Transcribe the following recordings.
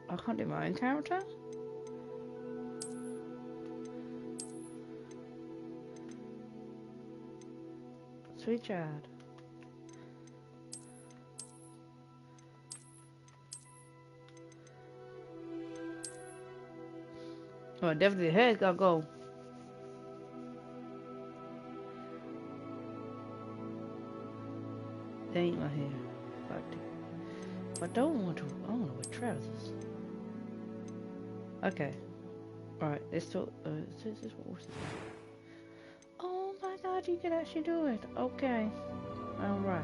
I can't do my own character? Sweet child. Oh, definitely the hair's gotta go. That ain't my hair. But I don't want to. I want to wear trousers. Okay. Alright, let's talk. This is what was this? Oh my god, you can actually do it. Okay. Alright.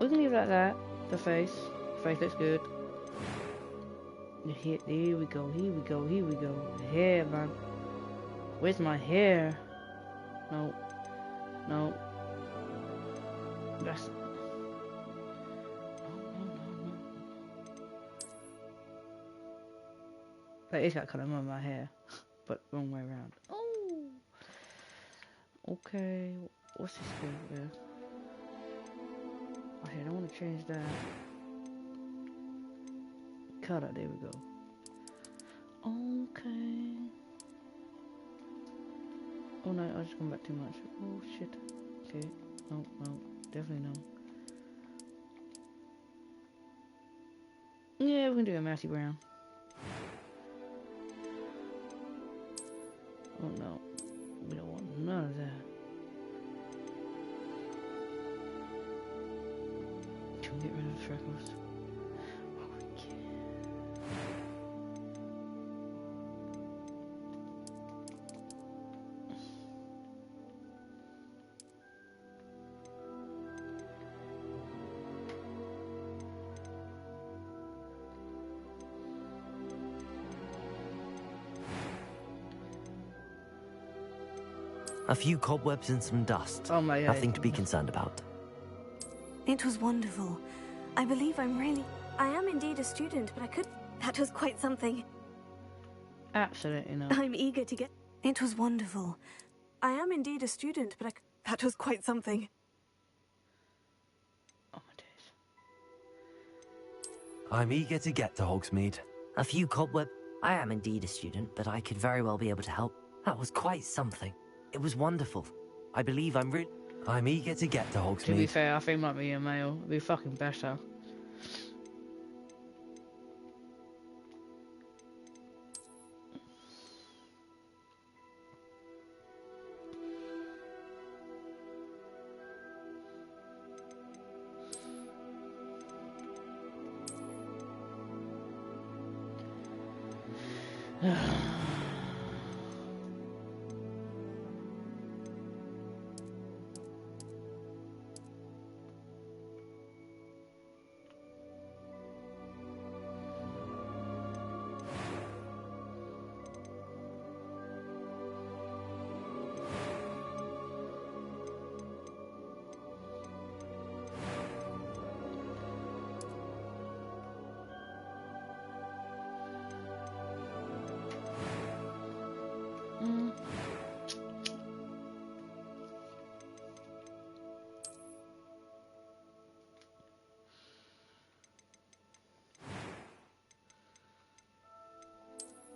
We can leave it like that. The face. Face looks good. Here we go. The hair, man. Where's my hair? No. That's... No. That is that colour of my hair. But wrong way around. Oh! Okay. What's this thing with? Okay, I don't want to change that. Colour, there we go. Okay. Oh no, I just gone back too much. Oh shit. Okay. No, definitely no. Yeah, we can do a Massey Brown. Oh no. We don't want none of that. Can we get rid of the freckles? Oh, we can. A few cobwebs and some dust. Oh my god. Nothing to be concerned about. It was wonderful. I believe I am indeed a student, but that was quite something. Absolutely not. I'm eager to get... It was wonderful. I am indeed a student, but that was quite something. Oh my days. I'm eager to get to Hogsmeade. A few cobwebs. I am indeed a student, but I could very well be able to help. That was quite something. It was wonderful. I believe I'm I'm eager to get to Hogsmeade. To be fair, I think it might be a male. It'd be fucking better.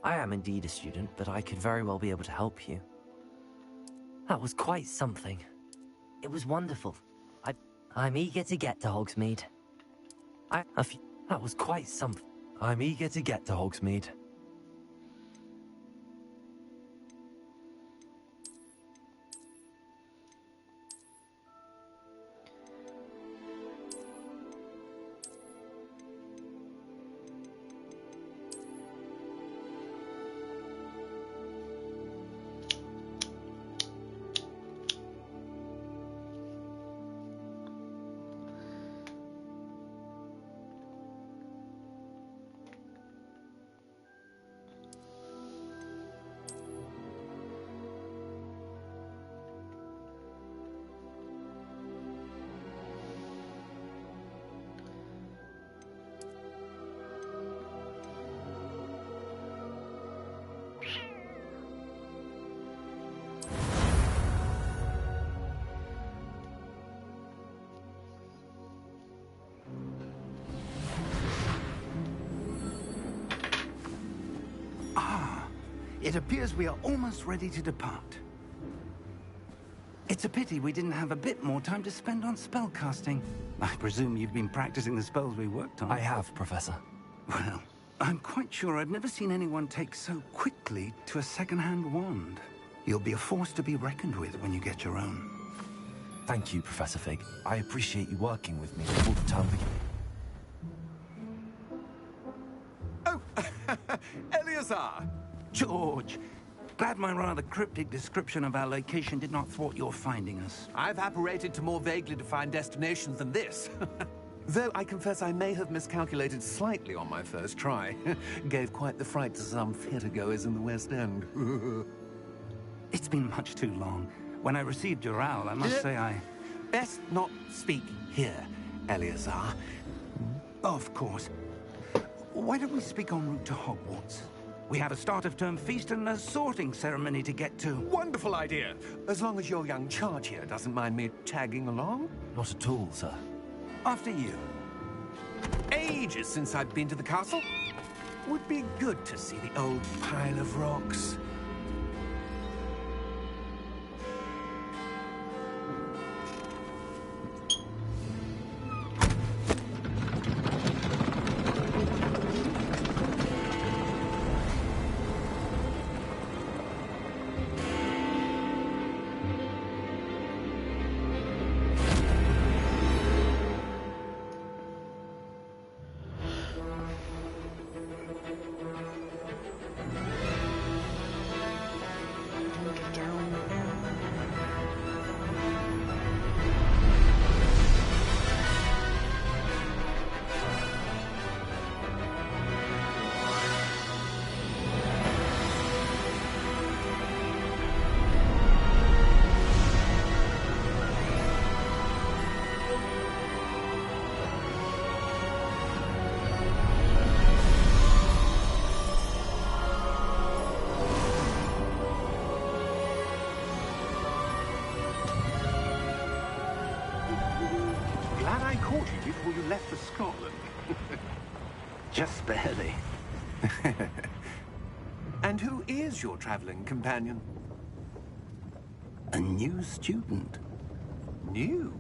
I am indeed a student, but I could very well be able to help you. That was quite something. It was wonderful. I'm eager to get to Hogsmeade. That was quite something. I'm eager to get to Hogsmeade. It appears we are almost ready to depart. It's a pity we didn't have a bit more time to spend on spellcasting. I presume you've been practicing the spells we worked on. I have, Professor. Well, I'm quite sure I've never seen anyone take so quickly to a second-hand wand. You'll be a force to be reckoned with when you get your own. Thank you, Professor Fig. I appreciate you working with me all the time. Oh, Eleazar! George! Glad my rather cryptic description of our location did not thwart your finding us. I've apparated to more vaguely defined destinations than this. Though I confess I may have miscalculated slightly on my first try. Gave quite the fright to some theatergoers in the West End. It's been much too long. When I received your owl, I must say I... Best not speak here, Eleazar. Of course. Why don't we speak en route to Hogwarts? We have a start-of-term feast and a sorting ceremony to get to. Wonderful idea! As long as your young charge here doesn't mind me tagging along. Not at all, sir. After you. Ages since I've been to the castle. Would be good to see the old pile of rocks. Before you left for Scotland. Just barely. And who is your traveling companion? A new student. New?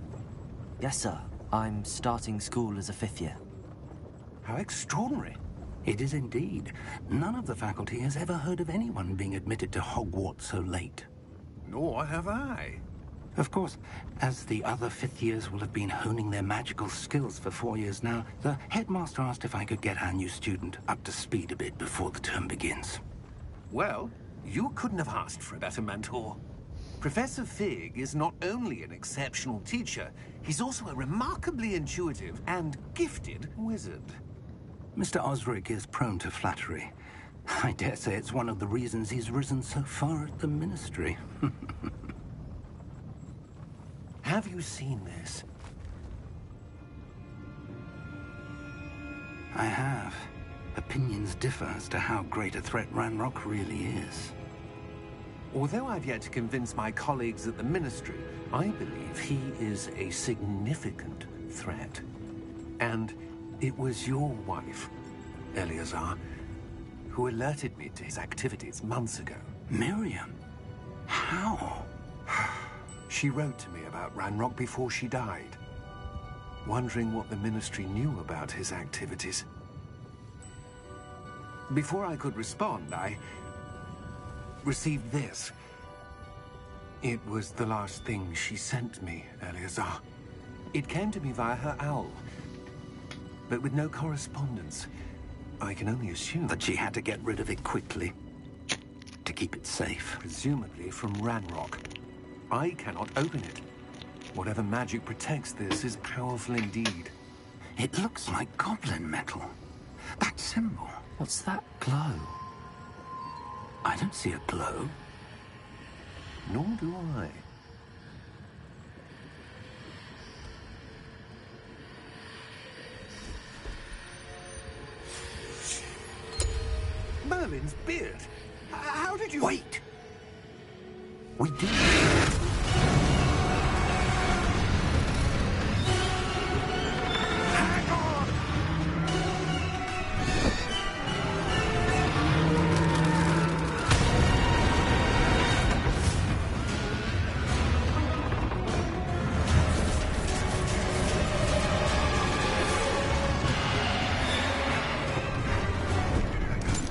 Yes, sir. I'm starting school as a 5th year. How extraordinary. It is indeed. None of the faculty has ever heard of anyone being admitted to Hogwarts so late. Nor have I. Of course, as the other 5th years will have been honing their magical skills for 4 years now, the headmaster asked if I could get our new student up to speed a bit before the term begins. Well, you couldn't have asked for a better mentor. Professor Fig is not only an exceptional teacher, he's also a remarkably intuitive and gifted wizard. Mr. Osric is prone to flattery. I dare say it's one of the reasons he's risen so far at the Ministry. Have you seen this? I have. Opinions differ as to how great a threat Ranrock really is. Although I've yet to convince my colleagues at the Ministry, I believe he is a significant threat. And it was your wife, Eleazar, who alerted me to his activities months ago. Miriam? How? She wrote to me about Ranrock before she died, wondering what the Ministry knew about his activities. Before I could respond, I received this. It was the last thing she sent me, Eleazar. It came to me via her owl, but with no correspondence. I can only assume That she had to get rid of it quickly, to keep it safe. presumably from Ranrock. I cannot open it. Whatever magic protects this is powerful indeed. It looks like goblin metal. That symbol. What's that glow? I don't see a glow. Nor do I. Merlin's beard. How did you... Wait! We did. Hang on!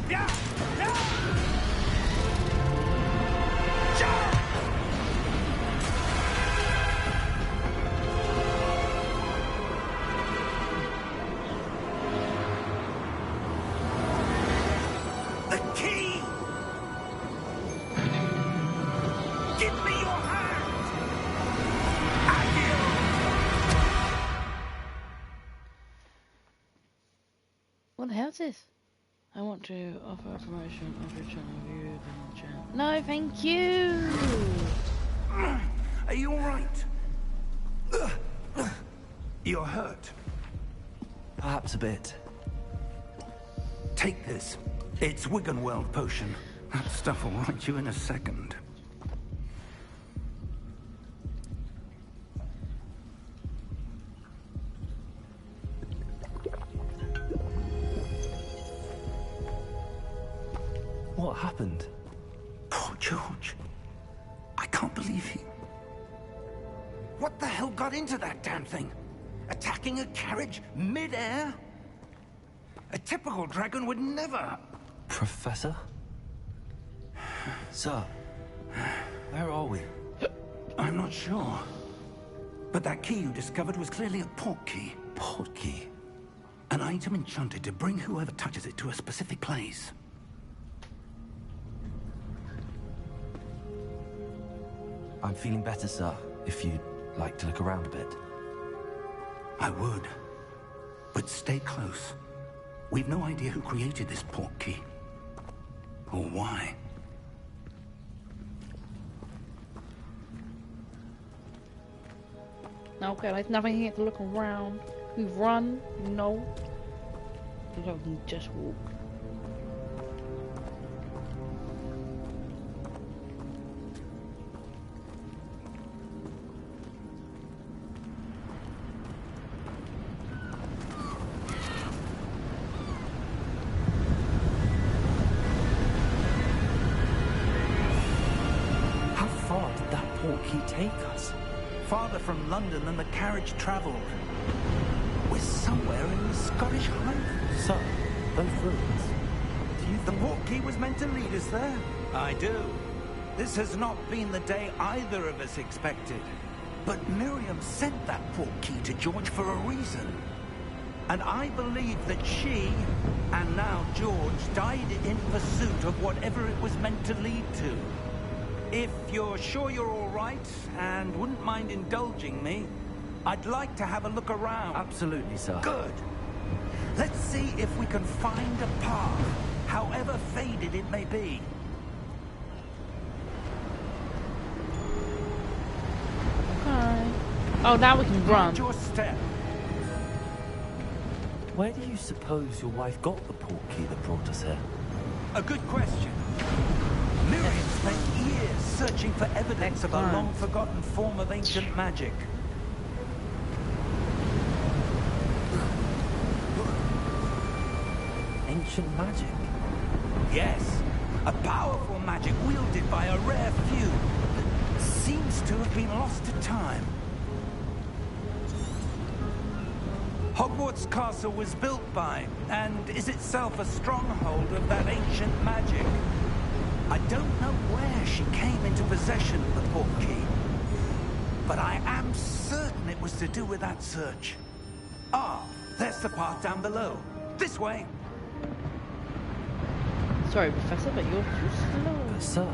Yeah! Yeah! The key! Give me your hand! What the hell is this? I want to offer a promotion of your channel view in the channel. No, thank you! Are you alright? You're hurt. Perhaps a bit. Take this. It's Wiggenweld potion. That stuff will right you in a second. What happened? Poor George. I can't believe he... What the hell got into that damn thing? Attacking a carriage mid-air? A typical dragon would never... Professor? Sir, where are we? I'm not sure. But that key you discovered was clearly a port key. Port key? An item enchanted to bring whoever touches it to a specific place. I'm feeling better, sir, if you'd like to look around a bit. I would. But stay close. We've no idea who created this port key. Or why. Okay, there's nothing here to look around. We've run, no. So we can just walk. How far did that port key take us? farther from London than the carriage travelled. We're somewhere in the Scottish Highlands. Sir, those ruins. Do you The think... portkey was meant to lead us there? I do. This has not been the day either of us expected. But Miriam sent that portkey to George for a reason. And I believe that she, and now George, died in pursuit of whatever it was meant to lead to. If you're sure you're all right, and wouldn't mind indulging me, I'd like to have a look around. Absolutely, sir. Good. Let's see if we can find a path, however faded it may be. Okay. Oh, now we can run. Mind your step. Where do you suppose your wife got the portkey that brought us here? A good question. Miriam spent years searching for evidence of a Excellent. long-forgotten form of ancient magic. Ancient magic? Yes, a powerful magic wielded by a rare few that seems to have been lost to time. Hogwarts Castle was built by, and is itself a stronghold of that ancient magic. I don't know where she came into possession of the portkey, but I am certain it was to do with that search. Ah, there's the path down below. This way. Sorry, Professor, but you're too slow. But sir,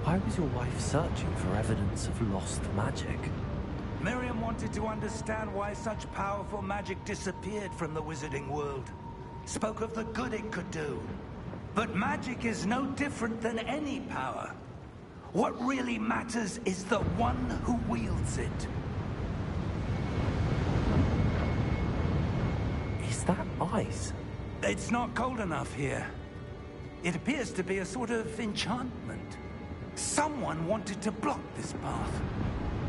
why was your wife searching for evidence of lost magic? Miriam wanted to understand why such powerful magic disappeared from the wizarding world. Spoke of the good it could do. But magic is no different than any power. What really matters is the one who wields it. Is that ice? It's not cold enough here. It appears to be a sort of enchantment. Someone wanted to block this path.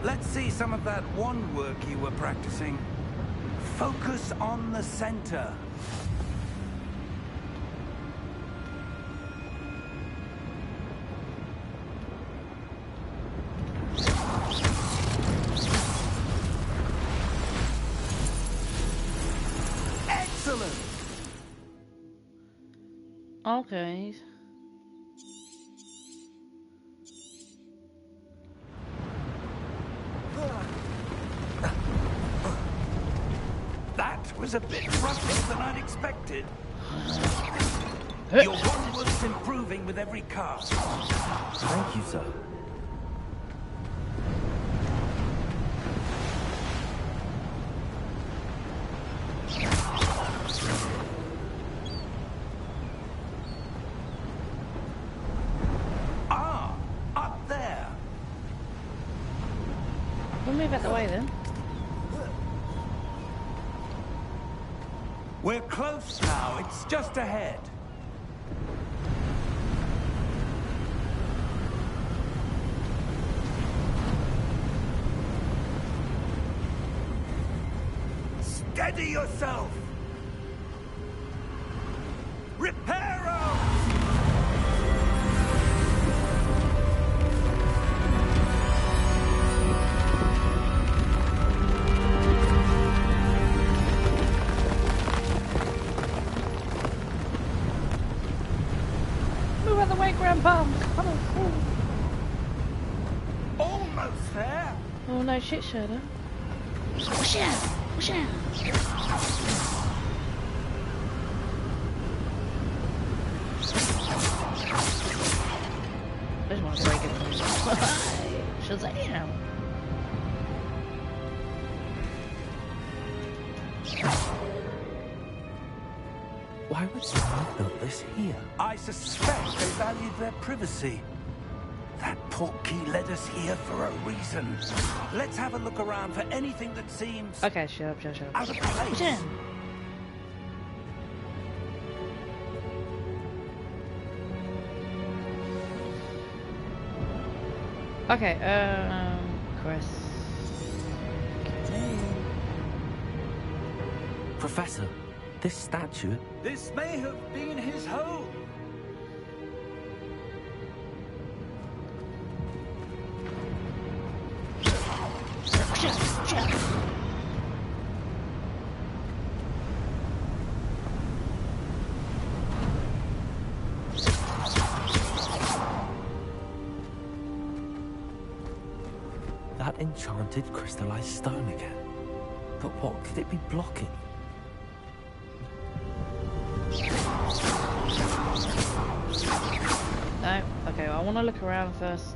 Let's see some of that wand work you were practicing. Focus on the center. Excellent! Okay. That was a bit rougher than I'd expected. Your wand work's improving with every cast. Thank you, sir. Ah, up there. We'll move out the way then. We're close now. It's just ahead. Steady yourself. Reparo! Move out the way, Grandpa. Come on. Almost there. Oh no, shit, Shadow. Push out. Push out. This one's very good. Shazam. Why would someone have built this here? I suspect they valued their privacy. That portkey led us here for a reason. Let's have a look around for anything that seems Okay, shut up, shut up. out of place. Push in. Okay, Chris. Okay. Professor, this statue... This may have been his home. enchanted crystallized stone again. But what could it be blocking? No. Okay, well, I want to look around first.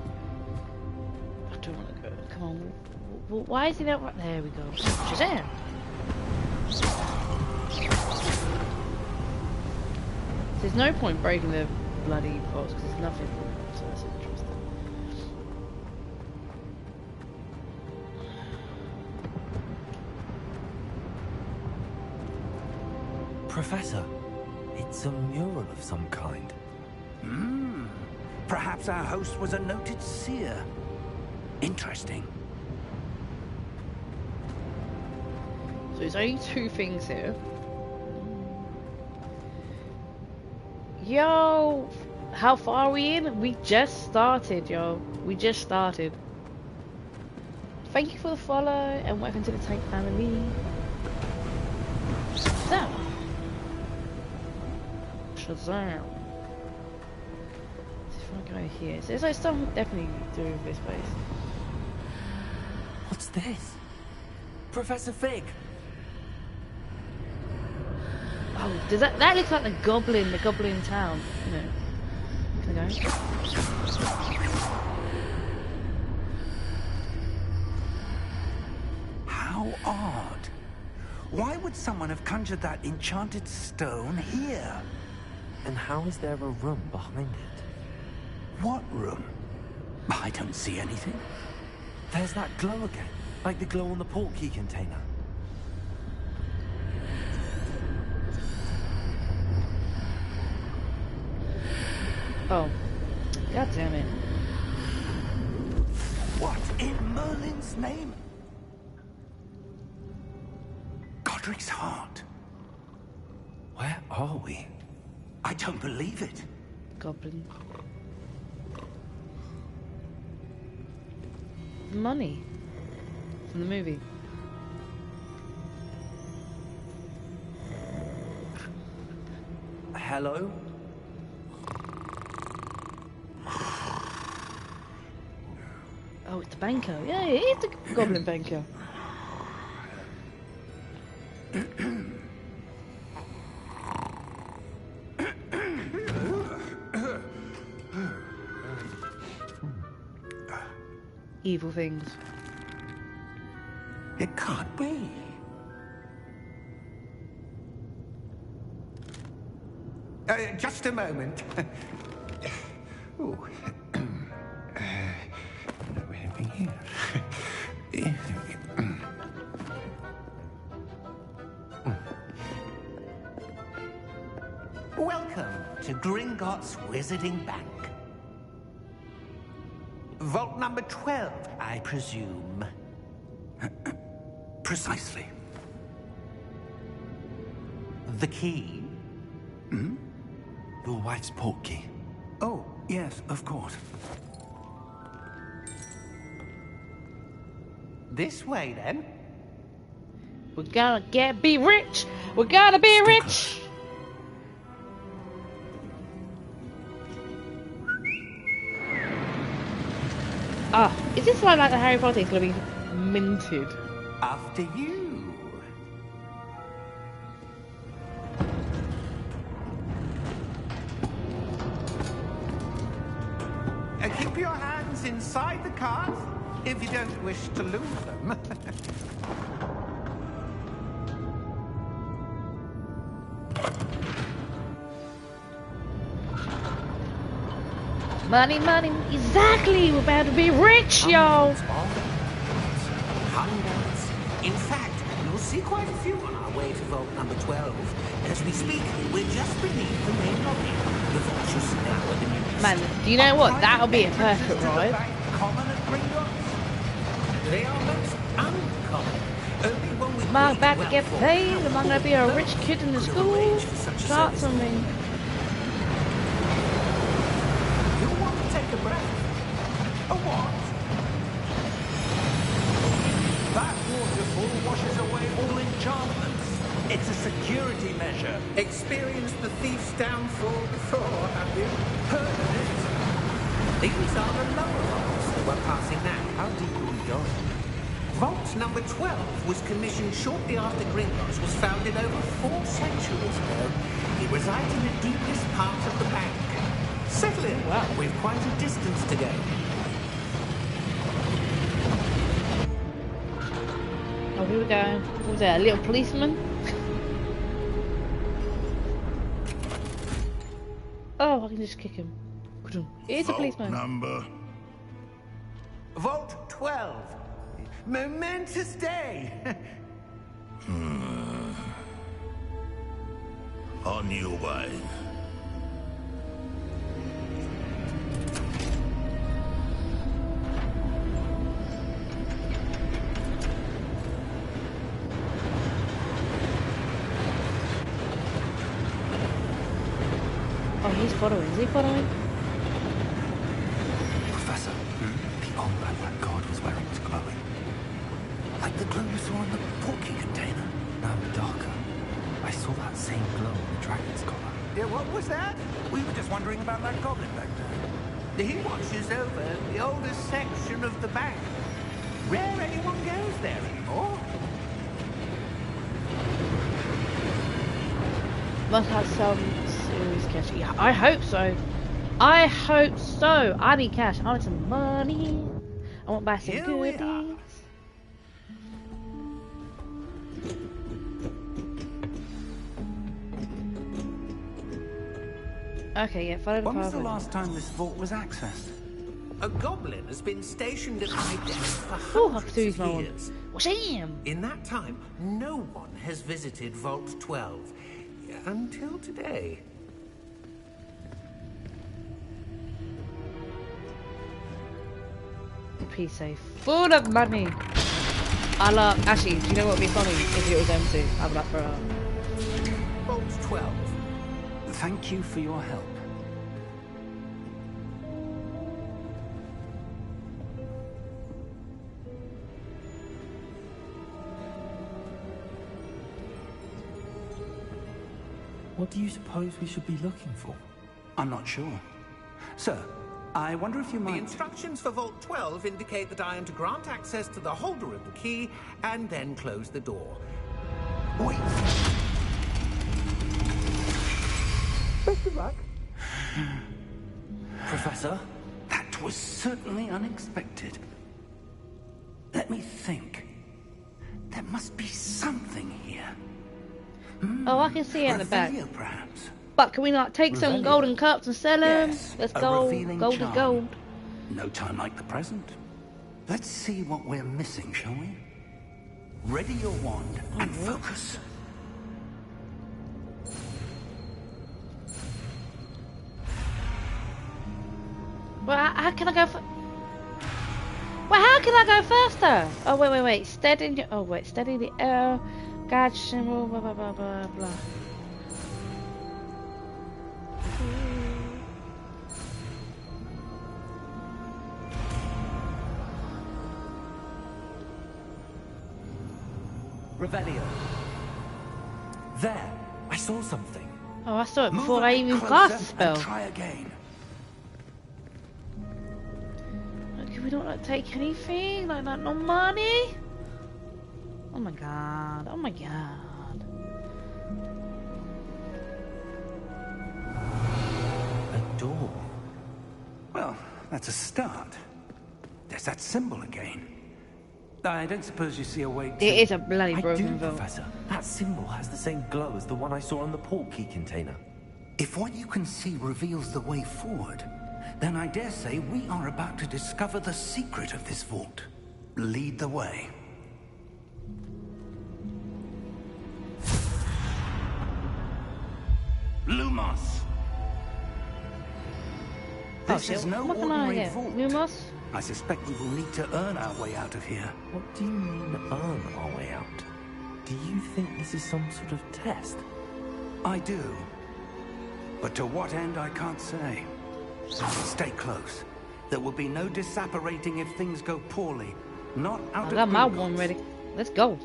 I don't want to go. Come on. Why is he not right? There we go. Shazam! There's no point breaking the bloody pots because there's nothing. So that's interesting. Professor, it's a mural of some kind. Perhaps our host was a noted seer. Interesting. So there's only two things here. Yo, how far are we in? We just started, yo. We just started. Thank you for the follow and welcome to the Tank family. Shazam! Shazam! If I go here, so there's like something definitely to do with this place. What's this? Professor Fig! Oh, does that looks like the goblin town, you know. Can I go? How odd. Why would someone have conjured that enchanted stone here? And how is there a room behind it? What room? I don't see anything. There's that glow again, like the glow on the portkey container. Oh. God damn it. What in Merlin's name? Godric's heart. Where are we? I don't believe it. Goblin. Money. From the movie. Hello? Oh, it's the banker. Yeah, it is the goblin banker. Evil things. It can't be. Just a moment. Ooh. Anything here? Welcome to Gringotts Wizarding Bank. Vault number 12, I presume. Precisely. The key? Hmm? Your wife's portkey. Oh, yes, of course. This way, then. We're gonna be rich! We're gonna be rich! Ah, is this like the Harry Potter is gonna be minted? After you. Keep your hands inside the cart if you don't wish to lose them. Money, money, exactly! We're about to be rich, yo! Hundreds. In fact, you'll see quite a few on our way to vault number 12. As we speak, we're just beneath the main lobby. The vault you see now are the new... Man, do you know what? That'll be a perfect ride. Common at Gringotts? They are most uncommon. Only one with Am I great about to get wealth or paid? Am I gonna be a rich kid in the could school? arrange for such a Start service. something. You want to take a breath? A what? That waterfall washes away all enchantments. It's a security measure. Experienced the thief's downfall before, have you? Heard of it? These are the lower vaults that we're passing now. How deep are we going? Vault number 12 was commissioned shortly after Gringotts was founded over 4 centuries ago. It resides in the deepest part of the bank. Settle in. Wow. We've quite a distance to go. Oh, here we go. What was that? A little policeman? Oh, I can just kick him. Here's a policeman. Number. Vault 12. Momentous day. On your way. Oh, he's following. Is he following? Professor, the old black god was wearing was glowing. Like the glow you saw in the porky container. No, darker. I saw that same glow on the dragon's collar. Yeah, what was that? We were just wondering about that goblin back there. He watches over the oldest section of the bank. Rare anyone goes there anymore. Must have some serious cash. Yeah, I hope so. I hope so. I need cash. I want some money. I want to buy some Here we goodies. are. Okay, yeah, follow the When was the pathway. last time this vault was accessed? A goblin has been stationed at my desk for Oh, I hundreds can do of my one. years. What's him? In that time, no one has visited Vault 12. Until today. Please say full of money. I love. Actually, do you know what would be funny if it was empty? I'd be like, bro. Vault 12. Thank you for your help. What do you suppose we should be looking for? I'm not sure. Sir, I wonder if you The might... instructions for Vault 12 indicate that I am to grant access to the holder of the key and then close the door. Wait! Best of luck. Professor? That was certainly unexpected. Let me think. There must be something here. Oh, I can see it in the back. Revelio, perhaps. But can we not take some Revelio. golden cups and sell them? Yes, Let's a go. revealing Gold is charm. gold. No time like the present. Let's see what we're missing, shall we? Ready your wand and focus. Well, how can I go? Well, how can I go faster? Oh wait. Steady. Oh wait, steady the air. God symbol. Blah blah blah blah blah. Revelio. There! I saw something. Oh, I saw it Move before a I bit even closer cast the and spell. try again. Can we not like, take anything? Like no money? Oh my god. Oh my god. A door. Well, that's a start. There's that symbol again. I don't suppose you see a way to... It is a bloody I do, broken vault. Professor. That symbol has the same glow as the one I saw on the port key container. If what you can see reveals the way forward, then I dare say we are about to discover the secret of this vault. Lead the way. Lumos! Oh, This is shit. no What can I ordinary get? vault. Lumos? I suspect we will need to earn our way out of here. What do you mean, earn our way out? Do you think this is some sort of test? I do. But to what end, I can't say. Stay close. There will be no disapparating if things go poorly. Not out I of got my Gringotts. one ready. Let's go.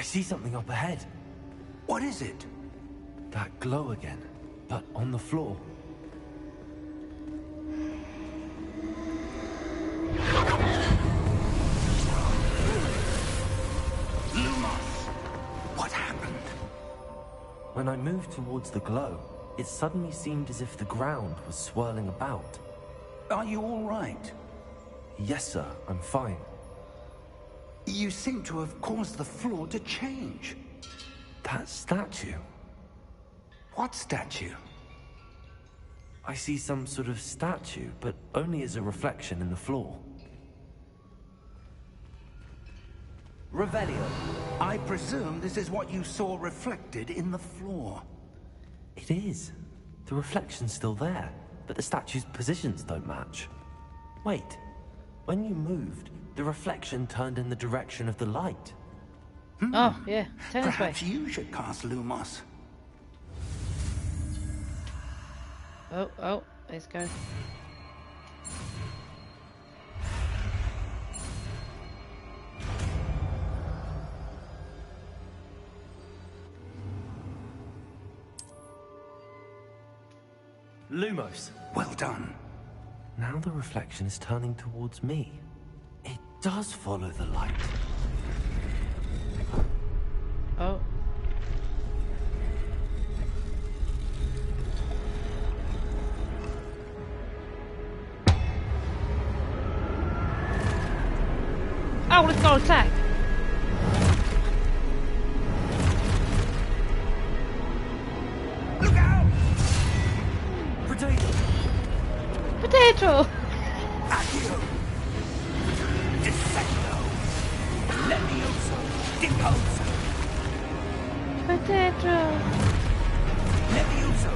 see something up ahead. What is it? That glow again, but on the floor. Lumos! What happened? When I moved towards the glow, it suddenly seemed as if the ground was swirling about. Are you all right? Yes, sir, I'm fine. You seem to have caused the floor to change. That statue. What statue? I see some sort of statue, but only as a reflection in the floor. Revelio. I presume this is what you saw reflected in the floor. It is. The reflection's still there, but the statue's positions don't match. Wait. When you moved, the reflection turned in the direction of the light. Oh, yeah. Turn this way. Perhaps you should cast Lumos. Oh, let's go. Lumos. Well done. Now the reflection is turning towards me. It does follow the light. Oh. Oh, let's go attack. Look out! Potato! Potato! Accio! Descendo! Levioso! Deposo! Potato! Levioso!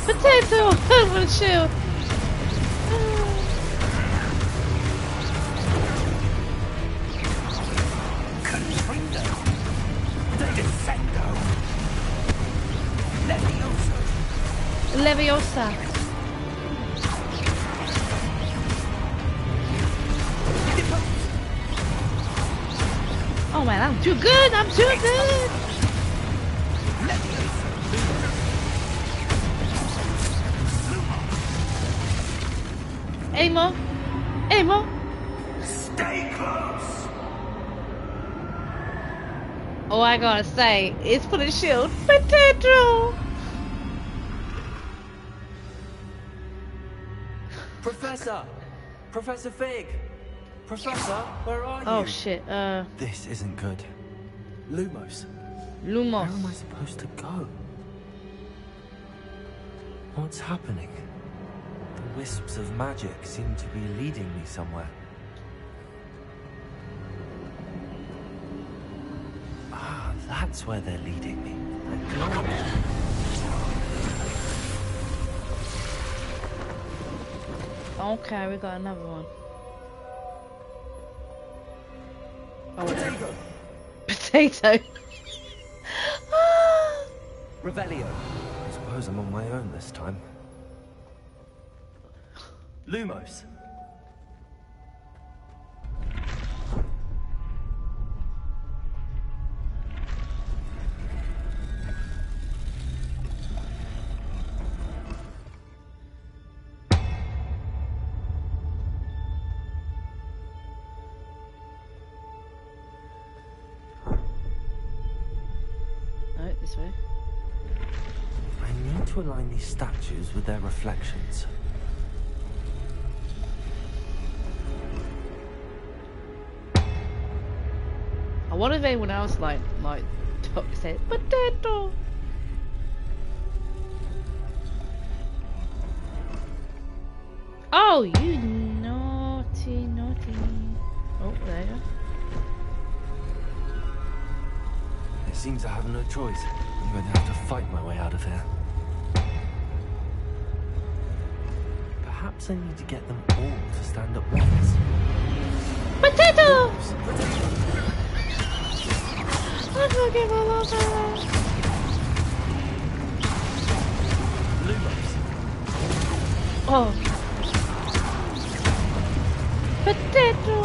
Potato! I'm gonna shoot. Confrindo! Descendo! Levioso! Leviosa. Deposo! Oh man, I'm too good! I'm too good! Levioso! Amo! Amo! Stay close! Oh, I gotta say, it's for the shield. Potato! Professor! Professor Fig! Professor, where are you? Oh shit, This isn't good. Lumos. Where Lumos. am I supposed to go? What's happening? The wisps of magic seem to be leading me somewhere. Ah, that's where they're leading me. Okay, we got another one. Oh, potato. Revelio. I suppose I'm on my own this time. Lumos. No, this way. I need to align these statues with their reflections. I wonder if anyone else like said potato. Oh, you naughty. Oh, there you go. It seems I have no choice. I'm going to have to fight my way out of here. Perhaps I need to get them all to stand at once. Potato! I fucking love that. Lumos. Oh. Potato!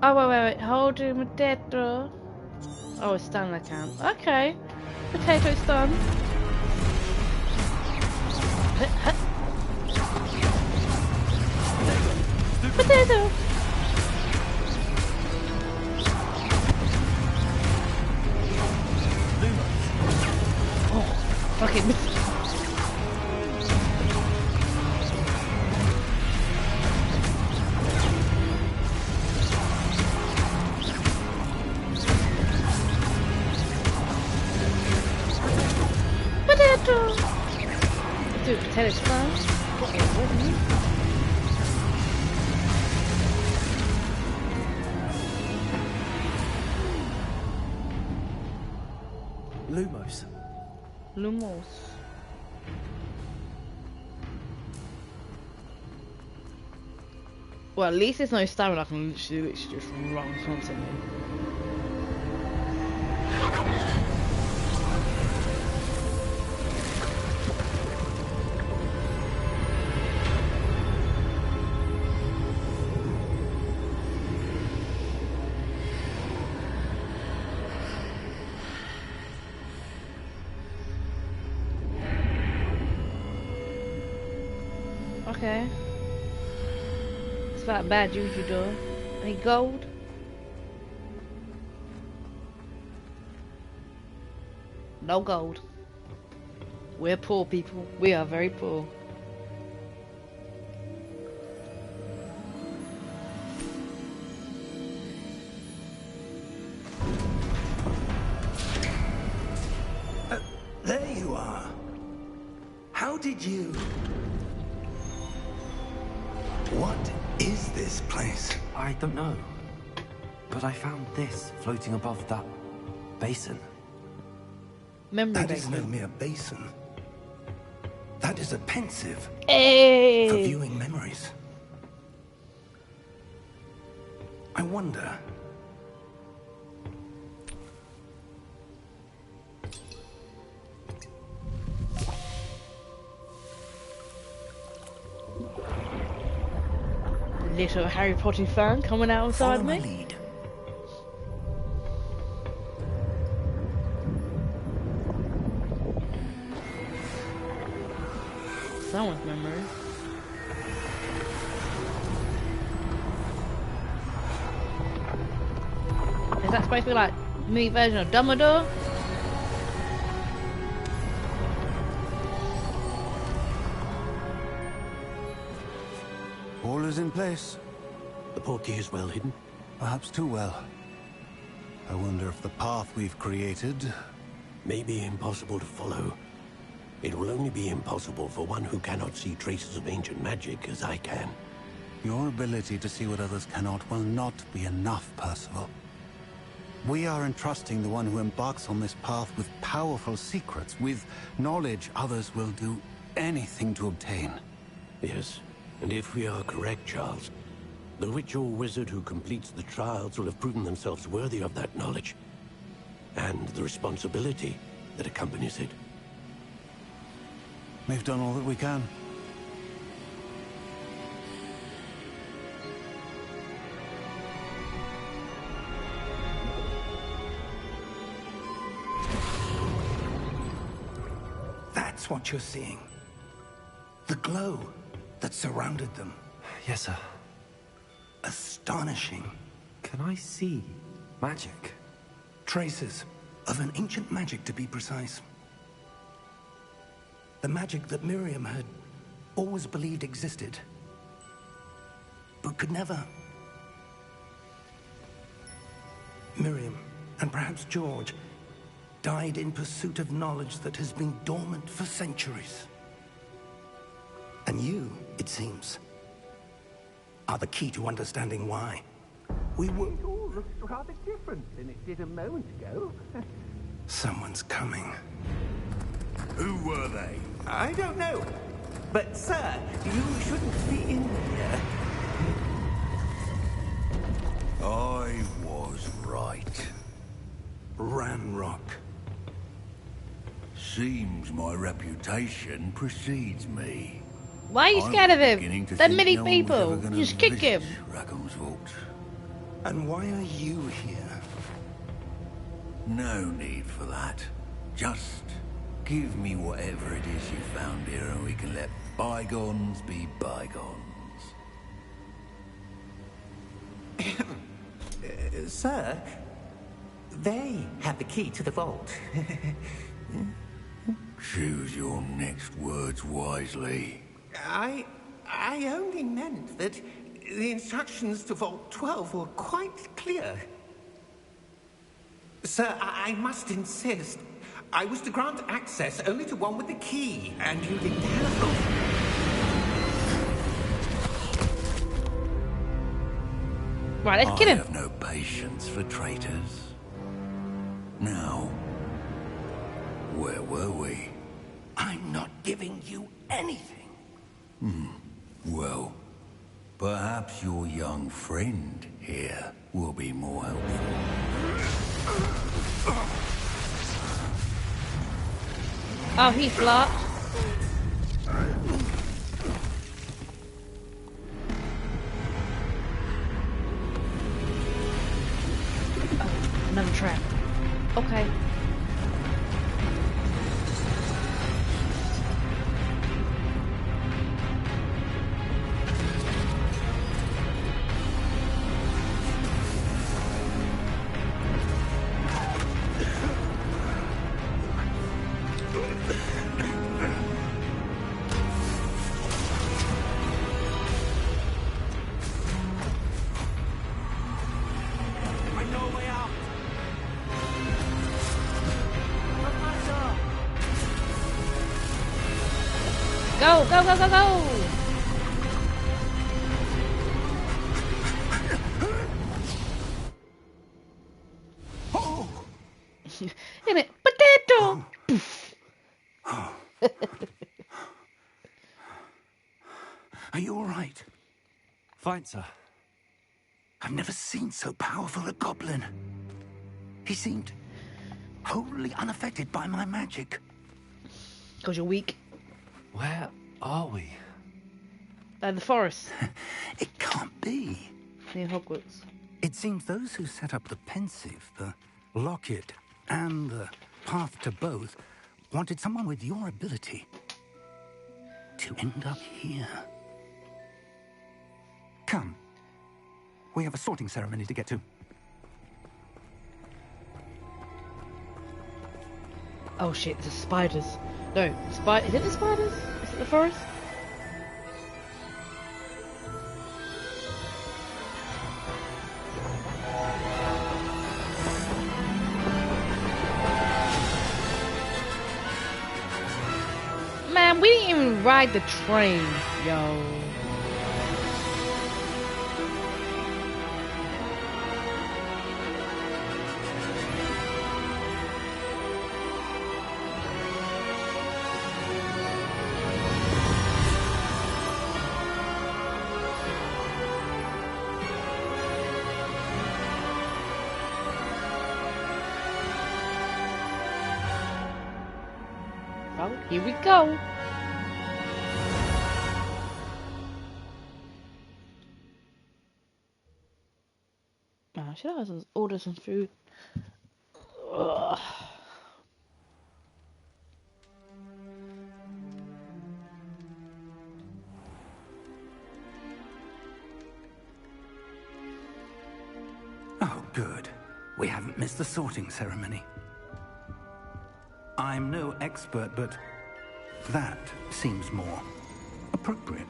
Oh, wait. Hold your potato. Oh, it's done, I can't. Okay. Potato's done. Potato! Oh, okay. Potato! Do potatoes first. Lumos. Lumos. Well, at least there's no stamina. I can literally just run constantly. Okay. It's not bad juju though. Any gold? No gold. We're poor people. We are very poor. There you are. How did you... What is this place? I don't know. But I found this floating above that basin. Memory That is no basin. mere basin. That is a pensive for Hey! viewing memories. I wonder... Little Harry Potter fan coming out Follow inside my me. lead. Someone's memory. Is that supposed to be like me version of Dumbledore? All is in place. The portkey is well hidden. Perhaps too well. I wonder if the path we've created... May be impossible to follow. It will only be impossible for one who cannot see traces of ancient magic as I can. Your ability to see what others cannot will not be enough, Percival. We are entrusting the one who embarks on this path with powerful secrets, with knowledge others will do anything to obtain. Yes, and if we are correct, Charles, the witch or wizard who completes the trials will have proven themselves worthy of that knowledge, and the responsibility that accompanies it. We've done all that we can. That's what you're seeing. The glow that surrounded them. Yes, sir. Astonishing. Can I see magic? Traces of an ancient magic, to be precise. The magic that Miriam had always believed existed, but could never. Miriam, and perhaps George, died in pursuit of knowledge that has been dormant for centuries. And you, it seems, are the key to understanding why. We were... It all looks rather different than it did a moment ago. Someone's coming. Who were they? I don't know. But, sir, you shouldn't be in here. I was right. Ranrock. Seems my reputation precedes me. Why are you scared of him? beginning to There are think many no one's people. ever gonna Just kick him. visit Rackham's Vault. And why are you here? No need for that. Just give me whatever it is you found here and we can let bygones be bygones. Sir, they have the key to the vault. Choose your next words wisely. I only meant that the instructions to Vault 12 were quite clear. Sir, I must insist. I was to grant access only to one with the key, and you didn't have them. Right, let's kill him. I have no patience for traitors. Now, where were we? I'm not giving you anything. Well, perhaps your young friend here will be more helpful. Oh, he flopped. Oh, another trap. Okay. Go, go, go, go, go! In it, potato! Are you all right? Fine, sir. I've never seen so powerful a goblin. He seemed wholly unaffected by my magic. Because you're weak. Where are we? The forest. It can't be. Near Hogwarts. It seems those who set up the Pensieve, the Locket, and the Path to Both wanted someone with your ability to end up here. Come. We have a sorting ceremony to get to. Oh shit, the spiders. No, is it the spiders? Is it the forest? Man, we didn't even ride the train, yo. Well, here we go. Should I order some food? Ugh. Oh, good. We haven't missed the sorting ceremony. I'm no expert, but that seems more appropriate.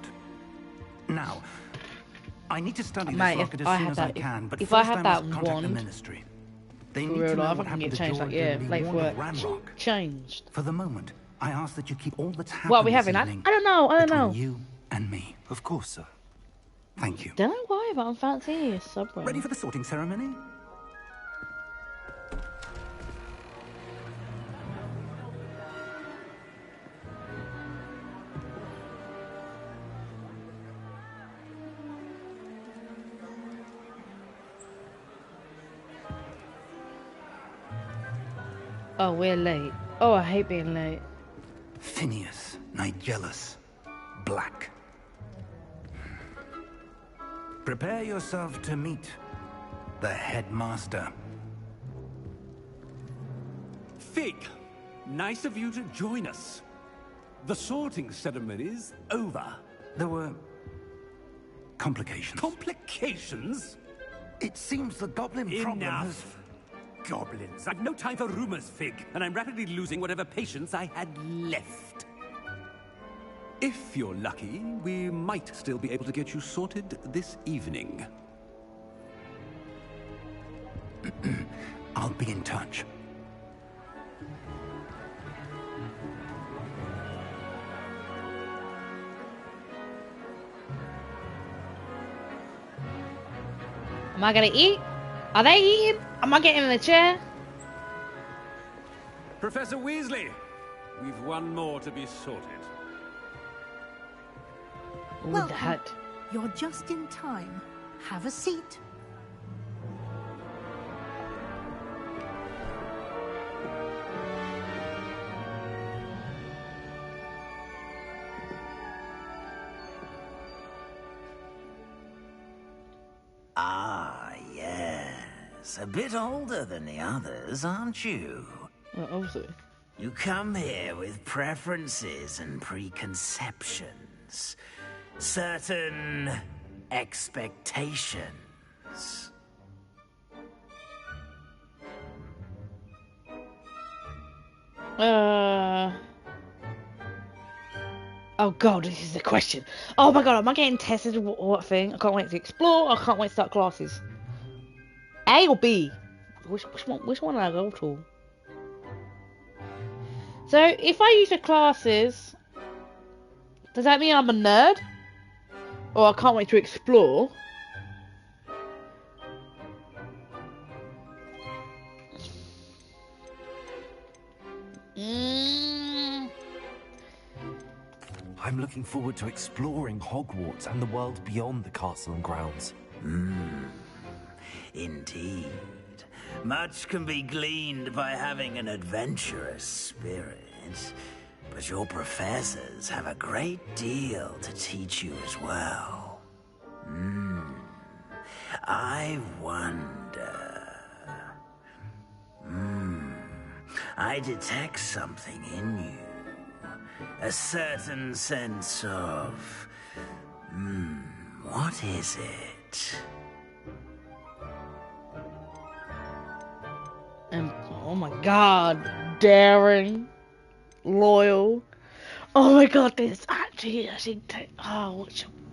Now, I need to study this rocket as soon as I can, but if first I had I that must contact the wand, Ministry. They for need real to know life, what I can happened get to changed George like, yeah, and Lee late Warren of work. Ranrock. Changed. For the moment, I ask that you keep all that's happened What are we this having? I evening don't know, between you and me. Of course, sir. Thank you. Don't know why, but I'm fancy a Subway. Ready for the sorting ceremony? Oh, we're late. Oh, I hate being late. Phineas, Nigellus, black. Prepare yourself to meet the headmaster. Fig, nice of you to join us. The sorting ceremony's over. There were complications. Complications? It seems the goblin problem has... Enough. Goblins. I've no time for rumors, Fig, and I'm rapidly losing whatever patience I had left. If you're lucky, we might still be able to get you sorted this evening. I'll be in touch. Am I gonna eat? Are they eating? Am I getting in the chair? Professor Weasley, we've one more to be sorted. With that. You're just in time. Have a seat. Ah, yes. A bit older than the others, aren't you? Well, obviously. You come here with preferences and preconceptions. Certain expectations. Oh god, this is the question. Oh my god, am I getting tested? What thing? I can't wait to explore. I can't wait to start classes. A or B? Which one? Which one do I go to? So if I use the classes, does that mean I'm a nerd? Or I can't wait to explore? I'm looking forward to exploring Hogwarts and the world beyond the castle and grounds. Indeed. Much can be gleaned by having an adventurous spirit. But your professors have a great deal to teach you as well. I wonder... I detect something in you. A certain sense of... what is it? Oh my god, daring, loyal. Oh my god, this actually,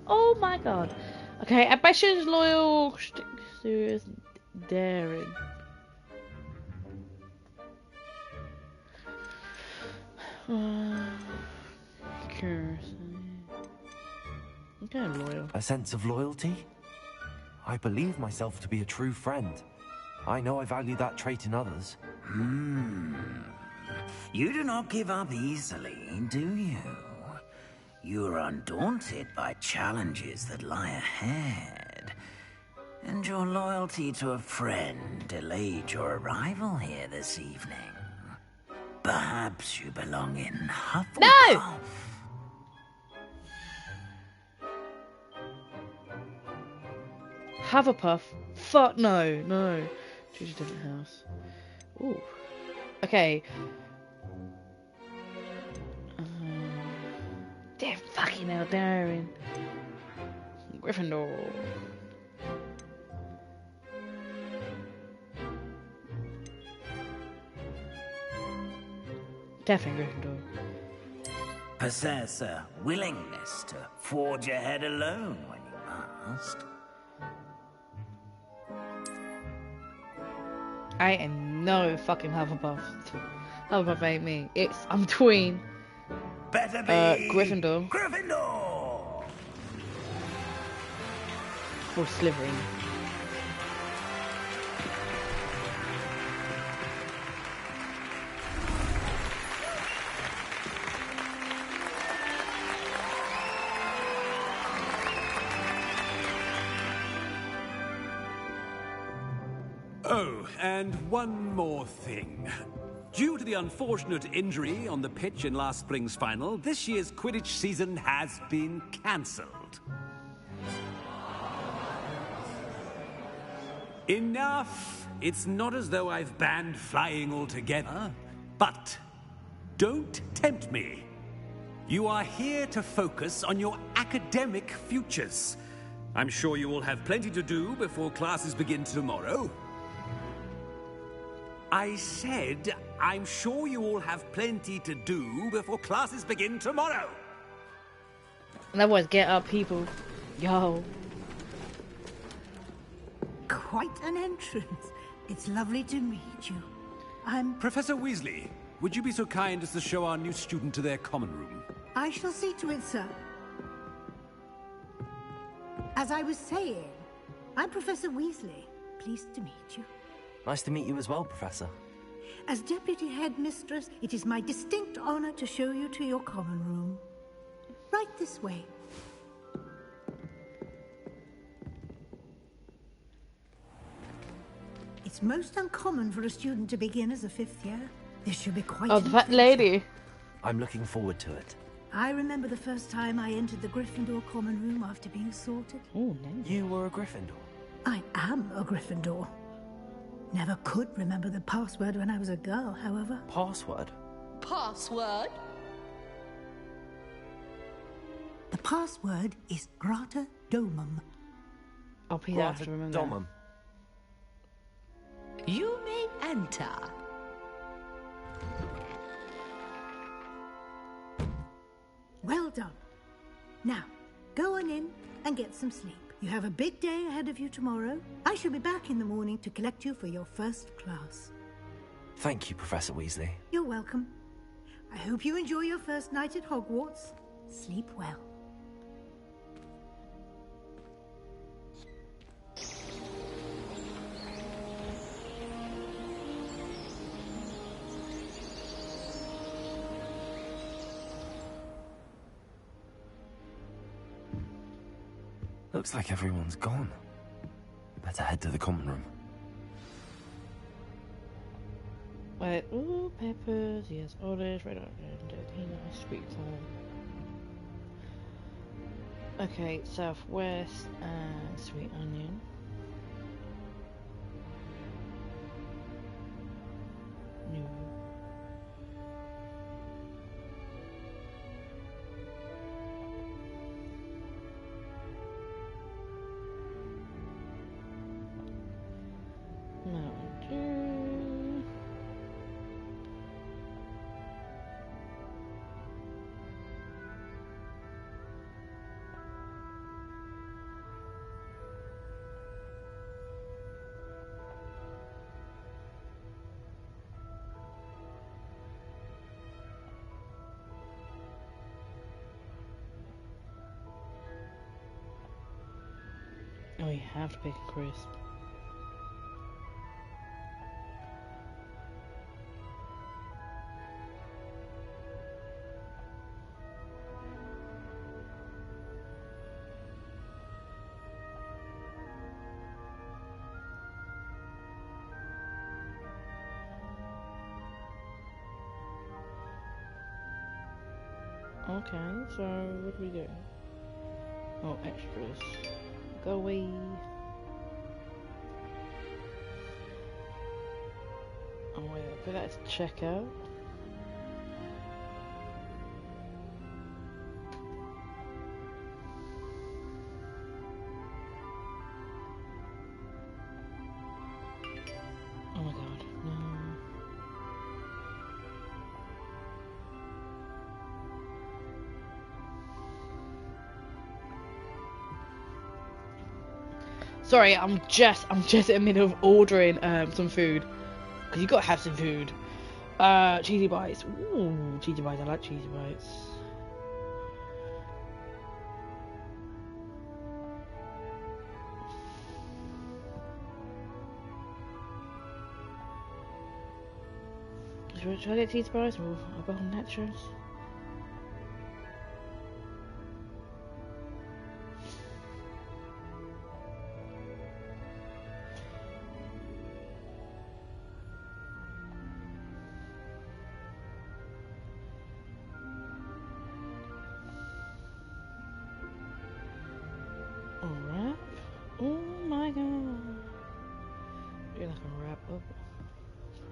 oh my god. Okay, ambitious, loyal, serious, daring. Okay, loyal. A sense of loyalty? I believe myself to be a true friend. I know I value that trait in others. You do not give up easily, do you? You are undaunted by challenges that lie ahead. And your loyalty to a friend delayed your arrival here this evening. Perhaps you belong in Hufflepuff. No! Hufflepuff? Fuck no, no. Choose a different house. Ooh. Okay. Damn fucking hell, daring. Gryffindor. Definitely Gryffindor. Possess a willingness to forge ahead alone when you must. I am no fucking Hufflepuff. Hufflepuff ain't me. I'm between Better be Gryffindor Gryffindor! or Slytherin. Oh, and one more thing. Due to the unfortunate injury on the pitch in last spring's final, this year's Quidditch season has been cancelled. Enough! It's not as though I've banned flying altogether, but don't tempt me. You are here to focus on your academic futures. I'm sure you will have plenty to do before classes begin tomorrow. I said, I'm sure you all have plenty to do before classes begin tomorrow. In other words, get up, people. Yo. Quite an entrance. It's lovely to meet you. I'm... Professor Weasley, would you be so kind as to show our new student to their common room? I shall see to it, sir. As I was saying, I'm Professor Weasley. Pleased to meet you. Nice to meet you as well, Professor. As Deputy Headmistress, it is my distinct honor to show you to your common room. Right this way. It's most uncommon for a student to begin as a 5th year. This should be quite Oh, that lady. I'm looking forward to it. I remember the first time I entered the Gryffindor common room after being sorted. Oh, nice. You were a Gryffindor? I am a Gryffindor. Never could remember the password when I was a girl, however. Password? Password? The password is Grata Domum. Oh, Peter, I have to remember that. Domum. You may enter. Well done. Now, go on in and get some sleep. You have a big day ahead of you tomorrow. I shall be back in the morning to collect you for your first class. Thank you, Professor Weasley. You're welcome. I hope you enjoy your first night at Hogwarts. Sleep well. Looks like everyone's gone. Better head to the common room. Wait, ooh, peppers, yes, olives, red onion, sweet corn. Okay, southwest and sweet onion. No. Mountain Dew. Oh, you have to pick a crisp. Okay, so what do we do? Oh, extras. Go away. Oh wait, I put that as checkout. Oh my god, no. Sorry, I'm just in the middle of ordering some food. Cause you gotta have some food. Cheesy bites. Ooh, cheesy bites, I like cheesy bites. Should I get cheesy bites or a bowl of nachos?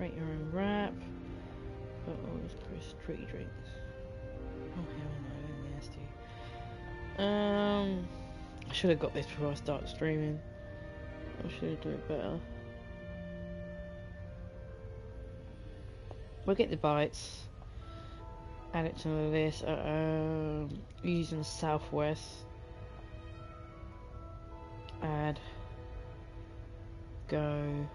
Create your own wrap. Put all these Chris tree drinks. Oh hell no, nasty. I should have got this before I start streaming. I should do it better. We'll get the bites. Add it to the list. Using Southwest. Add. Go.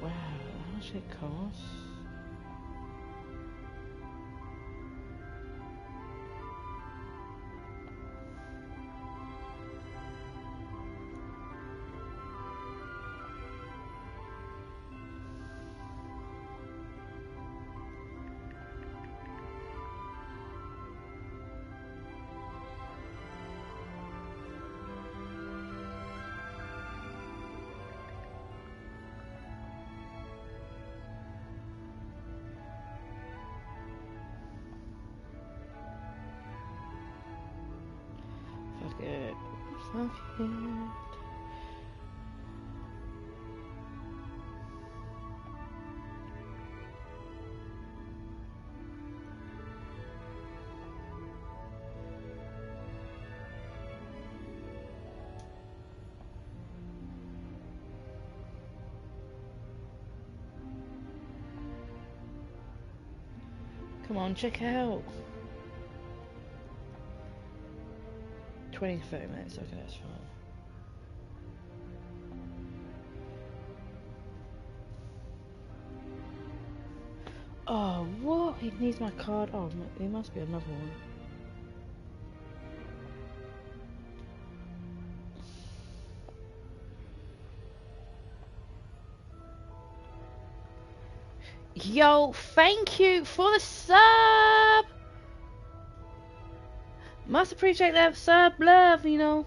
Wow, how much it costs? Fuck it. Come on, check out. 20 to 30 minutes, okay, that's fine. Oh, what? It needs my card. Oh, there must be another one. Yo, thank you for the sub! Must appreciate that sub love, you know.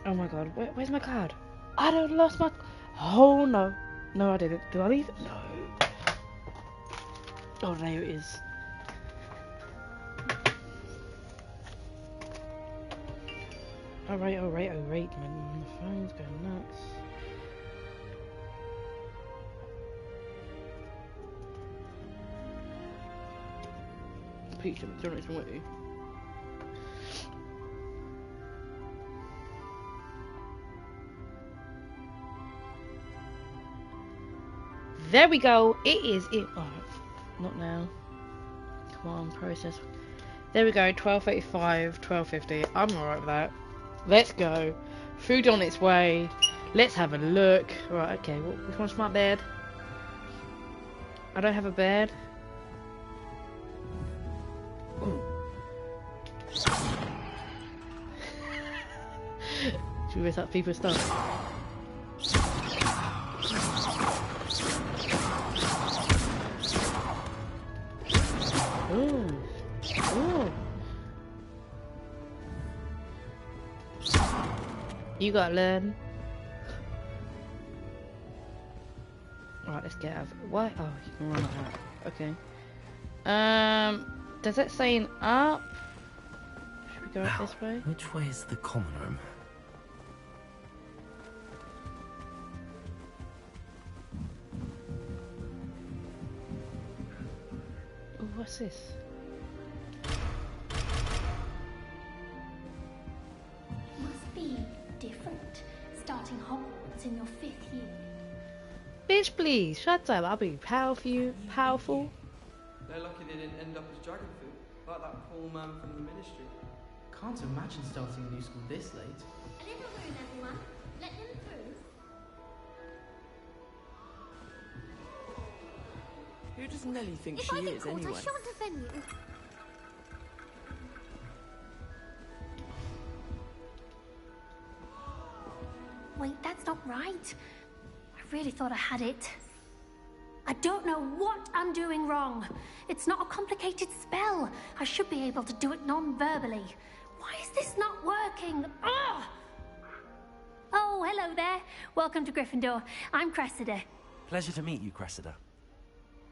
Oh my god, where's my card? I don't lost my... Oh no. No, I didn't. Did I leave it? No. Oh, there it is. Alright, man. My phone's going nuts. Peach, I'm doing it with you. There we go. It is it. Oh, not now. Come on, process. There we go. 12:85, 12:50. I'm alright with that. Let's go. Food on its way. Let's have a look. Right, okay. Which one's my bed? I don't have a bed. Should we miss up people's stuff? Ooh. Ooh. You gotta learn. Right, let's get out of it. What? Oh, you can run out. Okay. Does it say an up? Should we go up this way? Which way is the common room? Ooh, what's this? Must be different, starting Hogwarts in your 5th year. Bitch, please, shut up. I'll be powerful. They're lucky they didn't end up as dragon food, like that poor man from the ministry. Can't imagine starting a new school this late. A little room, everyone. Let them through. Who does Nellie think If she I get is, caught, anyway? I shan't offend you. Wait, that's not right. I really thought I had it. I don't know what I'm doing wrong. It's not a complicated spell. I should be able to do it non-verbally. Why is this not working? Ugh! Oh, hello there. Welcome to Gryffindor. I'm Cressida. Pleasure to meet you, Cressida.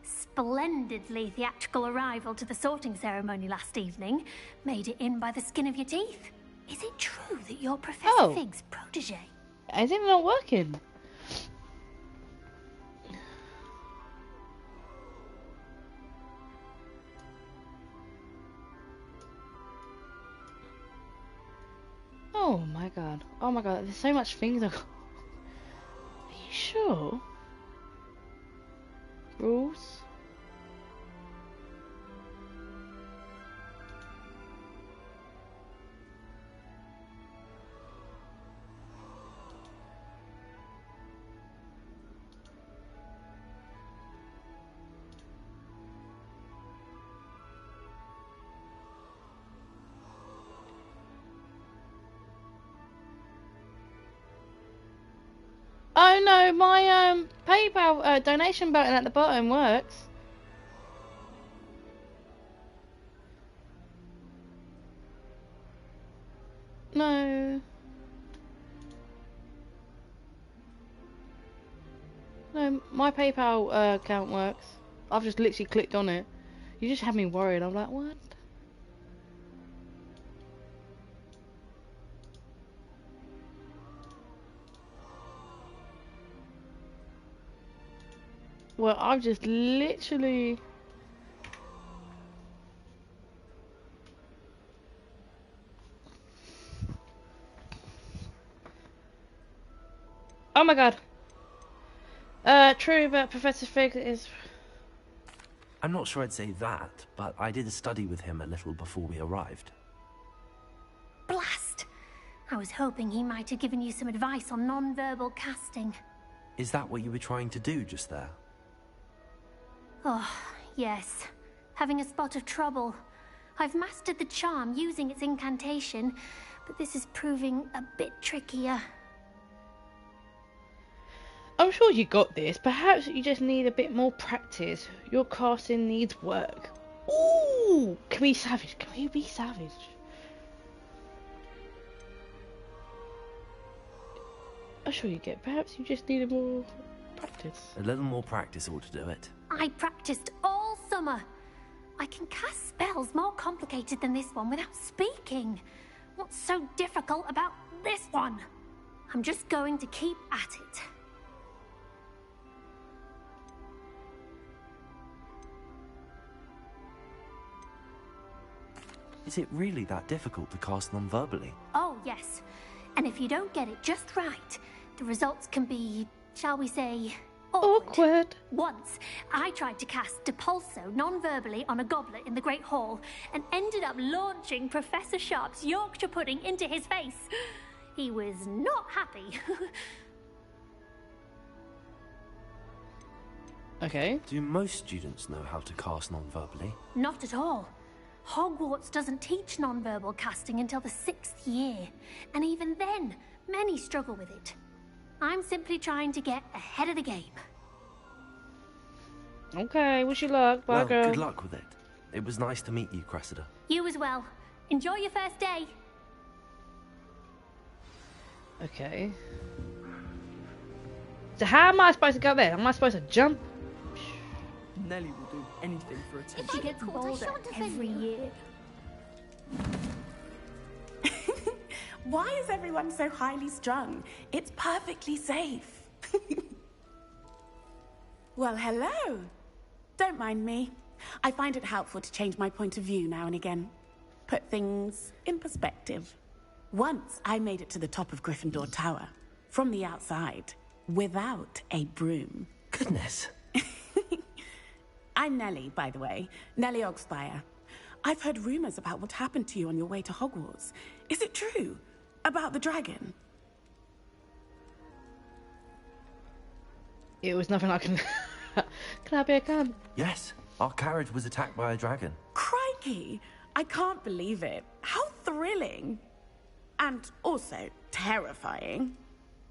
Splendidly theatrical arrival to the sorting ceremony last evening. Made it in by the skin of your teeth. Is it true that you're Professor Fig's protege? Is it not working? Oh my god. Oh my god, there's so much things. Are you sure? Rules? Oh no, my PayPal donation button at the bottom works. No. No, my PayPal account works. I've just literally clicked on it. You just had me worried. I'm like, what? Well, I've just literally... Oh my god. True, but Professor Fig is... I'm not sure I'd say that, but I did study with him a little before we arrived. Blast! I was hoping he might have given you some advice on non-verbal casting. Is that what you were trying to do just there? Oh, yes. Having a spot of trouble. I've mastered the charm using its incantation, but this is proving a bit trickier. I'm sure you got this. Perhaps you just need a bit more practice. Your casting needs work. Ooh! Can we be savage? Can we be savage? I'm sure you get. Perhaps you just need more practice. A little more practice ought to do it. I practiced all summer. I can cast spells more complicated than this one without speaking. What's so difficult about this one? I'm just going to keep at it. Is it really that difficult to cast non-verbally? Oh, yes. And if you don't get it just right, the results can be, shall we say, awkward. Once, I tried to cast Depulso non-verbally on a goblet in the Great Hall and ended up launching Professor Sharp's Yorkshire pudding into his face. He was not happy. Okay. Do most students know how to cast non-verbally? Not at all. Hogwarts doesn't teach non-verbal casting until the 6th year, and even then, many struggle with it. I'm simply trying to get ahead of the game. Okay, wish you luck. Bye, well, girl. good luck with it. It was nice to meet you, Cressida. You as well. Enjoy your first day. Okay. So how am I supposed to go there? Am I supposed to jump? Nellie will do anything for attention. She gets bolder every year. Why is everyone so highly strung? It's perfectly safe. Well, hello. Don't mind me. I find it helpful to change my point of view now and again. Put things in perspective. Once I made it to the top of Gryffindor Tower, from the outside, without a broom. Goodness. I'm Nellie, by the way. Nellie Ogspire. I've heard rumors about what happened to you on your way to Hogwarts. Is it true? About the dragon? It was nothing like can. Yes, our carriage was attacked by a dragon. Crikey! I can't believe it. How thrilling! And also terrifying.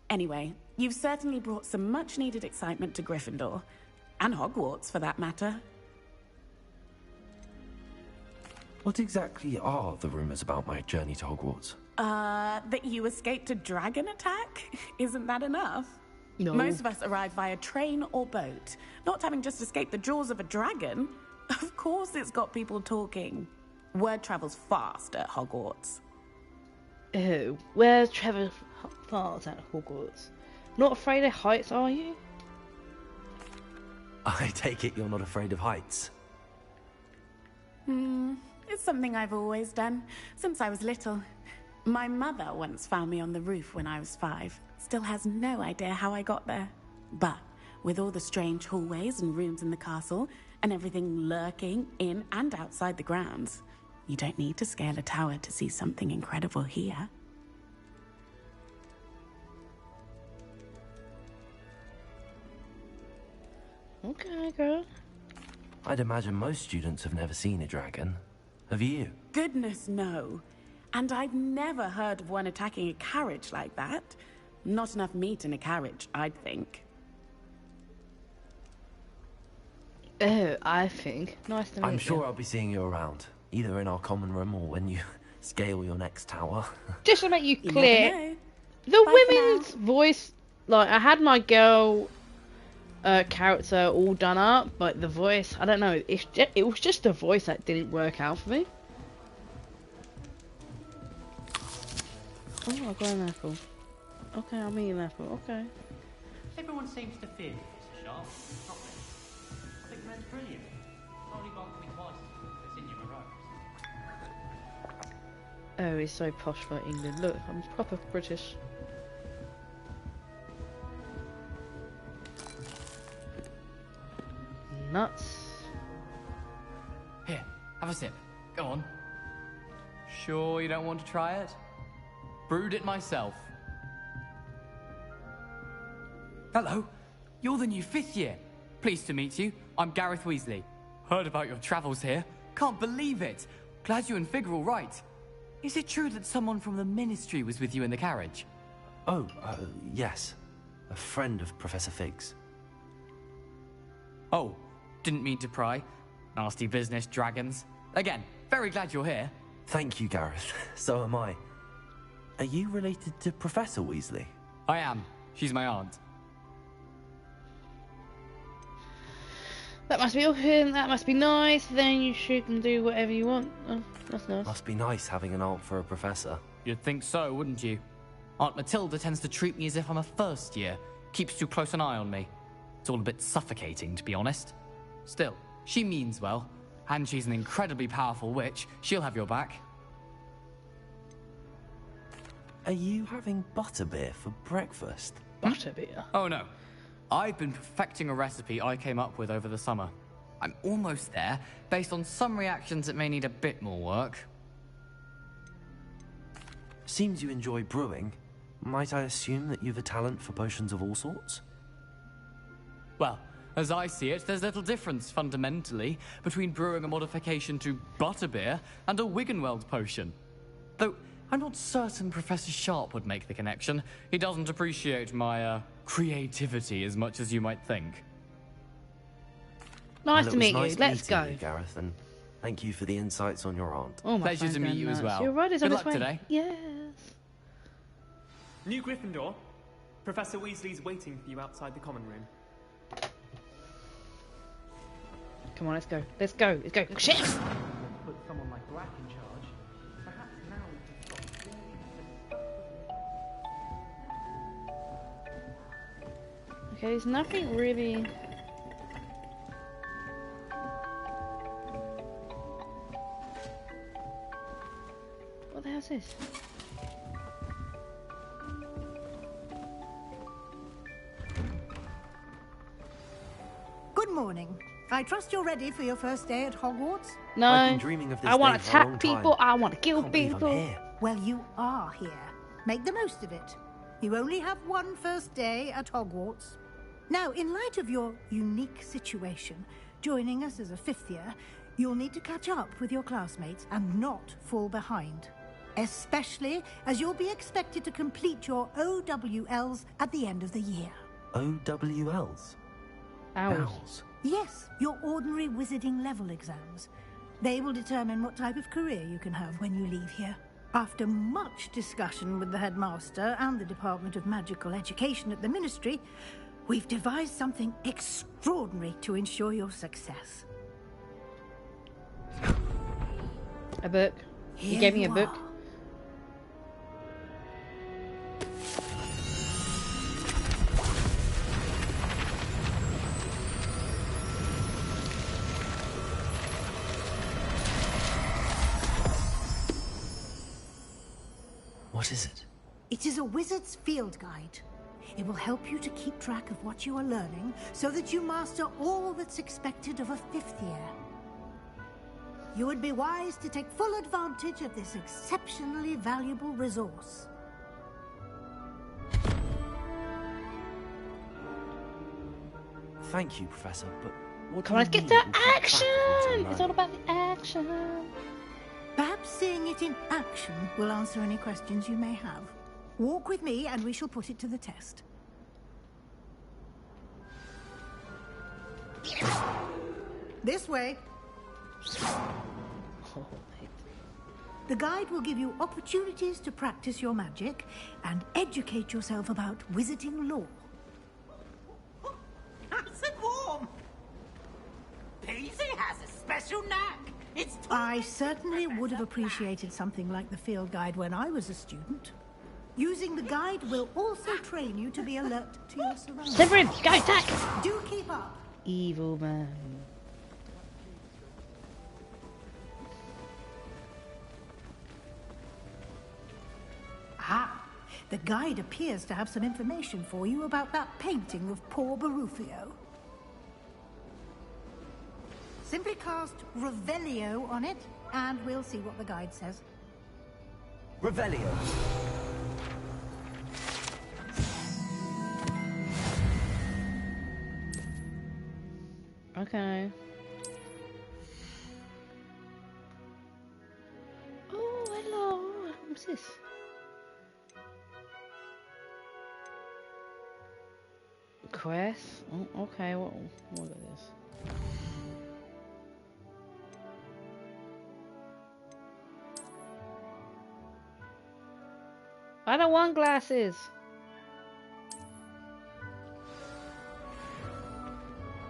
Anyway, you've certainly brought some much-needed excitement to Gryffindor. And Hogwarts, for that matter. What exactly are the rumors about my journey to Hogwarts? That you escaped a dragon attack? Isn't that enough? No. Most of us arrive via train or boat, not having just escaped the jaws of a dragon. Of course it's got people talking. Word travels fast at Hogwarts. Oh, where's Trevor fast at Hogwarts? Not afraid of heights, are you? I take it you're not afraid of heights. It's something I've always done, since I was little. My mother once found me on the roof when I was 5. Still has no idea how I got there. But with all the strange hallways and rooms in the castle, and everything lurking in and outside the grounds, you don't need to scale a tower to see something incredible here. Okay, girl. I'd imagine most students have never seen a dragon. Have you? Goodness, no. And I've never heard of one attacking a carriage like that. Not enough meat in a carriage, I'd think. Oh, I think. Nice to meet you. I'm sure I'll be seeing you around, either in our common room or when you scale your next tower. Just to make you You clear, never know. the Bye for women's voice, like, I had my girl character all done up, but the voice, I don't know, it was just the voice that didn't work out for me. Oh, I got an apple. Okay, I'm eating an apple, okay. Everyone seems to fear Professor Sharp. Not me. I think Red's brilliant. Only bumped me twice since it's in your robes. Oh, he's so posh for England. Look, I'm proper British. Nuts. Here, have a sip. Go on. Sure you don't want to try it? Brewed it myself. Hello, you're the new 5th year. Pleased to meet you. I'm Gareth Weasley. Heard about your travels here. Can't believe it. Glad you and Fig are all right. Is it true that someone from the Ministry was with you in the carriage? Oh, yes. A friend of Professor Fig's. Oh, didn't mean to pry. Nasty business, dragons. Again, very glad you're here. Thank you, Gareth. So am I. Are you related to Professor Weasley? I am. She's my aunt. That must be awesome, that must be nice, then you can do whatever you want. Oh, that's nice. Must be nice having an aunt for a professor. You'd think so, wouldn't you? Aunt Matilda tends to treat me as if I'm a 1st year. Keeps too close an eye on me. It's all a bit suffocating, to be honest. Still, she means well. And she's an incredibly powerful witch. She'll have your back. Are you having butterbeer for breakfast? Butterbeer? Oh no. I've been perfecting a recipe I came up with over the summer. I'm almost there, based on some reactions that may need a bit more work. Seems you enjoy brewing. Might I assume that you've a talent for potions of all sorts? Well, as I see it, there's little difference, fundamentally, between brewing a modification to butterbeer and a Wiggenweld potion. Though, I'm not certain Professor Sharp would make the connection. He doesn't appreciate my, creativity as much as you might think. Nice Well, to it was meet nice you. Let's meeting go. you, Gareth, and thank you for the insights on your aunt. Oh, my Pleasure to meet you as well. Your rider's on Good his luck way. today. Yes. New Gryffindor. Professor Weasley's waiting for you outside the common room. Come on, let's go. Let's go. Let's go. Shit! Put someone like Black in charge. Perhaps now we can stop. Okay, there's nothing really. What the hell's this? Good morning. I trust you're ready for your first day at Hogwarts? No. I've been dreaming of this I want day to for a long attack people. time. I want to kill Can't believe I'm people. here. Well, you are here. Make the most of it. You only have one first day at Hogwarts. Now, in light of your unique situation, joining us as a 5th year, you'll need to catch up with your classmates and not fall behind. Especially as you'll be expected to complete your OWLs at the end of the year. OWLs? Owls. Yes, your ordinary wizarding level exams. They will determine what type of career you can have when you leave here. After much discussion with the headmaster and the Department of Magical Education at the Ministry, we've devised something extraordinary to ensure your success. A book. You gave me a book. What is it? It is a wizard's field guide. It will help you to keep track of what you are learning so that you master all that's expected of a 5th year. You would be wise to take full advantage of this exceptionally valuable resource. Thank you, Professor, but what Come on, let's do you get mean to it will keep action! track of what I'm It's all learning? about the action. Perhaps seeing it in action will answer any questions you may have. Walk with me and we shall put it to the test. This way. The guide will give you opportunities to practice your magic and educate yourself about wizarding lore. Nice and warm. Peasy has a special knack. It's I certainly would have appreciated something like the field guide when I was a student. Using the guide will also train you to be alert to your surroundings. Severin, go attack! Do keep up. Evil man. Ah, the guide appears to have some information for you about that painting of poor Barufio. Simply cast Revelio on it, and we'll see what the guide says. Revelio. Okay. Oh, hello. What's this? Quest? Oh, okay, what is this? I don't want glasses.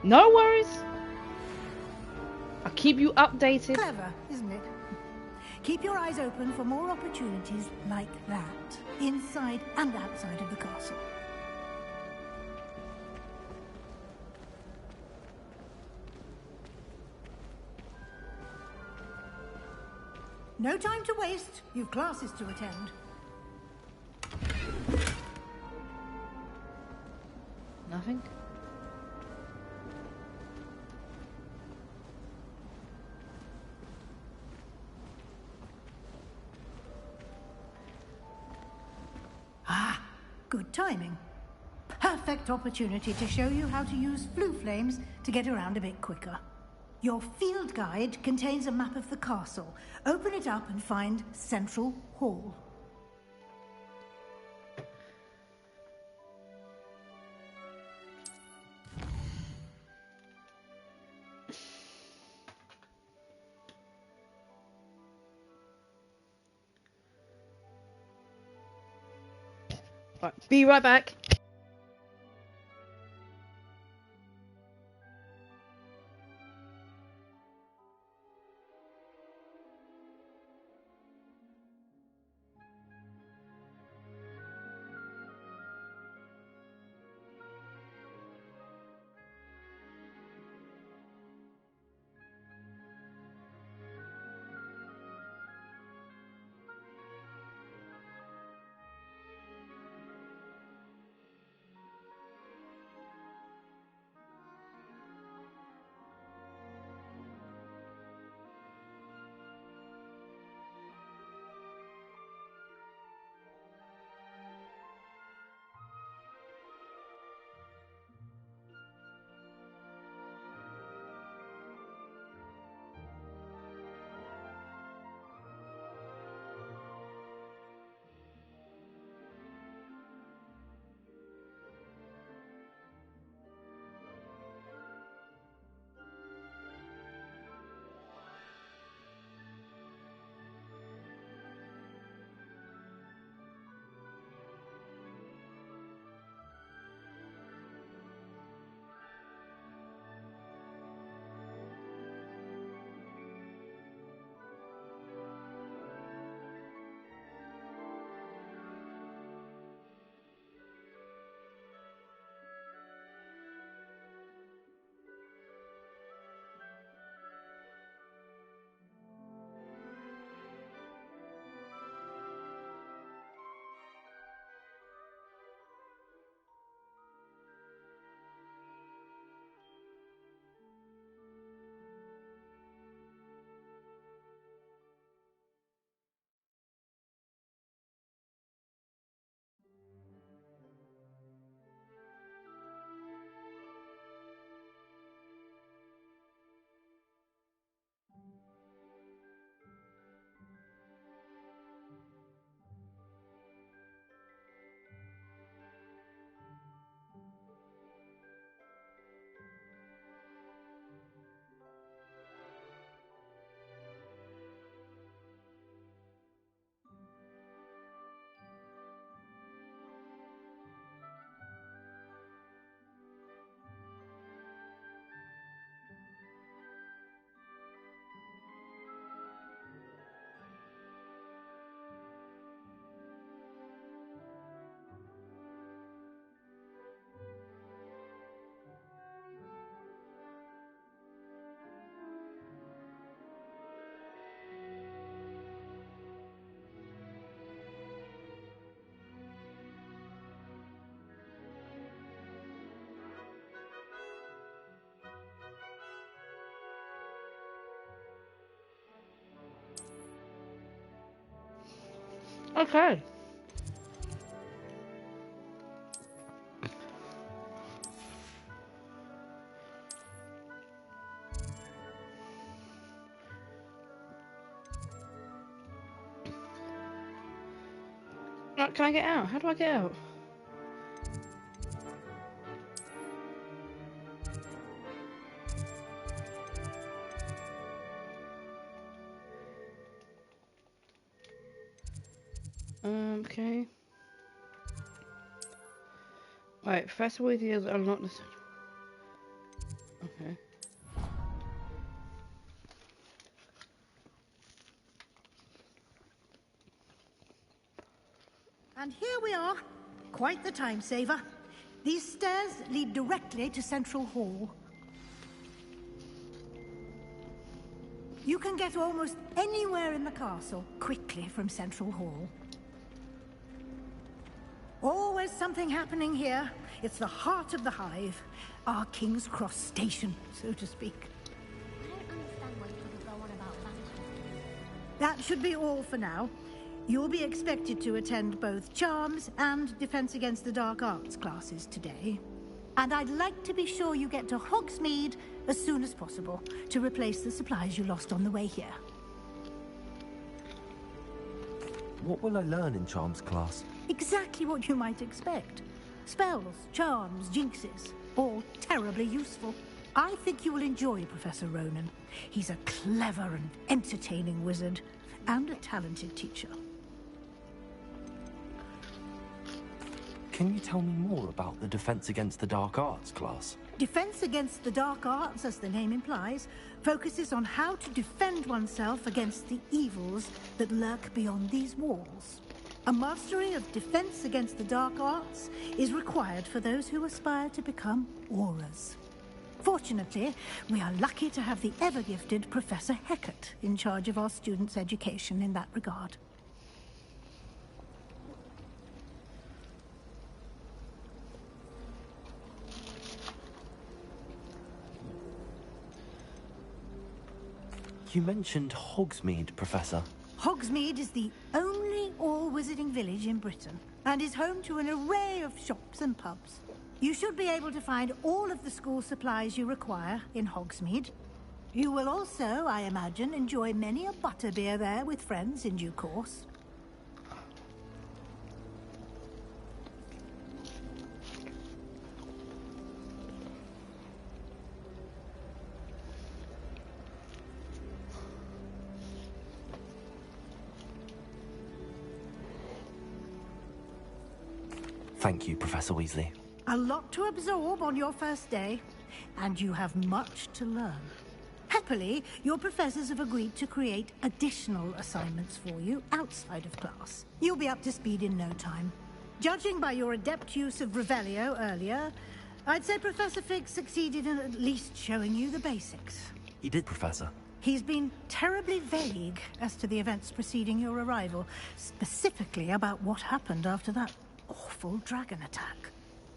No worries. I'll keep you updated. Clever, isn't it? Keep your eyes open for more opportunities like that, inside and outside of the castle. No time to waste. You've classes to attend. Nothing? Ah, good timing. Perfect opportunity to show you how to use flue flames to get around a bit quicker. Your field guide contains a map of the castle. Open it up and find Central Hall. Right, be right back. Okay. Right, can I get out? How do I get out? Okay. Right, Professor Weasley is unlocked the... Okay. And here we are. Quite the time saver. These stairs lead directly to Central Hall. You can get almost anywhere in the castle quickly from Central Hall. Always something happening here. It's the heart of the Hive. Our King's Cross station, so to speak. I don't understand what people go on about vanishes. That should be all for now. You'll be expected to attend both Charms and Defense Against the Dark Arts classes today. And I'd like to be sure you get to Hogsmeade as soon as possible to replace the supplies you lost on the way here. What will I learn in Charms class? Exactly what you might expect. Spells, charms, jinxes, all terribly useful. I think you will enjoy Professor Ronen. He's a clever and entertaining wizard, and a talented teacher. Can you tell me more about the Defense Against the Dark Arts class? Defense Against the Dark Arts, as the name implies, focuses on how to defend oneself against the evils that lurk beyond these walls. A mastery of Defense Against the Dark Arts is required for those who aspire to become Aurors. Fortunately, we are lucky to have the ever-gifted Professor Hecat in charge of our students' education in that regard. You mentioned Hogsmeade, Professor. Hogsmeade is the only all-wizarding village in Britain, and is home to an array of shops and pubs. You should be able to find all of the school supplies you require in Hogsmeade. You will also, I imagine, enjoy many a butterbeer there with friends in due course. Thank you, Professor Weasley. A lot to absorb on your first day, and you have much to learn. Happily, your professors have agreed to create additional assignments for you outside of class. You'll be up to speed in no time. Judging by your adept use of Revelio earlier, I'd say Professor Fig succeeded in at least showing you the basics. He did, Professor. He's been terribly vague as to the events preceding your arrival, specifically about what happened after that awful dragon attack.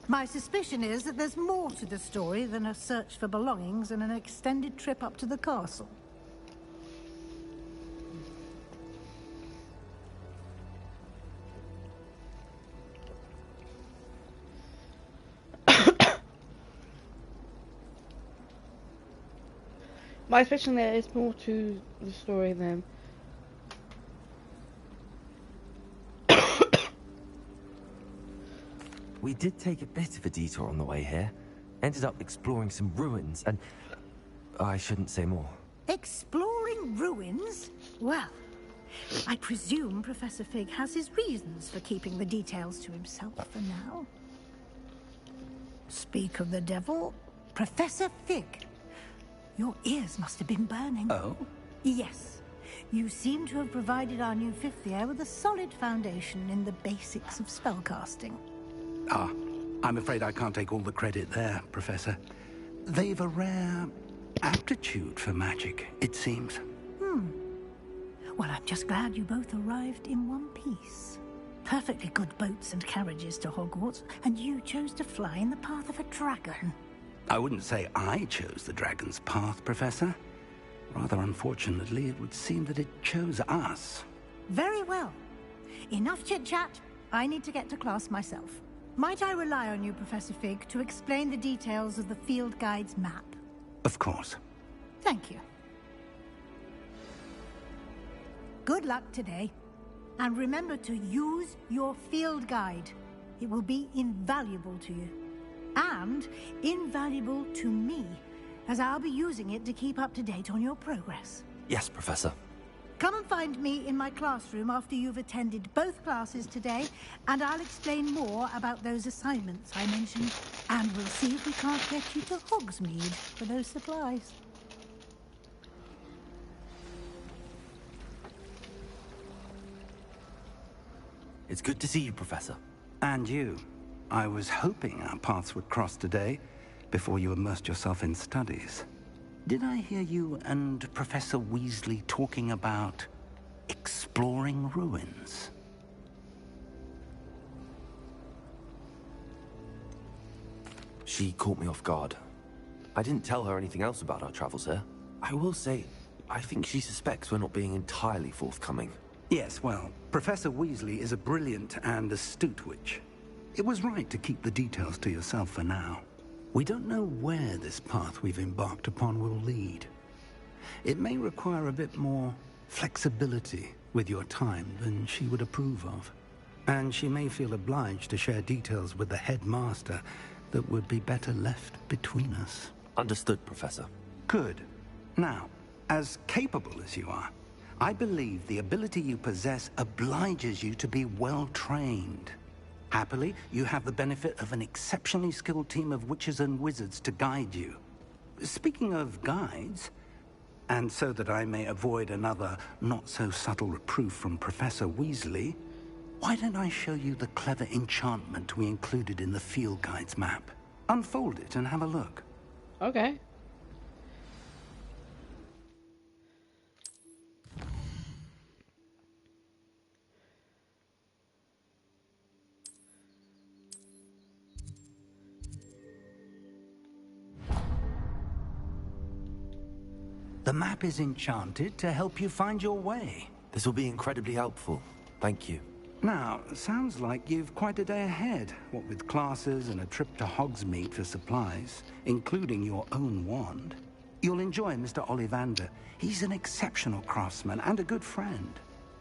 My suspicion is that there's more to the story than a search for belongings and an extended trip up to the castle. My suspicion there is more to the story than... We did take a bit of a detour on the way here. Ended up exploring some ruins and... I shouldn't say more. Exploring ruins? Well, I presume Professor Fig has his reasons for keeping the details to himself for now. Speak of the devil, Professor Fig. Your ears must have been burning. Oh? Yes. You seem to have provided our new fifth year with a solid foundation in the basics of spellcasting. Ah, I'm afraid I can't take all the credit there, Professor. They've a rare aptitude for magic, it seems. Well, I'm just glad you both arrived in one piece. Perfectly good boats and carriages to Hogwarts, and you chose to fly in the path of a dragon. I wouldn't say I chose the dragon's path, Professor. Rather unfortunately, it would seem that it chose us. Very well. Enough chit-chat. I need to get to class myself. Might I rely on you, Professor Fig, to explain the details of the field guide's map? Of course. Thank you. Good luck today. And remember to use your field guide. It will be invaluable to you. And invaluable to me, as I'll be using it to keep up to date on your progress. Yes, Professor. Come and find me in my classroom after you've attended both classes today, and I'll explain more about those assignments I mentioned. And we'll see if we can't get you to Hogsmeade for those supplies. It's good to see you, Professor. And you. I was hoping our paths would cross today, before you immersed yourself in studies. Did I hear you and Professor Weasley talking about exploring ruins? She caught me off guard. I didn't tell her anything else about our travels here. I will say, I think she suspects we're not being entirely forthcoming. Yes, well, Professor Weasley is a brilliant and astute witch. It was right to keep the details to yourself for now. We don't know where this path we've embarked upon will lead. It may require a bit more flexibility with your time than she would approve of. And she may feel obliged to share details with the headmaster that would be better left between us. Understood, Professor. Good. Now, as capable as you are, I believe the ability you possess obliges you to be well trained. Happily, you have the benefit of an exceptionally skilled team of witches and wizards to guide you. Speaking of guides, and so that I may avoid another not-so-subtle reproof from Professor Weasley, why don't I show you the clever enchantment we included in the field guide's map? Unfold it and have a look. Okay. The map is enchanted to help you find your way. This will be incredibly helpful. Thank you. Now, sounds like you've quite a day ahead, what with classes and a trip to Hogsmeade for supplies, including your own wand. You'll enjoy Mr. Ollivander. He's an exceptional craftsman and a good friend.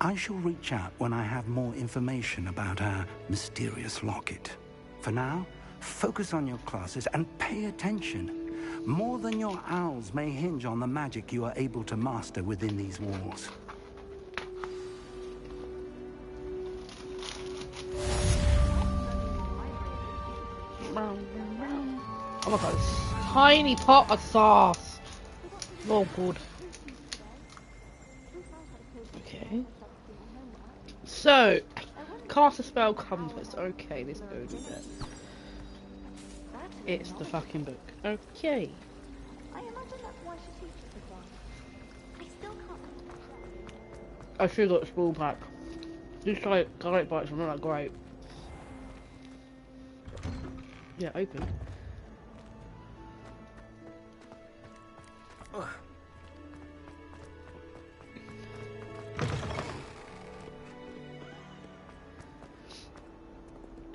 I shall reach out when I have more information about our mysterious locket. For now, focus on your classes and pay attention. More than your owls may hinge on the magic you are able to master within these walls. Oh my god, this tiny pot of sauce. Oh good. Okay. So, cast a spell compass. Okay, this goes with it. It's the fucking book. Okay. I should have got a spool pack. These garlic bites are not that great. Yeah, open.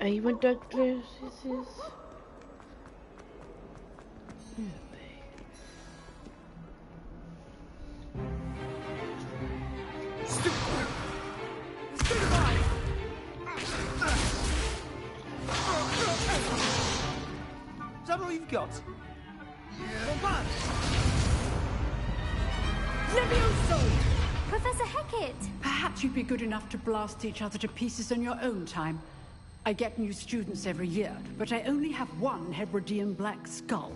Ava Douglas, this is... Is that all you've got? Levioso! Professor Hecat! Perhaps you'd be good enough to blast each other to pieces on your own time. I get new students every year, but I only have one Hebridean black skull.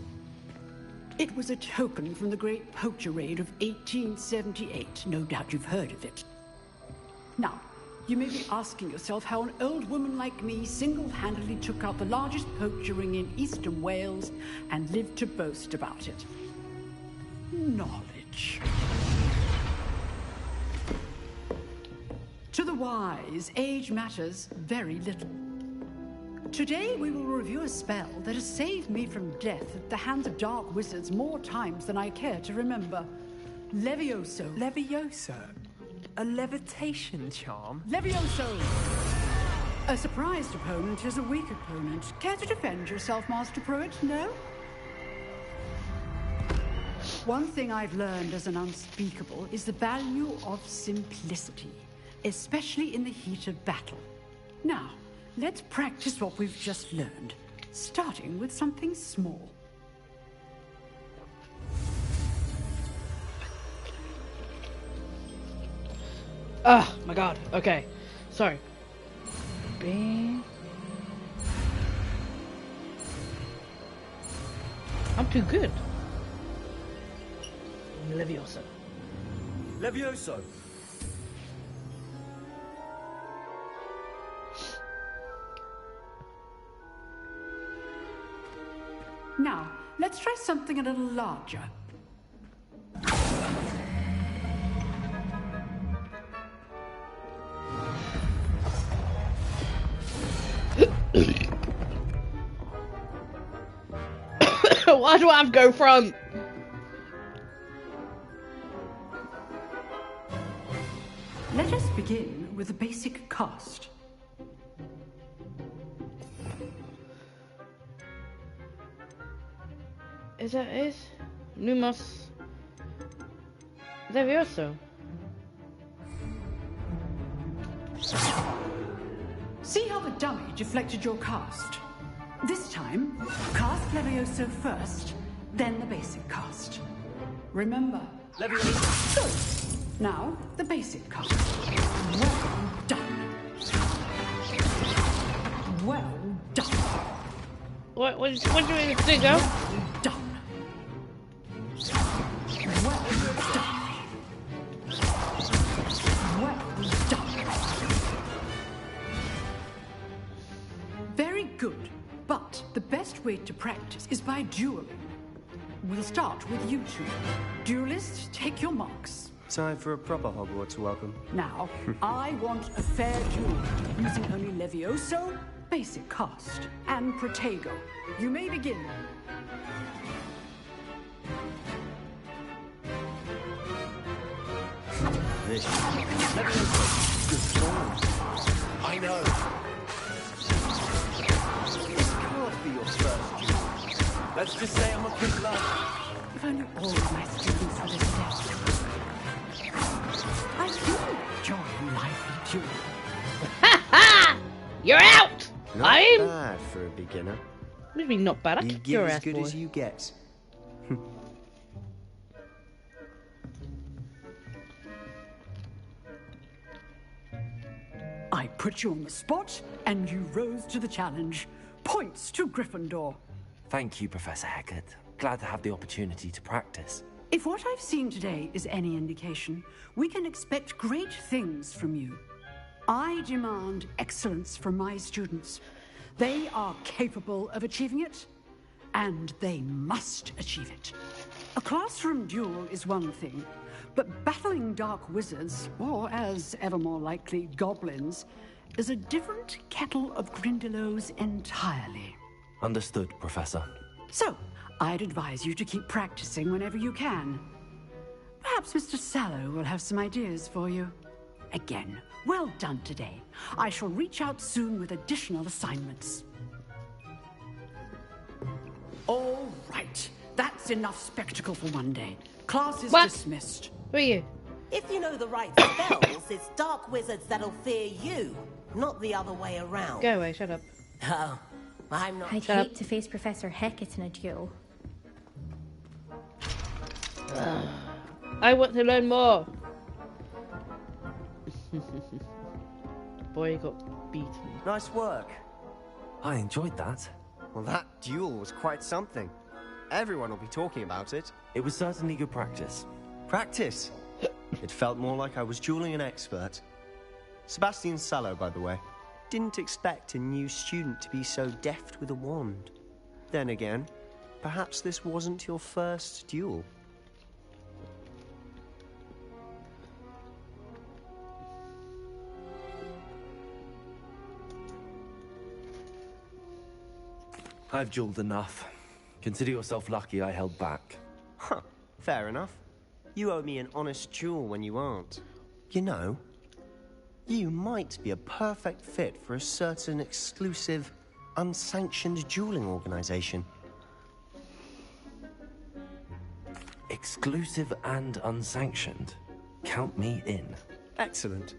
It was a token from the Great Poacher Raid of 1878. No doubt you've heard of it. Now, you may be asking yourself how an old woman like me single-handedly took out the largest poacher ring in eastern Wales and lived to boast about it. Knowledge. To the wise, age matters very little. Today we will review a spell that has saved me from death at the hands of dark wizards more times than I care to remember. Levioso. Levioso? A levitation charm? Levioso! A surprised opponent is a weak opponent. Care to defend yourself, Master Pruitt? No? One thing I've learned as an unspeakable is the value of simplicity, especially in the heat of battle. Now, let's practice what we've just learned, starting with something small. Oh my god, okay. Sorry. Bing. I'm too good. Levioso. Levioso! Now, let's try something a little larger. Why do I have to go front? Let us begin with the basic cast. Is that it? Lumos Levioso. See how the dummy deflected your cast? This time, cast Levioso first, then the basic cast. Remember, Levioso. Good. Now, the basic cast. Well done. Well done. What do you mean to go? Well done. Well done. Well done. Very good. But the best way to practice is by dueling. We'll start with you two. Duelists, take your marks. Time for a proper Hogwarts welcome. Now, I want a fair duel, using only Levioso, basic cast, and Protego. You may begin. Levioso, good form. I know. This can't be your first duel. Let's just say I'm a quick laugh. If only all of my students were this deaf. I do enjoy lively duel. Ha ha! You're out! Not I'm bad for a beginner. maybe not bad. I You kick give your as ass, good boy. as you get. I put you on the spot, and you rose to the challenge. Points to Gryffindor. Thank you, Professor Hecat. Glad to have the opportunity to practice. If what I've seen today is any indication, we can expect great things from you. I demand excellence from my students. They are capable of achieving it, and they must achieve it. A classroom duel is one thing, but battling dark wizards, or as ever more likely, goblins, is a different kettle of Grindylows entirely. Understood, Professor. So, I'd advise you to keep practicing whenever you can. Perhaps Mr. Sallow will have some ideas for you. Again, well done today. I shall reach out soon with additional assignments. All right. That's enough spectacle for one day. Class is dismissed. Who are you? If you know the right spells, it's dark wizards that'll fear you, not the other way around. Go away, shut up. Oh, I'm not... I'd Shut hate up. to face Professor Hecat in a duel. I want to learn more. Boy got beaten. Nice work. I enjoyed that. Well, that duel was quite something. Everyone will be talking about it. It was certainly good practice. Practice? It felt more like I was dueling an expert. Sebastian Sallow, by the way. Didn't expect a new student to be so deft with a wand. Then again, perhaps this wasn't your first duel. I've dueled enough. Consider yourself lucky I held back. Huh, fair enough. You owe me an honest duel when you aren't. You know, you might be a perfect fit for a certain exclusive, unsanctioned dueling organization. Exclusive and unsanctioned. Count me in. Excellent.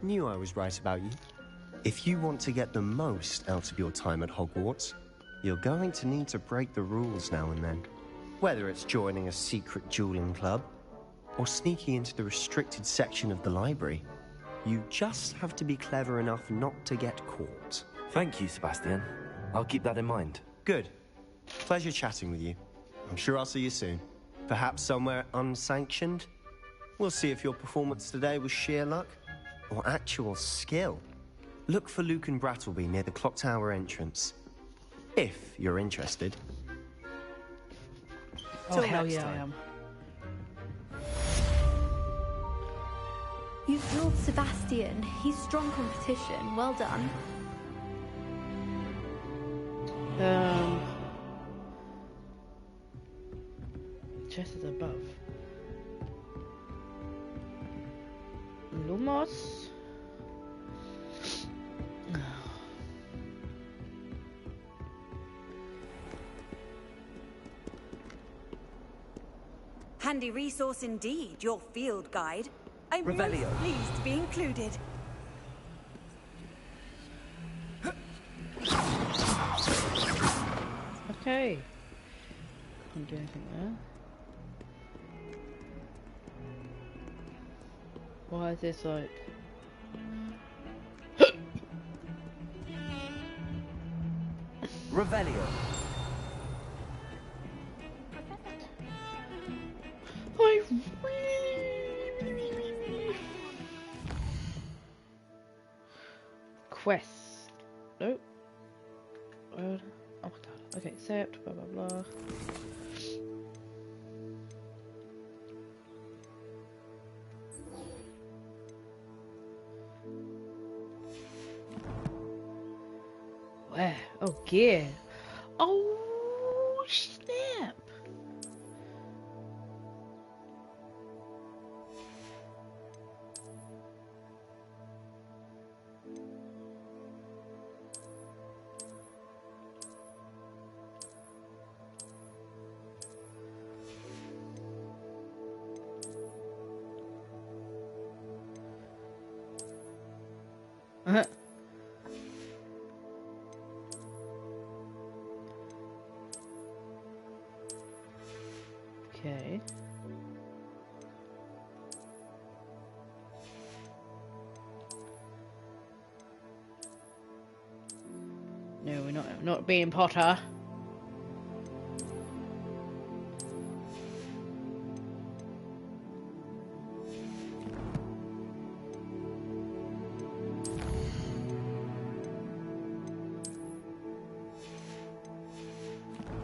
Knew I was right about you. If you want to get the most out of your time at Hogwarts, you're going to need to break the rules now and then. Whether it's joining a secret dueling club, or sneaking into the restricted section of the library, you just have to be clever enough not to get caught. Thank you, Sebastian. I'll keep that in mind. Good. Pleasure chatting with you. I'm sure I'll see you soon. Perhaps somewhere unsanctioned? We'll see if your performance today was sheer luck or actual skill. Look for Lucan Brattleby near the Clock Tower entrance. If you're interested. Oh, Till hell next yeah, time. I am. You've drilled Sebastian. He's strong competition. Well done. Chest is above. Lumos. Handy resource indeed, your field guide. I'm Revelio. most pleased to be included. Okay. Can't do anything there. Why is this like... Revelio. Quest. Nope. Oh my god. Okay, accept, blah blah blah. Where? Oh, gear. Oh, snap. Okay. No, we're not being Potter.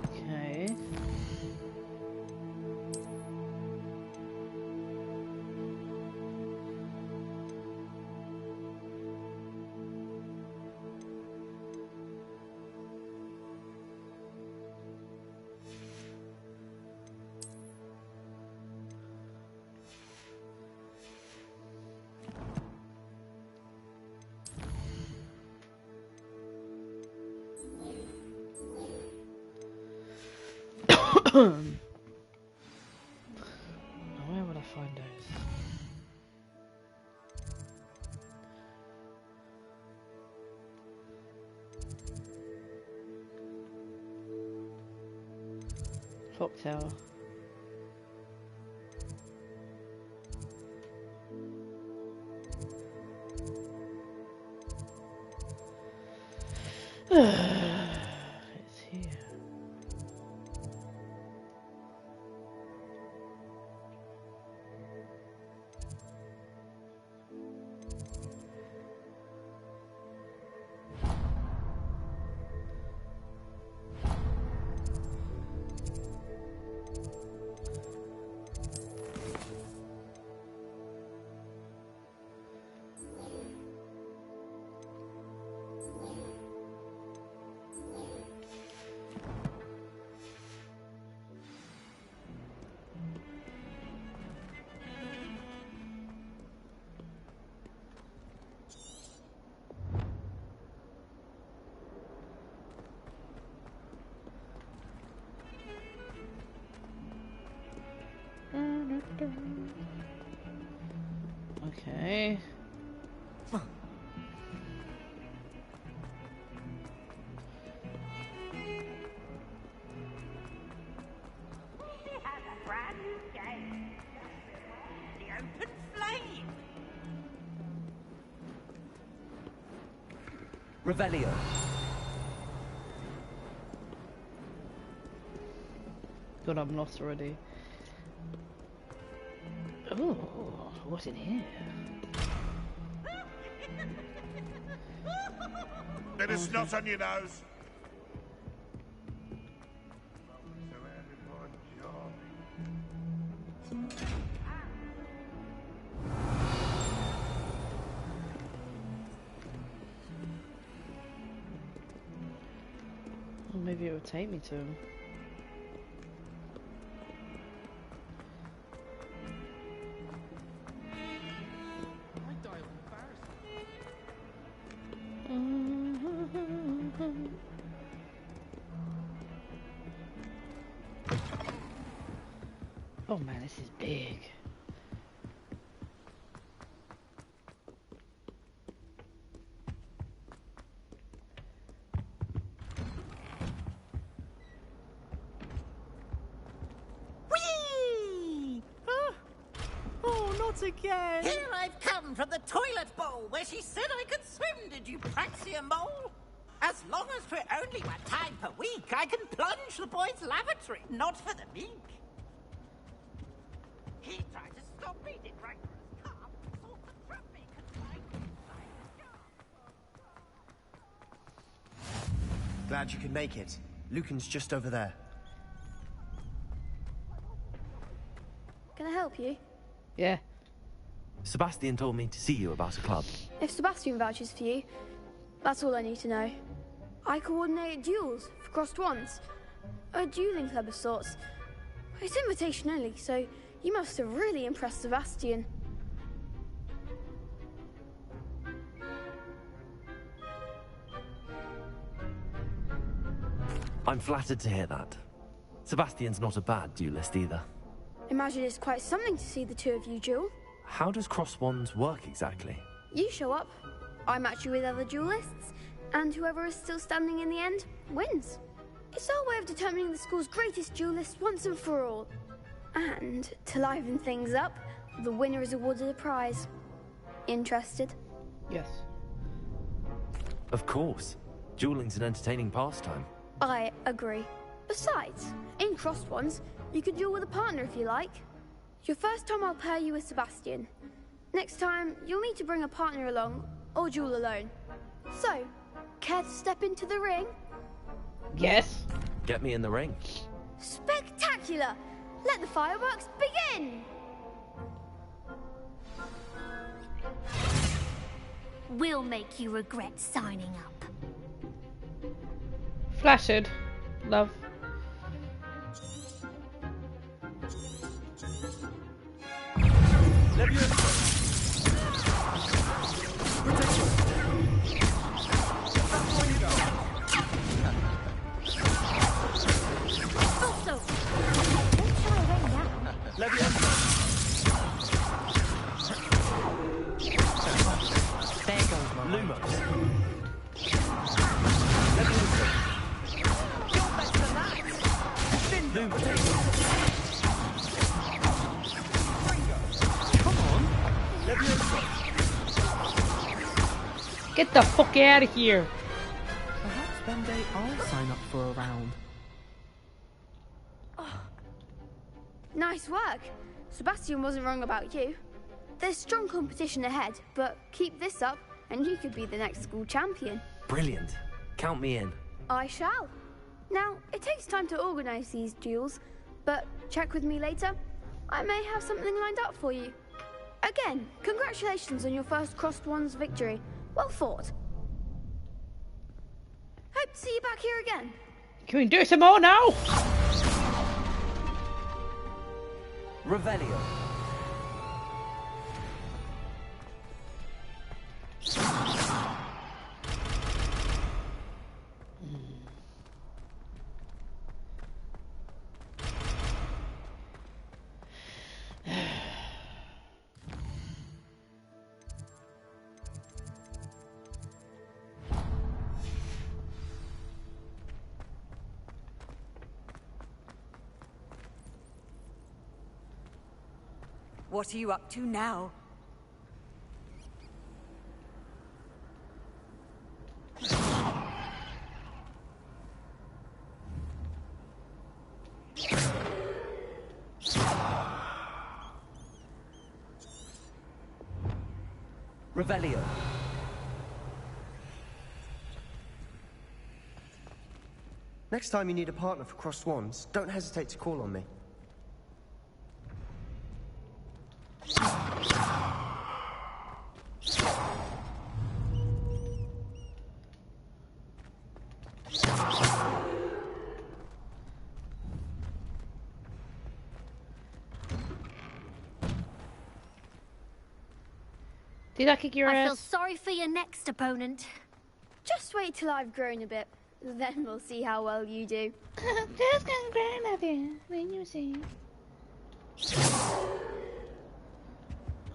Okay. Where would I find those? Clock tower. It's here. Revelio. God, I'm lost already. Oh, what's in here? Bit of snot on your nose. Well, maybe it would take me to him. Oh man, this is big. Whee! Oh, not again! Here I've come from the toilet bowl where she said I could swim, did you praxia mole? As long as for only 1 time per week, I can plunge the boy's lavatory, not for the meek. He tried to stop me, did right for his car, thought the traffic had Glad you could make it. Lucan's just over there. Can I help you? Yeah. Sebastian told me to see you about a club. If Sebastian vouches for you, that's all I need to know. I coordinate duels for crossed wands. A dueling club of sorts. It's invitation only, so you must have really impressed Sebastian. I'm flattered to hear that. Sebastian's not a bad duelist either. Imagine it's quite something to see the two of you duel. How does cross wands work exactly? You show up, I match you with other duelists, and whoever is still standing in the end wins. It's our way of determining the school's greatest duelist once and for all. And to liven things up, the winner is awarded a prize. Interested? Yes. Of course. Dueling's an entertaining pastime. I agree. Besides, in crossed ones, you can duel with a partner if you like. Your first time I'll pair you with Sebastian. Next time, you'll need to bring a partner along, or duel alone. So, care to step into the ring? Yes. Get me in the ring. Spectacular! Let the fireworks begin! We'll make you regret signing up. Flattered. Love. Also, There goes my Lumos. Get the fuck out of here. Perhaps one day I'll sign up for a round. Nice work. Sebastian wasn't wrong about you. There's strong competition ahead, but keep this up and you could be the next school champion. Brilliant. Count me in. I shall. Now, it takes time to organise these duels, but check with me later. I may have something lined up for you. Again, congratulations on your first crossed wands victory. Well fought. Hope to see you back here again. Can we do some more now? Revelio. What are you up to now? Revelio. Next time you need a partner for Crossed Swans, don't hesitate to call on me. Did I kick your I ass? feel sorry for your next opponent. Just wait till I've grown a bit. Then we'll see how well you do. Just gonna grow a bit, then you see.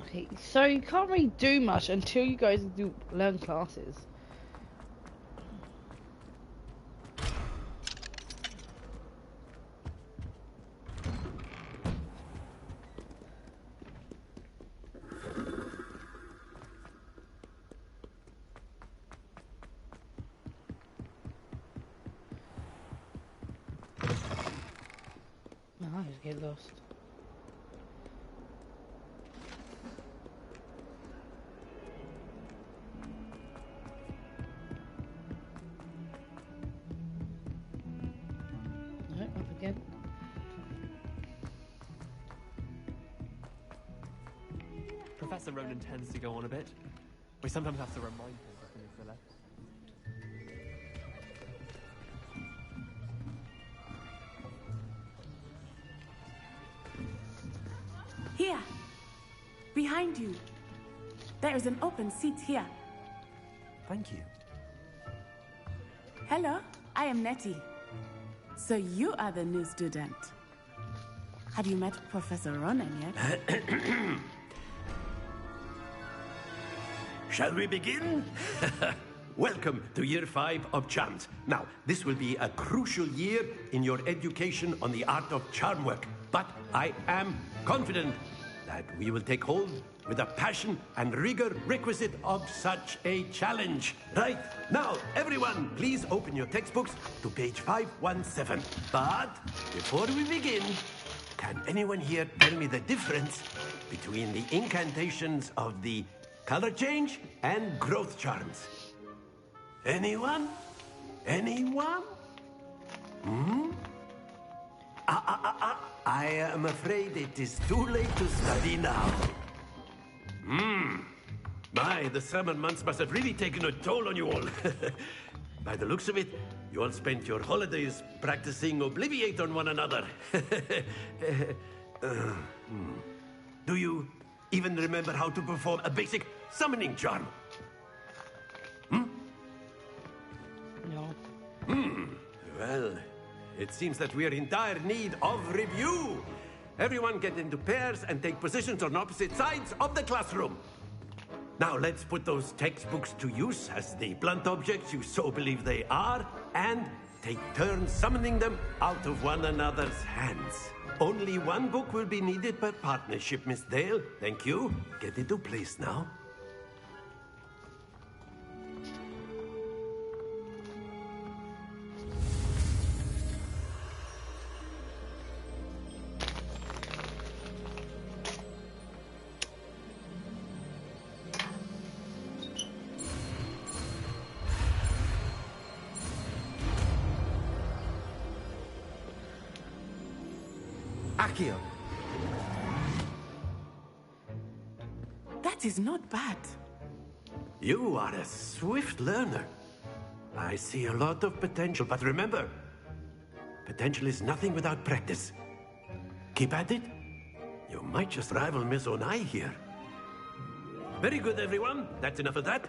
Okay, so you can't really do much until you guys learn classes. I just get lost. No, up again. Professor Ronan tends to go on a bit. We sometimes have to remind him to finish the left. Here. Behind you. There is an open seat here. Thank you. Hello, I am Nettie. So you are the new student. Have you met Professor Ronan yet? Shall we begin? Welcome to Year 5 of Charms. Now, this will be a crucial year in your education on the art of charm work. But I am confident that we will take hold with the passion and rigor requisite of such a challenge. Right, now, everyone, please open your textbooks to page 517. But before we begin, can anyone here tell me the difference between the incantations of the color change and growth charms? Anyone? Anyone? I am afraid it is too late to study now. My, the summer months must have really taken a toll on you all. By the looks of it, you all spent your holidays practicing Obliviate on one another. Do you even remember how to perform a basic summoning charm? No. Well, it seems that we are in dire need of review. Everyone get into pairs and take positions on opposite sides of the classroom. Now let's put those textbooks to use as the blunt objects you so believe they are, and take turns summoning them out of one another's hands. Only one book will be needed per partnership, Miss Dale. Thank you. Get into place now. Accio. That is not bad. You are a swift learner. I see a lot of potential, but remember, potential is nothing without practice. Keep at it. You might just rival Miss Onai here. Very good, everyone. That's enough of that.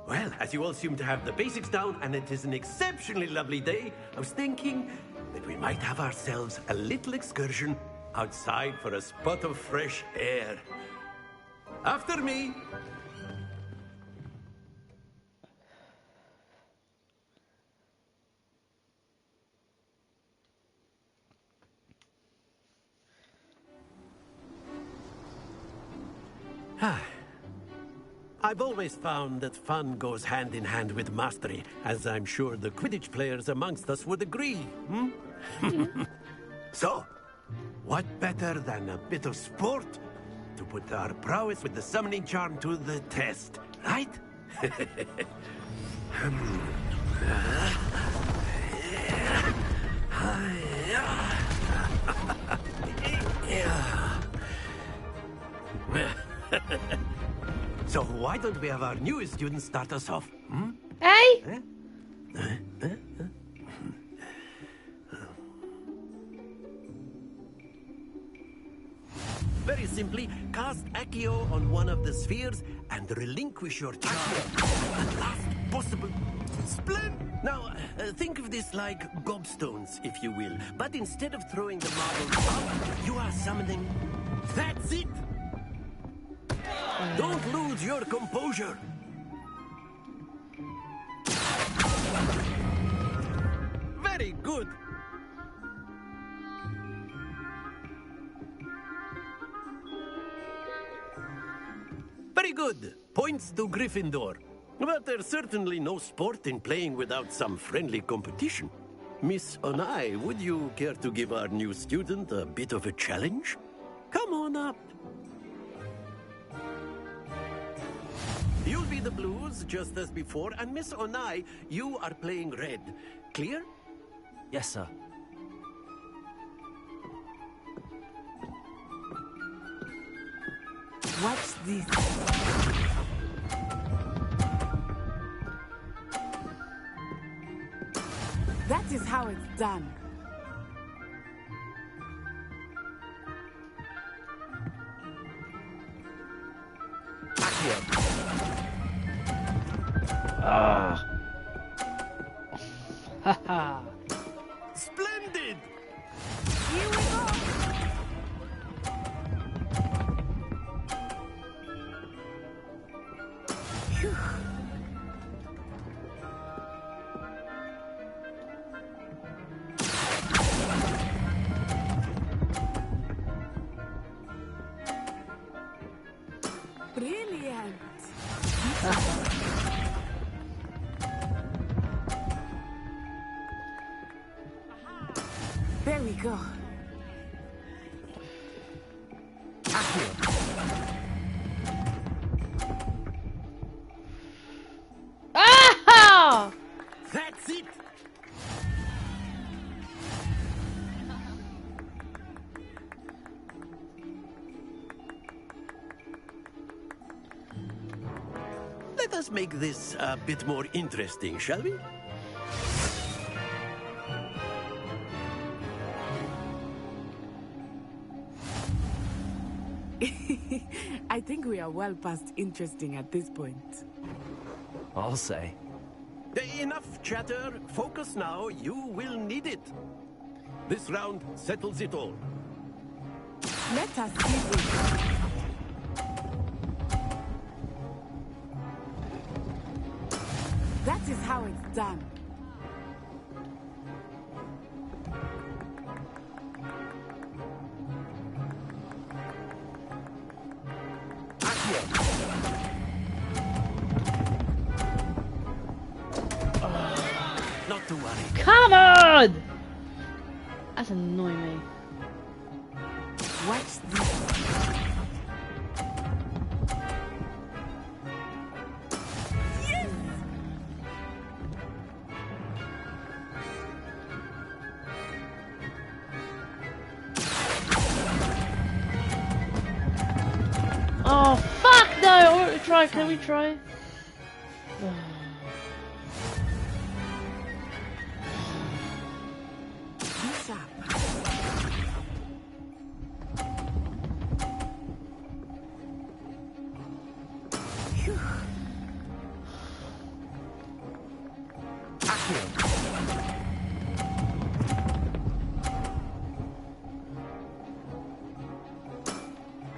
Well, as you all seem to have the basics down, and it is an exceptionally lovely day, I was thinking that we might have ourselves a little excursion outside for a spot of fresh air. After me. I've always found that fun goes hand in hand with mastery, as I'm sure the Quidditch players amongst us would agree. So, what better than a bit of sport to put our prowess with the summoning charm to the test, right? So why don't we have our newest student start us off? Hmm? Hey? Very simply, cast Accio on one of the spheres and relinquish your charm at the last possible splendid. Now, think of this like gobstones, if you will. But instead of throwing the marbles out, you are summoning. That's it! Don't lose your composure. Very good. Very good. Points to Gryffindor. But there's certainly no sport in playing without some friendly competition. Miss Onai, would you care to give our new student a bit of a challenge? Come on up. You'll be the blues, just as before, and Miss Onai, you are playing red. Clear? Yes, sir. Watch this. That is how it's done. Haha. Splendid! Here we go. Phew. Brilliant. There we go. Ah! That's it! Let us make this a bit more interesting, shall we? I think we are well past interesting at this point. I'll say. Enough chatter. Focus now. You will need it. This round settles it all. Let us see this. That is how it's done. Not to worry. Come on! That's annoying me. Watch this. Yes! Oh, fuck no! I want to try. Can we try?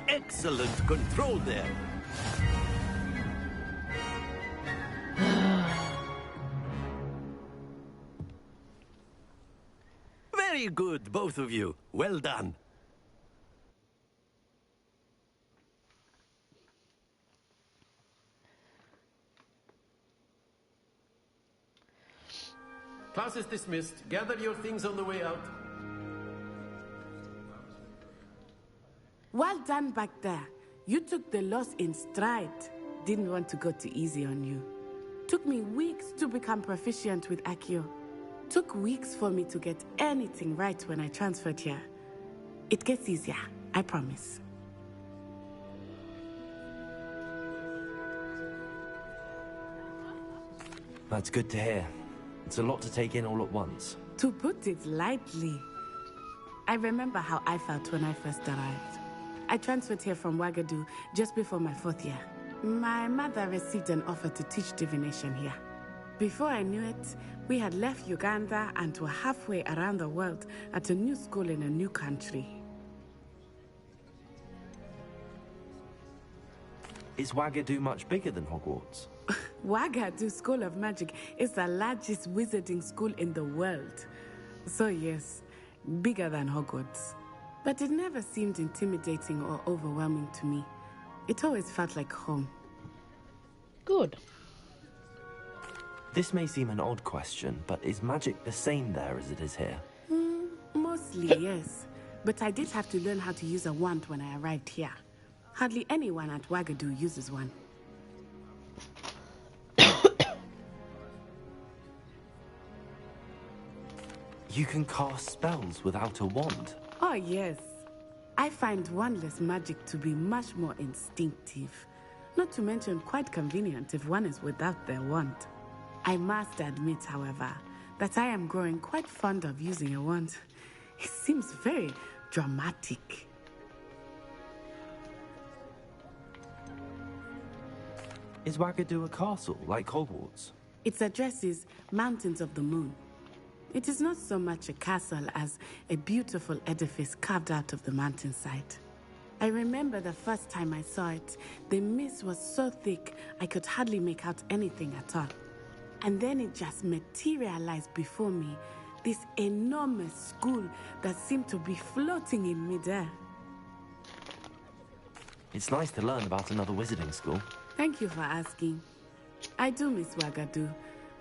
Excellent control there. Very good, both of you. Well done. Class is dismissed. Gather your things on the way out. Well done back there. You took the loss in stride. Didn't want to go too easy on you. Took me weeks to become proficient with Accio. Took weeks for me to get anything right when I transferred here. It gets easier, I promise. That's good to hear. It's a lot to take in all at once. To put it lightly, I remember how I felt when I first arrived. I transferred here from Wagadu just before my 4th year. My mother received an offer to teach divination here. Before I knew it, we had left Uganda and were halfway around the world at a new school in a new country. Is Wagadu much bigger than Hogwarts? Wagadu School of Magic is the largest wizarding school in the world. So yes, bigger than Hogwarts. But it never seemed intimidating or overwhelming to me. It always felt like home. Good. This may seem an odd question, but is magic the same there as it is here? Mostly, yes. But I did have to learn how to use a wand when I arrived here. Hardly anyone at Wagadu uses one. You can cast spells without a wand? Oh, yes. I find wandless magic to be much more instinctive. Not to mention quite convenient if one is without their wand. I must admit, however, that I am growing quite fond of using a wand. It seems very dramatic. Is Wagadu a castle, like Hogwarts? Its address is Mountains of the Moon. It is not so much a castle as a beautiful edifice carved out of the mountainside. I remember the first time I saw it, the mist was so thick I could hardly make out anything at all. And then it just materialized before me, this enormous school that seemed to be floating in midair. It's nice to learn about another wizarding school. Thank you for asking. I do miss Wagadu,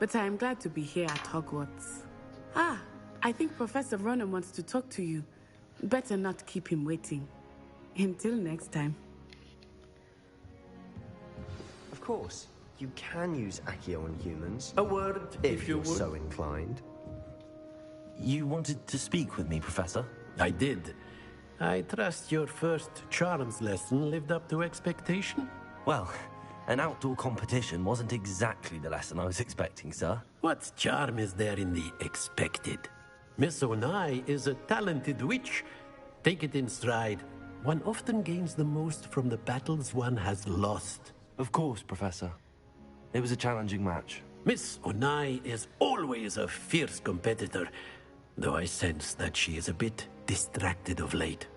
but I am glad to be here at Hogwarts. Ah, I think Professor Ronen wants to talk to you. Better not keep him waiting. Until next time. Of course, you can use Accio on humans. A word, if you you're would. so inclined. You wanted to speak with me, Professor? I did. I trust your first charms lesson lived up to expectation? Well, an outdoor competition wasn't exactly the lesson I was expecting, sir. What charm is there in the expected? Miss Onai is a talented witch. Take it in stride. One often gains the most from the battles one has lost. Of course, Professor. It was a challenging match. Miss Onai is always a fierce competitor, though I sense that she is a bit distracted of late.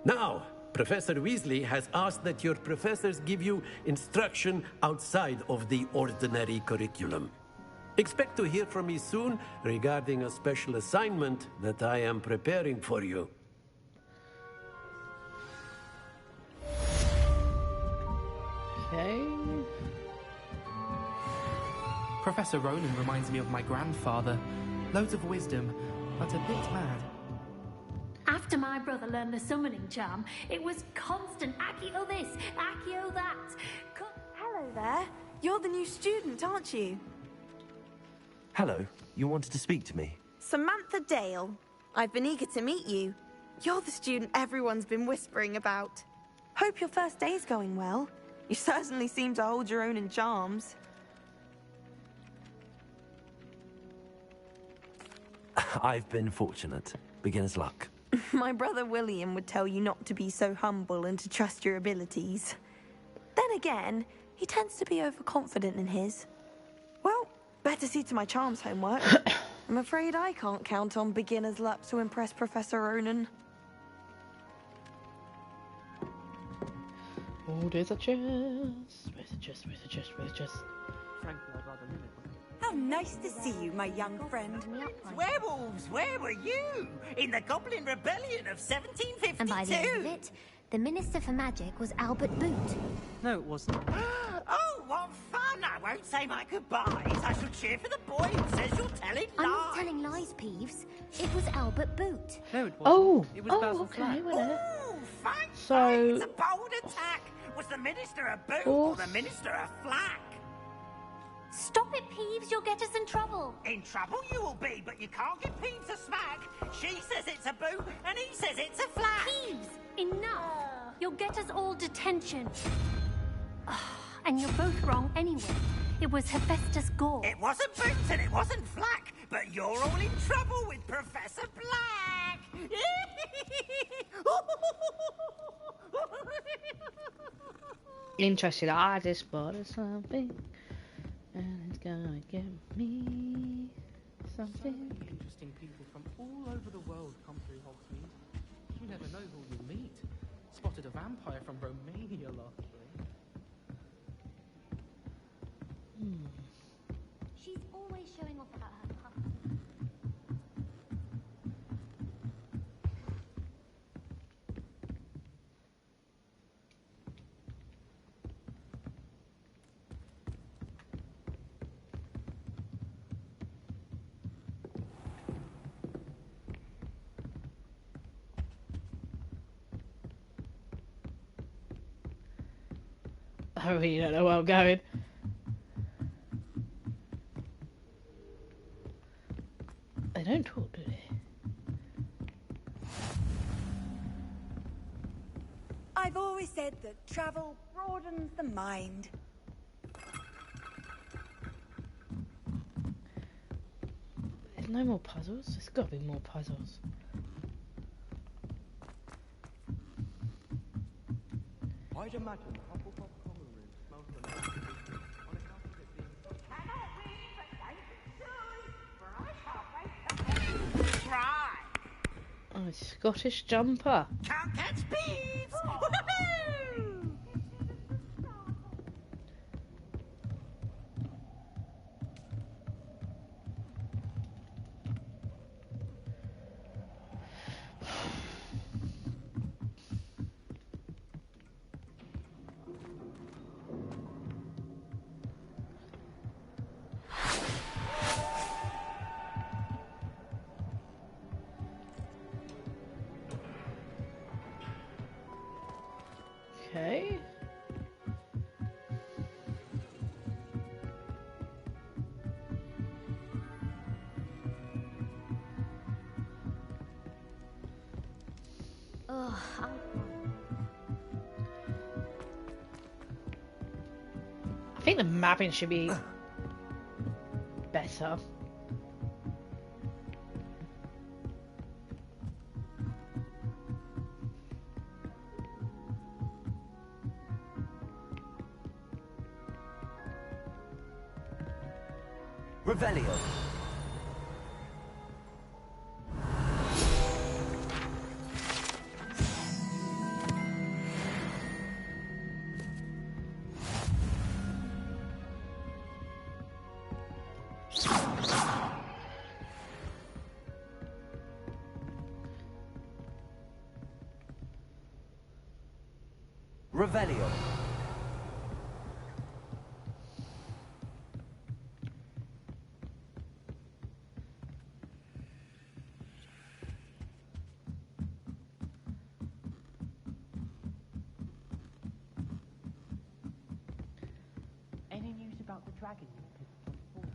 Now, Professor Weasley has asked that your professors give you instruction outside of the ordinary curriculum. Expect to hear from me soon regarding a special assignment that I am preparing for you. Okay. Professor Ronen reminds me of my grandfather. Loads of wisdom, but a bit mad. After my brother learned the summoning charm, it was constant Accio this, Accio that. Hello there. You're the new student, aren't you? Hello, you wanted to speak to me? Samantha Dale. I've been eager to meet you. You're the student everyone's been whispering about. Hope your first day's going well. You certainly seem to hold your own in charms. I've been fortunate. Beginner's luck. My brother William would tell you not to be so humble and to trust your abilities. Then again, he tends to be overconfident in his. Well, better see to my charms homework. I'm afraid I can't count on beginner's luck to impress Professor Ronen. Oh, there's a chest. Where's the chest? Where's the chest? Where's the chest? Frankly, I'd rather limit. How nice to see you, my young friend. Werewolves, where were you? In the Goblin Rebellion of 1752? And by the end of it, the Minister for Magic was Albert Boot. No, it wasn't. Oh, what fun! I won't say my goodbyes. I shall cheer for the boy who says you're telling lies. I'm not telling lies, Peeves. It was Albert Boot. No, it wasn't. Oh, It was Basil okay, Flack. well, Ooh, Fine. So It's a bold attack. Was the Minister a boot or the Minister a flack? Stop it, Peeves. You'll get us in trouble. In trouble you will be, but you can't give Peeves a smack. She says it's a boot, and he says it's a flack. Peeves, enough. You'll get us all detention. And you're both wrong anyway. It was Hephaestus Gore. It wasn't boot and it wasn't flack, but you're all in trouble with Professor Black. interested. I just spotted something, and it's gonna give me something. Interesting people from all over the world come through Hogsmeade. You never know who you'll meet. Spotted a vampire from Romania last week. She's always showing off about her pup. I really don't know where I'm going. They don't talk, do they? I've always said that travel broadens the mind. There's no more puzzles. There's got to be more puzzles. I'd imagine the Hufflepuff common room smells the most on account of it being... Try. Oh, it's Scottish jumper. Can't catch Peeves. Woohoo! Okay. Ugh, I think the mapping should be better. Revelio. Revelio. Any news about the dragon you picked up before?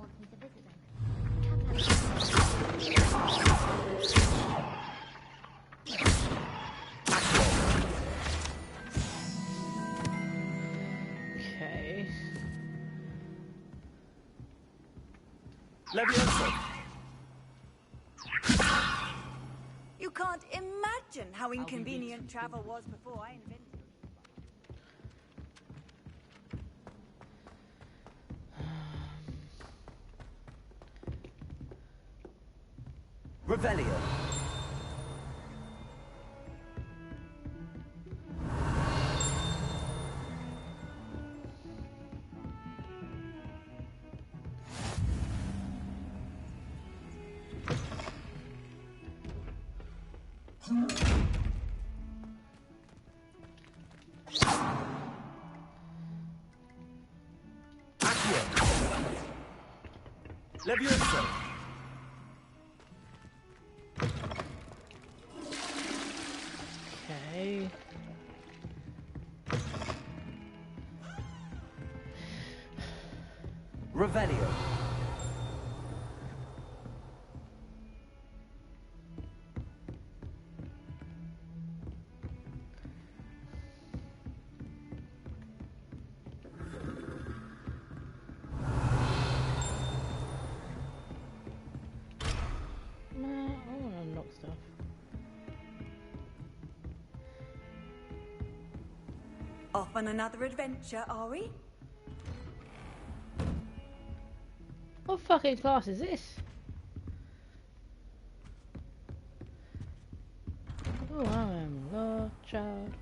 wants me to visit them. Okay. Leviosa! You can't imagine how inconvenient travel was before I invented it. Revelio. Leviosa. Okay. Revelio. Nah, I want to unlock stuff. Off on another adventure, are we? What fucking class is this? Oh, I am the child.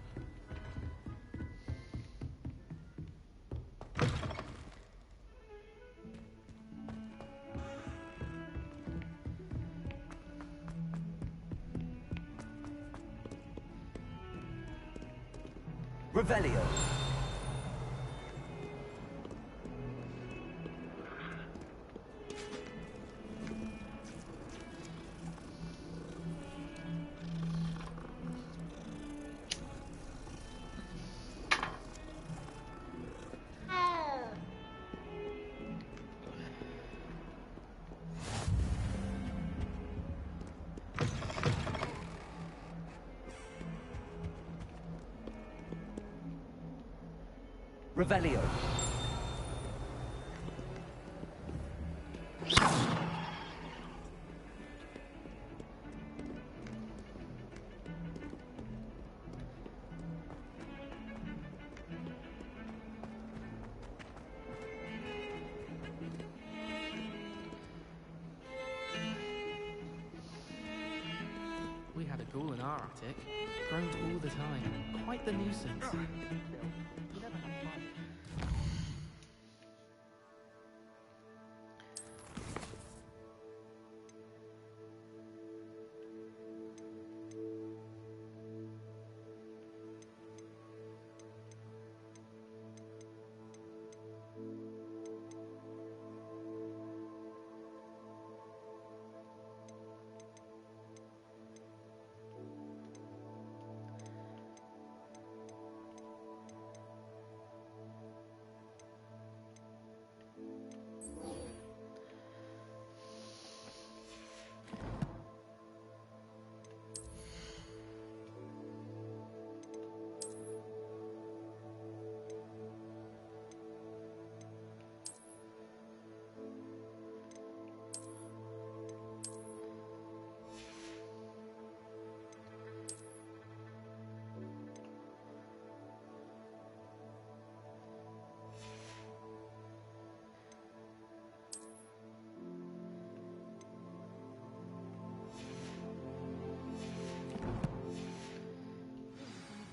Revelio. Revelio. We had a ghoul in our attic. Groaned all the time. Quite the nuisance.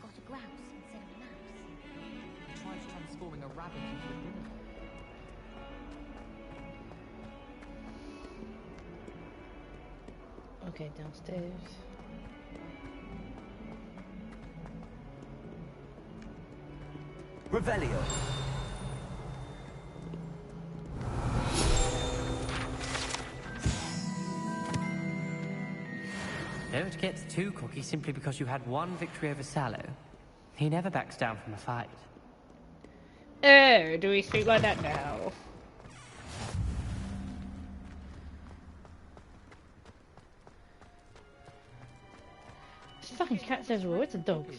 Got a grouse instead of a mouse. He tries transforming a rabbit into a guinea. Okay, downstairs. Revelio. Don't get too cocky simply because you had one victory over Sallow. He never backs down from a fight. Oh, do we speak like that now? fucking cats everywhere. Where's the dogs?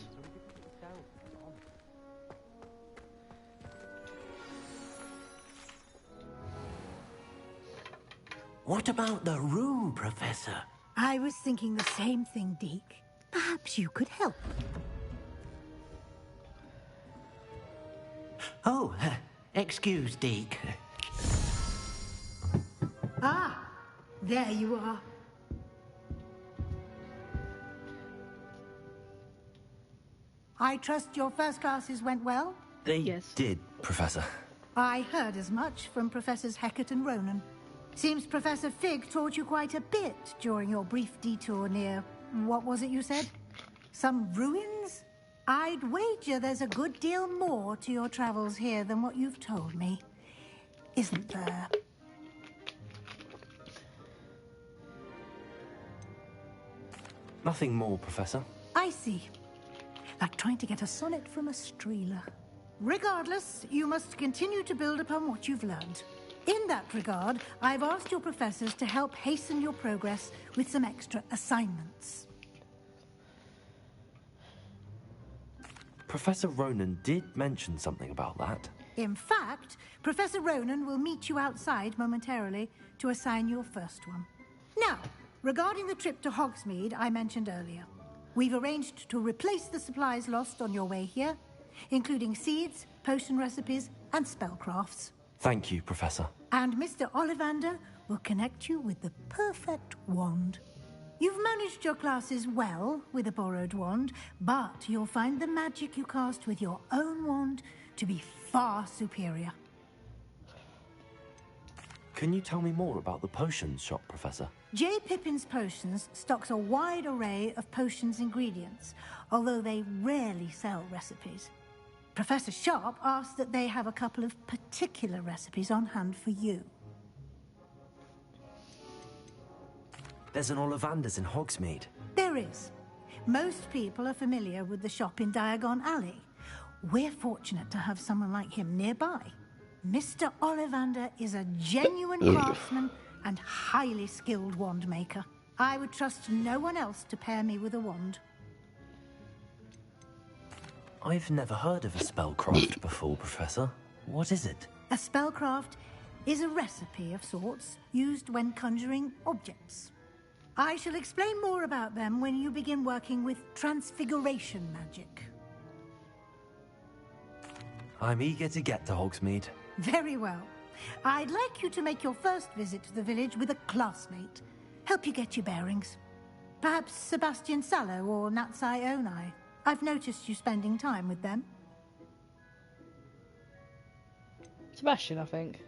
What about the room, Professor? I was thinking the same thing, Deke. Perhaps you could help. Oh, excuse, Deke. Ah, there you are. I trust your first classes went well? They did, Professor. I heard as much from Professors Hecat and Ronan. Seems Professor Fig taught you quite a bit during your brief detour near... what was it you said? Some ruins? I'd wager there's a good deal more to your travels here than what you've told me. Isn't there? Nothing more, Professor. I see. Like trying to get a sonnet from a streeler. Regardless, you must continue to build upon what you've learned. In that regard, I've asked your professors to help hasten your progress with some extra assignments. Professor Ronan did mention something about that. In fact, Professor Ronan will meet you outside momentarily to assign your first one. Now, regarding the trip to Hogsmeade I mentioned earlier, we've arranged to replace the supplies lost on your way here, including seeds, potion recipes, and spellcrafts. Thank you, Professor. And Mr. Ollivander will connect you with the perfect wand. You've managed your classes well with a borrowed wand, but you'll find the magic you cast with your own wand to be far superior. Can you tell me more about the potions shop, Professor? J. Pippin's Potions stocks a wide array of potions ingredients, although they rarely sell recipes. Professor Sharp asked that they have a couple of particular recipes on hand for you. There's an Ollivander's in Hogsmeade. There is. Most people are familiar with the shop in Diagon Alley. We're fortunate to have someone like him nearby. Mr. Ollivander is a genuine craftsman and highly skilled wand maker. I would trust no one else to pair me with a wand. I've never heard of a spellcraft before, Professor. What is it? A spellcraft is a recipe of sorts used when conjuring objects. I shall explain more about them when you begin working with transfiguration magic. I'm eager to get to Hogsmeade. Very well. I'd like you to make your first visit to the village with a classmate. Help you get your bearings. Perhaps Sebastian Sallow or Natsai Onai. I've noticed you spending time with them. Sebastian, I think.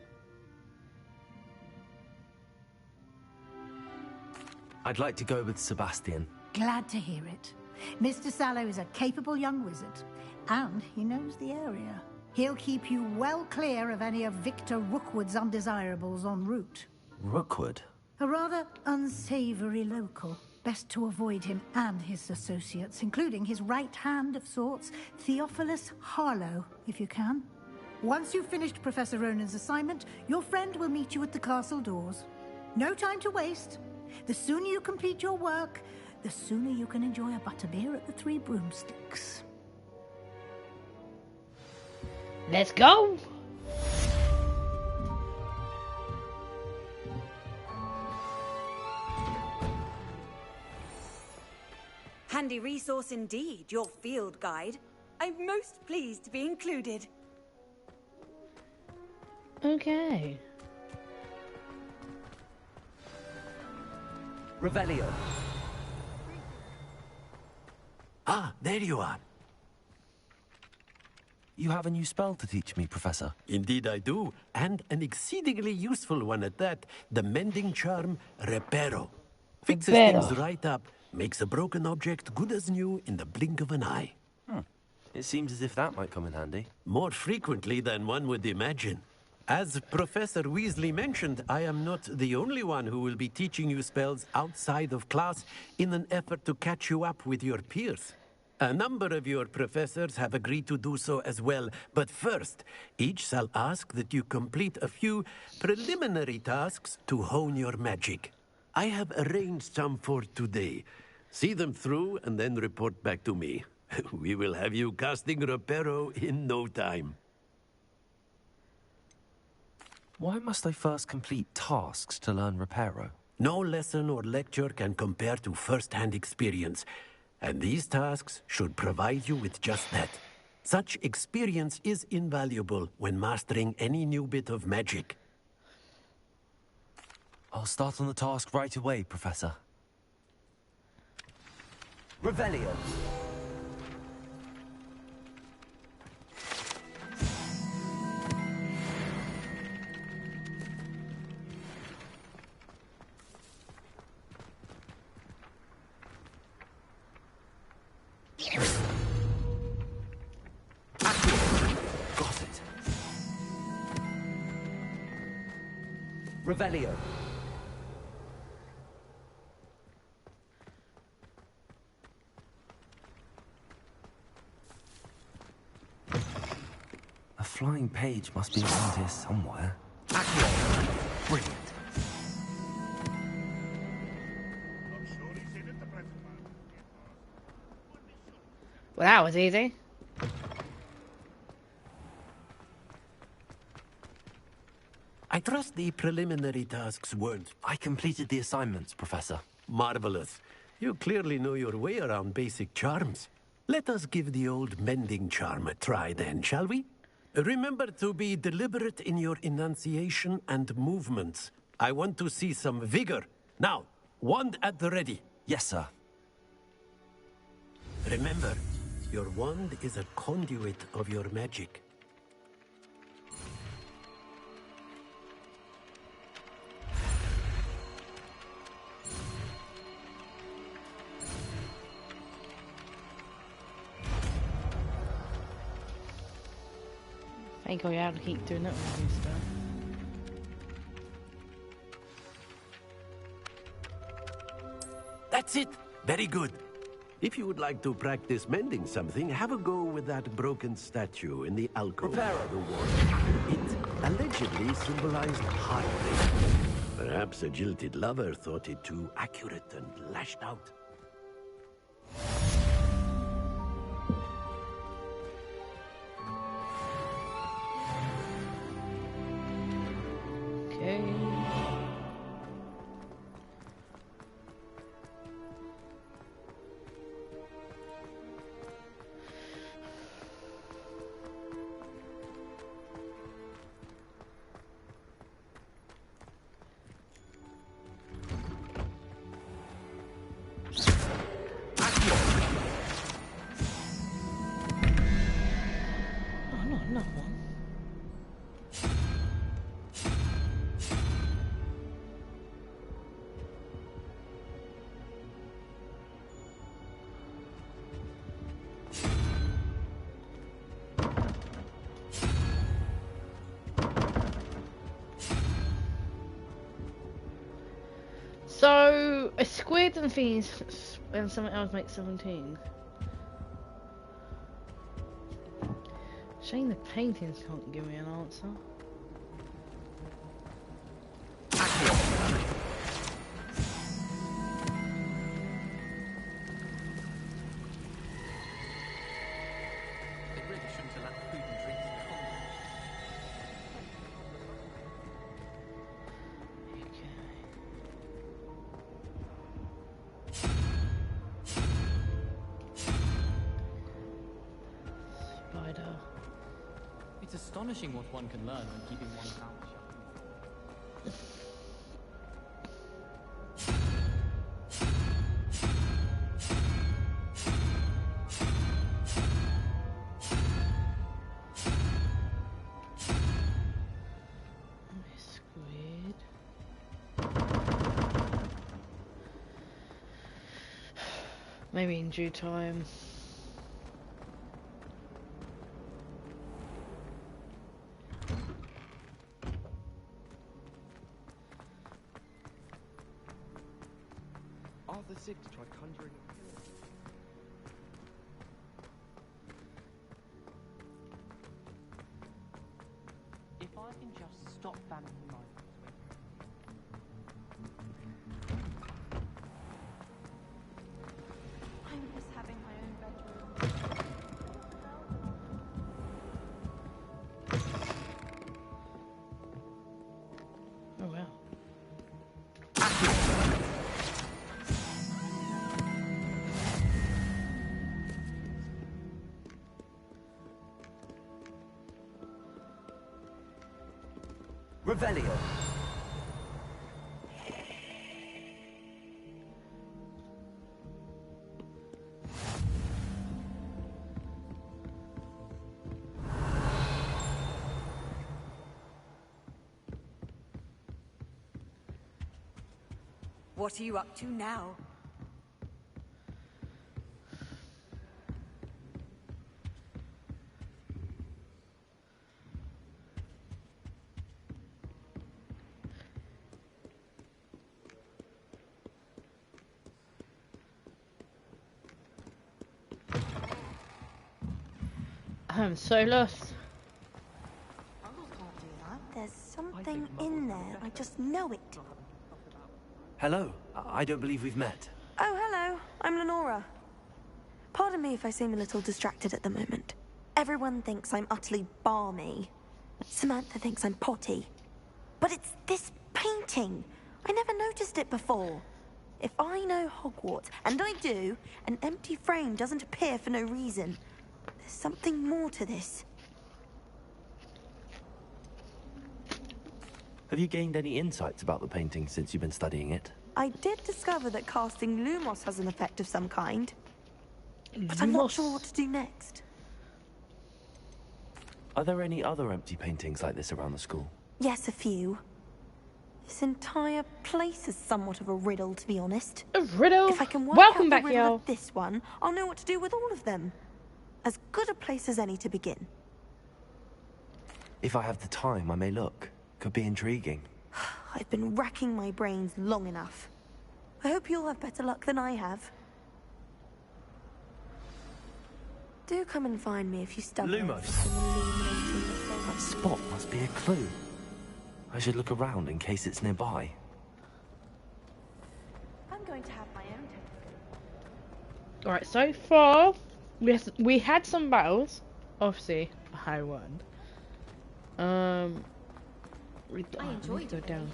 I'd like to go with Sebastian. Glad to hear it. Mr. Sallow is a capable young wizard, and he knows the area. He'll keep you well clear of any of Victor Rookwood's undesirables en route. Rookwood? A rather unsavory local. Best to avoid him and his associates, including his right hand of sorts, Theophilus Harlow, if you can. Once you've finished Professor Ronan's assignment, your friend will meet you at the castle doors. No time to waste. The sooner you complete your work, the sooner you can enjoy a butterbeer at the Three Broomsticks. Let's go! Handy resource indeed, your field guide. I'm most pleased to be included. Okay. Revelio. Ah, there you are. You have a new spell to teach me, Professor. Indeed I do, and an exceedingly useful one at that. The mending charm, Reparo. Fixes things right up, makes a broken object good as new in the blink of an eye. It seems as if that might come in handy. More frequently than one would imagine. As Professor Weasley mentioned, I am not the only one who will be teaching you spells outside of class in an effort to catch you up with your peers. A number of your professors have agreed to do so as well, but first, each shall ask that you complete a few preliminary tasks to hone your magic. I have arranged some for today. See them through and then report back to me. We will have you casting Reparo in no time. Why must I first complete tasks to learn Reparo? No lesson or lecture can compare to first-hand experience, and these tasks should provide you with just that. Such experience is invaluable when mastering any new bit of magic. I'll start on the task right away, Professor. Revelio. Got it. Revelio. A flying page must be around here somewhere. Brilliant. Well, that was easy. I trust the preliminary tasks weren't. I completed the assignments, Professor. Marvelous. You clearly know your way around basic charms. Let us give the old mending charm a try then, shall we? Remember to be deliberate in your enunciation and movements. I want to see some vigor. Now, wand at the ready. Yes, sir. Remember, your wand is a conduit of your magic. Thank God you have to keep doing that with this stuff. That's it. Very good. If you would like to practice mending something, have a go with that broken statue in the alcove of the wall. It allegedly symbolized heartbreak. Perhaps a jilted lover thought it too accurate and lashed out. Okay. Oh, no, another one. So, a squid and things, and something else makes 17. Shame the paintings can't give me an answer. They really shouldn't have let food and drinks come. Spider. It's astonishing what one can learn when keeping one's mouth shut. Squid. Maybe in due time. Arthur Six tried conjuring a killer. If I can just stop banning the mind. Revelio. What are you up to now? I'm so lost. There's something in there. I just know it. Hello. I don't believe we've met. Oh, hello. I'm Lenora. Pardon me if I seem a little distracted at the moment. Everyone thinks I'm utterly balmy. Samantha thinks I'm potty. But it's this painting. I never noticed it before. If I know Hogwarts, and I do, an empty frame doesn't appear for no reason. There's something more to this. Have you gained any insights about the painting since you've been studying it? I did discover that casting Lumos has an effect of some kind. But I'm not sure what to do next. Are there any other empty paintings like this around the school? Yes, a few. This entire place is somewhat of a riddle, to be honest. A riddle? If I can work Welcome out back, the riddle y'all. of this one, I'll know what to do with all of them. As good a place as any to begin. If I have the time, I may look. Could be intriguing. I've been racking my brains long enough. I hope you'll have better luck than I have. Do come and find me if you stumble. Lumos. That spot must be a clue. I should look around in case it's nearby. I'm going to have my own telescope. Alright, so far, we had some battles. Obviously, I won. I enjoyed it. Down.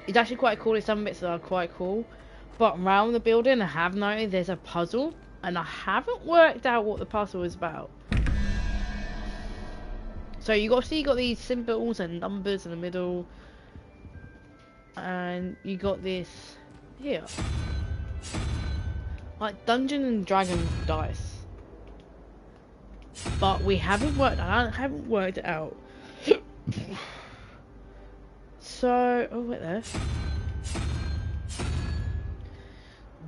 It's actually quite cool. There's some bits that are quite cool. But around the building, I have noticed there's a puzzle. And I haven't worked out what the puzzle is about. So you got these symbols and numbers in the middle. And you got this here. Like Dungeon and Dragon dice. But I haven't worked it out. So, oh wait there.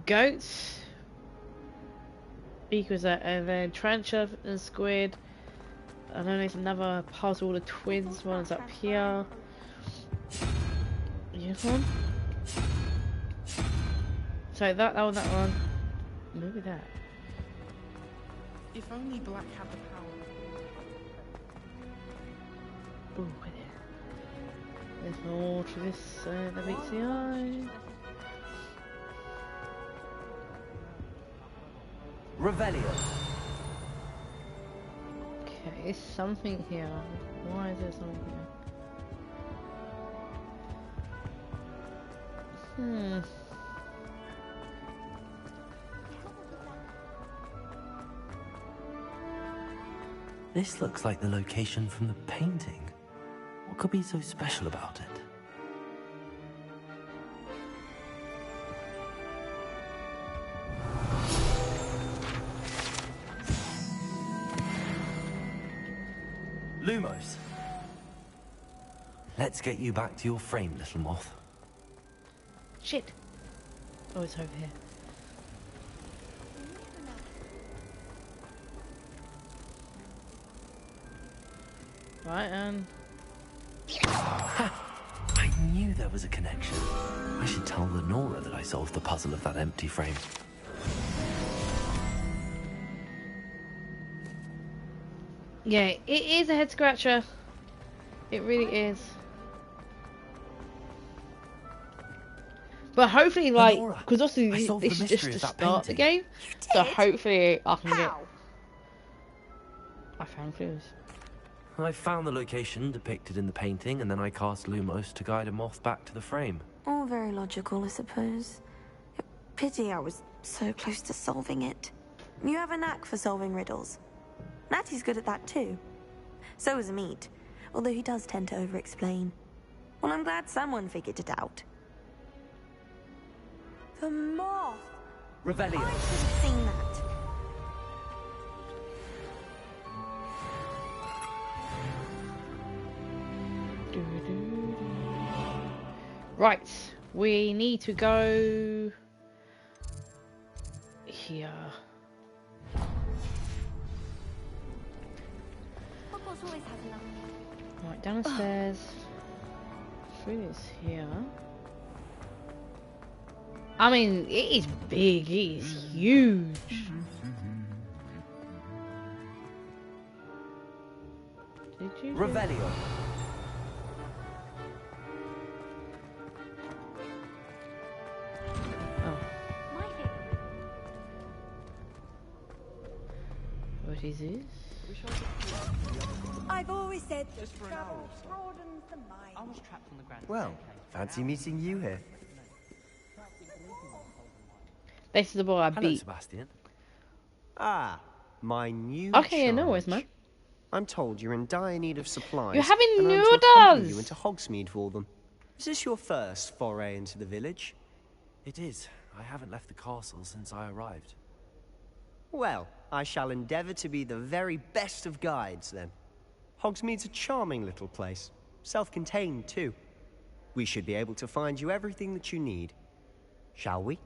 Goats equals that, and then tarantula and squid. And then there's another puzzle, the twins one's up here. Unicorn. So that one. Maybe that. If only Black had the power. Ooh, wait there. There's more to this that meets the eye. Revelio. Okay, there's something here. Why is there something here? This looks like the location from the painting. What could be so special about it? Lumos. Let's get you back to your frame, little moth. Shit. Oh, it's over here. Right, I knew there was a connection. I should tell Lenora that I solved the puzzle of that empty frame. Yeah, it is a head scratcher. It really is. But hopefully, like, because also this is just to start the game, so hopefully I can get. I found clues. I found the location depicted in the painting, and then I cast Lumos to guide a moth back to the frame. All very logical, I suppose. Pity I was so close to solving it. You have a knack for solving riddles. Natty's good at that too. So is Amit, although he does tend to over-explain. Well, I'm glad someone figured it out. The moth! Revelio. I should have seen that. Right, we need to go here. Hogwarts always has enough. Right, down the stairs. Through this here. I mean, it is big, it is huge. Did you? Revelio. What is this? I've always said that travel broadens the mind. I was trapped on the ground. Well, fancy meeting you here. This is the boy I Hello, beat. Sebastian. Ah, my new Okay, charge. no worries, man. I'm told you're in dire need of supplies. You're having and I'm to accompany noodles! you into Hogsmeade for them. Is this your first foray into the village? It is. I haven't left the castle since I arrived. Well, I shall endeavour to be the very best of guides, then. Hogsmeade's a charming little place. Self-contained, too. We should be able to find you everything that you need. Shall we?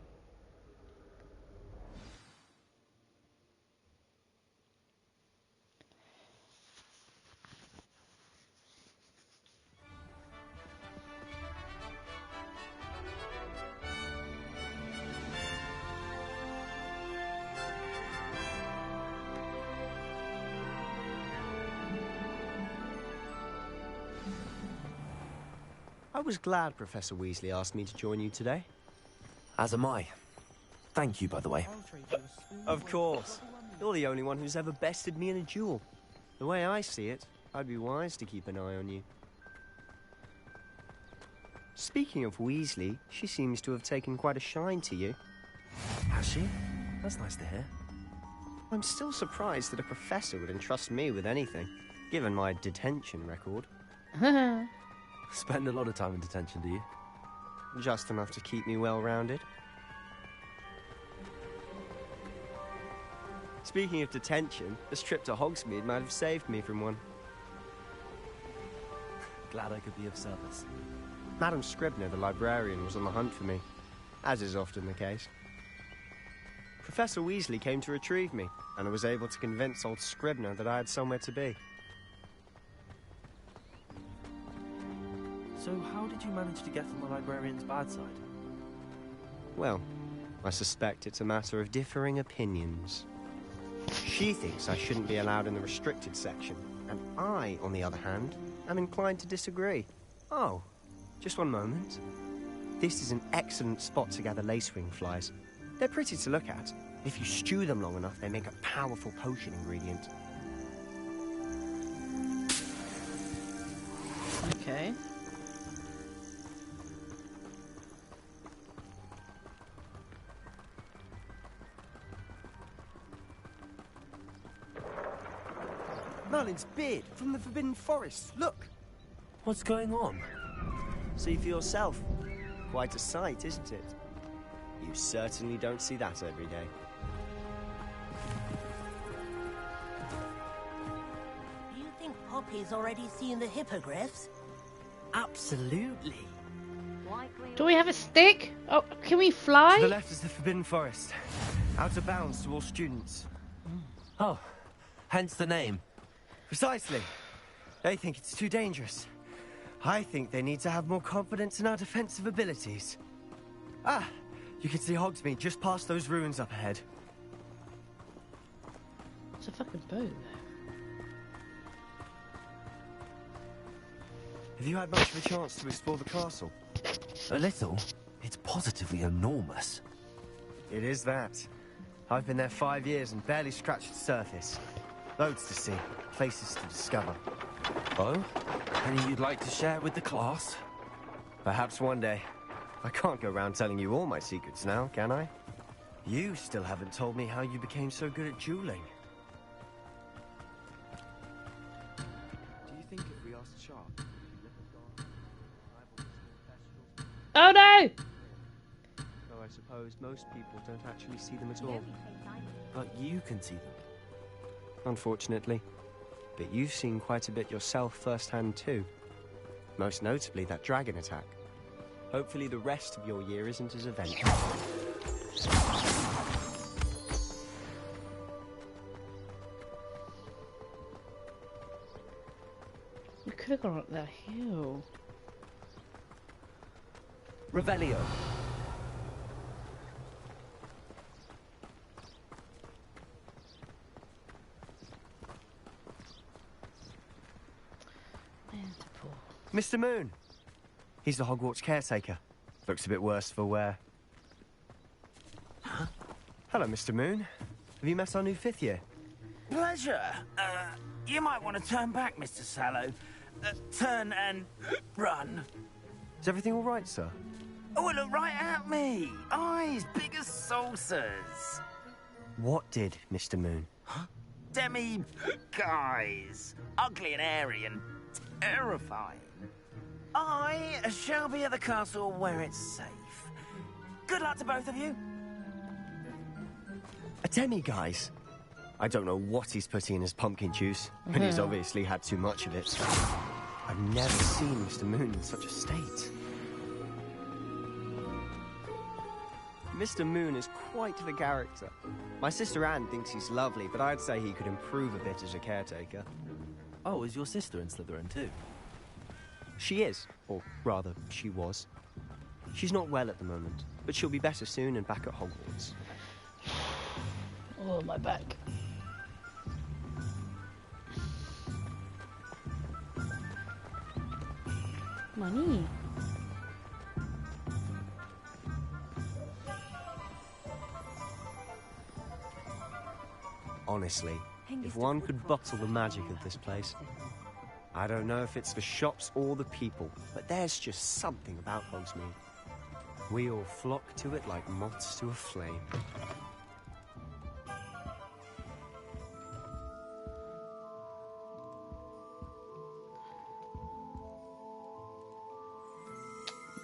I was glad Professor Weasley asked me to join you today. As am I. Thank you, by the way. Of course. You're the only one who's ever bested me in a duel. The way I see it, I'd be wise to keep an eye on you. Speaking of Weasley, she seems to have taken quite a shine to you. Has she? That's nice to hear. I'm still surprised that a professor would entrust me with anything, given my detention record. Spend a lot of time in detention, do you? Just enough to keep me well-rounded. Speaking of detention, this trip to Hogsmeade might have saved me from one. Glad I could be of service. Madam Scribner, the librarian, was on the hunt for me, as is often the case. Professor Weasley came to retrieve me, and I was able to convince old Scribner that I had somewhere to be. So how did you manage to get on the librarian's bad side? Well, I suspect it's a matter of differing opinions. She thinks I shouldn't be allowed in the restricted section, and I, on the other hand, am inclined to disagree. Oh, just one moment. This is an excellent spot to gather lacewing flies. They're pretty to look at. If you stew them long enough, they make a powerful potion ingredient. Okay. Merlin's beard from the Forbidden Forest. Look! What's going on? See for yourself. Quite a sight, isn't it? You certainly don't see that every day. Do you think Poppy's already seen the hippogriffs? Absolutely. Do we have a stick? Oh, can we fly? To the left is the Forbidden Forest. Out of bounds to all students. Oh, hence the name. Precisely. They think it's too dangerous. I think they need to have more confidence in our defensive abilities. Ah, you can see Hogsmeade just past those ruins up ahead. It's a fucking boat. Have you had much of a chance to explore the castle? A little. It's positively enormous. It is that. I've been there 5 years and barely scratched the surface. Loads to see, places to discover. Oh? Any you'd like to share with the class? Perhaps one day. I can't go around telling you all my secrets now, can I? You still haven't told me how you became so good at dueling. Oh no! Though I suppose most people don't actually see them at all. But you can see them. Unfortunately. But you've seen quite a bit yourself firsthand too. Most notably that dragon attack. Hopefully the rest of your year isn't as eventful. We could have gone up that hill. Revelio. Mr. Moon! He's the Hogwarts caretaker. Looks a bit worse for wear. Huh? Hello, Mr. Moon. Have you met our new 5th year? Pleasure. You might want to turn back, Mr. Sallow. Turn and run. Is everything all right, sir? Oh, look right at me. Eyes big as saucers. What did, Mr. Moon? Huh? Demi guys. Ugly and airy and terrifying. I shall be at the castle where it's safe. Good luck to both of you. A demi-guise? I don't know what he's putting in his pumpkin juice, but he's obviously had too much of it. I've never seen Mr. Moon in such a state. Mr. Moon is quite the character. My sister Anne thinks he's lovely, but I'd say he could improve a bit as a caretaker. Oh, is your sister in Slytherin too? She is, or rather, she was. She's not well at the moment, but she'll be better soon and back at Hogwarts. Oh, my back. Money. Honestly, if one could bottle the magic of this place. I don't know if it's the shops or the people, but there's just something about Hogsmeade. We all flock to it like moths to a flame.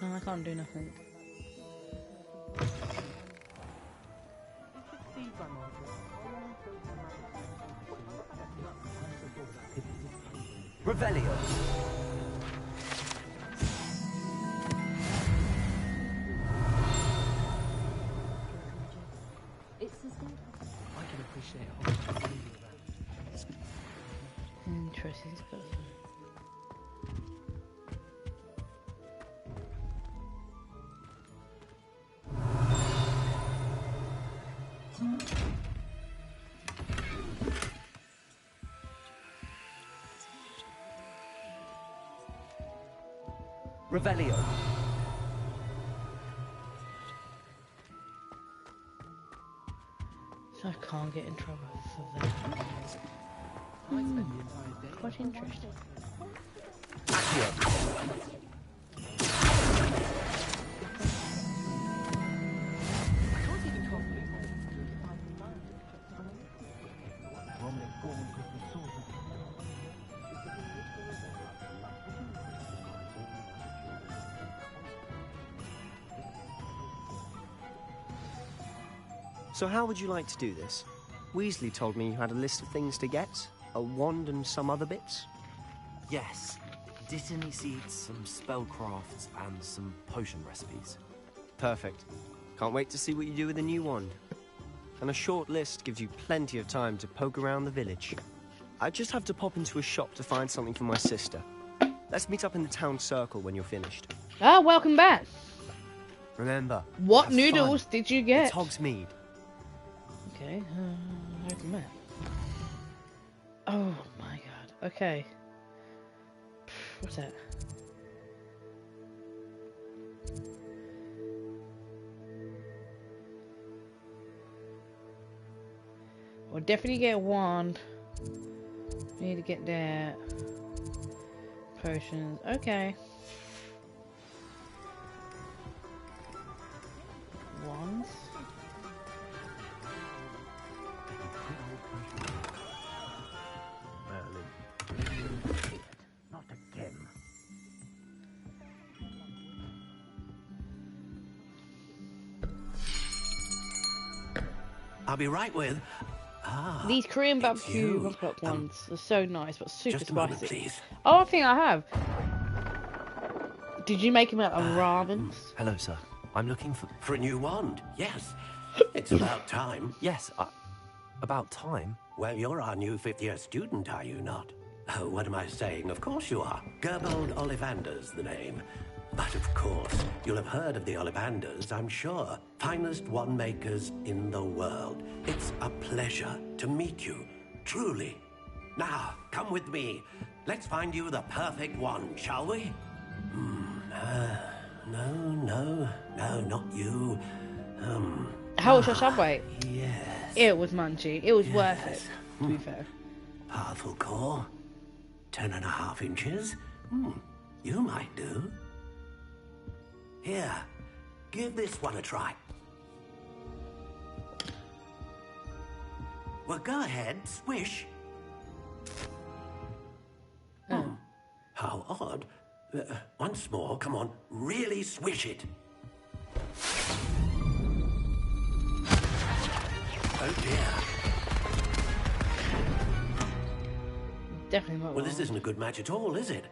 No, I can't do nothing. Revelio. I can appreciate how Interesting stuff. Revelio. So I can't get in trouble for that. Quite interesting. So how would you like to do this? Weasley told me you had a list of things to get, a wand and some other bits. Yes. Dittany seeds, some spellcrafts, and some potion recipes. Perfect. Can't wait to see what you do with the new wand. And a short list gives you plenty of time to poke around the village. I just have to pop into a shop to find something for my sister. Let's meet up in the town circle when you're finished. Ah, welcome back. Remember, what have noodles fun. did you get? It's Hogsmeade. Okay, welcome back. Oh my god. Okay. What's that? We'll definitely get a wand. Need to get that. Potions. Okay. Wands. Not again. I'll be right with... Ah, These Korean barbecue you. rock ones are so nice, but super just a moment, spicy. please. Oh, I think I have. Did you make him out of ramen? Hello, sir. I'm looking for... For a new wand, yes. It's about time. Yes, about time? Well, you're our new fifth-year student, are you not? Oh, what am I saying? Of course you are. Gerbold Ollivander's the name. But of course, you'll have heard of the Ollivanders, I'm sure. Finest wand makers in the world. It's a pleasure to meet you, truly. Now, come with me. Let's find you the perfect wand, shall we? No, not you. How was your subway? Yes. It was munchy. It was worth it, to be fair. Powerful core. 10.5 inches. You might do. Here, give this one a try. Well, go ahead, swish. How odd. Once more, come on, really swish it. Oh dear. Definitely not. Well, this isn't a good match at all, is it?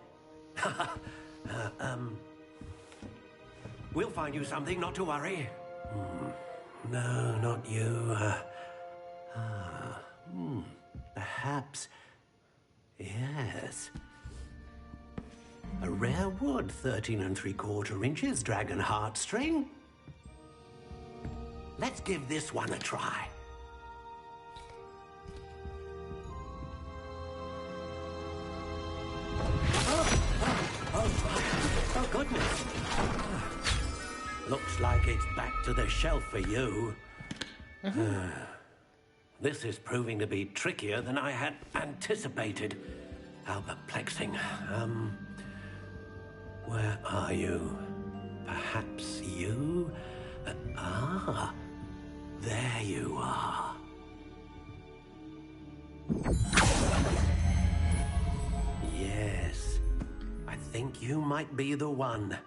We'll find you something, not to worry. No, not you. Perhaps. Yes. A rare wood, 13 3/4 inches, dragon heartstring. Let's give this one a try. Oh, goodness. Looks like it's back to the shelf for you. This is proving to be trickier than I had anticipated. How perplexing. Where are you? Perhaps you? There you are. Yes, I think you might be the one.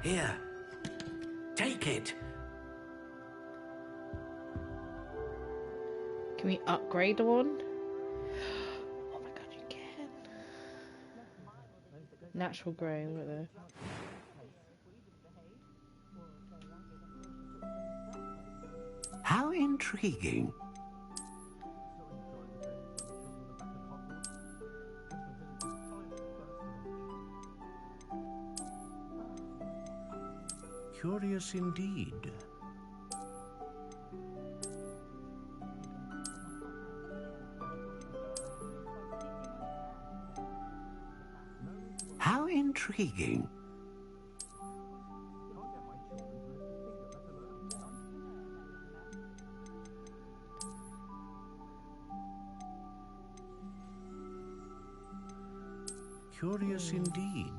Here, take it. Can we upgrade the one? Oh my god, you can. Natural grey, look at there. How intriguing. Curious indeed. How intriguing. Curious indeed.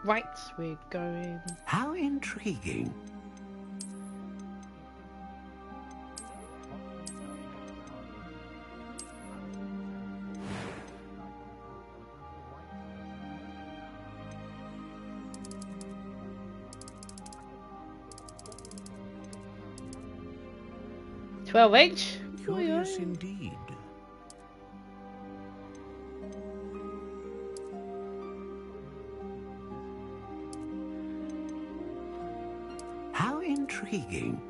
Right, we're going. How intriguing. H. Curious indeed. How intriguing.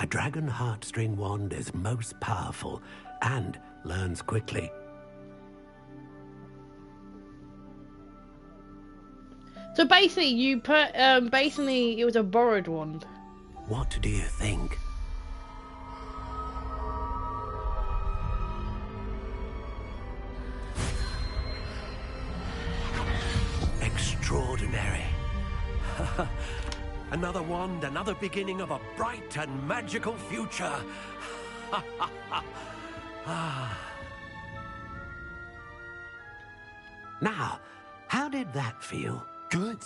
dragon heartstring wand is most powerful and learns quickly. So basically, you put basically it was a borrowed wand. What do you think? Extraordinary. Another wand, another beginning of a bright and magical future. Now, how did that feel? Good.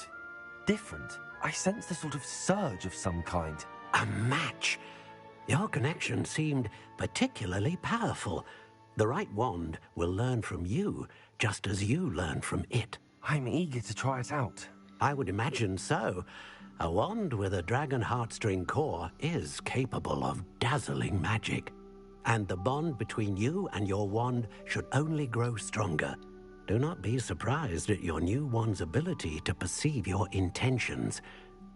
Different. I sensed a sort of surge of some kind. A match. Your connection seemed particularly powerful. The right wand will learn from you, just as you learn from it. I'm eager to try it out. I would imagine so. A wand with a dragon heartstring core is capable of dazzling magic. And the bond between you and your wand should only grow stronger. Do not be surprised at your new wand's ability to perceive your intentions,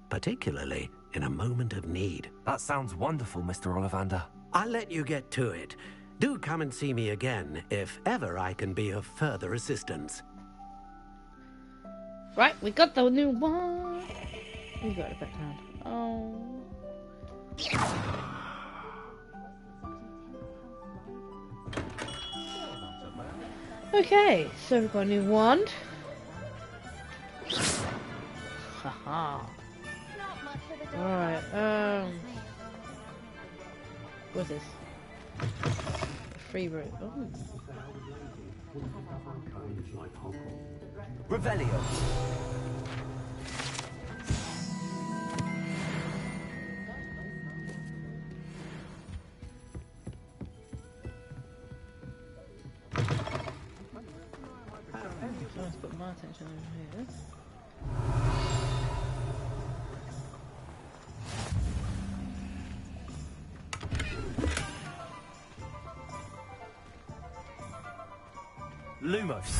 particularly in a moment of need. That sounds wonderful, Mr. Ollivander. I'll let you get to it. Do come and see me again if ever I can be of further assistance. Right, we got the new one. We got it background. Oh. Okay, so we've got a new wand. Haha. Alright, what's this? Free route. Oh. Revelio. Let's put my attention over here. Lumos.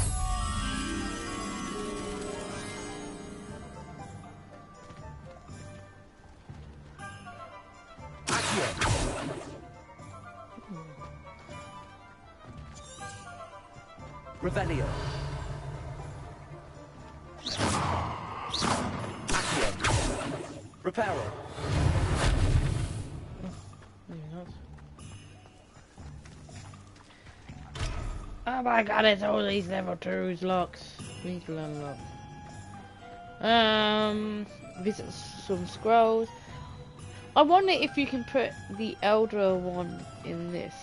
Revelio. Accio. Reparo. Oh my god, it's all these level 2s locks. We need to unlock. Visit some scrolls. I wonder if you can put the Elder one in this.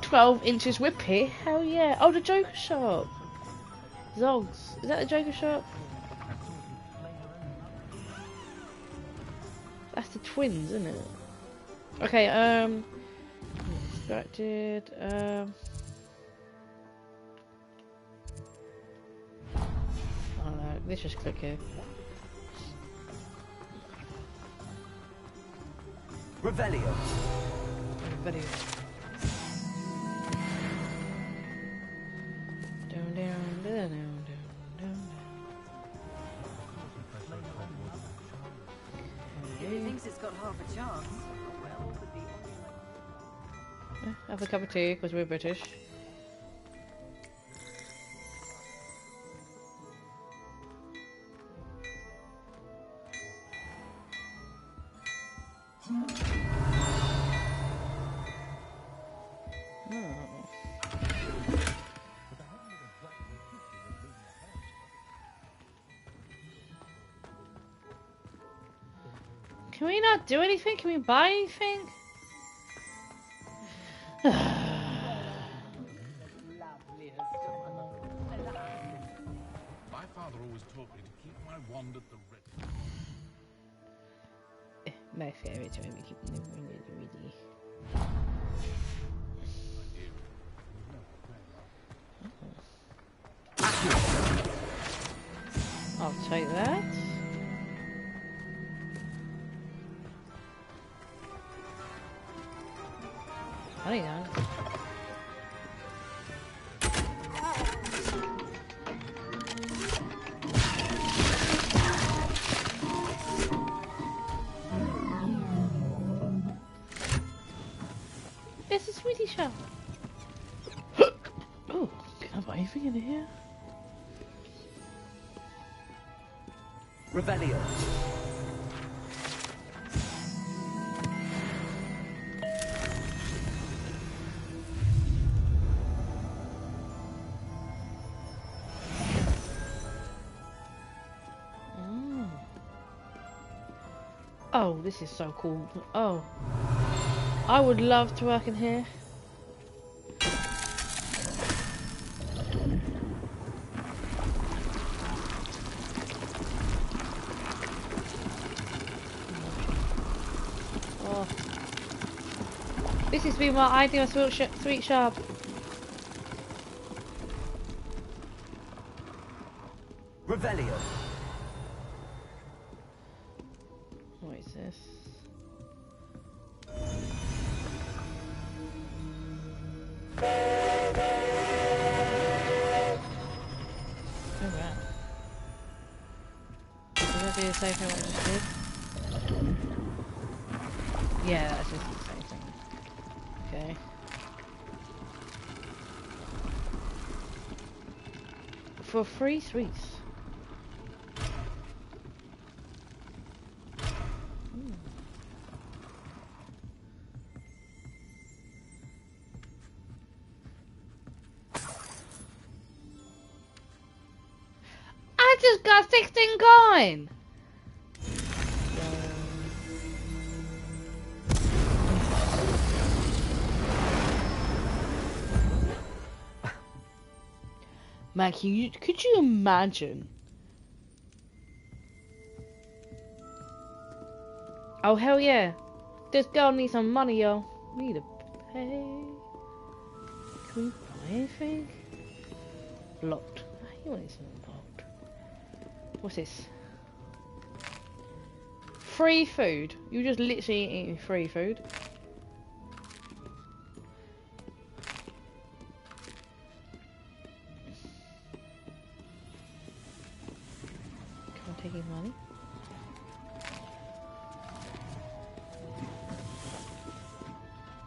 12 inches whippy? Hell yeah. Oh, the Joker shop. Zogs. Is that the Joker shop? That's the twins, isn't it? Okay, distracted, oh no, let's just click here. Revelio. Revelio. Down, down, down, down, down. He thinks it's got half a chance. Well, Have a cup of tea, because we're British. Can we not do anything? Can we buy anything? My father always taught me to keep my wand at the ready. My favorite time to keep them ready. I'll take that. Hang on. Easy shop. Oh, can I buy anything in here? Revelio. Oh, this is so cool. Oh, I would love to work in here. Oh, this has been my ideal sweet shop. Revelio. What is this? Oh wow. Does that do the same thing what I just did? Yeah, that's just the same thing. Okay. For free sweets. I just got 16 coin. Man, could you imagine? Oh hell yeah! This girl needs some money, yo. We need to pay. Can we buy anything? Locked. You want something locked? What's this? Free food. You just literally eating free food. Can I take his money?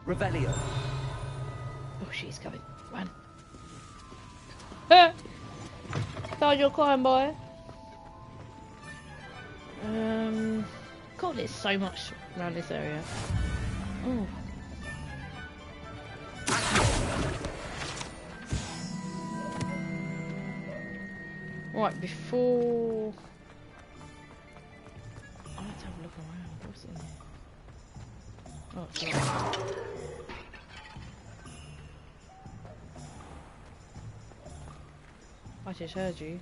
Revelio. Oh, she's coming. Run. Start your climb, boy. God, there's so much around this area. Oh. Right, before... I have to have a look around. What's in there? Oh, it's right. I just heard you.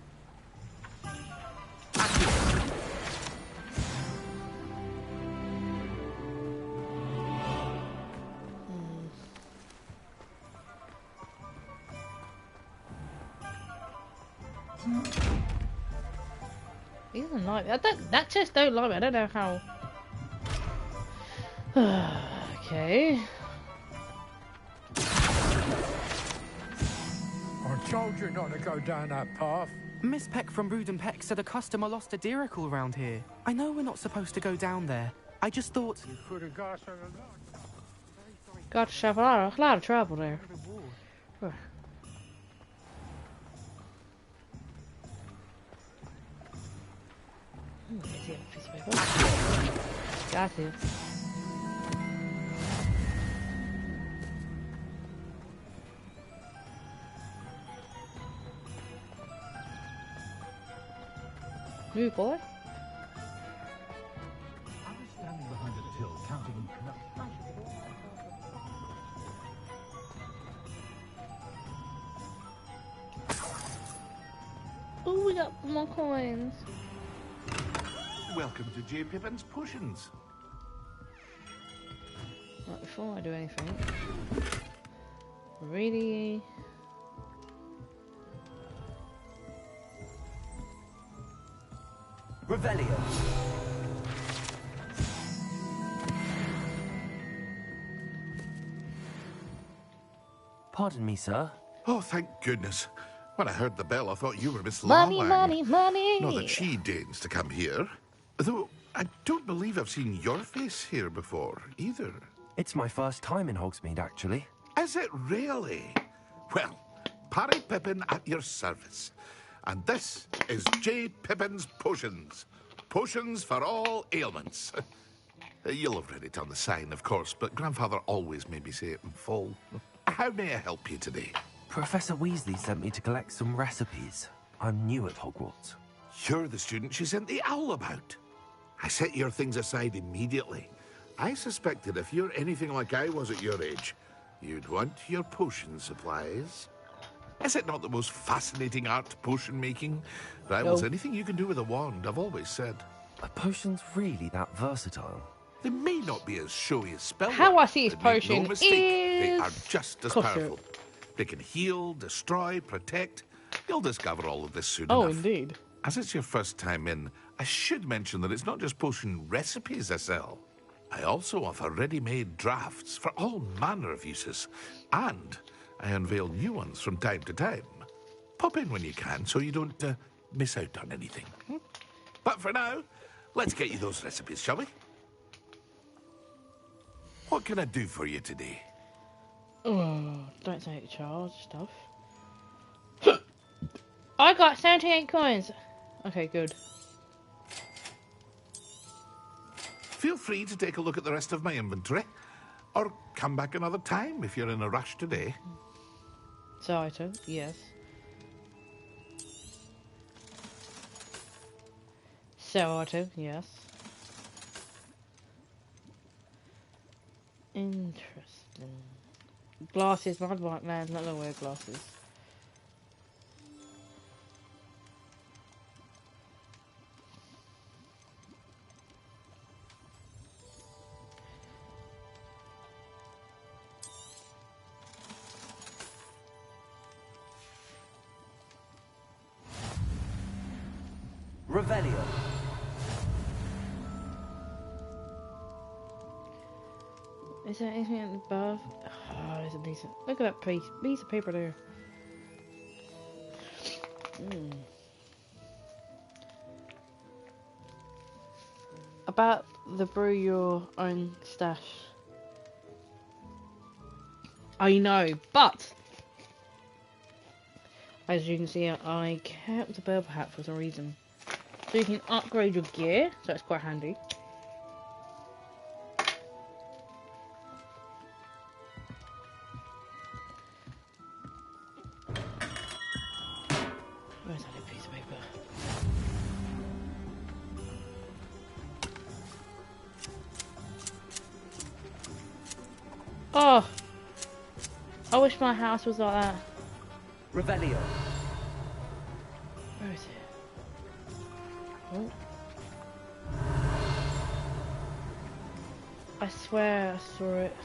He doesn't like me. That chest don't like me. I don't know how. Okay. I told you not to go down that path. Miss Peck from Brood and Peck said a customer lost a deeracle around here. I know we're not supposed to go down there. I just thought... You could have got yourself a lot of trouble there. Got it. Move, boy. Standing behind a till, counting. Oh, we got more coins. Welcome to J. Pippin's Potions. Right, before I do anything, really. Revelio. Pardon me, sir. Oh, thank goodness. When I heard the bell, I thought you were Miss Money, Lawlang. money, money. Not that she deigns to come here. Though, I don't believe I've seen your face here before, either. It's my first time in Hogsmeade, actually. Is it really? Well, Parry Pippin at your service. And this is J. Pippin's Potions. Potions for all ailments. You'll have read it on the sign, of course, but Grandfather always made me say it in full. How may I help you today? Professor Weasley sent me to collect some recipes. I'm new at Hogwarts. You're the student she sent the owl about. I set your things aside immediately. I suspected if you're anything like I was at your age, you'd want your potion supplies. Is it not the most fascinating art, potion making? Rivals anything you can do with a wand, I've always said. Are potions really that versatile? They may not be as showy as spell. How I see his but make potion no mistake, they is are just as custard. powerful. They can heal, destroy, protect. You'll discover all of this soon Oh, enough. indeed. As it's your first time in, I should mention that it's not just potion recipes I sell. I also offer ready-made drafts for all manner of uses. And I unveil new ones from time to time. Pop in when you can so you don't miss out on anything. But for now, let's get you those recipes, shall we? What can I do for you today? Oh, don't say charge stuff. I got 78 coins. Okay, good. Feel free to take a look at the rest of my inventory. Or come back another time if you're in a rush today. Saito, yes. Saito, yes. Interesting. Glasses, my white man's not gonna wear glasses. Revelio. Is there anything above? Oh, there's a decent. Look at that piece of paper there. About the brew your own stash. I know, but as you can see, I kept the Burble Hat for some reason. So you can upgrade your gear, so it's quite handy. Where's that piece of paper? Oh! I wish my house was like that. Revelio. Where is it? Oh. I swear I saw it.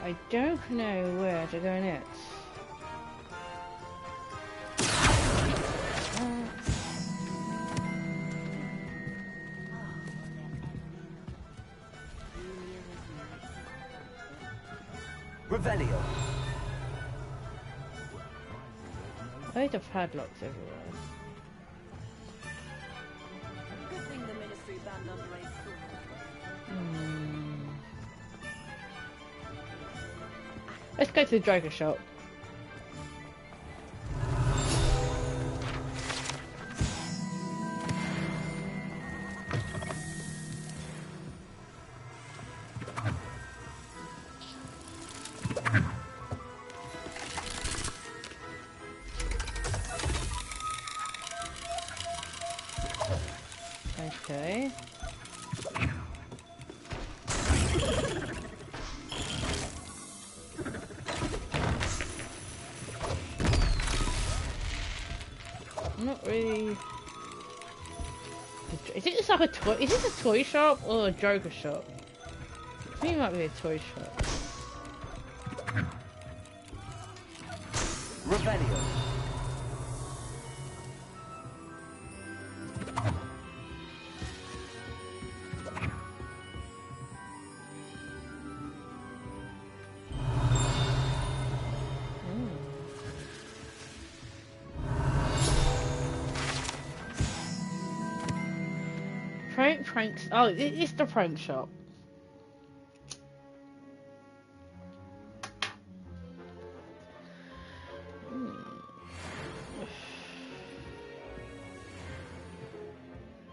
I don't know where to go next. Revelio. I hate the padlocks everywhere. Good thing the ministry banned underage Let's go to the Joker shop. Okay. I'm not really. Is it just like a toy? Is this a toy shop or a Joker shop? I think it might be a toy shop. Revelio. pranks. Oh, it's the prank shop.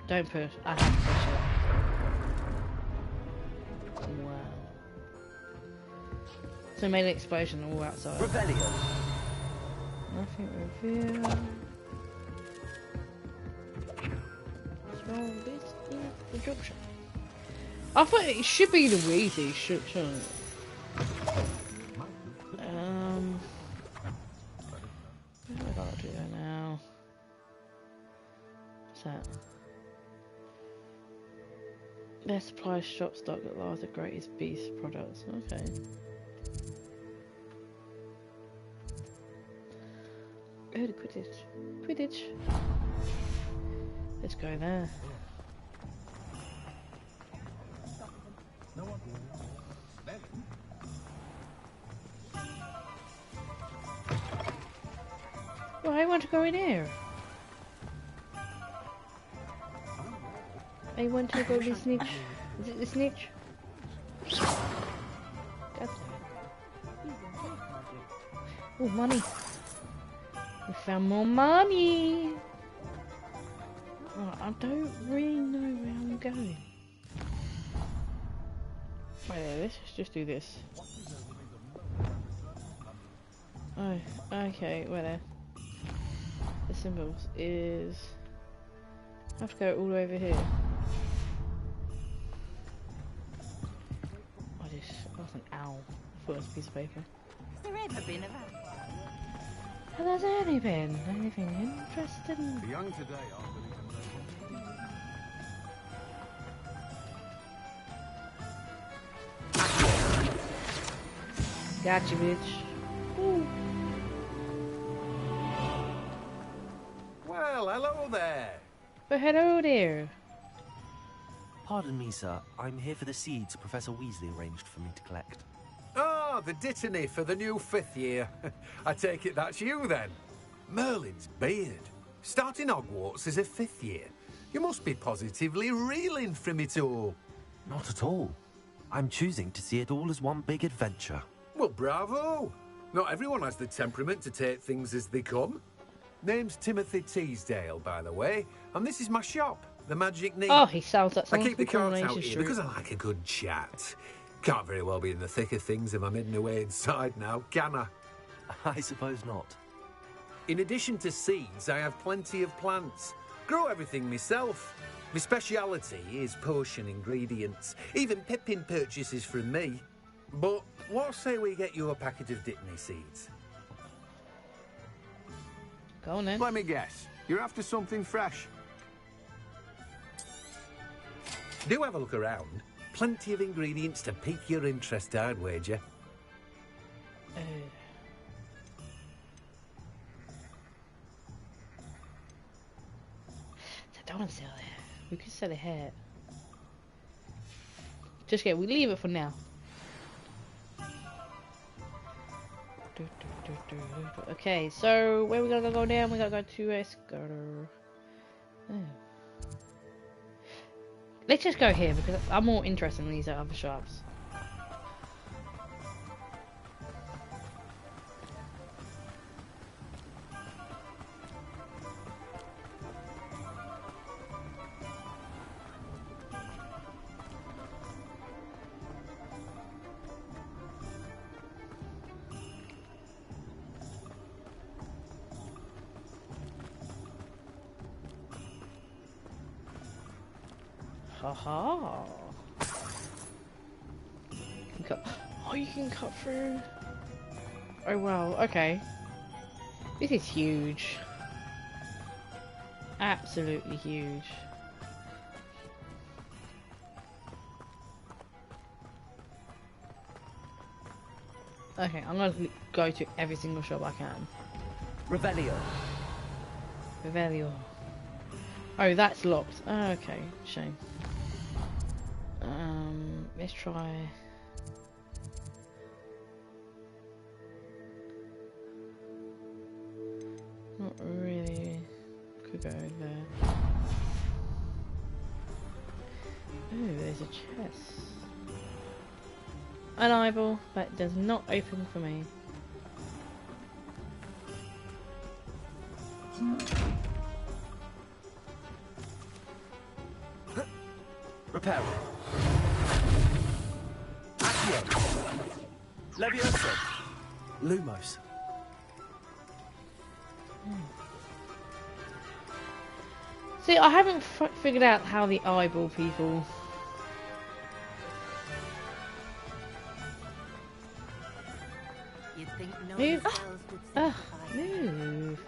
Don't push. I have to push it. Wow. So it made an explosion all outside. Revelio. Nothing revealed. So this is the drop shop. I thought it should be the Weezy, shouldn't it? What do I gotta do there now? What's that? Their supply shop stock that allows the greatest beast products. Okay. Oh, the Quidditch. Quidditch. Let's go there. Well, I want to go in here. I want to go to the snitch. Is it the snitch? Oh, money. We found more money. Oh, I don't really know where I'm going. Wait, let's just do this. Oh, okay, where there? The symbols is... I have to go all the way over here. What is... That's an owl. I thought it was a piece of paper. Has there ever been a vampire? Has there only been anything interesting? The young today are Gotcha, bitch. Ooh. Well, hello there. But hello there. Pardon me, sir. I'm here for the seeds Professor Weasley arranged for me to collect. Oh, the dittany for the new 5th year. I take it that's you, then. Merlin's beard. Starting Hogwarts as a 5th year. You must be positively reeling from it all. Not at all. I'm choosing to see it all as one big adventure. Well, bravo. Not everyone has the temperament to take things as they come. Name's Timothy Teasdale, by the way, and this is my shop, the Magic Needle. Oh, he sounds like I someone keep the from carts out Coronation here Street. because I like a good chat. Can't very well be in the thick of things if I'm hidden away inside now, can I? I suppose not. In addition to seeds, I have plenty of plants. Grow everything myself. My speciality is potion ingredients. Even Pippin purchases from me. But what say we get you a packet of Dittany seeds? Go on then. Let me guess. You're after something fresh. Do have a look around. Plenty of ingredients to pique your interest, I'd wager. I don't want to sell it. We could sell a hat. Just kidding, we leave it for now. Okay, so where we gotta go now? We gotta go to Escoto. Oh. Let's just go here because I'm more interested in these other shops. Haha. Oh, you can cut through. Oh wow, okay. This is huge. Absolutely huge. Okay, I'm gonna go to every single shop I can. Revelio. Revelio. Oh, that's locked. Oh, okay, shame. Let's try. Not really. Could go there. Ooh, there's a chest. An eyeball that does not open for me. Reparo. Accio. Levioso. Lumos. See, I haven't figured out how the eyeball people... You'd think no Move. spells could Ugh, simplify. move.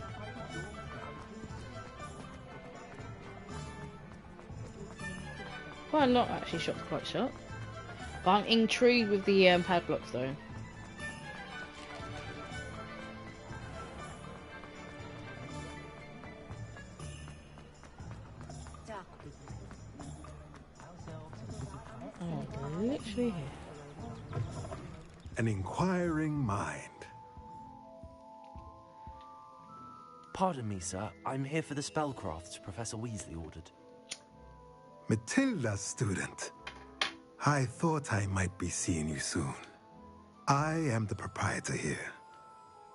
Quite a lot actually, shot's quite shot. But I'm intrigued with the padlocks though. Oh, literally here. An inquiring mind. Pardon me, sir. I'm here for the spellcrafts Professor Weasley ordered. Matilda's student. I thought I might be seeing you soon. I am the proprietor here,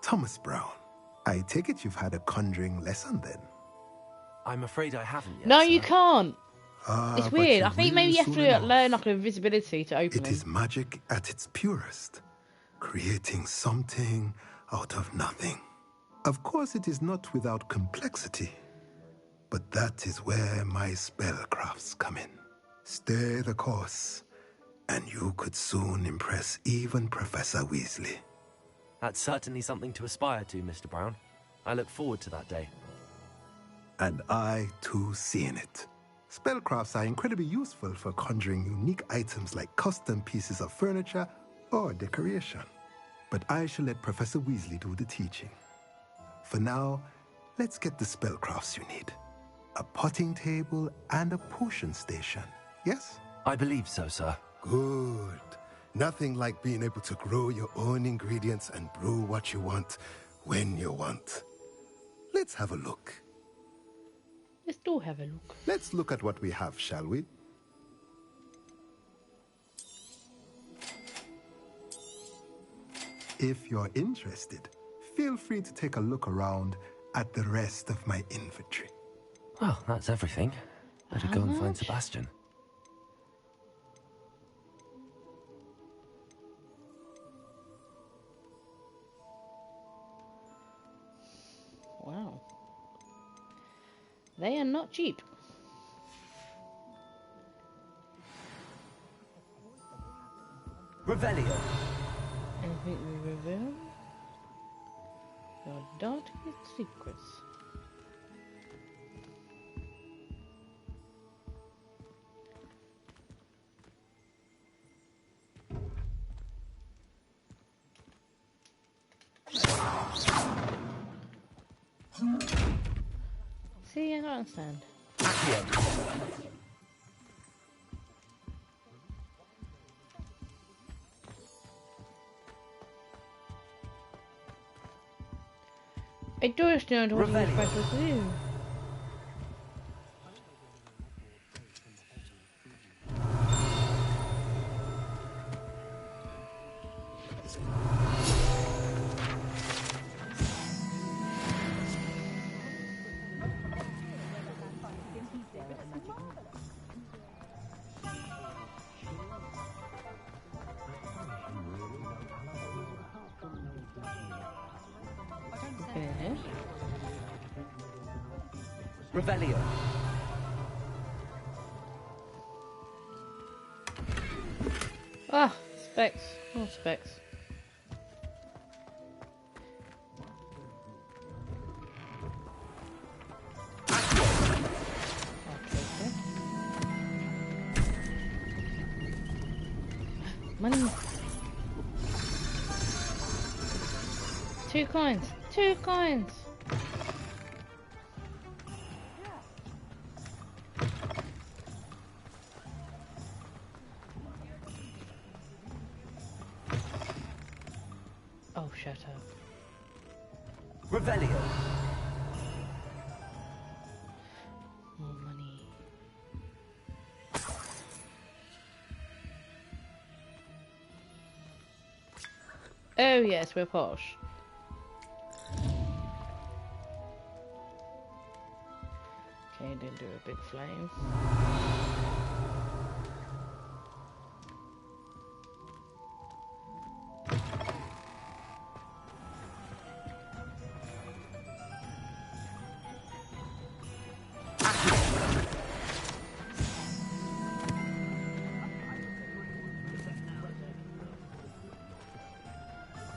Thomas Brown. I take it you've had a conjuring lesson then? I'm afraid I haven't yet. No, sir. you can't. Ah, It's but weird. you I think will maybe you have soon to enough. learn like an invisibility to open It them. is magic at its purest, creating something out of nothing. Of course, it is not without complexity, but that is where my spellcrafts come in. Stay the course, and you could soon impress even Professor Weasley. That's certainly something to aspire to, Mr. Brown. I look forward to that day. And I, too, seeing it. Spellcrafts are incredibly useful for conjuring unique items like custom pieces of furniture or decoration. But I shall let Professor Weasley do the teaching. For now, let's get the spellcrafts you need. A potting table and a potion station, yes? I believe so, sir. Good. Nothing like being able to grow your own ingredients and brew what you want when you want. Let's have a look. Let's do have a look. Let's look at what we have, shall we? If you're interested, feel free to take a look around at the rest of my inventory. Well, that's everything. Better go and find Sebastian. Wow. They are not cheap. Revelio. Anything we reveal? Your darkest secrets. See, I don't understand. I do understand what you're supposed to do. Revelio. Ah, specs. More specs. Money. 2 coins. 2 coins. Oh, shut up. Revelio. More money. yes, we're posh. Okay, didn't do a big flame.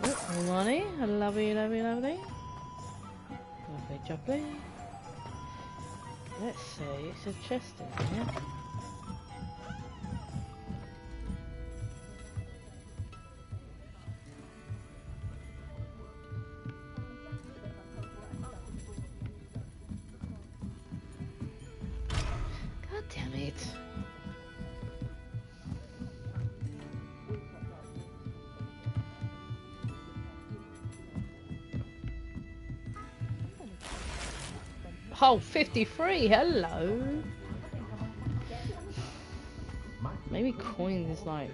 Oh, money, lovely, lovely, lovely. Lovely, jubbly. Let's see, it's a chest in here. God damn it. Oh, 53, hello. Maybe coins is like...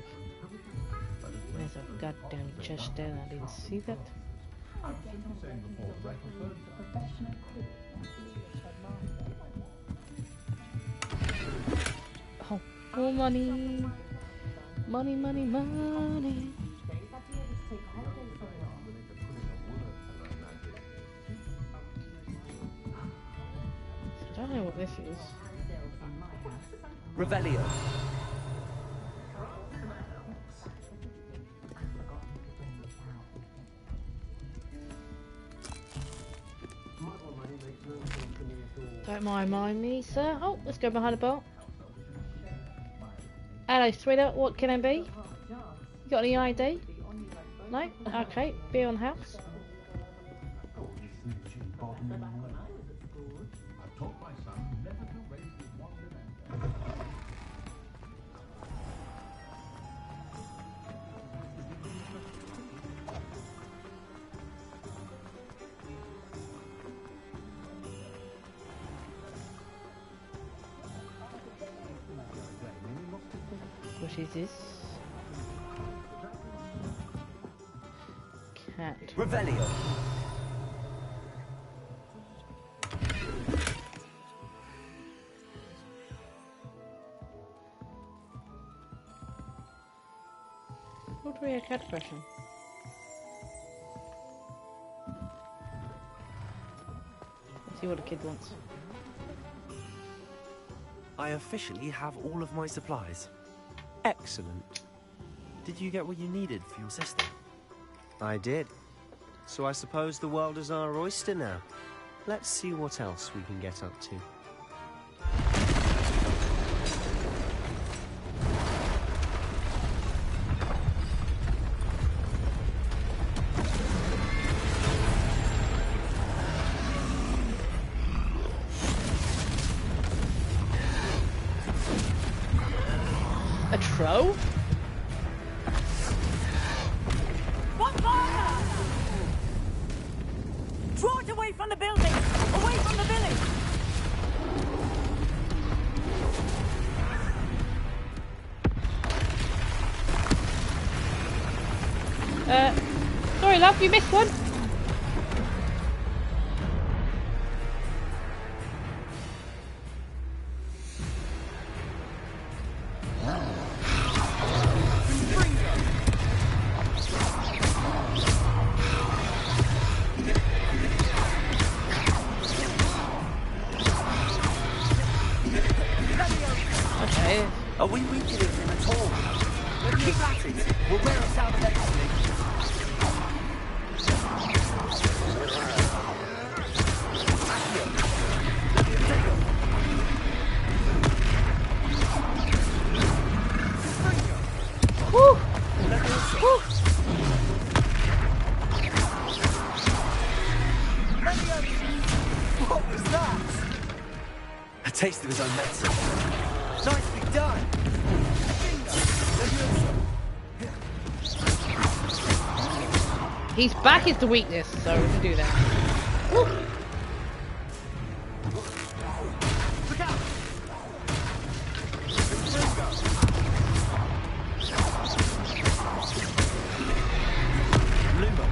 There's a goddamn chest there and I didn't see that. Oh, more money. Money, money, money. I don't know what this is. Revelio. Don't mind me, sir. Oh, let's go behind the bar. Hello, sweetheart. What can I be? You got any ID? No? Okay. Beer on the house. What is this? Cat. Revelio. What do we have cat question? Let's see what the kid wants. I officially have all of my supplies. Excellent. Did you get what you needed for your sister? I did. So I suppose the world is our oyster now. Let's see what else we can get up to. A trove? What fire? Draw it away from the building! Away from the village! Sorry love, you missed one. Okay. Are we weakening him at all? Keep at it. We'll wear us out eventually. Woo! Woo! What was that? A taste of his own medicine. Nicely done. His back is the weakness, so we can do that. Woo! Look out! Luma.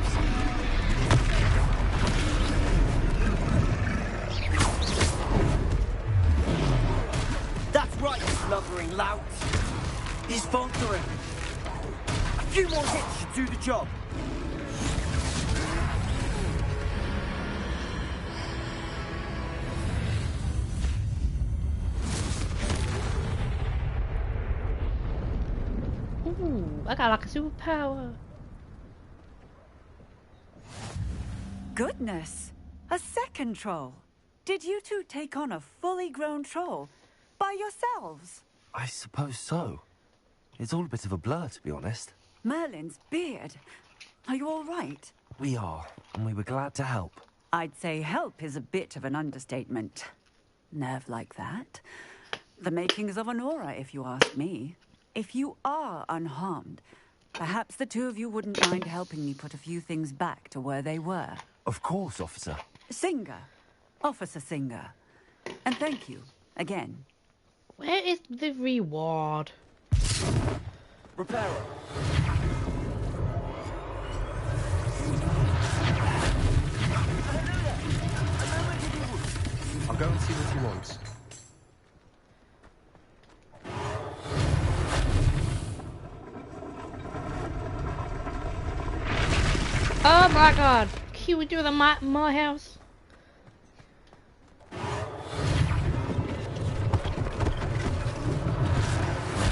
lout. He's faltering. A few more hits should do the job. Ooh, I got like a superpower. Goodness! A second troll. Did you two take on a fully grown troll by yourselves? I suppose so. It's all a bit of a blur, to be honest. Merlin's beard. Are you all right? We are, and we were glad to help. I'd say help is a bit of an understatement. Nerve like that. The makings of an aura, if you ask me. If you are unharmed, perhaps the two of you wouldn't mind helping me put a few things back to where they were. Of course, officer. Singer. Officer Singer. And thank you, again. Where is the reward? Reparo. I'll go and see what he wants. Oh my god! Can we do the my house?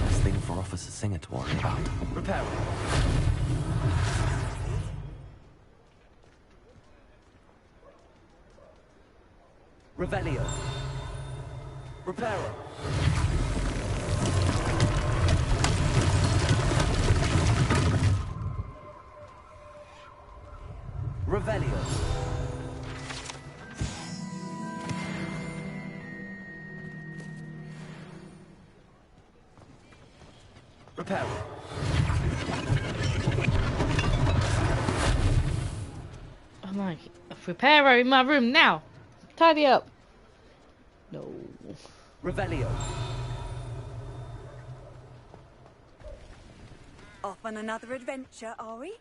This thing for Officer Singer to worry about. Reparo. Revelio. Reparo. Revelio. Reparo. I'm like, Reparo in my room now. Tidy up. No. Revelio. Off on another adventure, are we?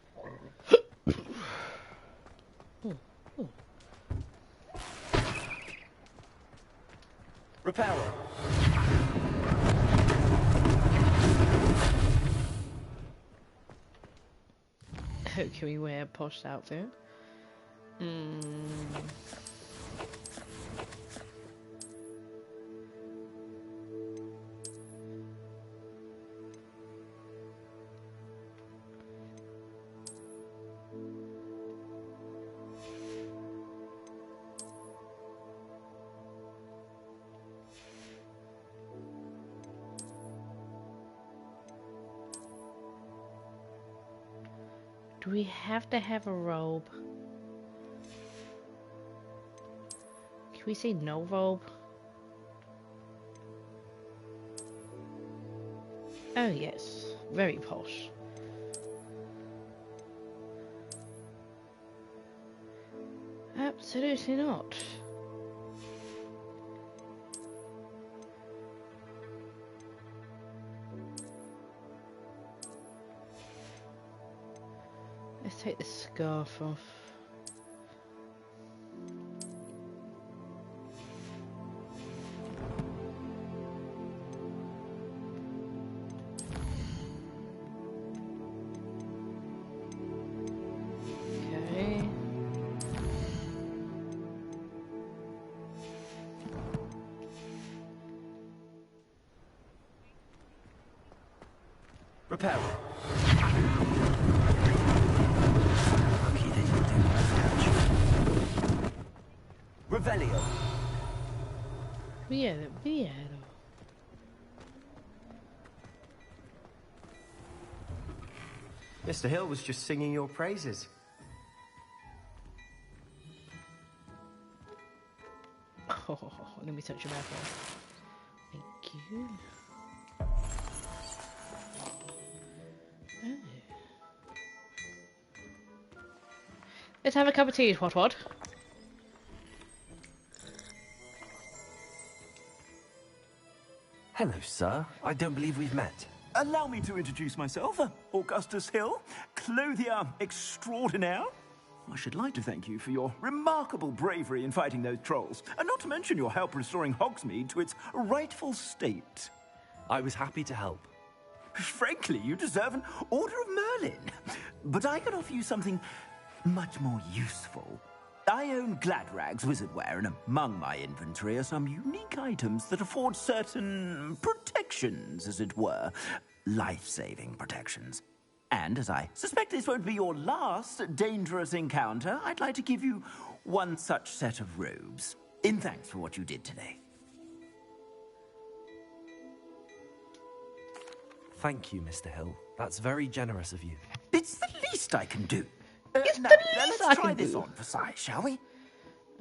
Reparo. Can we wear a posh outfit? Do we have to have a robe? Can we say no robe? Oh yes, very posh. Absolutely not. Let's take the scarf off. Okay. Reparo. Revelio. Viedo. Mr. Hill was just singing your praises. Oh, let me touch your mouth. Thank you. Oh. Let's have a cup of tea, Twat. Hello, sir. I don't believe we've met. Allow me to introduce myself, Augustus Hill, clothier extraordinaire. I should like to thank you for your remarkable bravery in fighting those trolls, and not to mention your help restoring Hogsmeade to its rightful state. I was happy to help. Frankly, you deserve an Order of Merlin. But I can offer you something much more useful. I own Gladrag's wizardware, and among my inventory are some unique items that afford certain protections, as it were. Life-saving protections. And as I suspect this won't be your last dangerous encounter, I'd like to give you one such set of robes, in thanks for what you did today. Thank you, Mr. Hill. That's very generous of you. It's the least I can do. It's now, the least let's I try can this do. on for size, shall we?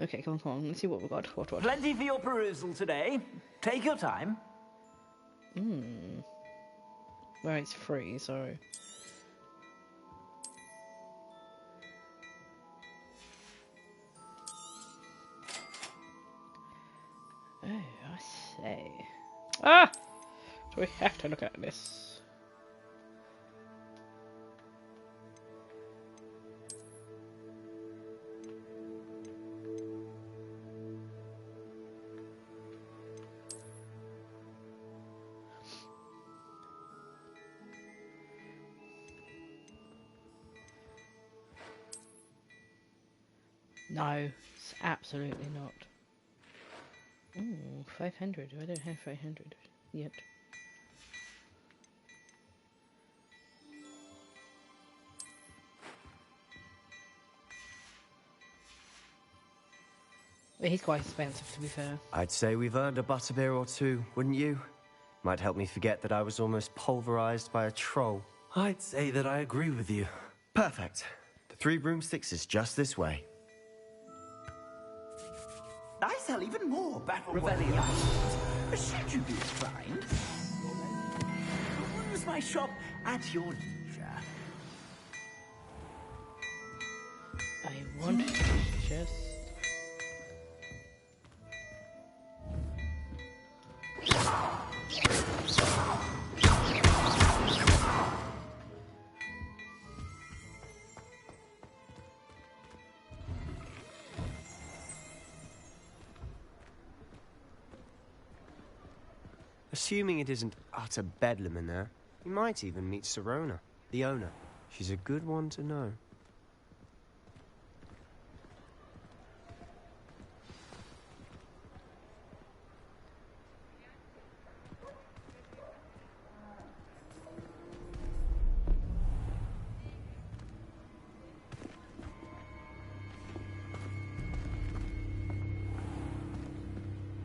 Okay, come on. Let's see what we've got. What? Plenty for your perusal today. Take your time. Well, it's free, so... Oh, I say. Ah! So we have to look at this. No, it's absolutely not. Ooh, 500. I don't have 500 yet. But he's quite expensive, to be fair. I'd say we've earned a butterbeer or two, wouldn't you? Might help me forget that I was almost pulverized by a troll. I'd say that I agree with you. Perfect. The 3 broomsticks is just this way. I sell even more battle-worthy items. Should you be inclined, use my shop at your leisure. I want to just... Assuming it isn't utter bedlam in there, you might even meet Sirona, the owner. She's a good one to know.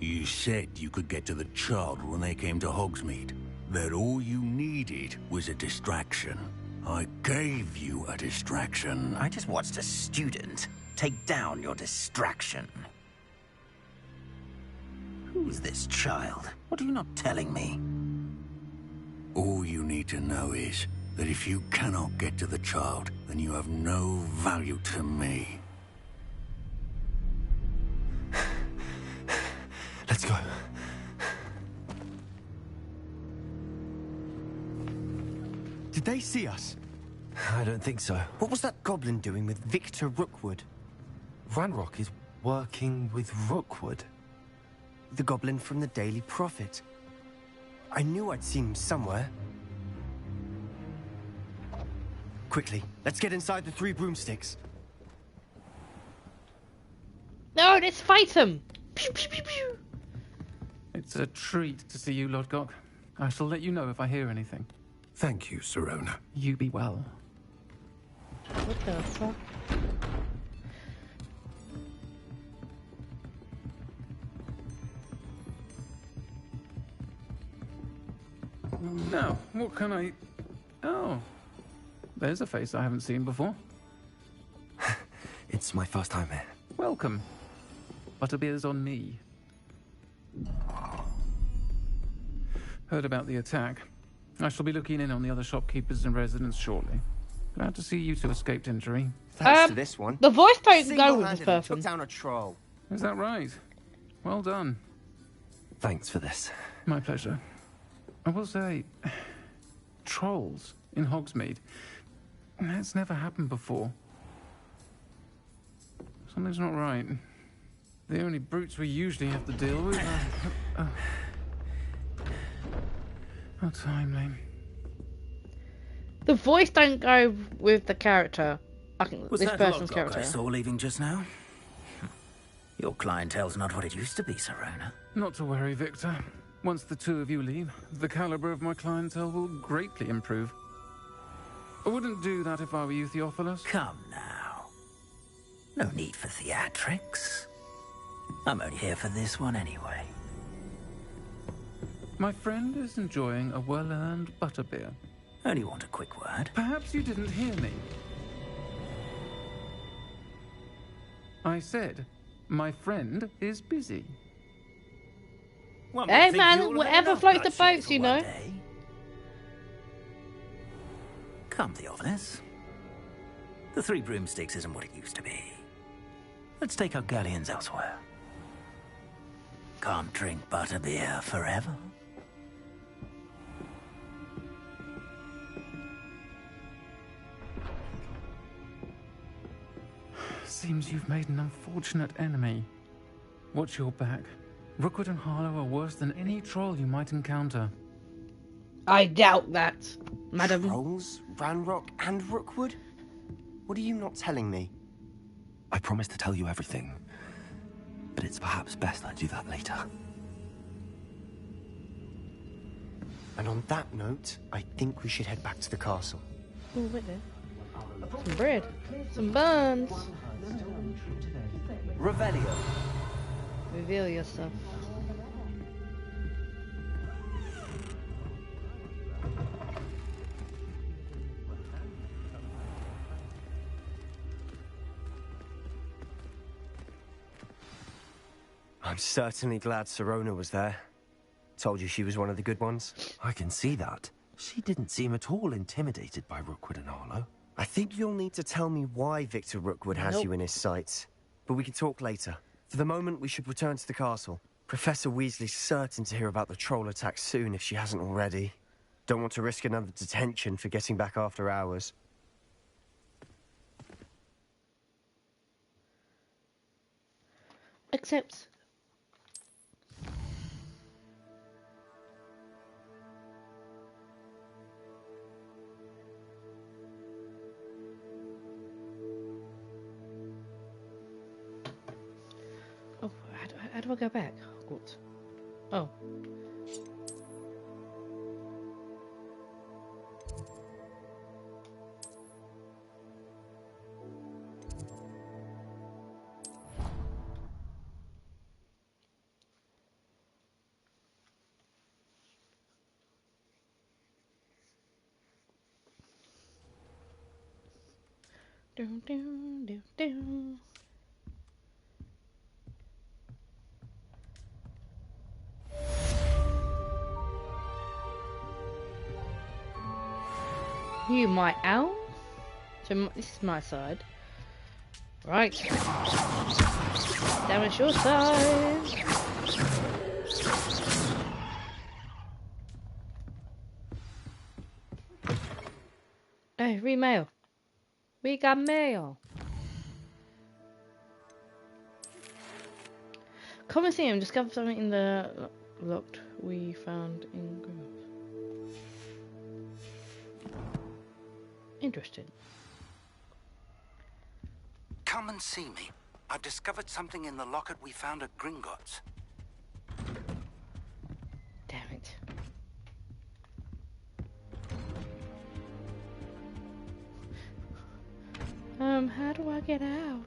You said you could get to the child when they came to Hogsmeade. That all you needed was a distraction. I gave you a distraction. I just watched a student take down your distraction. Who's this child? What are you not telling me? All you need to know is that if you cannot get to the child, then you have no value to me. Let's go. Did they see us? I don't think so. What was that goblin doing with Victor Rookwood? Ranrock is working with Rookwood. The goblin from the Daily Prophet. I knew I'd seen him somewhere. Quickly, let's get inside the 3 broomsticks. No, let's fight him! Pew, pew, pew, pew. It's a treat to see you, Lodgok. I shall let you know if I hear anything. Thank you, Sirona. You be well. What the fuck? Now, what can I... Oh, there's a face I haven't seen before. It's my first time here. Welcome. Butterbeer's on me. Heard about the attack. I shall be looking in on the other shopkeepers and residents shortly. Glad to see you two escaped injury. Thanks to this one. The voice don't go with this Single-handedly person. took down a troll. Is that right? Well done. Thanks for this. My pleasure. I will say, trolls in Hogsmeade. That's never happened before. Something's not right. The only brutes we usually have to deal with are... How timely. The voice don't go with the character. I think Was this that person's logbook character. I saw leaving just now? Your clientele's not what it used to be, Serona. Not to worry, Victor. Once the two of you leave, the caliber of my clientele will greatly improve. I wouldn't do that if I were you, Theophilus. Come now. No need for theatrics. I'm only here for this one anyway. My friend is enjoying a well-earned butterbeer. Only want a quick word. Perhaps you didn't hear me. I said, my friend is busy. Hey man, whatever floats the boats, you know. Come, Theophilus. The Three Broomsticks isn't what it used to be. Let's take our galleons elsewhere. Can't drink butterbeer forever. Seems you've made an unfortunate enemy. Watch your back. Rookwood and Harlow are worse than any troll you might encounter. I doubt that, madam. Trolls, Ranrock, and Rookwood? What are you not telling me? I promised to tell you everything, but it's perhaps best I do that later. And on that note, I think we should head back to the castle. Oh, wait there. Some bread. Some buns. Revelio. Reveal yourself. I'm certainly glad Serona was there. Told you she was one of the good ones. I can see that. She didn't seem at all intimidated by Rookwood and Harlow. I think you'll need to tell me why Victor Rookwood has Nope. you in his sights. But we can talk later. For the moment, we should return to the castle. Professor Weasley's certain to hear about the troll attack soon if she hasn't already. Don't want to risk another detention for getting back after hours. Except... Oh, how do I go back? Hogwarts. Oh. Down, down, down, down. You my owl? So this is my side. Right. Down it's your side. Oh, read mail. We got mail. Colosseum discovered something in the locked we found in Gringotts. Interesting. Come and see me. I've discovered something in the locket we found at Gringotts. Damn it. How do I get out?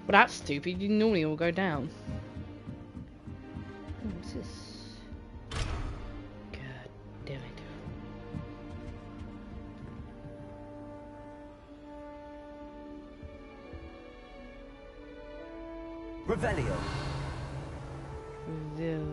Well, that's stupid. You normally all go down. Oh, what's this? God damn it. Revelio. Reveal.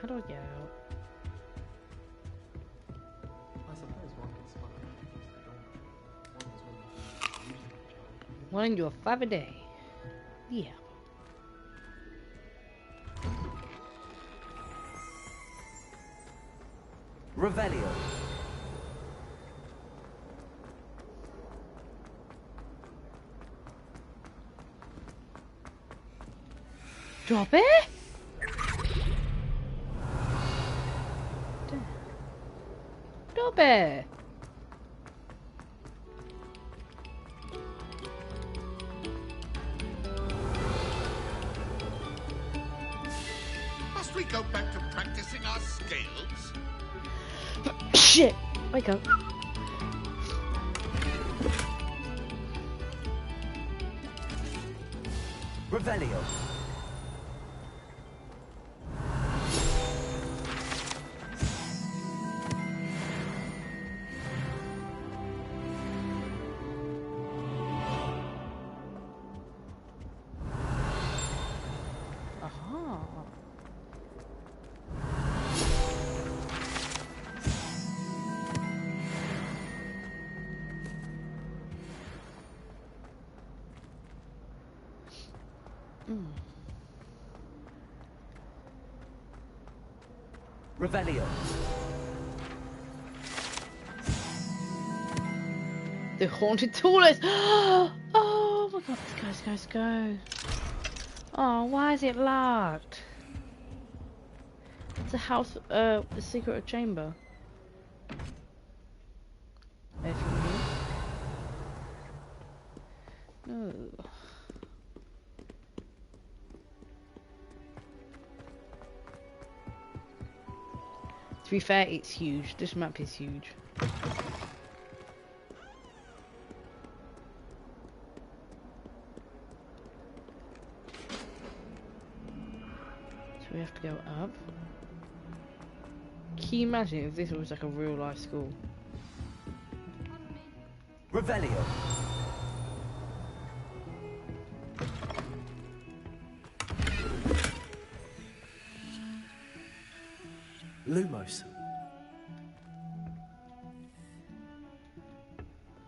How do I get out? I suppose one could spot it. One was one. Calling you a 5 a day. Yeah. Revelio. Drop it? Drop it. Must we go back to practicing our scales? Shit! Wake up. Revelio. Revelio. The haunted toilet. Oh my god, let's go. Oh, why is it locked? It's a house, the secret chamber. No. To be fair, it's huge. This map is huge. So we have to go up. Can you imagine if this was like a real life school? Revelio. Lumos.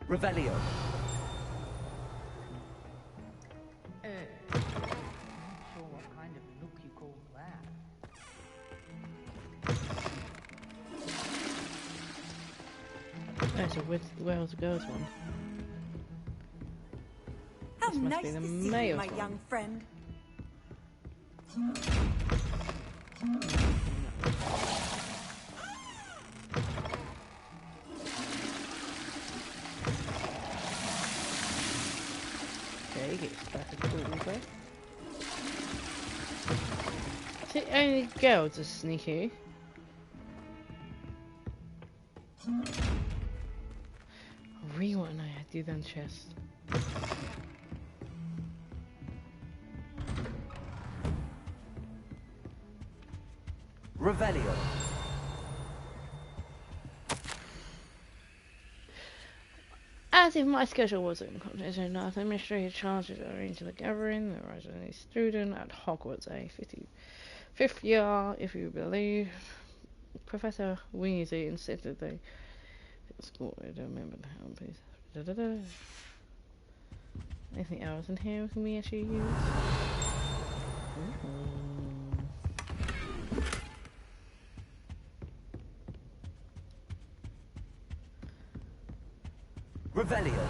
Revelio. Not sure what kind of look you call that. Oh, so where's the girls one? How This must nice be the to see you, males my one. young friend. Okay, get started quickly. Is it only girls are sneaky? I really want to know how to do them chests. Revelio. As if my schedule wasn't in context enough, administrative charges are arranged the gathering, the rise of any student at Hogwarts, a 55th year, if you believe. Professor Weasley insisted they school. I don't remember the hell, please. Anything else in here can we actually use? Revelio.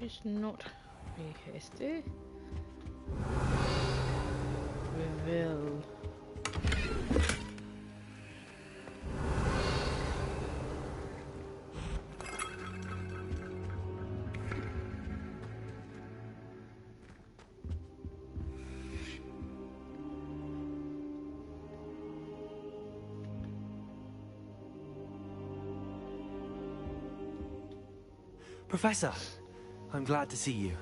It's not be hasty. Reveal. Professor, I'm glad to see you.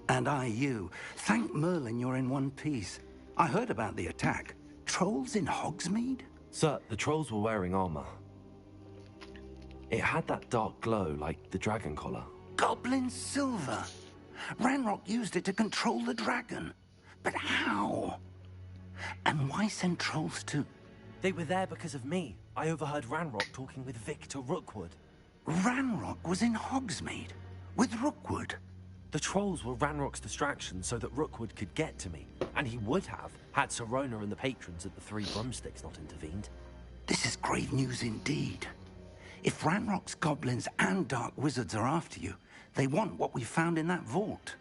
And I you. Thank Merlin you're in one piece. I heard about the attack. Trolls in Hogsmeade? Sir, the trolls were wearing armor. It had that dark glow like the dragon collar. Goblin silver. Ranrock used it to control the dragon. But how? And why send trolls to... They were there because of me. I overheard Ranrock talking with Victor Rookwood. Ranrock was in Hogsmeade? With Rookwood? The trolls were Ranrock's distraction so that Rookwood could get to me, and he would have had Sirona and the patrons at the Three Broomsticks not intervened. This is grave news indeed. If Ranrock's goblins and dark wizards are after you, they want what we found in that vault.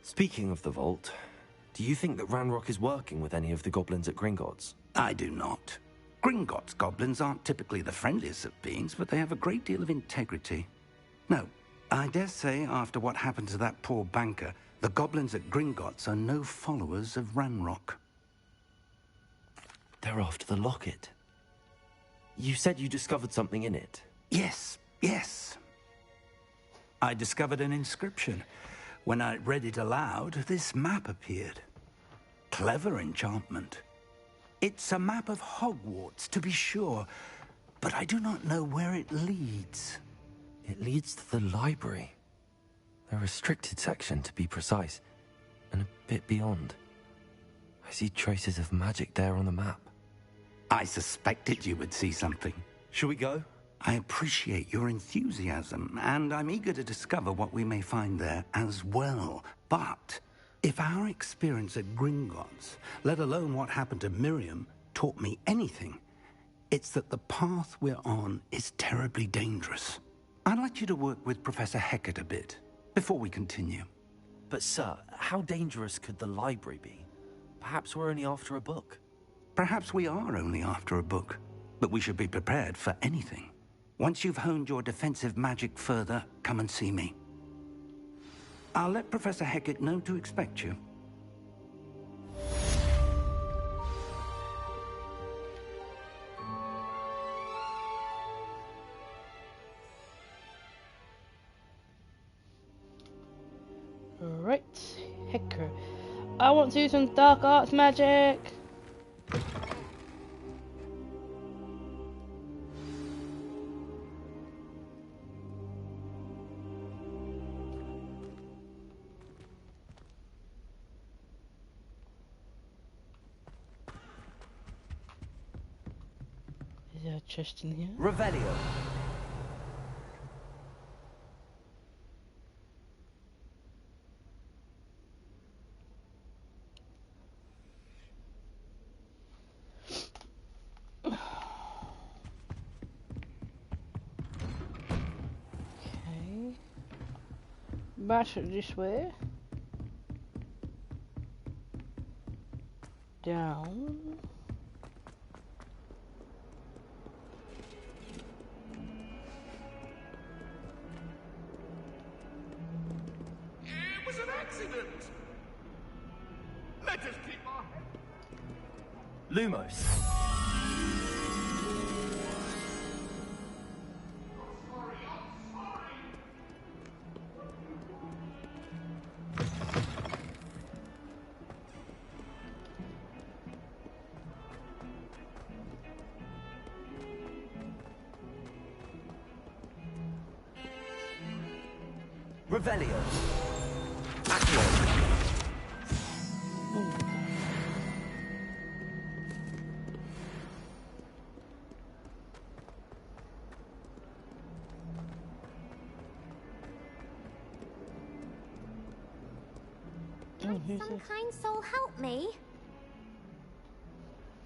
Speaking of the vault, do you think that Ranrock is working with any of the goblins at Gringotts? I do not. Gringotts goblins aren't typically the friendliest of beings, but they have a great deal of integrity. No, I dare say after what happened to that poor banker, the goblins at Gringotts are no followers of Ranrock. They're after the locket. You said you discovered something in it. Yes, yes. I discovered an inscription. When I read it aloud, this map appeared. Clever enchantment. It's a map of Hogwarts, to be sure, but I do not know where it leads. It leads to the library. A restricted section, to be precise, and a bit beyond. I see traces of magic there on the map. I suspected you would see something. Shall we go? I appreciate your enthusiasm, and I'm eager to discover what we may find there as well. But if our experience at Gringotts, let alone what happened to Miriam, taught me anything, it's that the path we're on is terribly dangerous. I'd like you to work with Professor Hecat a bit before we continue. But sir, how dangerous could the library be? Perhaps we're only after a book. Perhaps we are only after a book, but we should be prepared for anything. Once you've honed your defensive magic further, come and see me. I'll let Professor Hecat know to expect you. Right, Hecker. I want to do some dark arts magic. Is there a chest in here? Revelio. Back this way. Down. It was an accident. Let us keep our head. Lumos. Revelio. Accio. Might some kind soul help me?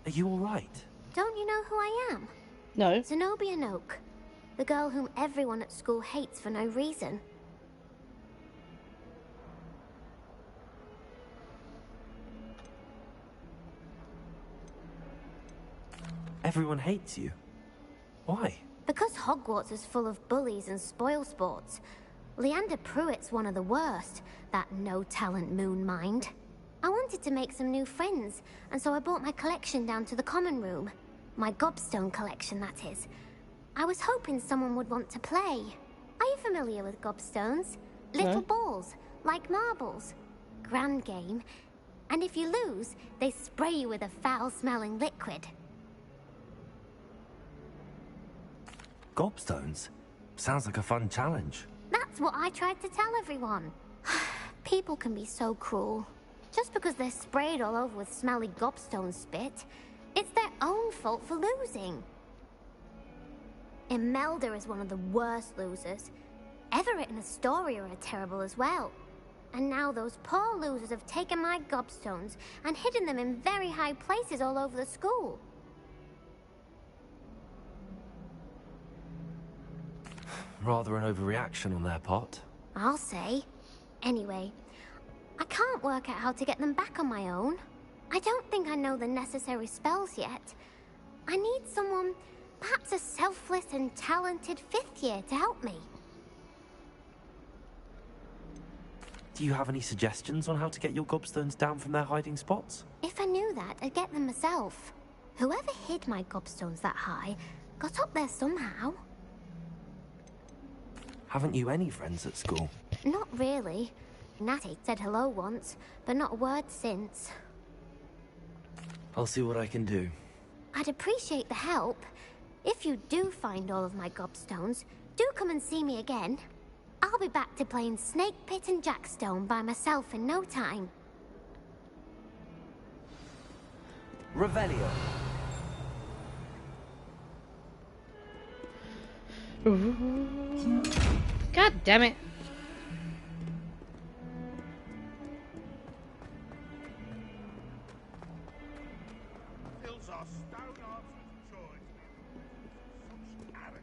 Are you all right? Don't you know who I am? No. Zenobia Noak, the girl whom everyone at school hates for no reason. Everyone hates you. Why? Because Hogwarts is full of bullies and spoilsports. Leander Pruitt's one of the worst, that no-talent moon mind. I wanted to make some new friends, and so I brought my collection down to the common room. My gobstone collection, that is. I was hoping someone would want to play. Are you familiar with gobstones? Little balls, like marbles. Grand game. And if you lose, they spray you with a foul-smelling liquid. Gobstones? Sounds like a fun challenge. That's what I tried to tell everyone. People can be so cruel. Just because they're sprayed all over with smelly gobstone spit, It's their own fault for losing. Imelda is one of the worst losers. Everett and Astoria are terrible as well. And now those poor losers have taken my gobstones and hidden them in very high places all over the school. Rather an overreaction on their part. I'll say. Anyway, I can't work out how to get them back on my own. I don't think I know the necessary spells yet. I need someone, perhaps a selfless and talented 5th year to help me. Do you have any suggestions on how to get your gobstones down from their hiding spots? If I knew that, I'd get them myself. Whoever hid my gobstones that high got up there somehow. Haven't you any friends at school? Not really. Natty said hello once, but not a word since. I'll see what I can do. I'd appreciate the help. If you do find all of my gobstones, do come and see me again. I'll be back to playing Snake Pit and Jackstone by myself in no time. Revelio. God damn it. Fills our stone hearts with joy. Such arrogance.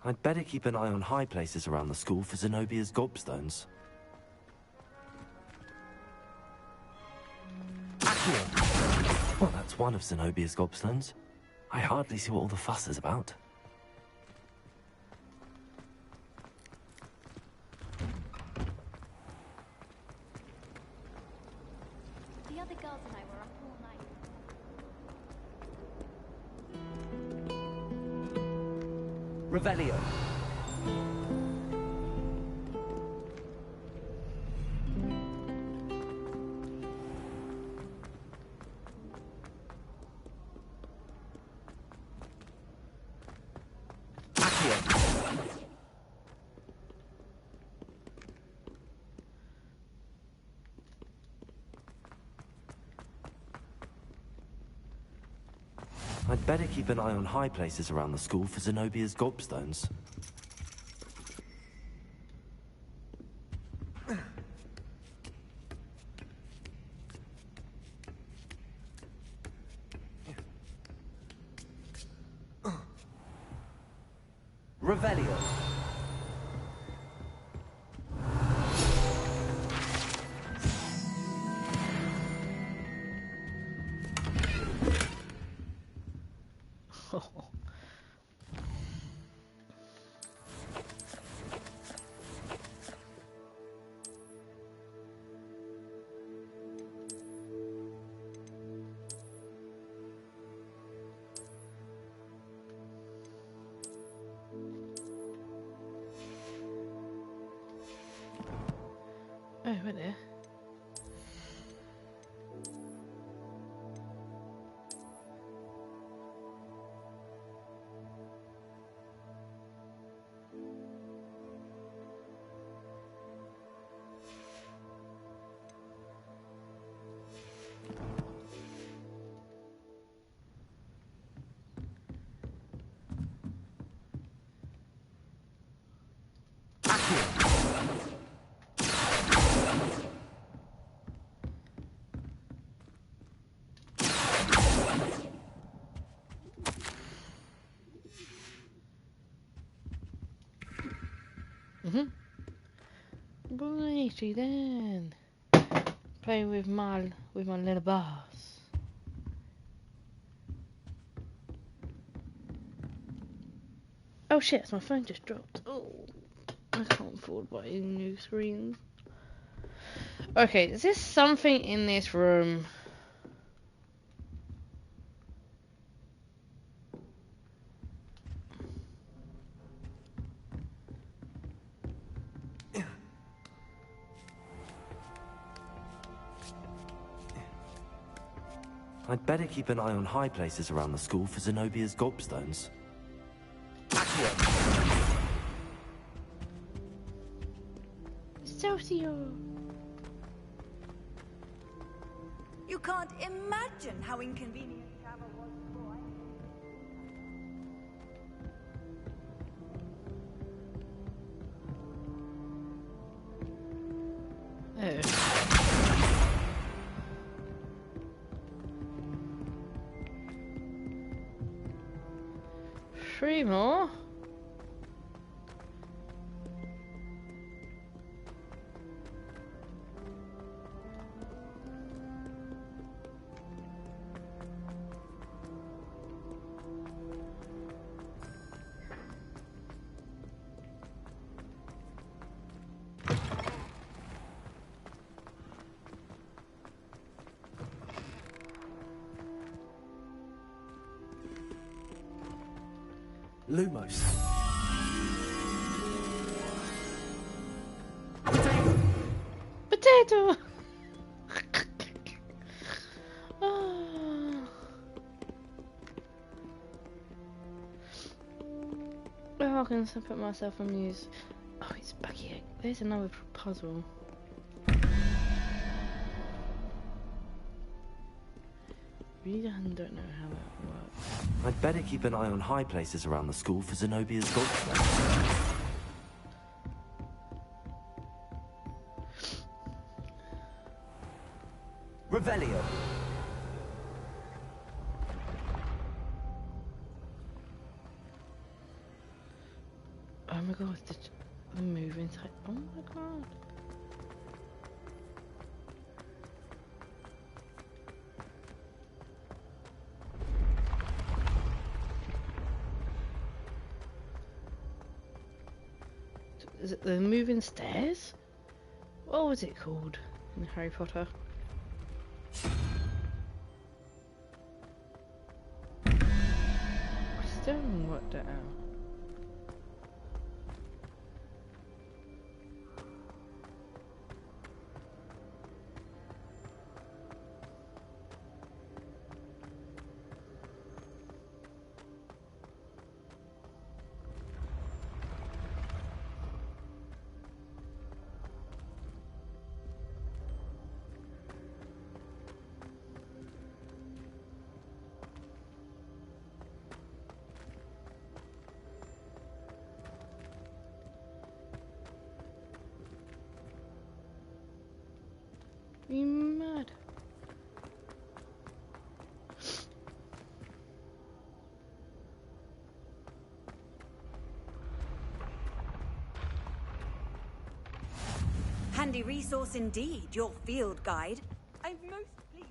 I'd better keep an eye on high places around the school for Zenobia's gobstones. Well, that's one of Zenobia's gobstones. I hardly see what all the fuss is about. The other girls and I were up all night. Revelio. I'd better keep an eye on high places around the school for Zenobia's gobstones. Revelio. Oh, right there. Righty then. Playing with my little boss. Oh shit, my phone just dropped. Oh, I can't afford buying new screens. Okay, is there something in this room? I'd better keep an eye on high places around the school for Zenobia's gobstones. Excelsior! You can't imagine how inconvenient travel was before Three more. Lumos. Potato! Oh, I can put myself on mute. Oh, it's back here. There's another puzzle. Really don't know how that works. I'd better keep an eye on high places around the school for Zenobia's gobstones. Revelio. Oh my god, the move inside. Oh my god. Is it the moving stairs? What was it called in Harry Potter? I still haven't worked it out. You mad? Handy resource indeed, your field guide. I'm most pleased.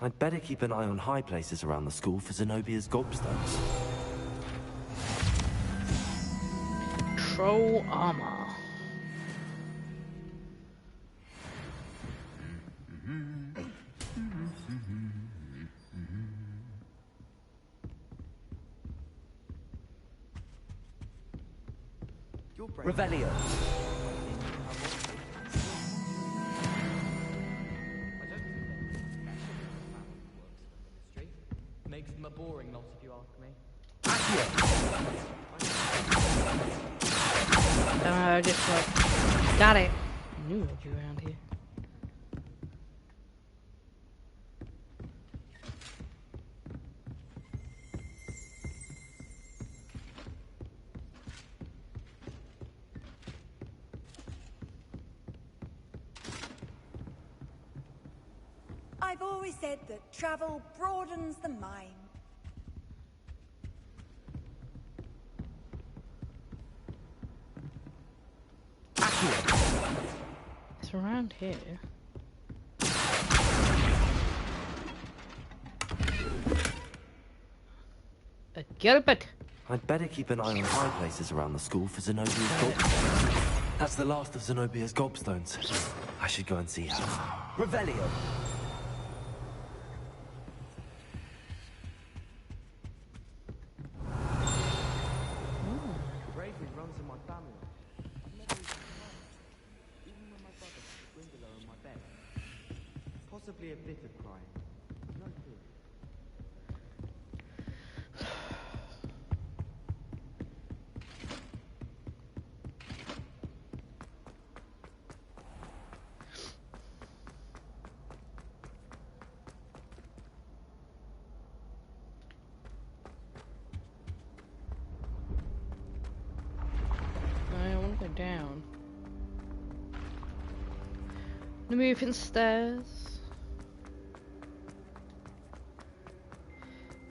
I'd better keep an eye on high places around the school for Zenobia's gobstones. Troll armor. Revelio. Makes them a boring lot, if you ask me. Just like, got it. I knew it'd be around here. I've always said that travel broadens the mind. It's around here. A Gilbert. I'd better keep an eye on high places around the school for Zenobia's gobstones. That's the last of Zenobia's gobstones. I should go and see her. Revelio. Bravely runs my family. I've never even cried, even when my brother put Grindylow in my bed. Possibly a bit of crying. No tears. I want to go down. The moving stairs.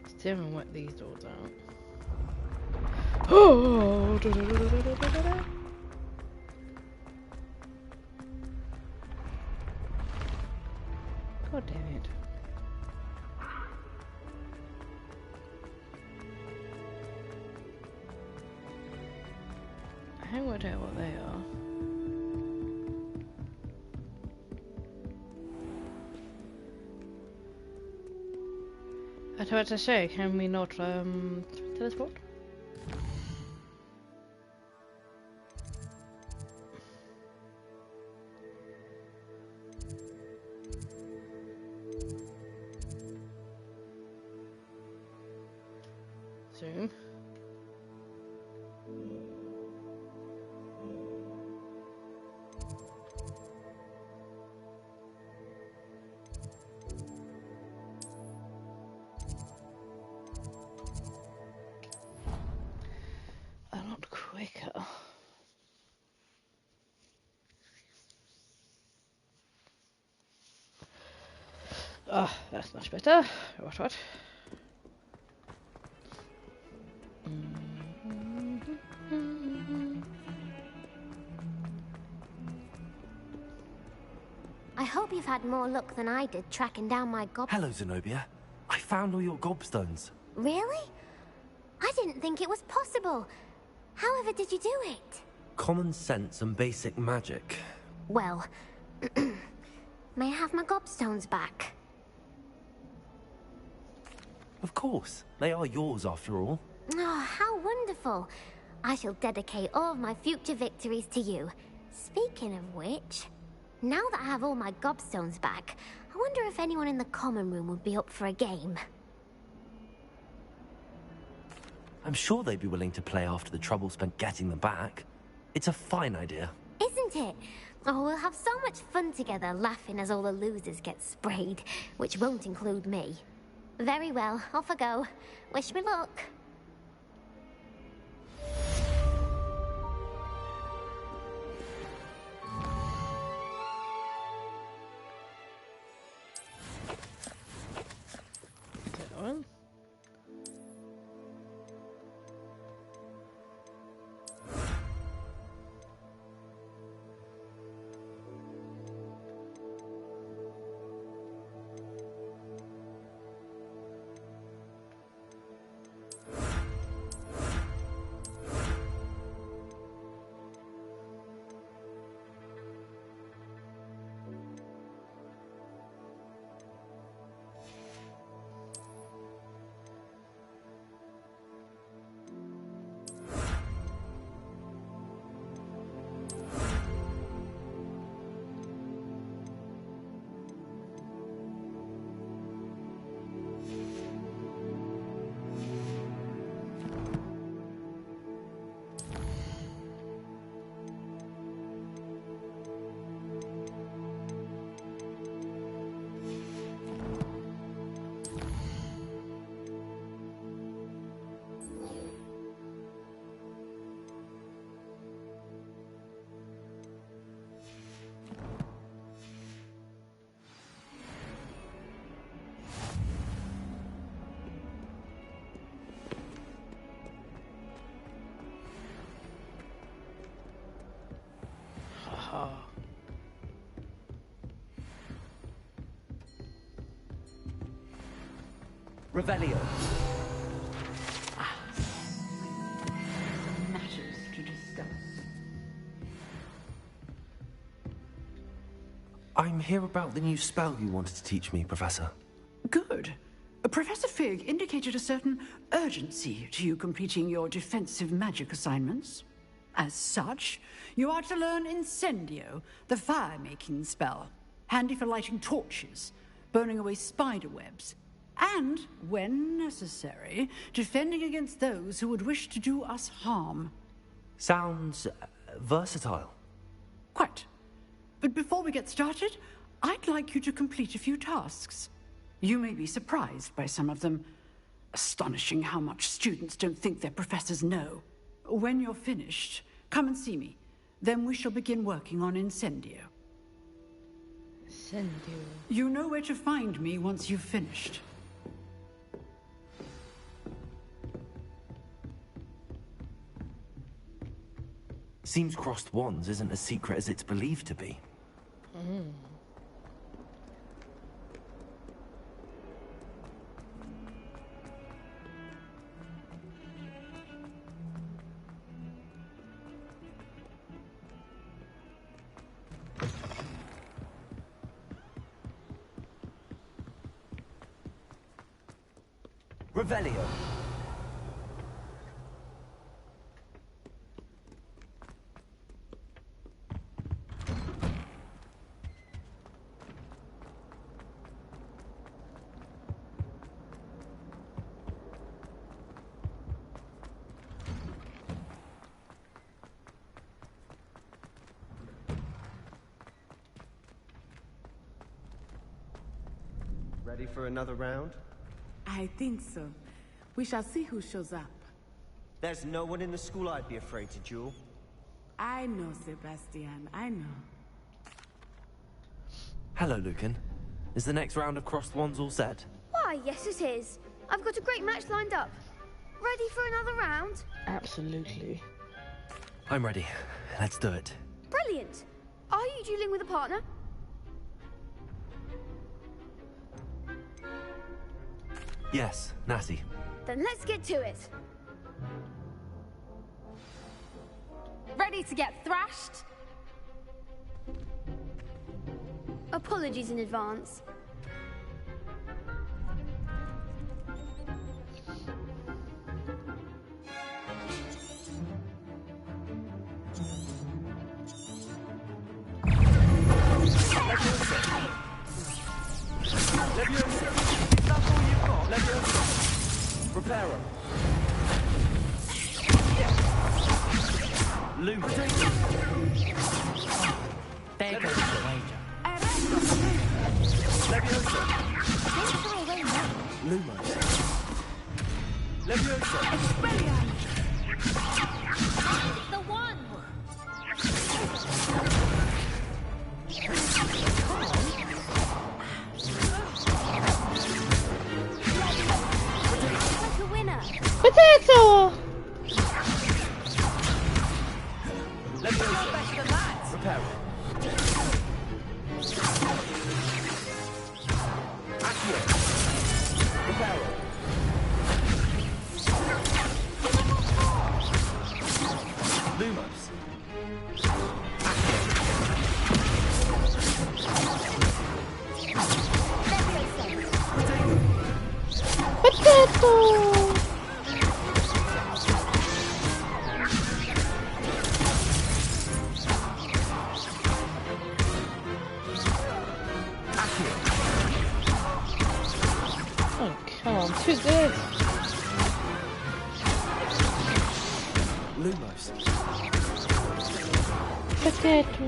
Still haven't worked these doors out. Oh! God damn it. I haven't worked out what they are. I was about to say, can we not teleport? Soon. A lot quicker. Oh, that's much better. What? I hope you've had more luck than I did tracking down my gob. Hello, Zenobia. I found all your gobstones. Really? I didn't think it was possible. However did you do it? Common sense and basic magic. Well, may I have my gobstones back? Of course. They are yours after all. Oh, how wonderful. I shall dedicate all of my future victories to you. Speaking of which, now that I have all my gobstones back, I wonder if anyone in the common room would be up for a game. I'm sure they'd be willing to play after the trouble spent getting them back. It's a fine idea. Isn't it? Oh, we'll have so much fun together, laughing as all the losers get sprayed, which won't include me. Very well, off I go. Wish me luck. That one. Revelio. Matters to discuss. I'm here about the new spell you wanted to teach me, Professor. Good. Professor Fig indicated a certain urgency to you completing your defensive magic assignments. As such, you are to learn Incendio, the fire-making spell, handy for lighting torches, burning away spider webs, and, when necessary, defending against those who would wish to do us harm. Sounds versatile. Quite. But before we get started, I'd like you to complete a few tasks. You may be surprised by some of them. Astonishing how much students don't think their professors know. When you're finished, come and see me. Then we shall begin working on Incendio. Incendio. You know where to find me once you've finished. Seems crossed wands isn't as secret as it's believed to be. Mm. Revelio. Ready for another round? I think so. We shall see who shows up. There's no one in the school I'd be afraid to duel. I know, Sebastian. I know. Hello, Lucan. Is the next round of crossed wands all set? Why, yes it is. I've got a great match lined up. Ready for another round? Absolutely. I'm ready. Let's do it. Brilliant. Are you dueling with a partner? Yes, Natty. Then let's get to it. Ready to get thrashed? Apologies in advance. Reparo. Luma. There goes the wager. Leviosa. Lumos. Leviosa. The one! Like a winner. Potato! Leviosa. Reparo. Accio. Reparo. Lumos. Potato! Oh, come on, too good. Lumos. Potato.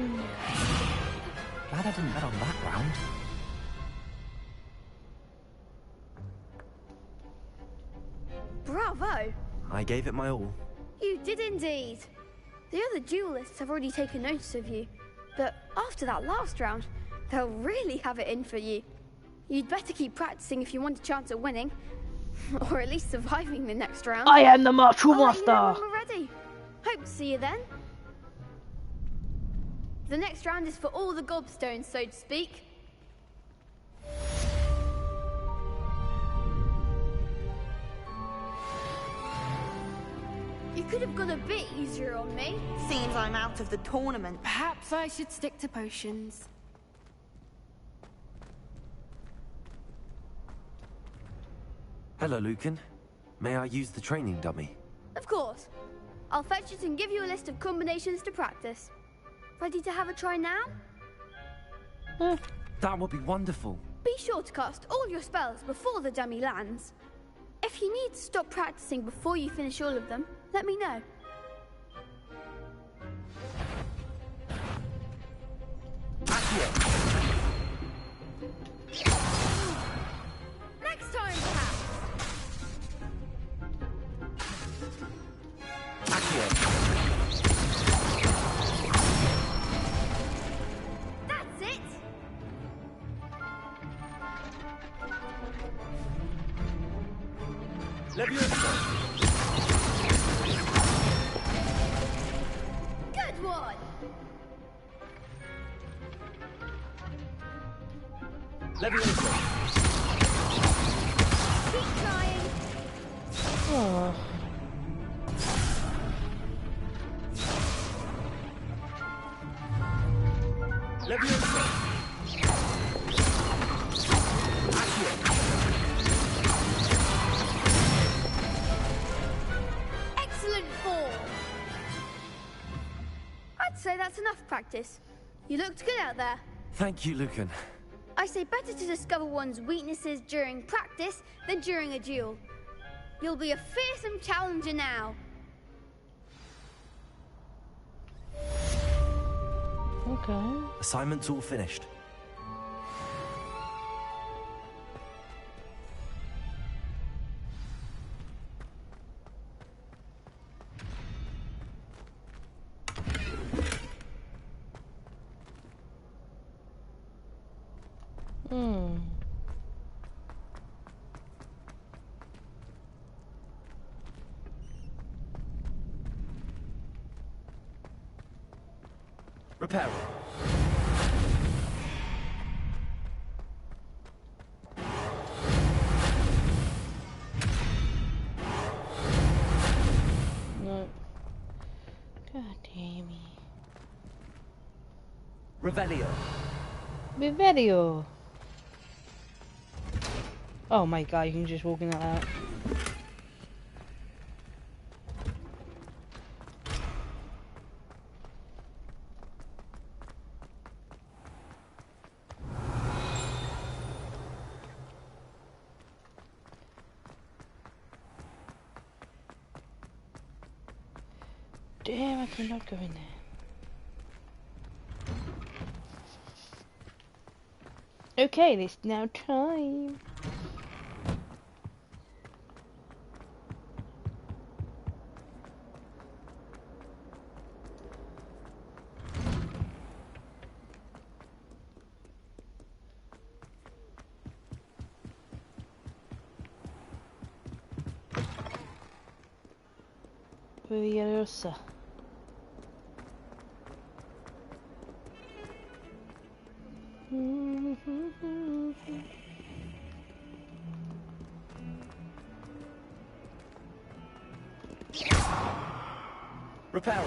Glad I didn't bet on that round. Bravo! I gave it my all. You did indeed. The other duelists have already taken notice of you, but after that last round, they'll really have it in for you. You'd better keep practicing if you want a chance at winning, or at least surviving the next round. I am the martial I'll let you know master. when we're ready. Hope to see you then. The next round is for all the gobstones, so to speak. You could have gone a bit easier on me. Seems I'm out of the tournament. Perhaps I should stick to potions. Hello, Lucan. May I use the training dummy? Of course. I'll fetch it and give you a list of combinations to practice. Ready to have a try now? That would be wonderful. Be sure to cast all your spells before the dummy lands. If you need to stop practicing before you finish all of them, let me know. Next time, perhaps. That's it. Good one. Keep trying. Oh. Excellent form. I'd say that's enough practice. You looked good out there. Thank you, Lucan. I say better to discover one's weaknesses during practice than during a duel. You'll be a fearsome challenger now. Okay. Assignment's all finished. Repair. No. God damn it. Revelio. Revelio. Oh my god, you can just walk in like that. Damn, I cannot go in there. Okay, it's now time. Furiosa. Reparo.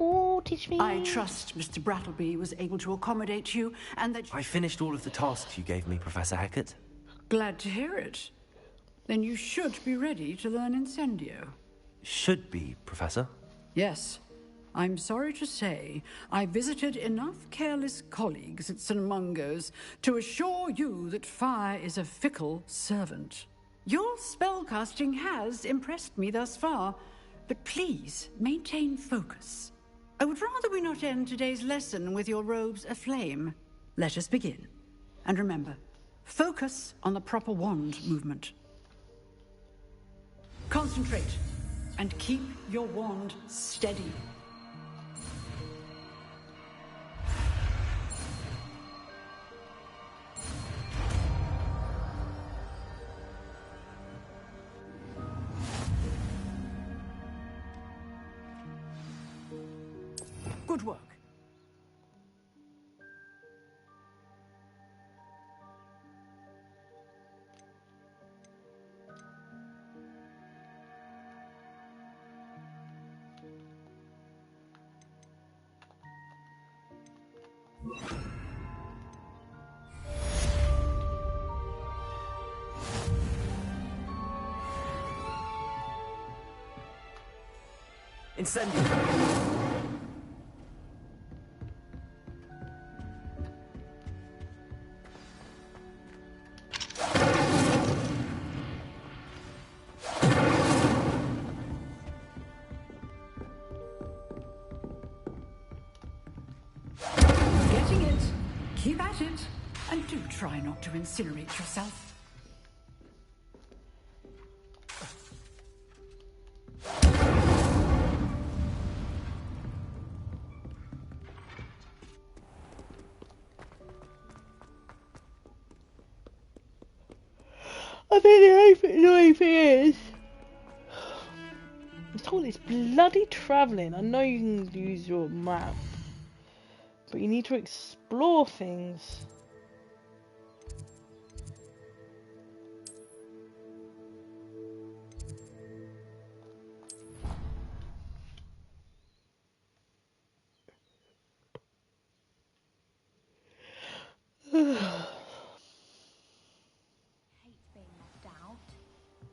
Oh, teach me. I trust Mr. Brattleby was able to accommodate you and that... I finished all of the tasks you gave me, Professor Hackett. Glad to hear it. Then you should be ready to learn Incendio. Should be, Professor. Yes. I'm sorry to say I visited enough careless colleagues at St. Mungo's to assure you that fire is a fickle servant. Your spellcasting has impressed me thus far, but please maintain focus. I would rather we not end today's lesson with your robes aflame. Let us begin. And remember, focus on the proper wand movement. Concentrate and keep your wand steady. Good work. Incendio. Getting it. Keep at it. And do try not to incinerate yourself. I think the annoying thing is, it's all this bloody travelling. I know you can use your map, but you need to explore things.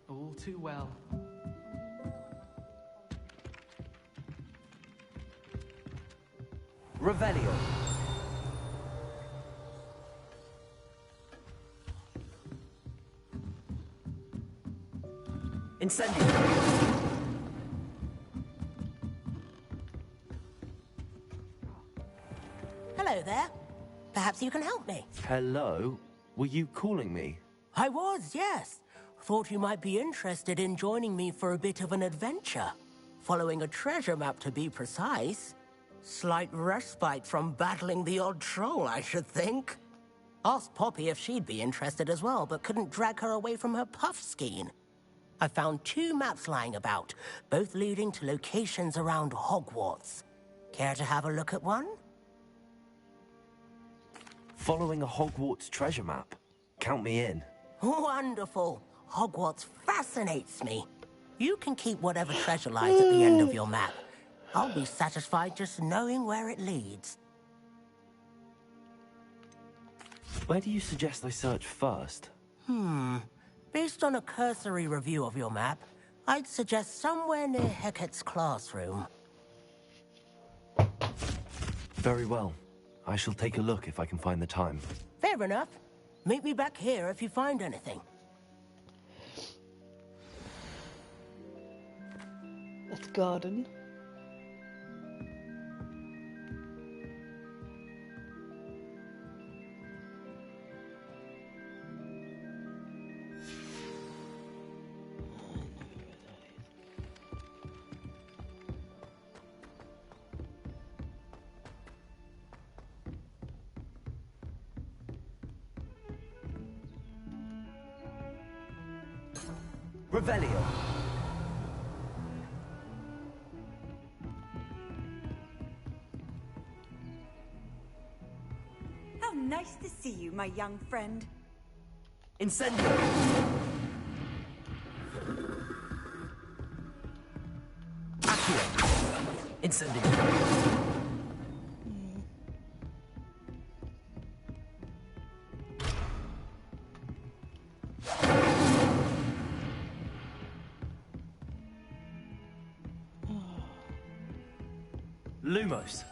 All too well. Revelio. Incendio. Hello there. Perhaps you can help me. Hello? Were you calling me? I was, yes. Thought you might be interested in joining me for a bit of an adventure. Following a treasure map, to be precise. Slight respite from battling the odd troll, I should think. Asked Poppy if she'd be interested as well, but couldn't drag her away from her puff skein. I found 2 maps lying about, both leading to locations around Hogwarts. Care to have a look at one? Following a Hogwarts treasure map? Count me in. Wonderful. Hogwarts fascinates me. You can keep whatever treasure lies at the end of your map. I'll be satisfied just knowing where it leads. Where do you suggest I search first? Based on a cursory review of your map, I'd suggest somewhere near Hecat's classroom. Very well. I shall take a look if I can find the time. Fair enough. Meet me back here if you find anything. That's garden. Revelio. How nice to see you, my young friend. Incendio. Accio. Incendio. Lumos.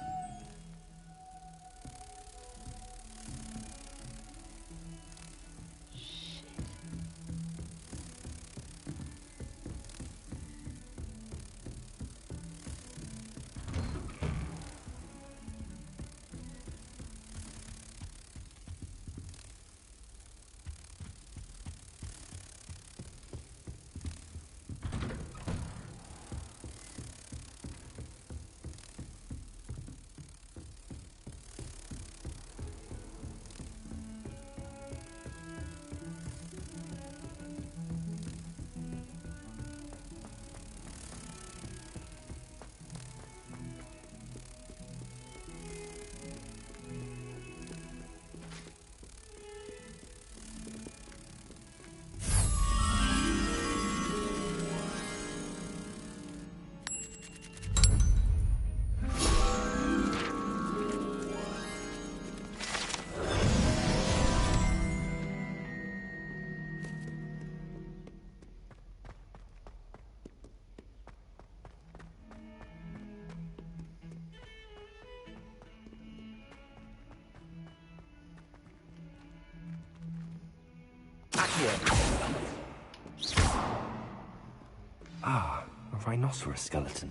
Ah, a rhinoceros skeleton.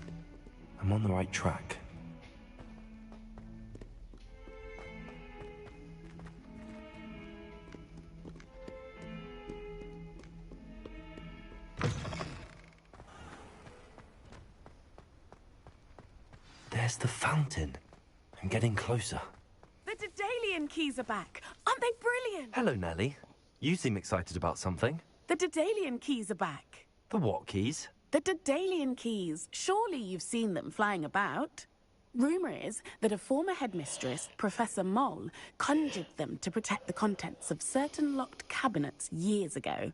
I'm on the right track. There's the fountain. I'm getting closer. The Daedalian keys are back. Aren't they brilliant? Hello, Nellie. You seem excited about something. The Daedalian keys are back. The what keys? The Daedalian keys. Surely you've seen them flying about. Rumour is that a former headmistress, Professor Moll, conjured them to protect the contents of certain locked cabinets years ago.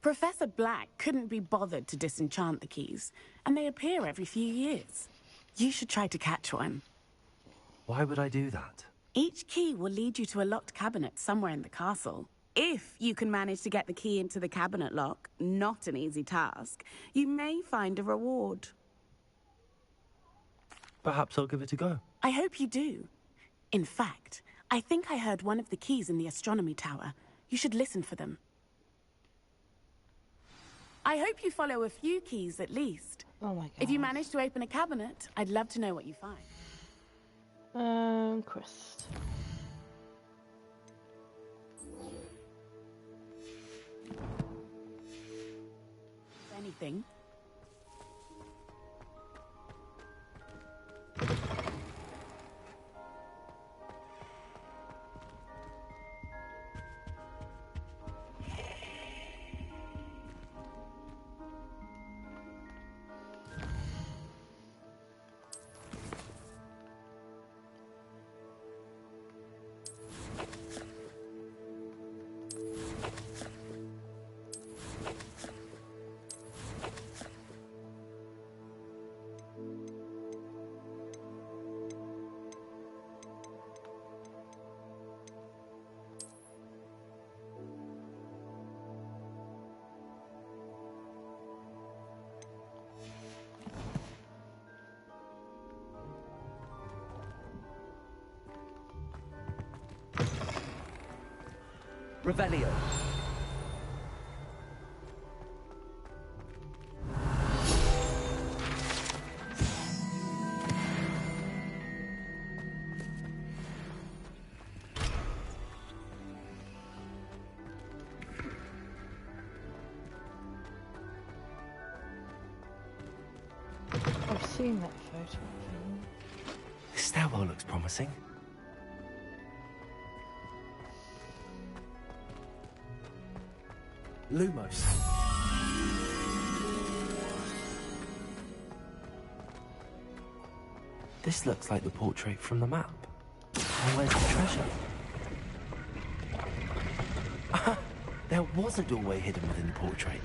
Professor Black couldn't be bothered to disenchant the keys, and they appear every few years. You should try to catch one. Why would I do that? Each key will lead you to a locked cabinet somewhere in the castle. If you can manage to get the key into the cabinet lock, not an easy task, you may find a reward. Perhaps I'll give it a go. I hope you do. In fact, I think I heard one of the keys in the astronomy tower. You should listen for them. I hope you follow a few keys at least. Oh my god. If you manage to open a cabinet, I'd love to know what you find. Quest. Anything? Revelio. I've seen that photo. This stairwell looks promising. Lumos. This looks like the portrait from the map. And where's the treasure? There was a doorway hidden within the portrait.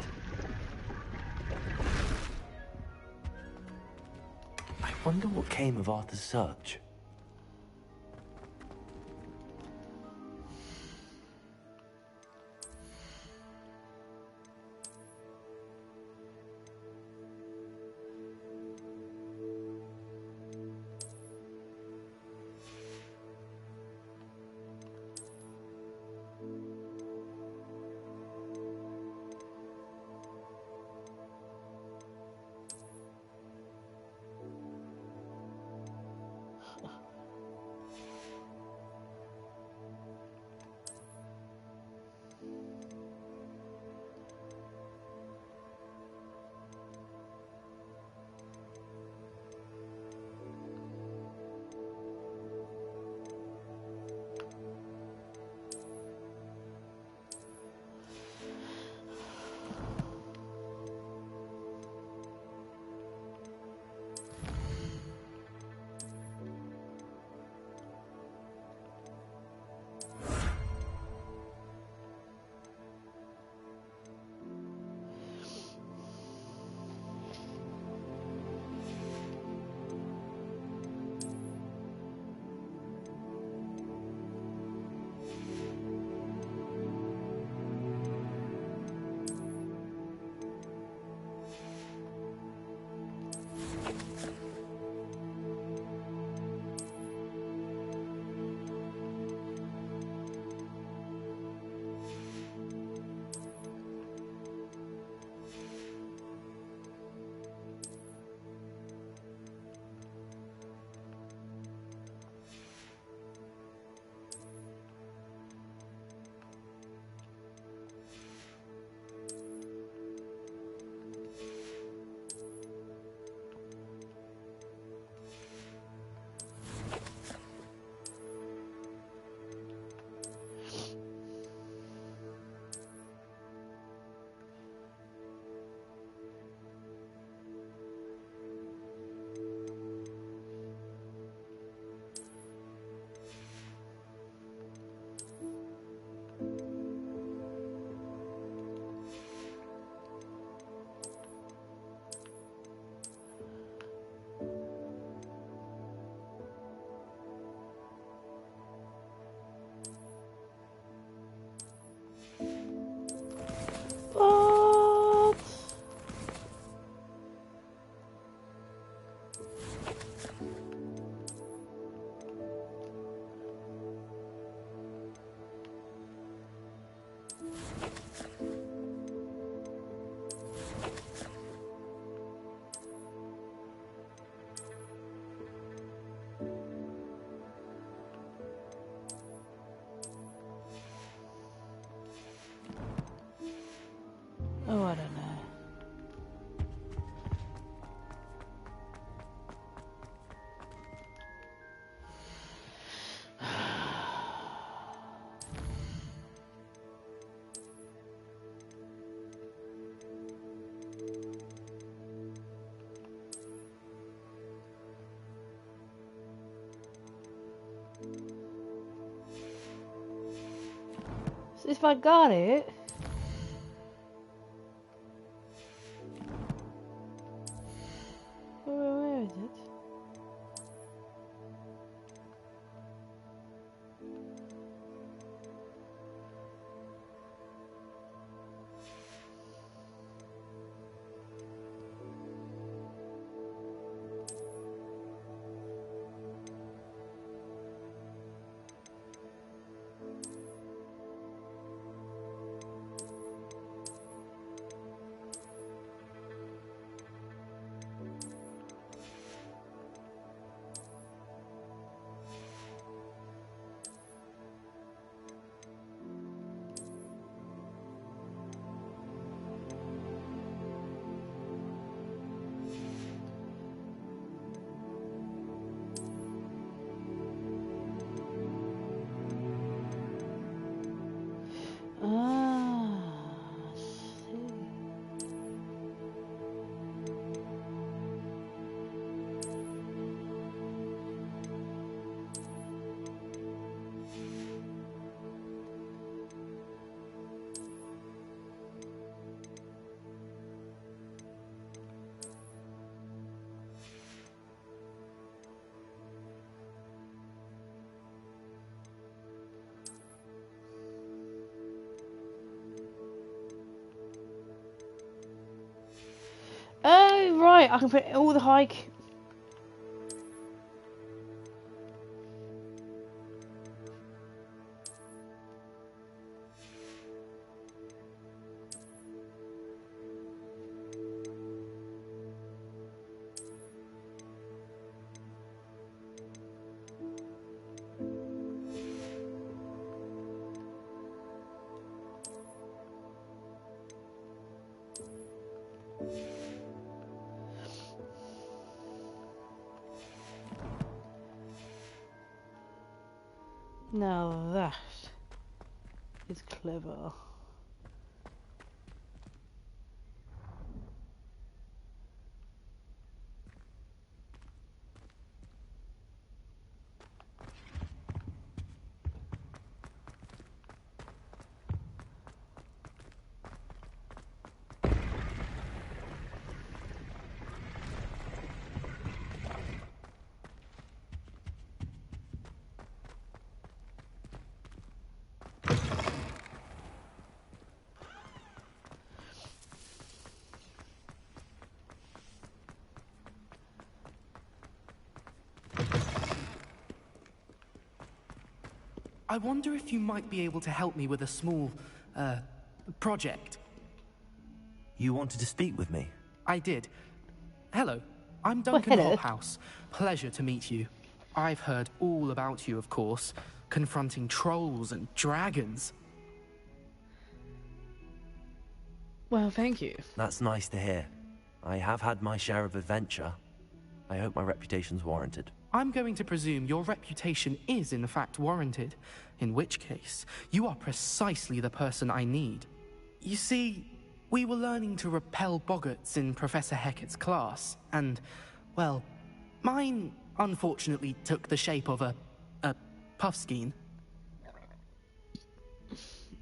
I wonder what came of Arthur's search. Oh, I don't know. So if I got it. Where is it? Oh, right, I can put all the hike. Now that is clever. I wonder if you might be able to help me with a small, project. You wanted to speak with me? I did. Hello, I'm Duncan hello. Hothouse. Pleasure to meet you. I've heard all about you, of course, confronting trolls and dragons. Well, thank you. That's nice to hear. I have had my share of adventure. I hope my reputation's warranted. I'm going to presume your reputation is in fact warranted, in which case, you are precisely the person I need. You see, we were learning to repel boggarts in Professor Hecat's class, and, well, mine unfortunately took the shape of a puffskein.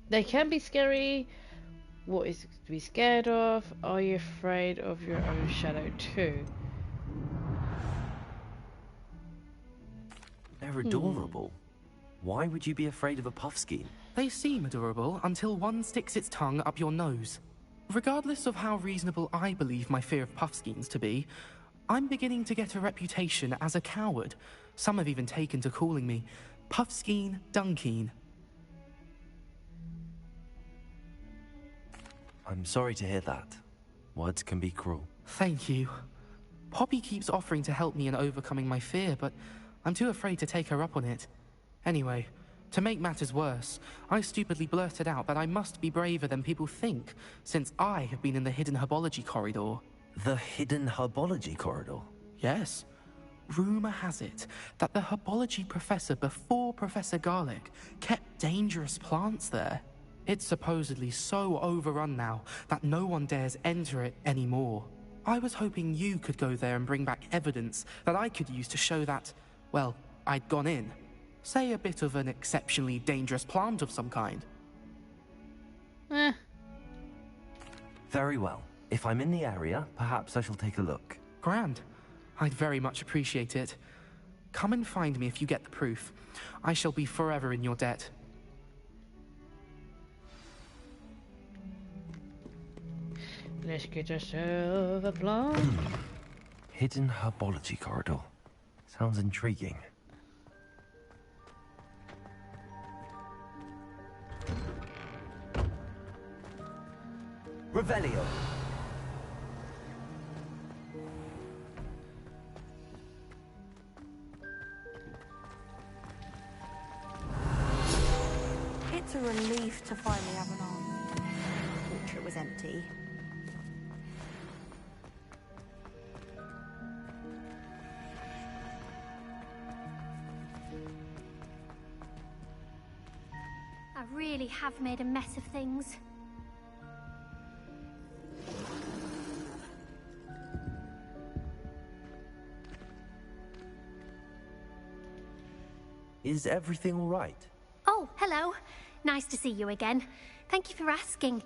They can be scary. What is to be scared of? Are you afraid of your own shadow too? They're adorable. Why would you be afraid of a puffskein? They seem adorable until one sticks its tongue up your nose. Regardless of how reasonable I believe my fear of puffskeins to be, I'm beginning to get a reputation as a coward. Some have even taken to calling me Puffskein Dunkeen. I'm sorry to hear that. Words can be cruel. Thank you. Poppy keeps offering to help me in overcoming my fear, but I'm too afraid to take her up on it. Anyway, to make matters worse, I stupidly blurted out that I must be braver than people think, since I have been in the hidden herbology corridor. The hidden herbology corridor? Yes. Rumor has it that the herbology professor before Professor Garlic kept dangerous plants there. It's supposedly so overrun now that no one dares enter it anymore. I was hoping you could go there and bring back evidence that I could use to show that, well, I'd gone in. Say a bit of an exceptionally dangerous plant of some kind. Very well. If I'm in the area, perhaps I shall take a look. Grand. I'd very much appreciate it. Come and find me if you get the proof. I shall be forever in your debt. Let's get ourselves a plant. Hidden herbology corridor. Sounds intriguing. Revelio. It's a relief to finally have an arm. The portrait was empty. I really have made a mess of things. Is everything all right? Oh, hello. Nice to see you again. Thank you for asking.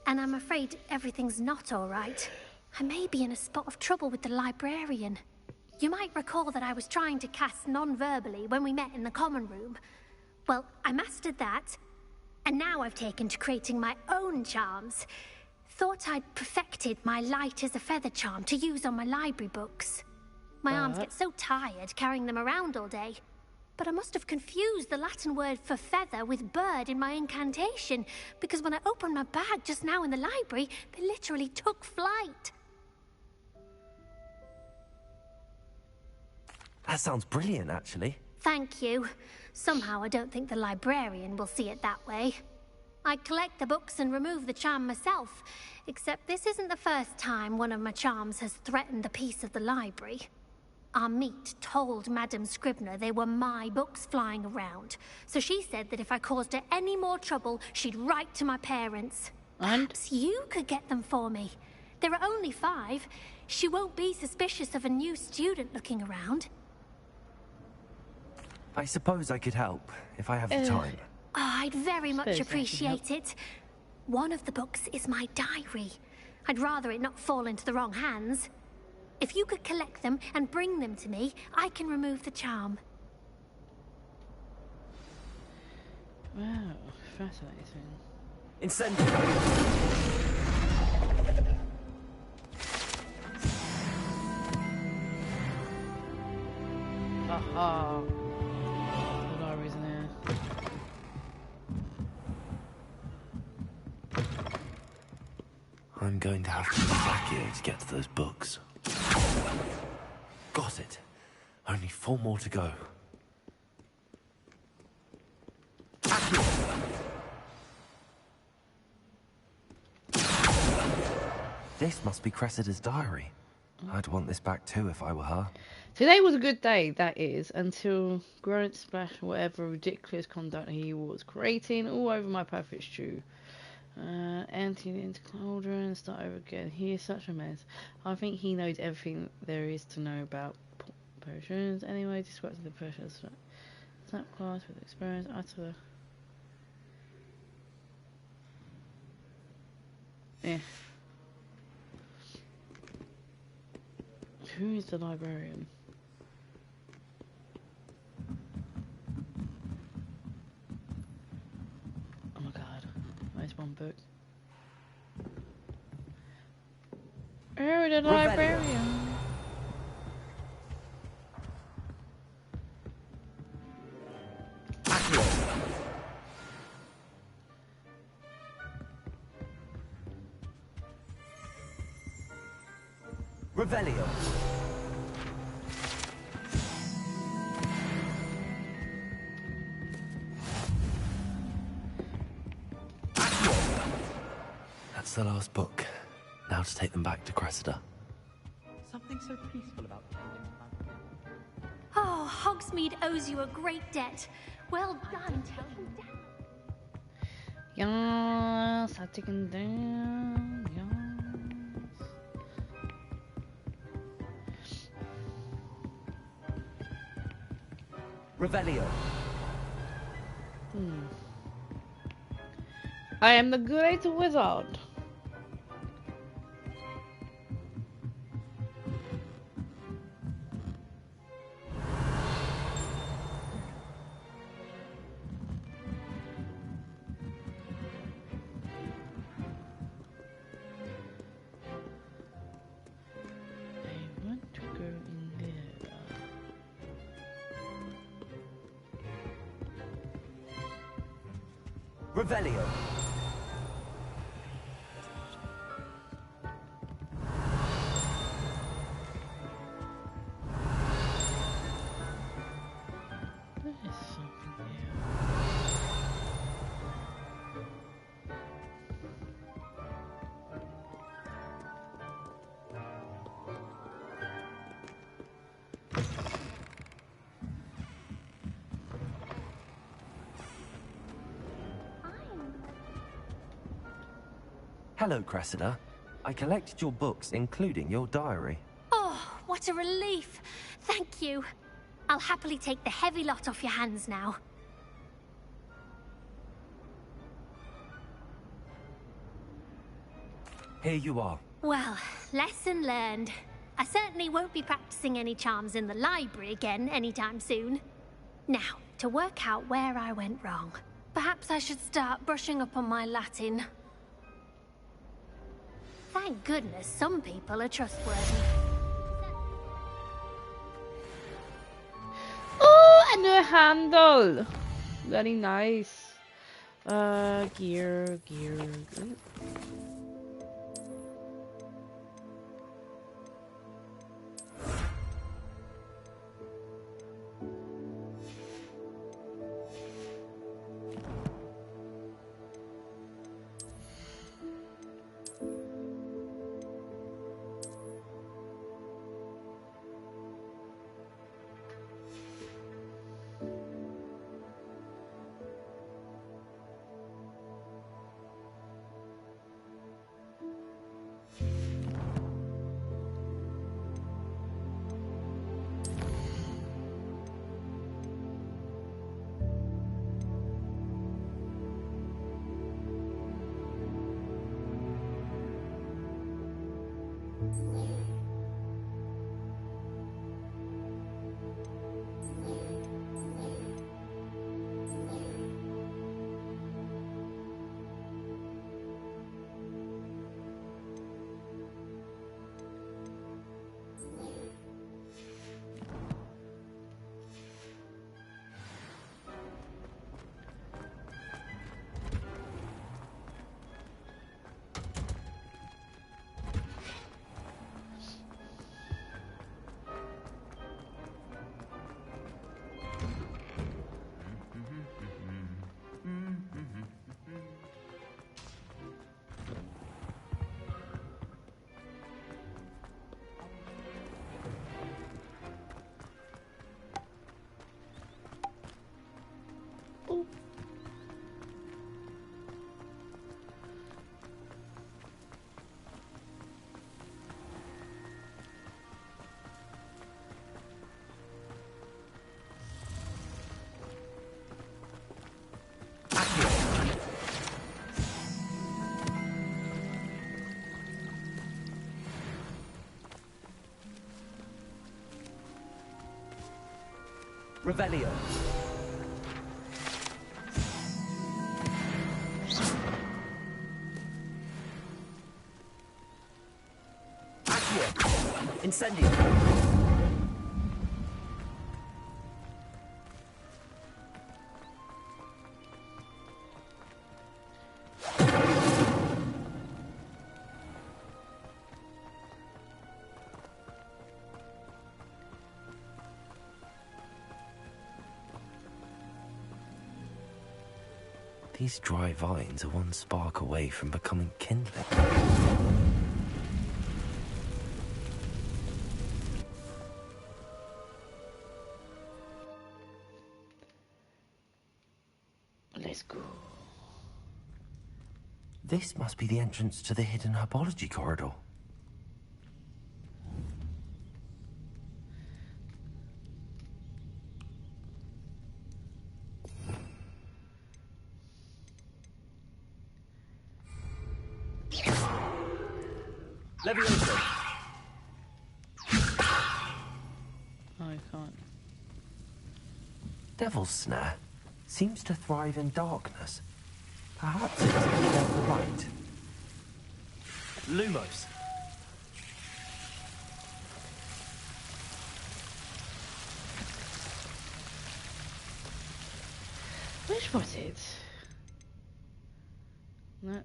And I'm afraid everything's not all right. I may be in a spot of trouble with the librarian. You might recall that I was trying to cast non-verbally when we met in the common room. Well, I mastered that. And now I've taken to creating my own charms. Thought I'd perfected my light as a feather charm to use on my library books. My arms get so tired carrying them around all day. But I must have confused the Latin word for feather with bird in my incantation, because when I opened my bag just now in the library, they literally took flight. That sounds brilliant, actually. Thank you. Somehow I don't think the librarian will see it that way. I collect the books and remove the charm myself, except this isn't the first time one of my charms has threatened a piece of the library. Amit told Madame Scribner they were my books flying around, so she said that if I caused her any more trouble, she'd write to my parents. Perhaps you could get them for me. There are only 5. She won't be suspicious of a new student looking around. I suppose I could help, if I have the time. Oh, I'd very much Suppose I can appreciate it. One of the books is my diary. I'd rather it not fall into the wrong hands. If you could collect them and bring them to me, I can remove the charm. Wow, fascinating. Incendio! Aha! The diary's in there. I'm going to have to be back here to get to those books. Got it. Only 4 more to go. This must be Cressida's diary. I'd want this back too if I were her. Today was a good day, that is, until Grunt splashed whatever ridiculous conduct he was creating all over my perfect stew. Empty it into cauldron, start over again. He is such a mess. I think he knows everything there is to know about potions. Anyway, disrupting the potions. Snap class with experience. Utter. Yeah. Who is the librarian? Oh my god. Where's one book? Oh, the librarian. Revelio. That's the last book. Now to take them back to Cressida. Something so peaceful about tending plants. Oh, Hogsmeade owes you a great debt. Well done. Yes, I've taken down. Yes. Revelio. I am the great wizard. I want to go in there. Revelio. There is something there. Hello, Cressida. I collected your books, including your diary. Oh, what a relief. Thank you. I'll happily take the heavy lot off your hands now. Here you are. Well, lesson learned. I certainly won't be practicing any charms in the library again anytime soon. Now, to work out where I went wrong. Perhaps I should start brushing up on my Latin. Thank goodness some people are trustworthy. Oh, a new handle. Very nice. Gear. Ooh. Revelio. Accio. Incendio. These dry vines are one spark away from becoming kindling. Let's go. This must be the entrance to the hidden herbology corridor. Leviosa. I can't. Devil's Snare seems to thrive in darkness. Perhaps it's the light. Lumos. Which was it? No.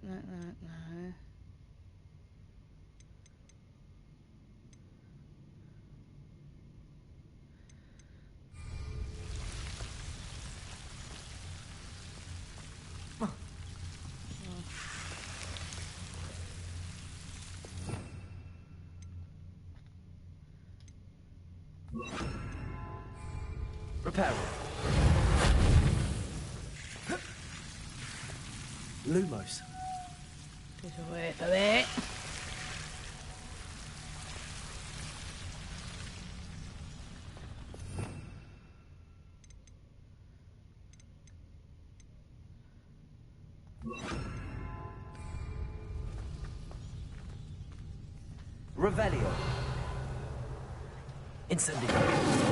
Repair. Lumos. Just wait for it. Revelio. Incendio.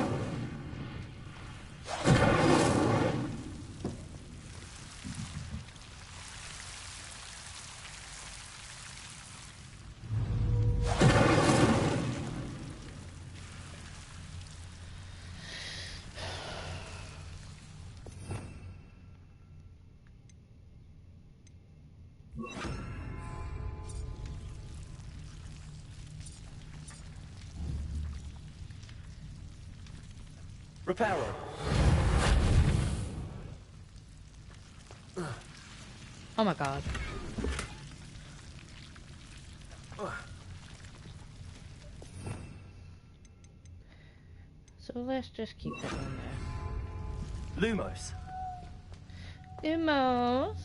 Reparo. Oh my god. So let's just keep that on there. Lumos. Lumos.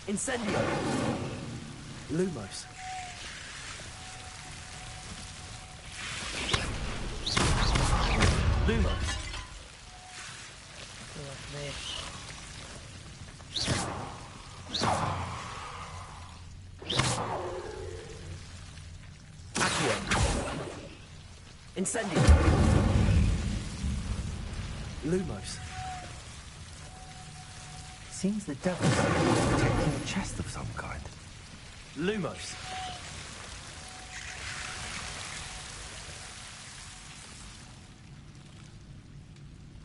Incendio. Lumos. Lumos. Accio. Incendio. Lumos. Seems the devil's protecting a chest of some kind. Lumos.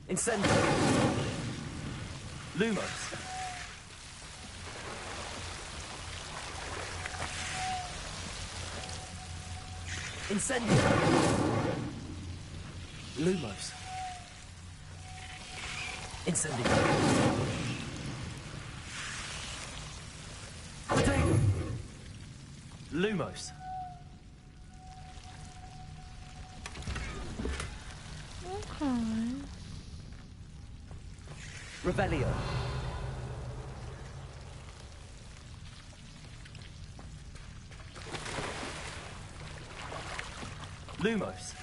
Incendio. Lumos. Incendio. Lumos. Incendio. Lumos. Okay. Revelio. Lumos.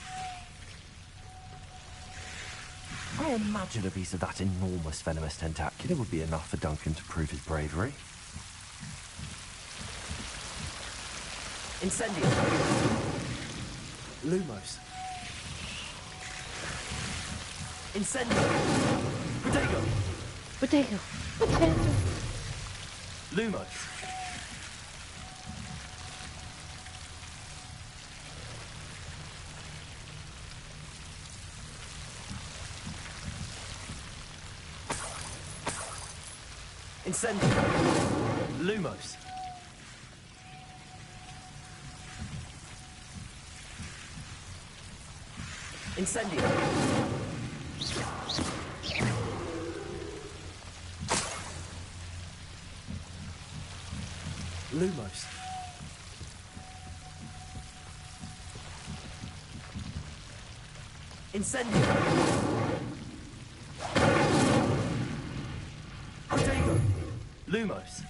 I imagine a piece of that enormous venomous tentacula would be enough for Duncan to prove his bravery. Incendio. Lumos. Incendio. Protego. Potato. Potato. Lumos. Incendio. Lumos. Incendio. Lumos. Incendio. Protego. Lumos.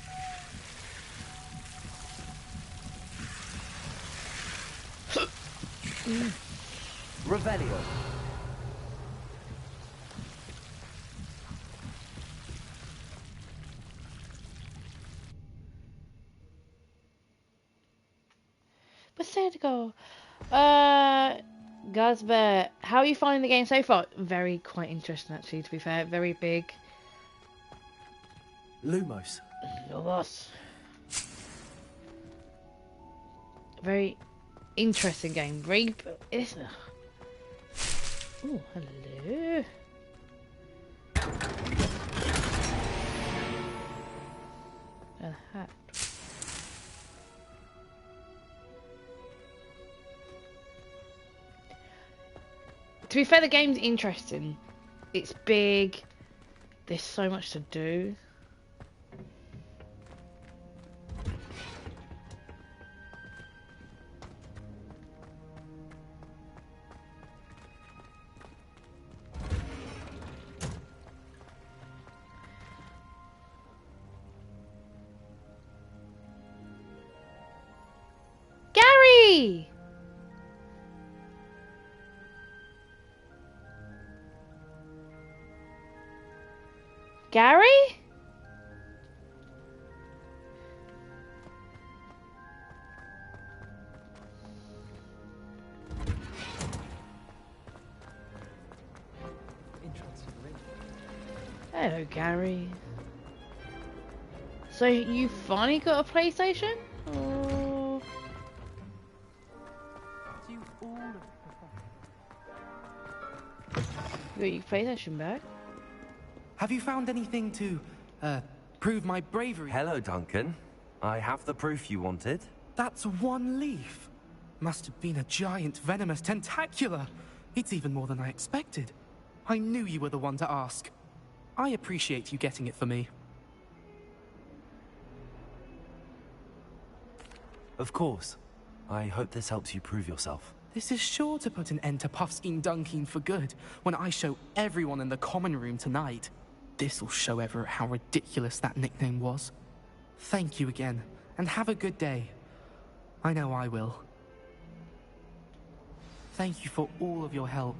Revelio. Potato. Gazbert, how are you finding the game so far? Very quite interesting actually, to be fair. Very big. Lumos. Lumos. Very interesting game. Very. Oh, hello. A hat. To be fair, the game's interesting. It's big. There's so much to do. Gary! Gary? Hello, Gary. So you finally got a PlayStation? Or... You got your PlayStation back? Have you found anything to, prove my bravery? Hello, Duncan. I have the proof you wanted. That's one leaf. Must have been a giant venomous tentacula. It's even more than I expected. I knew you were the one to ask. I appreciate you getting it for me. Of course. I hope this helps you prove yourself. This is sure to put an end to Puffskein Dunkin for good when I show everyone in the common room tonight. This'll show Everett how ridiculous that nickname was. Thank you again, and have a good day. I know I will. Thank you for all of your help.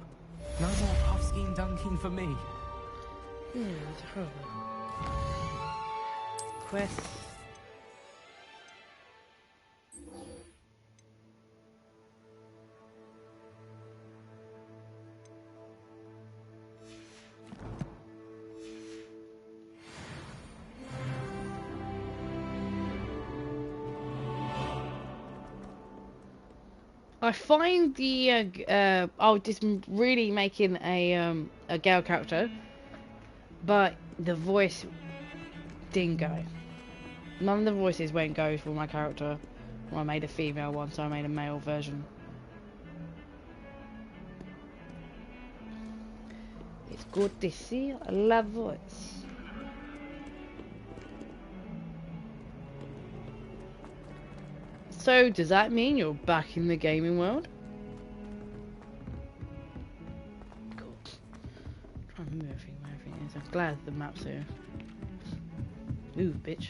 No more Puffskein Dunkin for me. Quest. I find the just really making a girl character, but the voice didn't go. None of the voices won't go for my character. Well, I made a female one, so I made a male version. It's good to see a love voice. So, does that mean you're back in the gaming world? Cool. Try and remember everything where everything is. I'm glad the map's here. Ooh, bitch.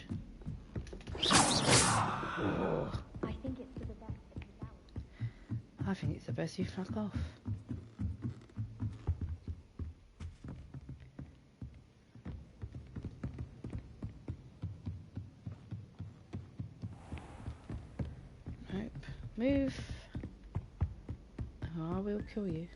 Oh. I think it's for the best. I think it's the best you fuck off. Move. Oh, I will kill you.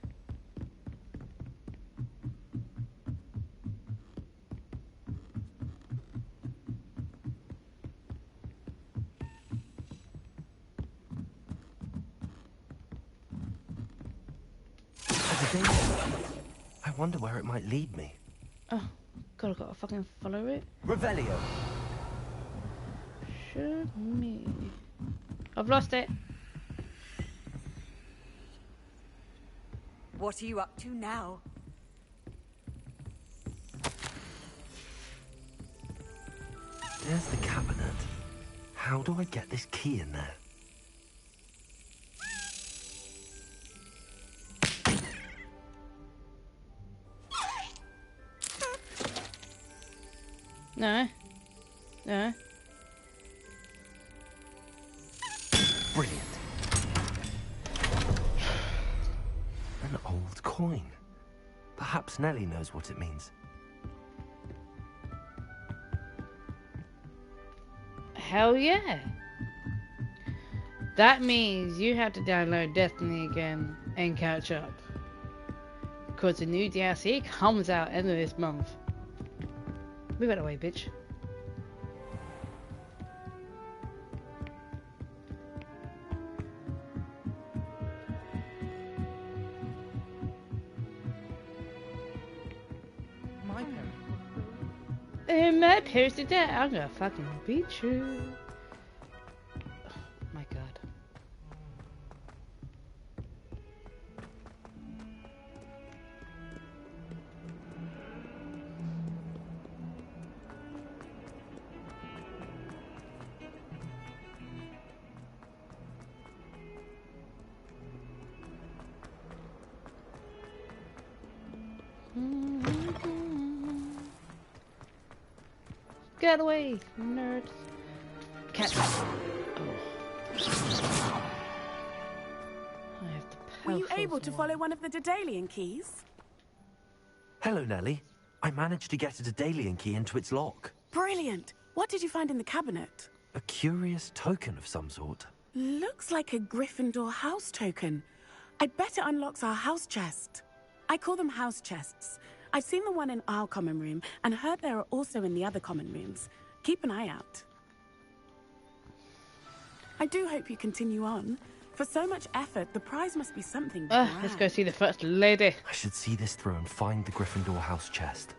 danger. I wonder where it might lead me. Oh, God, I've got to fucking follow it. Revelio. Show me. I've lost it. What are you up to now? There's the cabinet. How do I get this key in there? No. No. Brilliant. An old coin. Perhaps Nellie knows what it means. Hell yeah. That means you have to download Destiny again and catch up. Because the new DLC comes out end of this month. Move out of the way, bitch. My parents. And my parents did that. I'm gonna fucking beat you. Oh my God. Get away, nerds. Cat. Oh. I have to. Were you able to follow one of the Daedalian keys? Hello, Nellie. I managed to get a Daedalian key into its lock. Brilliant. What did you find in the cabinet? A curious token of some sort. Looks like a Gryffindor house token. I bet it unlocks our house chest. I call them house chests. I've seen the one in our common room and heard there are also in the other common rooms. Keep an eye out. I do hope you continue on. For so much effort, the prize must be something grand. Let's go see the first lady. I should see this through and find the Gryffindor house chest.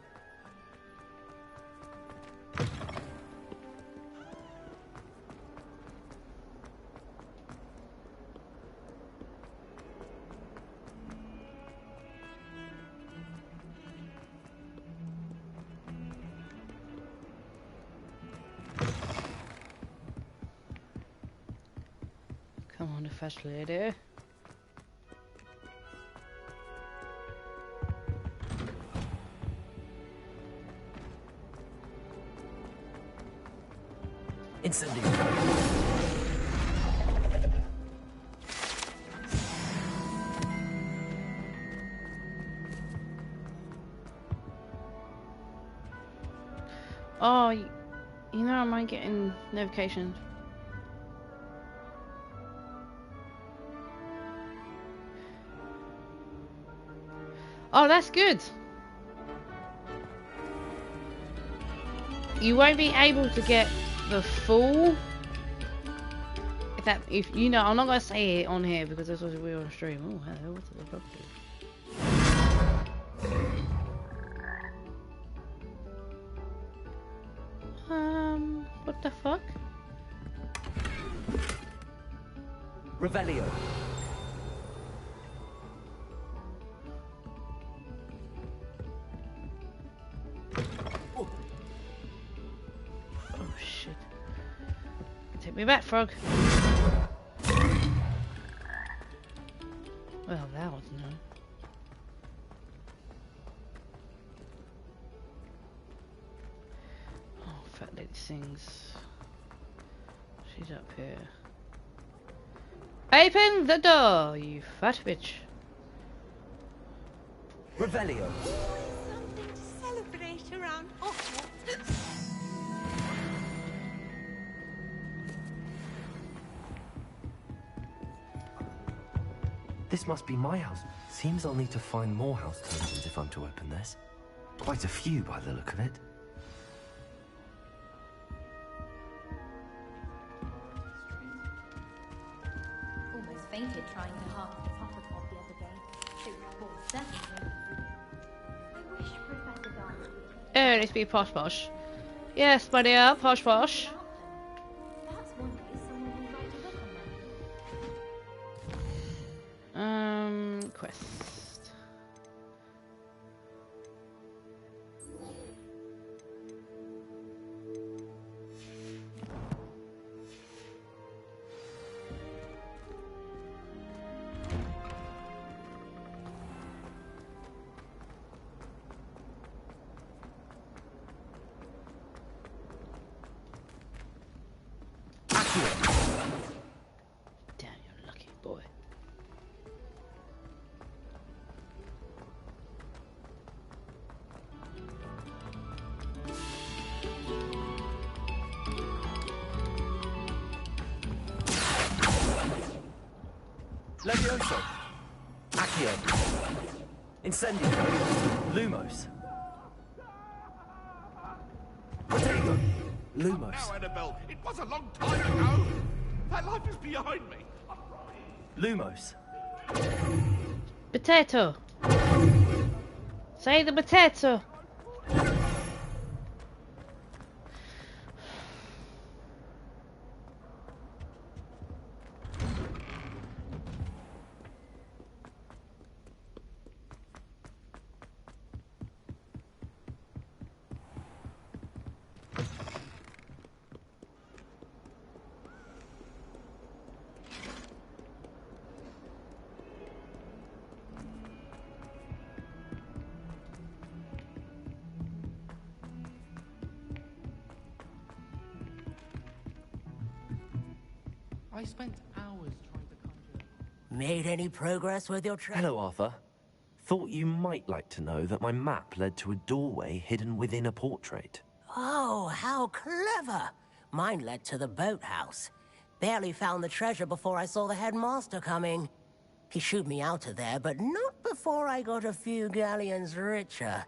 Come on, the first lady. Incendio. Oh, you know, I might getting notifications. Oh, that's good. You won't be able to get the full. If you know, I'm not gonna say it on here because this was we're on stream. Oh, hello, what's the property? What the fuck? Revelio. Oh shit. Take me back, frog. Well, that was no. Oh, fat lady sings. She's up here. Open the door, you fat bitch. Revelio. Something to celebrate around Hogwarts. This must be my house. Seems I'll need to find more house tokens if I'm to open this. Quite a few by the look of it. Almost fainted trying to hark the Hufflepuff the other day. They were both Oh, it needs to be posh posh. Yes, my dear, posh posh. Quest. Damn, you're lucky boy. Levioso. Accio. Incendio. Lumos. Protego. Lumos. Now, Annabelle, it was a long time ago. That life is behind me. Lumos. Potato. Say the potato. I spent hours trying to conjure. Made any progress with your Hello, Arthur. Thought you might like to know that my map led to a doorway hidden within a portrait. Oh, how clever! Mine led to the boathouse. Barely found the treasure before I saw the headmaster coming. He shooed me out of there, but not before I got a few galleons richer.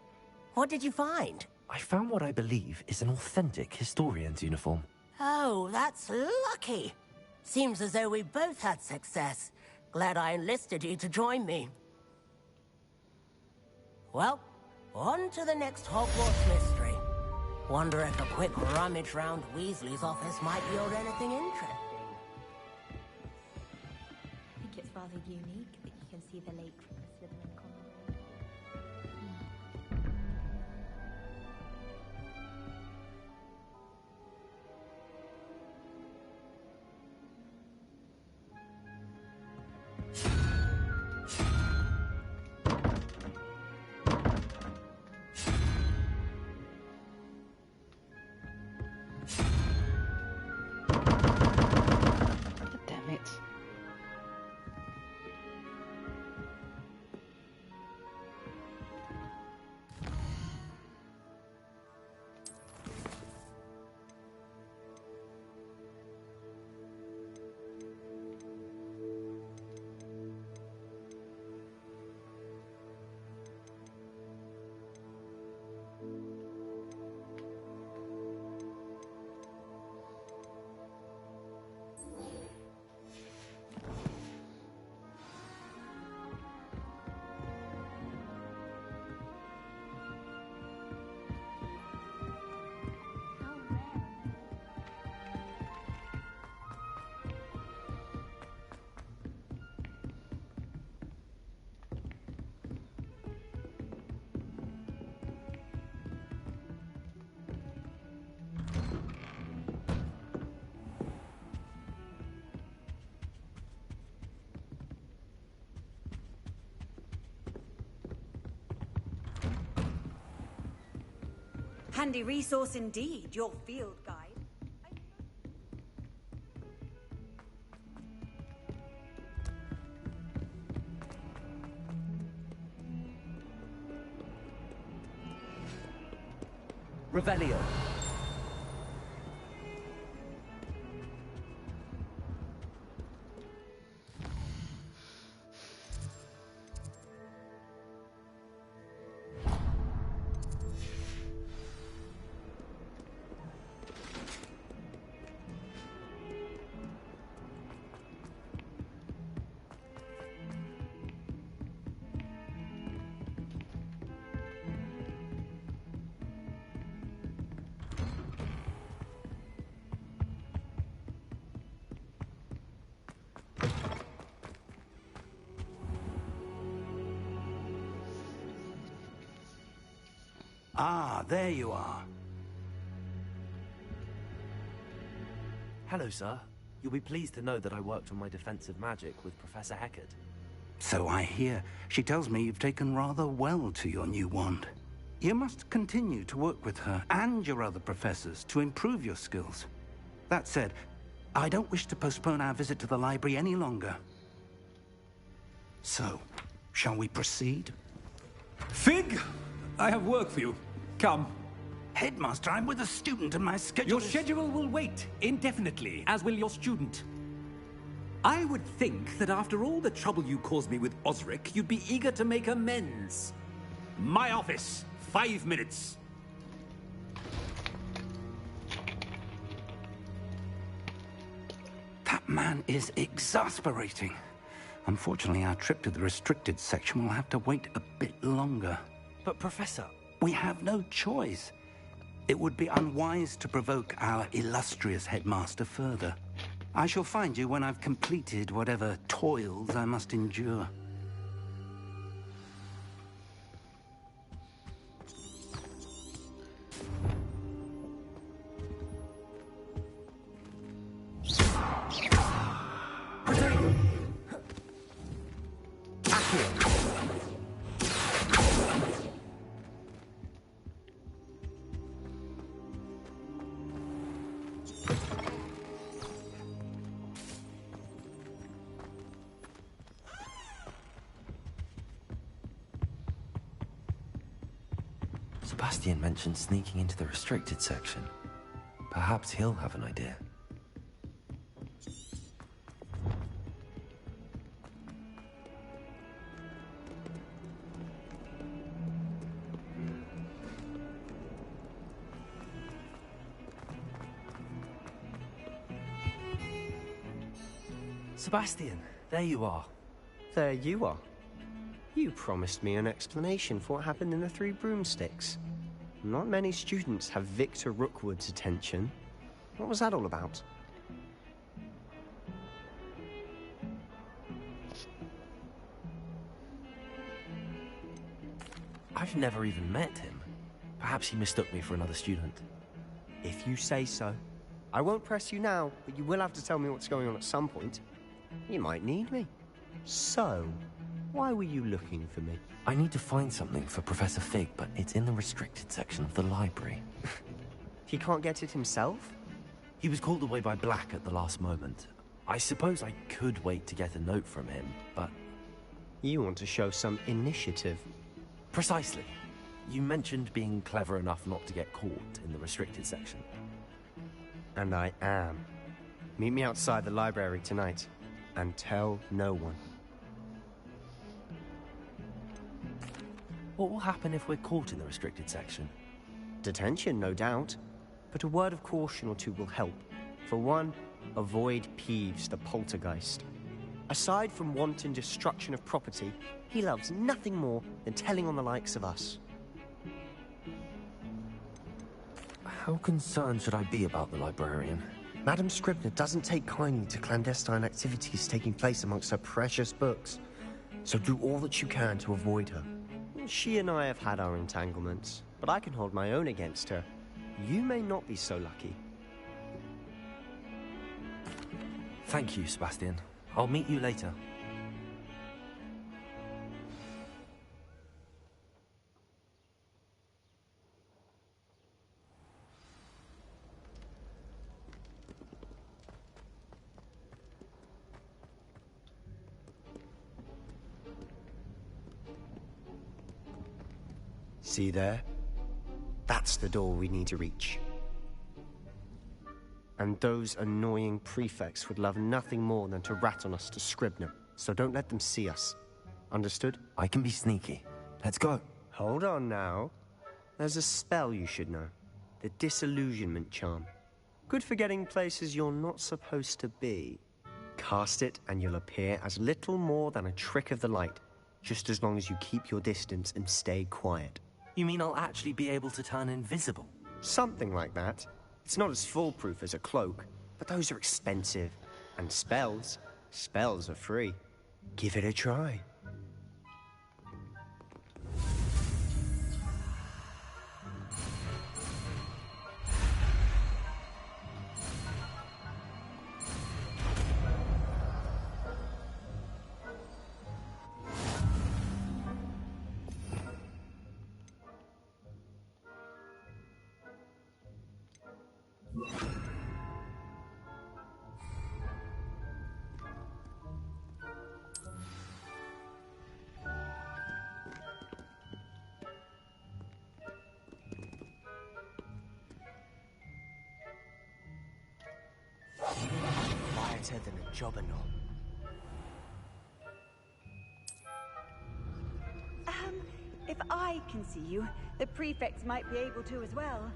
What did you find? I found what I believe is an authentic historian's uniform. Oh, that's lucky. Seems as though we both had success. Glad I enlisted you to join me. Well, on to the next Hogwarts mystery. Wonder if a quick rummage round Weasley's office might yield anything interesting. I think it's rather unique that you can see the lake from the Slytherin common room. Damn it. Handy resource indeed, your field guide. Revelio. Ah, there you are. Hello, sir. You'll be pleased to know that I worked on my defensive magic with Professor Heckard. So I hear. She tells me you've taken rather well to your new wand. You must continue to work with her and your other professors to improve your skills. That said, I don't wish to postpone our visit to the library any longer. So, shall we proceed? Fig! I have work for you. Come. Headmaster, I'm with a student and my schedule Your schedule will wait indefinitely, as will your student. I would think that after all the trouble you caused me with Osric, you'd be eager to make amends. My office, 5 minutes. That man is exasperating. Unfortunately, our trip to the restricted section will have to wait a bit longer. But, Professor... We have no choice. It would be unwise to provoke our illustrious headmaster further. I shall find you when I've completed whatever toils I must endure. Sebastian mentioned sneaking into the restricted section. Perhaps he'll have an idea. Sebastian, there you are. There you are. You promised me an explanation for what happened in the Three Broomsticks. Not many students have Victor Rookwood's attention. What was that all about? I've never even met him. Perhaps he mistook me for another student. If you say so. I won't press you now, but you will have to tell me what's going on at some point. You might need me. So, why were you looking for me? I need to find something for Professor Fig, but it's in the restricted section of the library. He can't get it himself? He was called away by Black at the last moment. I suppose I could wait to get a note from him, but... You want to show some initiative. Precisely. You mentioned being clever enough not to get caught in the restricted section. And I am. Meet me outside the library tonight, and tell no one. What will happen if we're caught in the restricted section? Detention, no doubt. But a word of caution or two will help. For one, avoid Peeves, the poltergeist. Aside from wanton destruction of property, he loves nothing more than telling on the likes of us. How concerned should I be about the librarian? Madame Scribner doesn't take kindly to clandestine activities taking place amongst her precious books. So do all that you can to avoid her. She and I have had our entanglements, but I can hold my own against her. You may not be so lucky. Thank you, Sebastian. I'll meet you later. See there? That's the door we need to reach. And those annoying prefects would love nothing more than to rat on us to Scribner, so don't let them see us. Understood? I can be sneaky. Let's go. Hold on now. There's a spell you should know. The Disillusionment Charm. Good for getting places you're not supposed to be. Cast it and you'll appear as little more than a trick of the light, just as long as you keep your distance and stay quiet. You mean I'll actually be able to turn invisible? Something like that. It's not as foolproof as a cloak, but those are expensive. And spells are free. Give it a try. better than a jobberknoll. If I can see you, the prefects might be able to as well.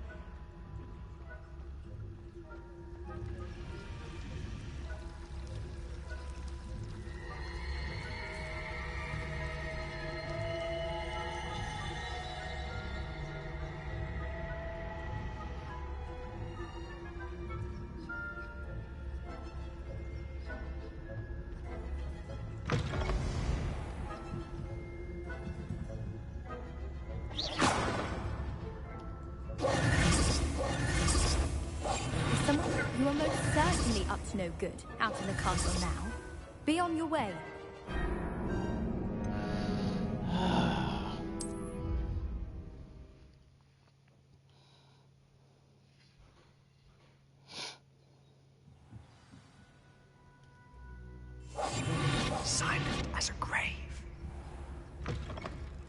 You are most certainly up to no good out in the castle now. Be on your way. Silent as a grave.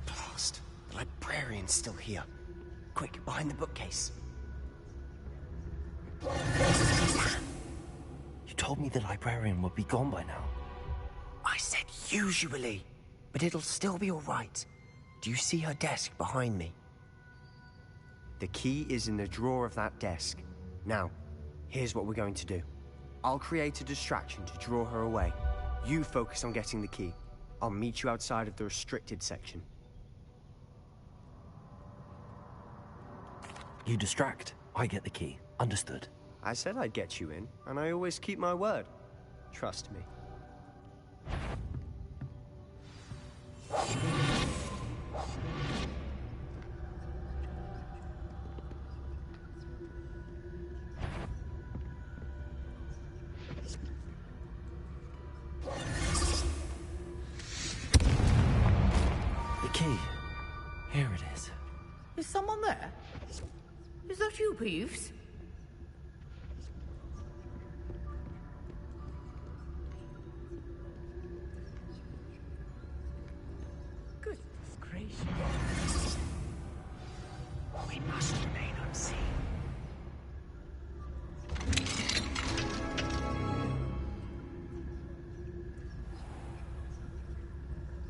Blast. The librarian's still here. Quick, behind the bookcase. You told me the librarian would be gone by now. I said usually, but it'll still be all right. Do you see her desk behind me? The key is in the drawer of that desk. Now, here's what we're going to do. I'll create a distraction to draw her away. You focus on getting the key. I'll meet you outside of the restricted section. You distract, I get the key. Understood. I said I'd get you in, and I always keep my word. Trust me. The key. Here it is. Is someone there? Is that you, Peeves? Goodness gracious. We must remain unseen.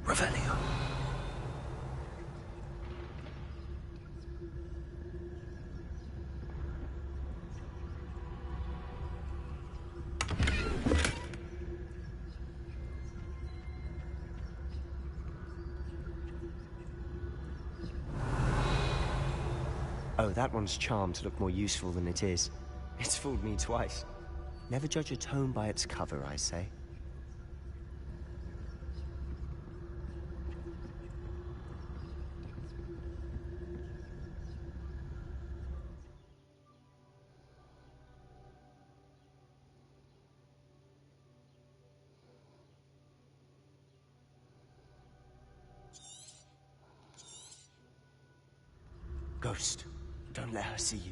Revelio. Oh, that one's charmed to look more useful than it is. It's fooled me twice. Never judge a tome by its cover, I say. Ghost, don't let her see you.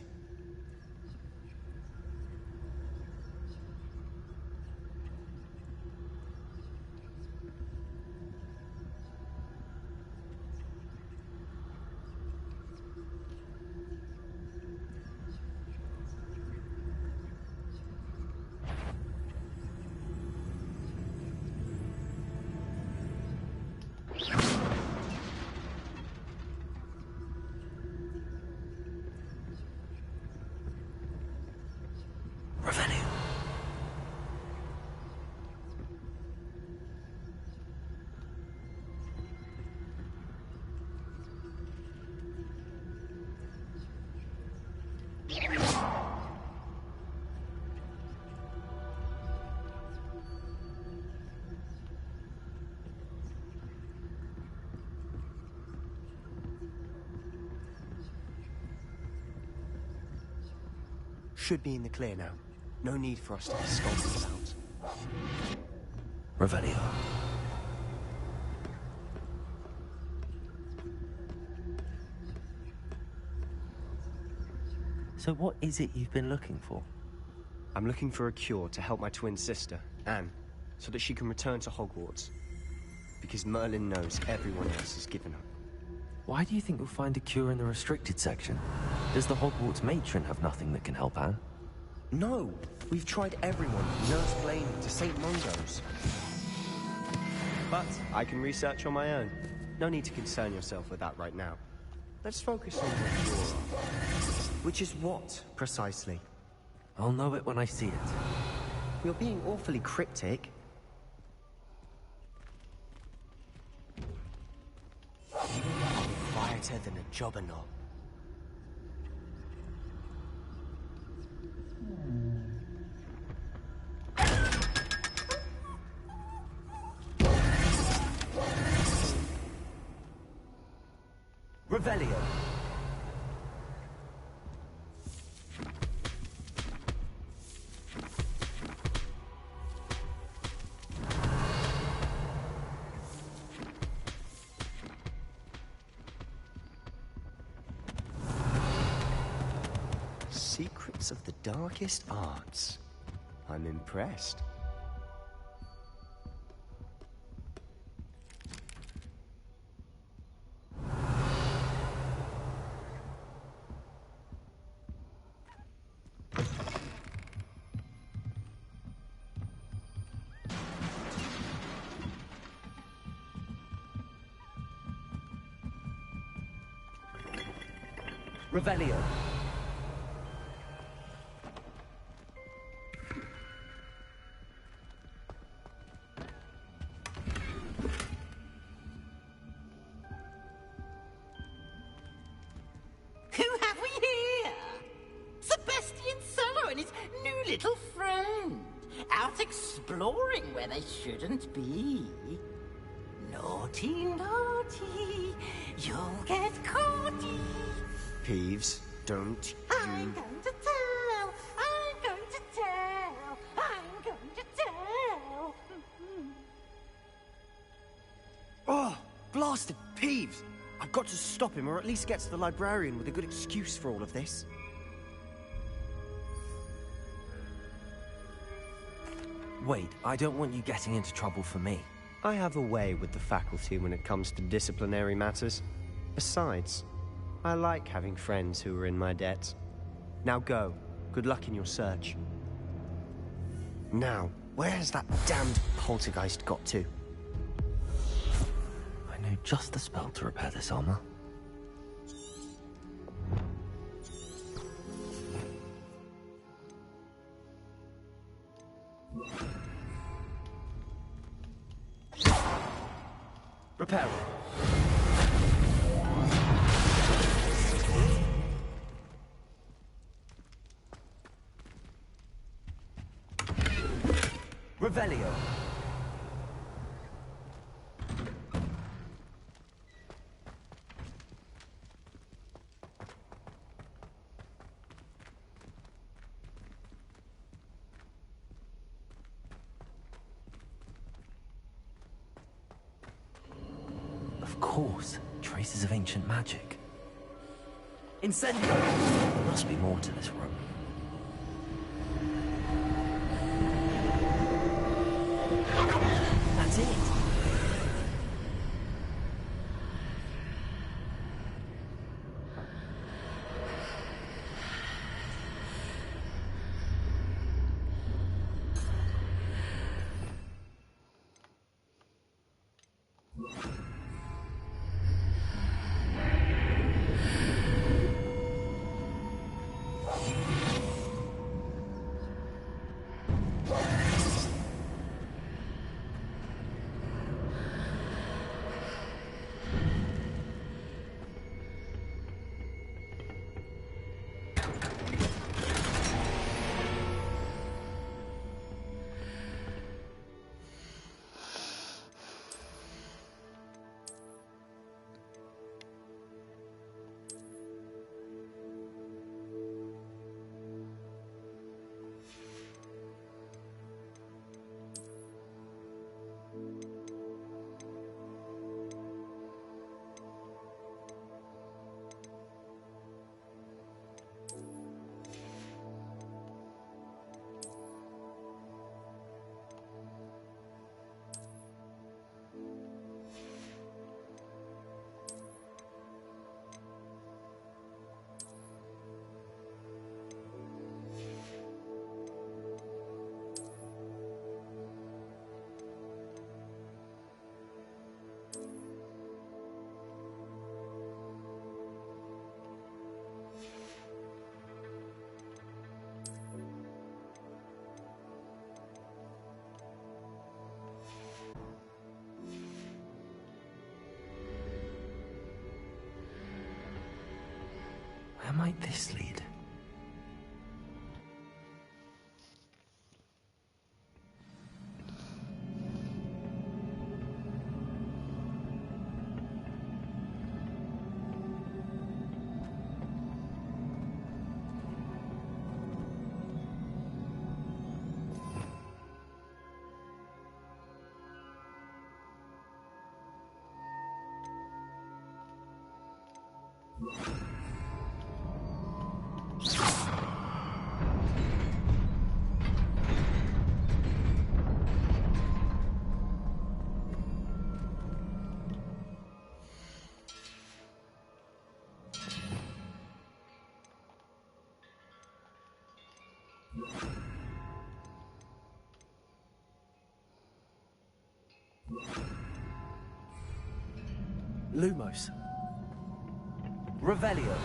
Should be in the clear now. No need for us to be skulking about. Revelio. So what is it you've been looking for? I'm looking for a cure to help my twin sister, Anne, so that she can return to Hogwarts. Because Merlin knows everyone else has given up. Why do you think you'll find a cure in the restricted section? Does the Hogwarts matron have nothing that can help Anne? No, We've tried everyone from Nurse Blaney to St. Mungo's. But I can research on my own. No need to concern yourself with that right now. Let's focus on what you're after. Which is what, precisely? I'll know it when I see it. You're being awfully cryptic. Quieter than a jobberknoll. Revelio. Secrets of the darkest arts. I'm impressed. Revelio. Who have we here? Sebastian Sallow and his new little friend. Out exploring where they shouldn't be. Naughty, naughty, you'll get caughty. Peeves, don't I'm going to tell, I'm going to tell, I'm going to tell. Oh, blasted Peeves! I've got to stop him, or at least get to the librarian with a good excuse for all of this. Wait, I don't want you getting into trouble for me. I have a way with the faculty when it comes to disciplinary matters. Besides, I like having friends who are in my debt. Now go. Good luck in your search. Now, where has that damned poltergeist got to? I know just the spell to repair this armor. Repair it. Revelio. Of course, traces of ancient magic. Incendio! There must be more to this room. That's it. Where might this lead? Lumos. Revelio.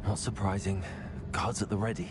Not surprising. Guards at the ready.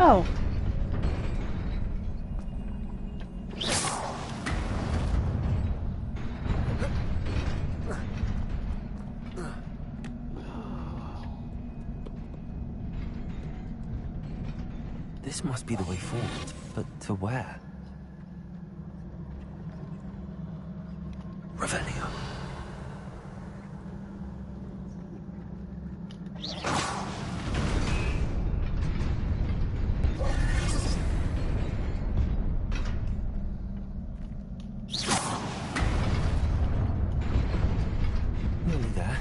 Oh. This must be the way forward, but to where? Revelio. Nearly there.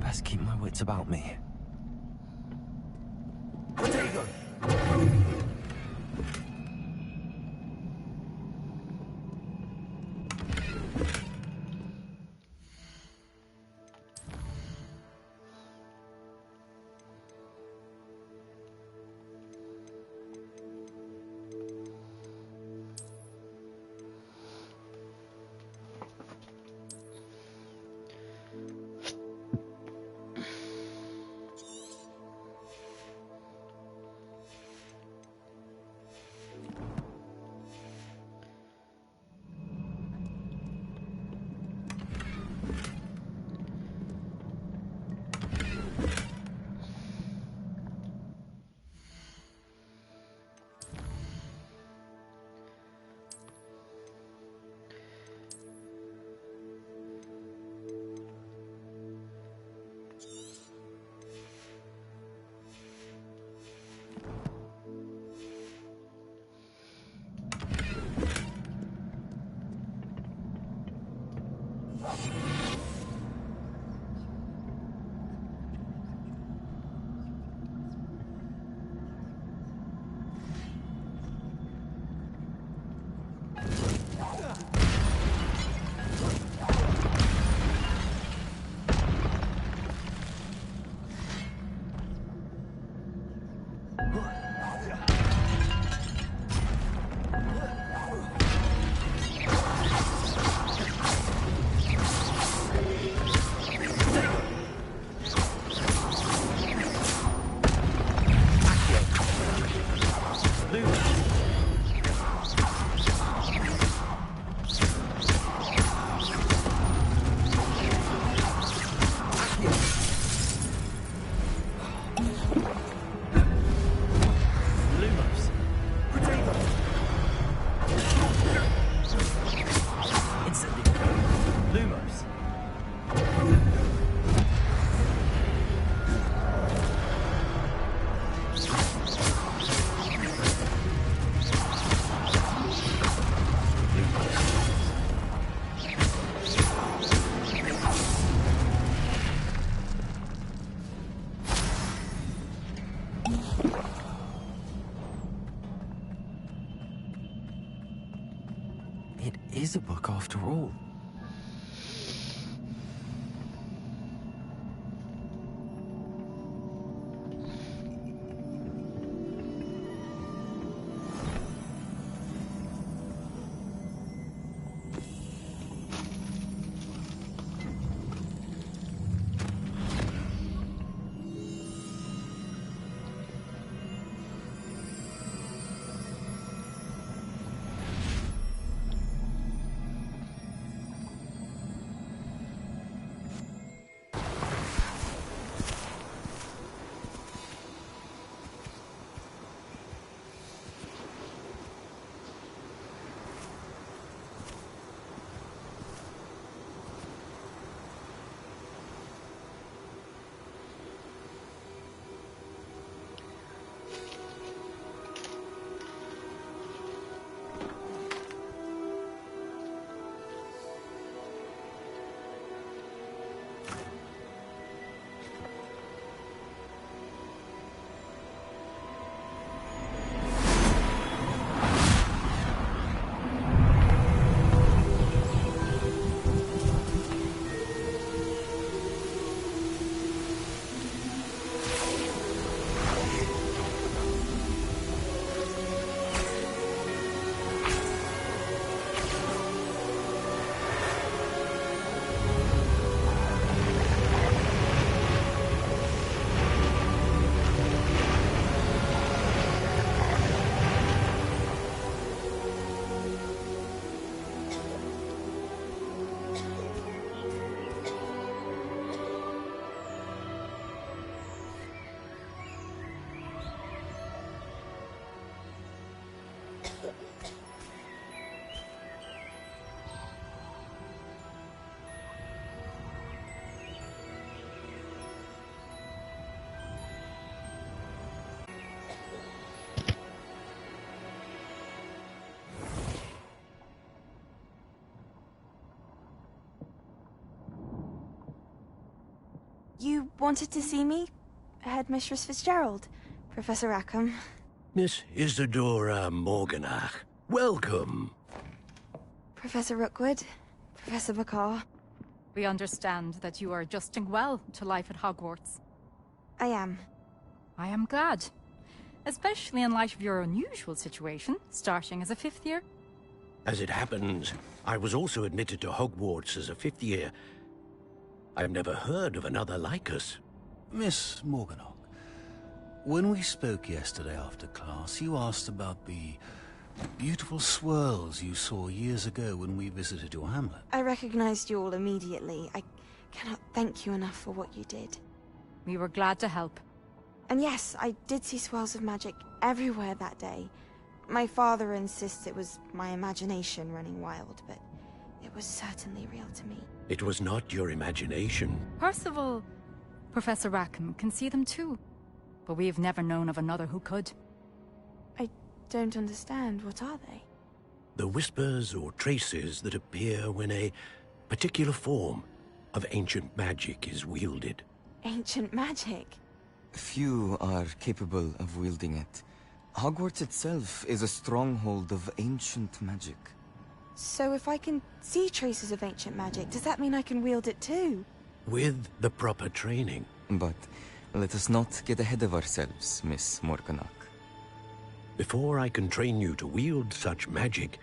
Best keep my wits about me. Protego! Lumos. Potato. Instantly. Lumos. It is a book after all. You wanted to see me? Headmistress Fitzgerald? Professor Rackham? Miss Isadora Morganach, welcome. Professor Rookwood? Professor McCaw? We understand that you are adjusting well to life at Hogwarts. I am. I am glad. Especially in light of your unusual situation, starting as a 5th year. As it happens, I was also admitted to Hogwarts as a 5th year. I've never heard of another like us. Miss Morganach, when we spoke yesterday after class, you asked about the beautiful swirls you saw years ago when we visited your hamlet. I recognized you all immediately. I cannot thank you enough for what you did. We were glad to help. And yes, I did see swirls of magic everywhere that day. My father insists it was my imagination running wild, but it was certainly real to me. It was not your imagination. Percival, Professor Rackham can see them too. But we have never known of another who could. I don't understand. What are they? The whispers or traces that appear when a particular form of ancient magic is wielded. Ancient magic? Few are capable of wielding it. Hogwarts itself is a stronghold of ancient magic. So if I can see traces of ancient magic, does that mean I can wield it too? With the proper training. But let us not get ahead of ourselves, Miss Morganach. Before I can train you to wield such magic,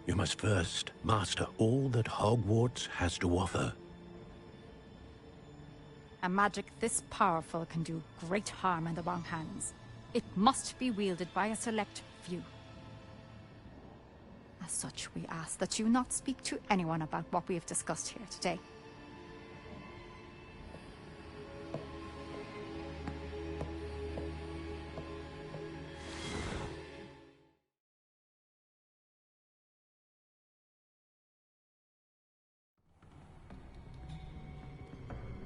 you must first master all that Hogwarts has to offer. A magic this powerful can do great harm in the wrong hands. It must be wielded by a select few. As such, we ask that you not speak to anyone about what we have discussed here today.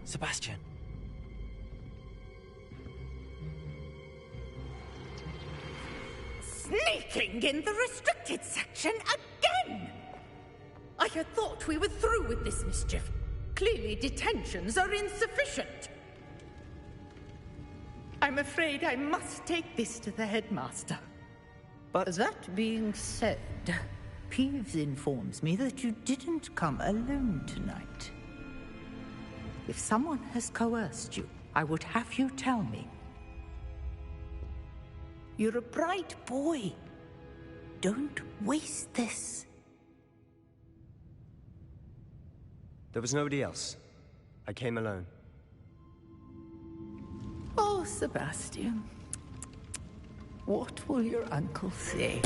Sebastian. Sneaking in the restricted section again! I had thought we were through with this mischief. Clearly detentions are insufficient. I'm afraid I must take this to the headmaster. But that being said, Peeves informs me that you didn't come alone tonight. If someone has coerced you, I would have you tell me. You're a bright boy. Don't waste this. there was nobody else. I came alone. Oh, Sebastian. What will your uncle say?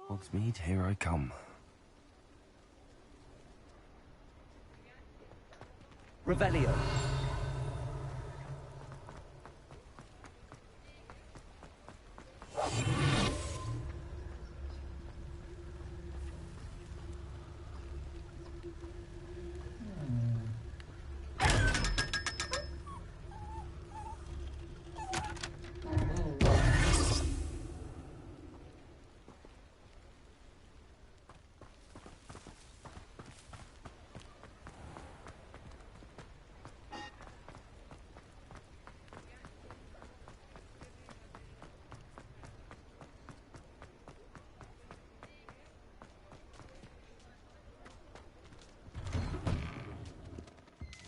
Hogsmeade, here I come. Revelio.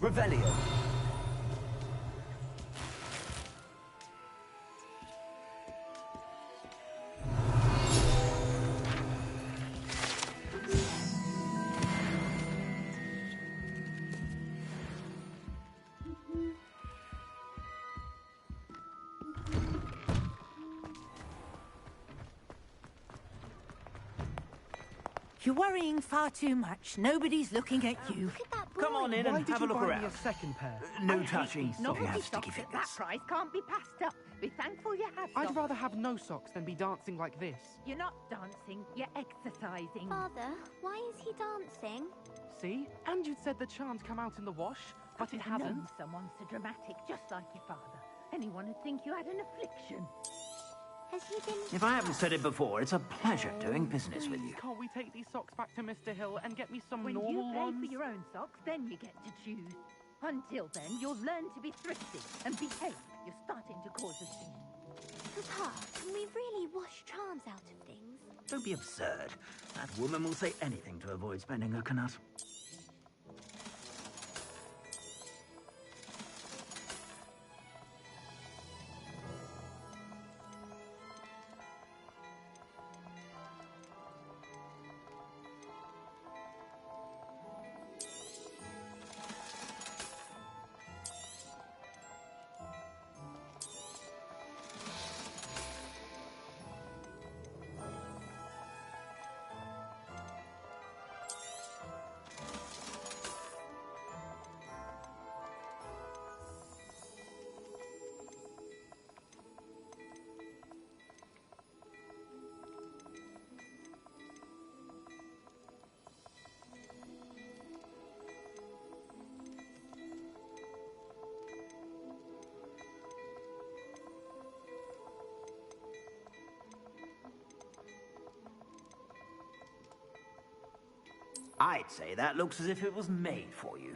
Revelio. You're worrying far too much. Nobody's looking at you. Come on in and have a look around. A second pair? No touching. If you have sticky That fingers. prize can't be passed up. Be thankful you have I'd socks. rather have no socks than be dancing like this. You're not dancing, you're exercising. Father, why is he dancing? See? And you'd said the charms come out in the wash, but it hasn't. Known someone so dramatic, just like your father. Anyone would think you had an affliction. Has he been... If I haven't said it before, it's a pleasure doing business with you. Can't we take these socks back to Mr. Hill and get me some When normal you pay ones? for your own socks, then you get to choose. Until then, you'll learn to be thrifty and behave. You're starting to cause a scene. Papa, can we really wash charms out of things? Don't be absurd. That woman will say anything to avoid spending her canut. I'd say that looks as if it was made for you.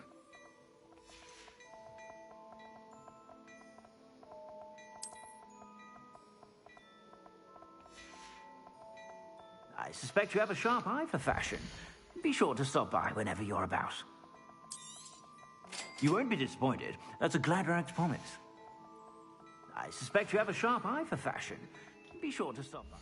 I suspect you have a sharp eye for fashion. Be sure to stop by whenever you're about. You won't be disappointed. That's a Gladrax promise. I suspect you have a sharp eye for fashion. Be sure to stop by.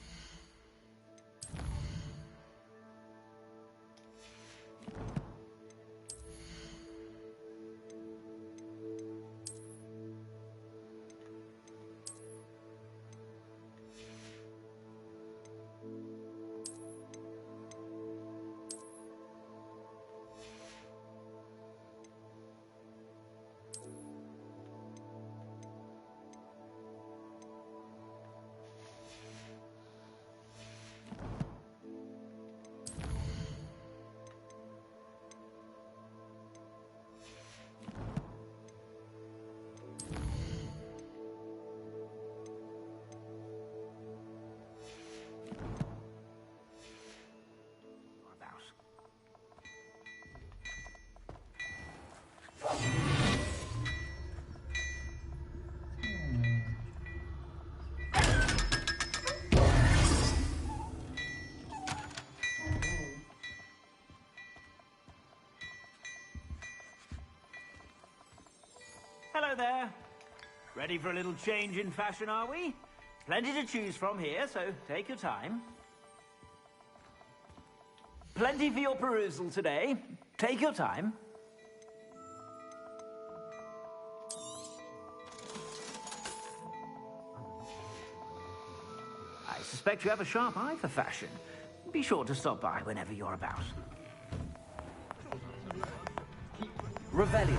Hello there. Ready for a little change in fashion, are we? Plenty to choose from here, so take your time. Plenty for your perusal today. Take your time. I suspect you have a sharp eye for fashion. Be sure to stop by whenever you're about. Revelio.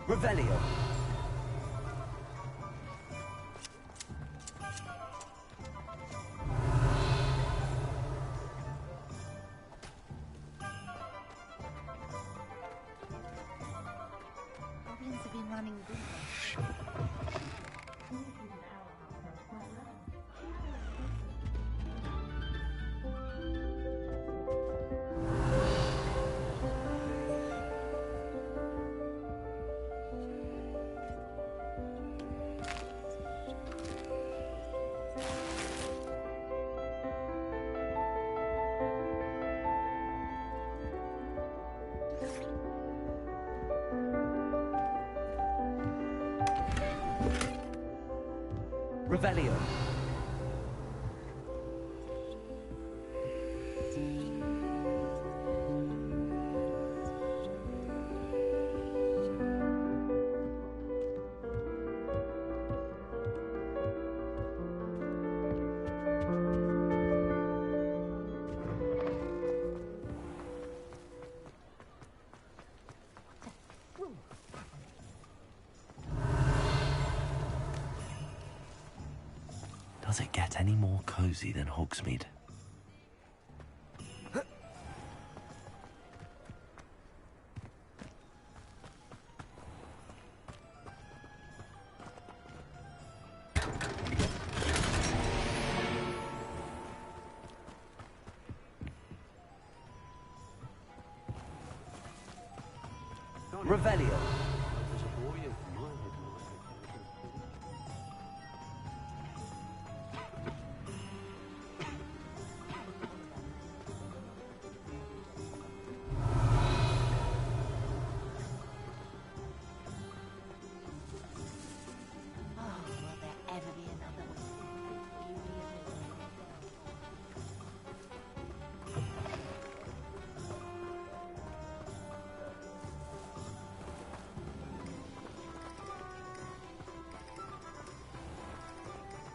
Revelio. Goblins have been running good. Revelio. Does it get any more cozy than Hogsmeade? Revelio.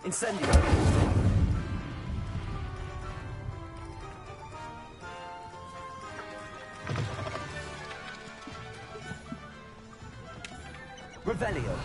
Incendio. Revelio.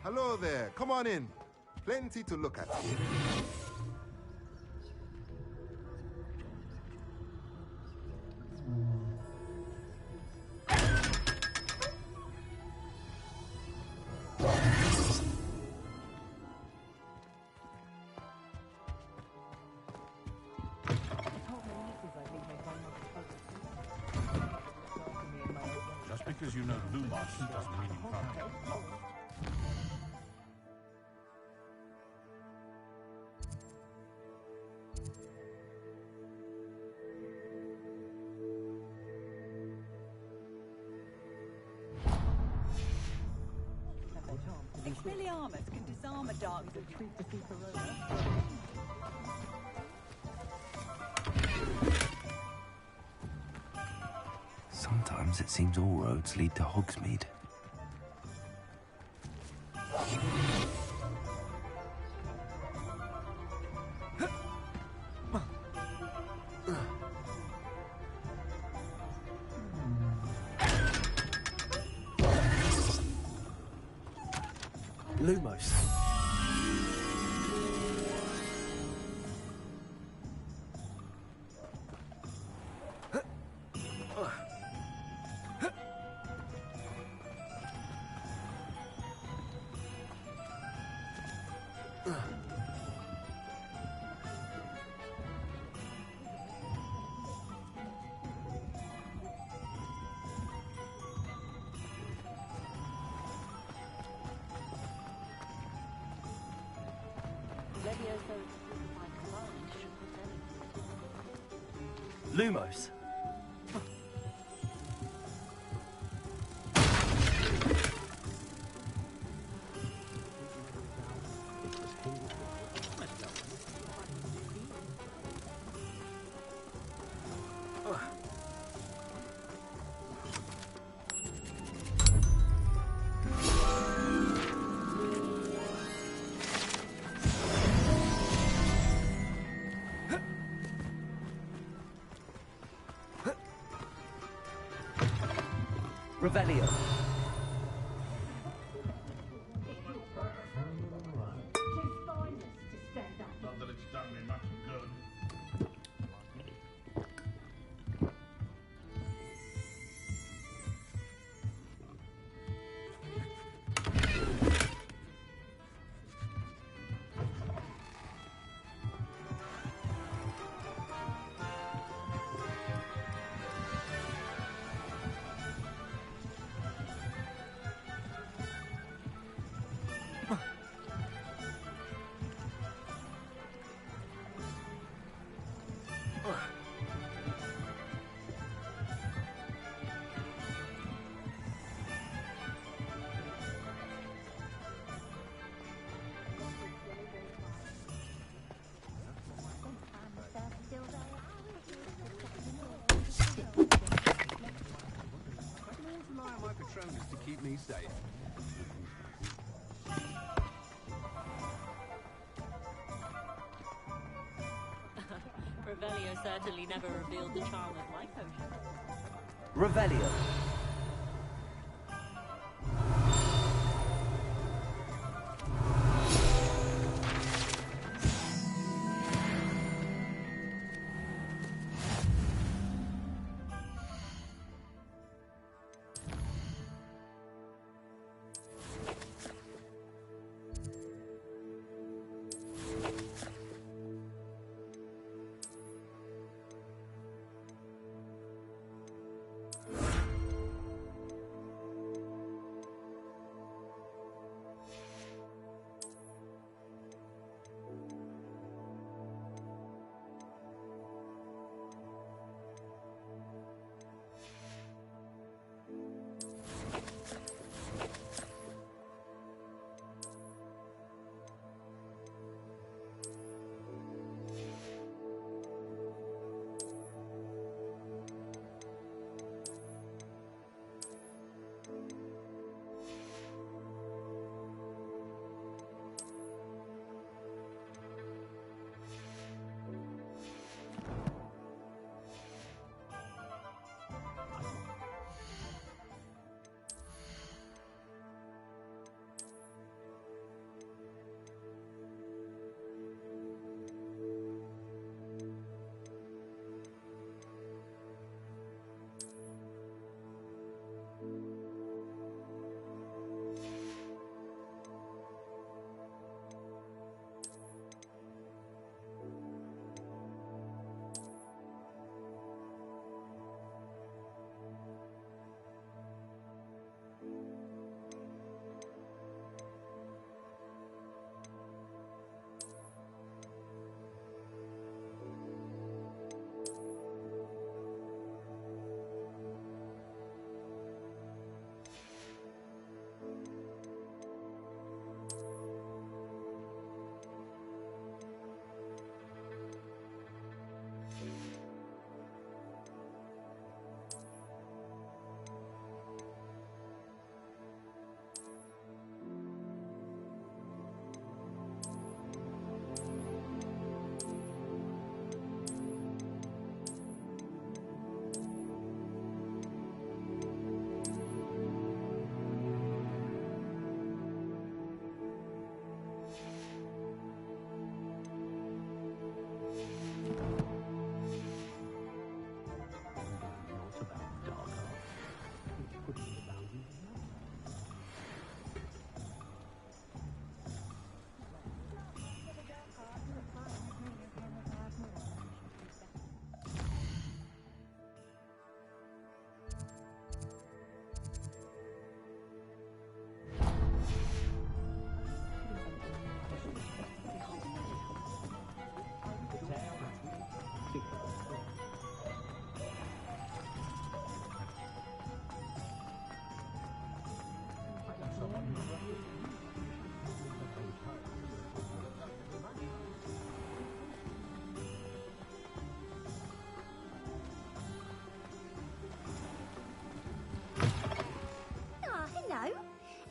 Hello there. Come on in. Plenty to look at here. Just because you know Lumos doesn't mean you can't. Expelliarmus can disarm a dark and treat the Superona. Sometimes it seems all roads lead to Hogsmeade. Lumos. Lumos. Revelio. Not that it's done me much good. To keep me safe. Revelio certainly never revealed the charm of my potion. Revelio.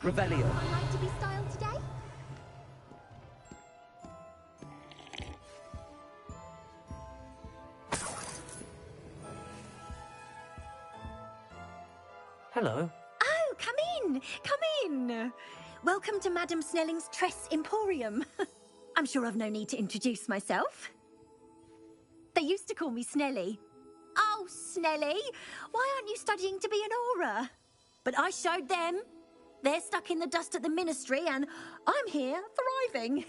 Revelio. I like to be styled today? Hello. Oh, come in! Come in! Welcome to Madame Snelling's Tress Emporium. I'm sure I've no need to introduce myself. They used to call me Snelly. Oh, Snelly, why aren't you studying to be an aura? But I showed them. They're stuck in the dust at the Ministry, and I'm here, thriving.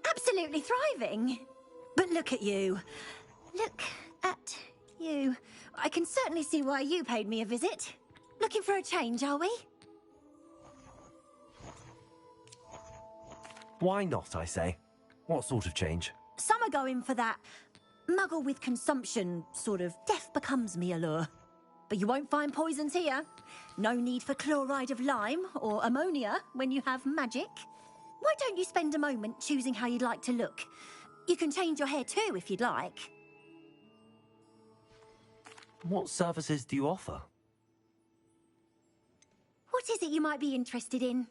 Absolutely thriving. But look at you. Look at you. I can certainly see why you paid me a visit. Looking for a change, are we? Why not, I say? What sort of change? Some are going for that muggle with consumption, sort of death becomes me allure. But you won't find poisons here. No need for chloride of lime or ammonia when you have magic. Why don't you spend a moment choosing how you'd like to look? You can change your hair too if you'd like. What services do you offer? What is it you might be interested in?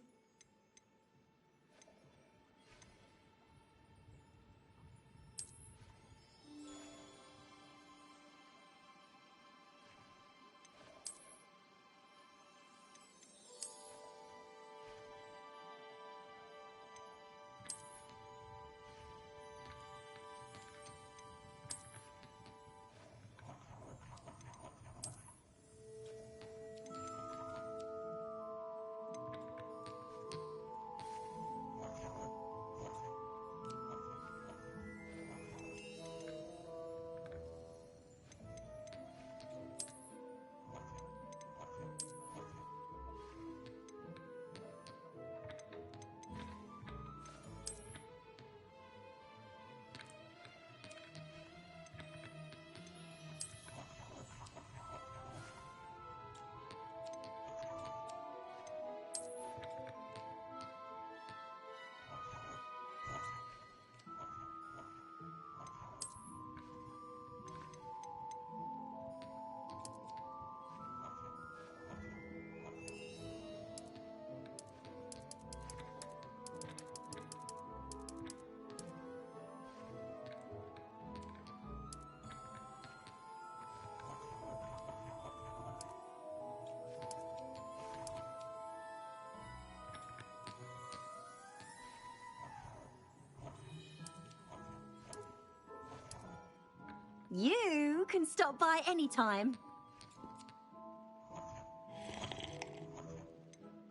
You can stop by anytime.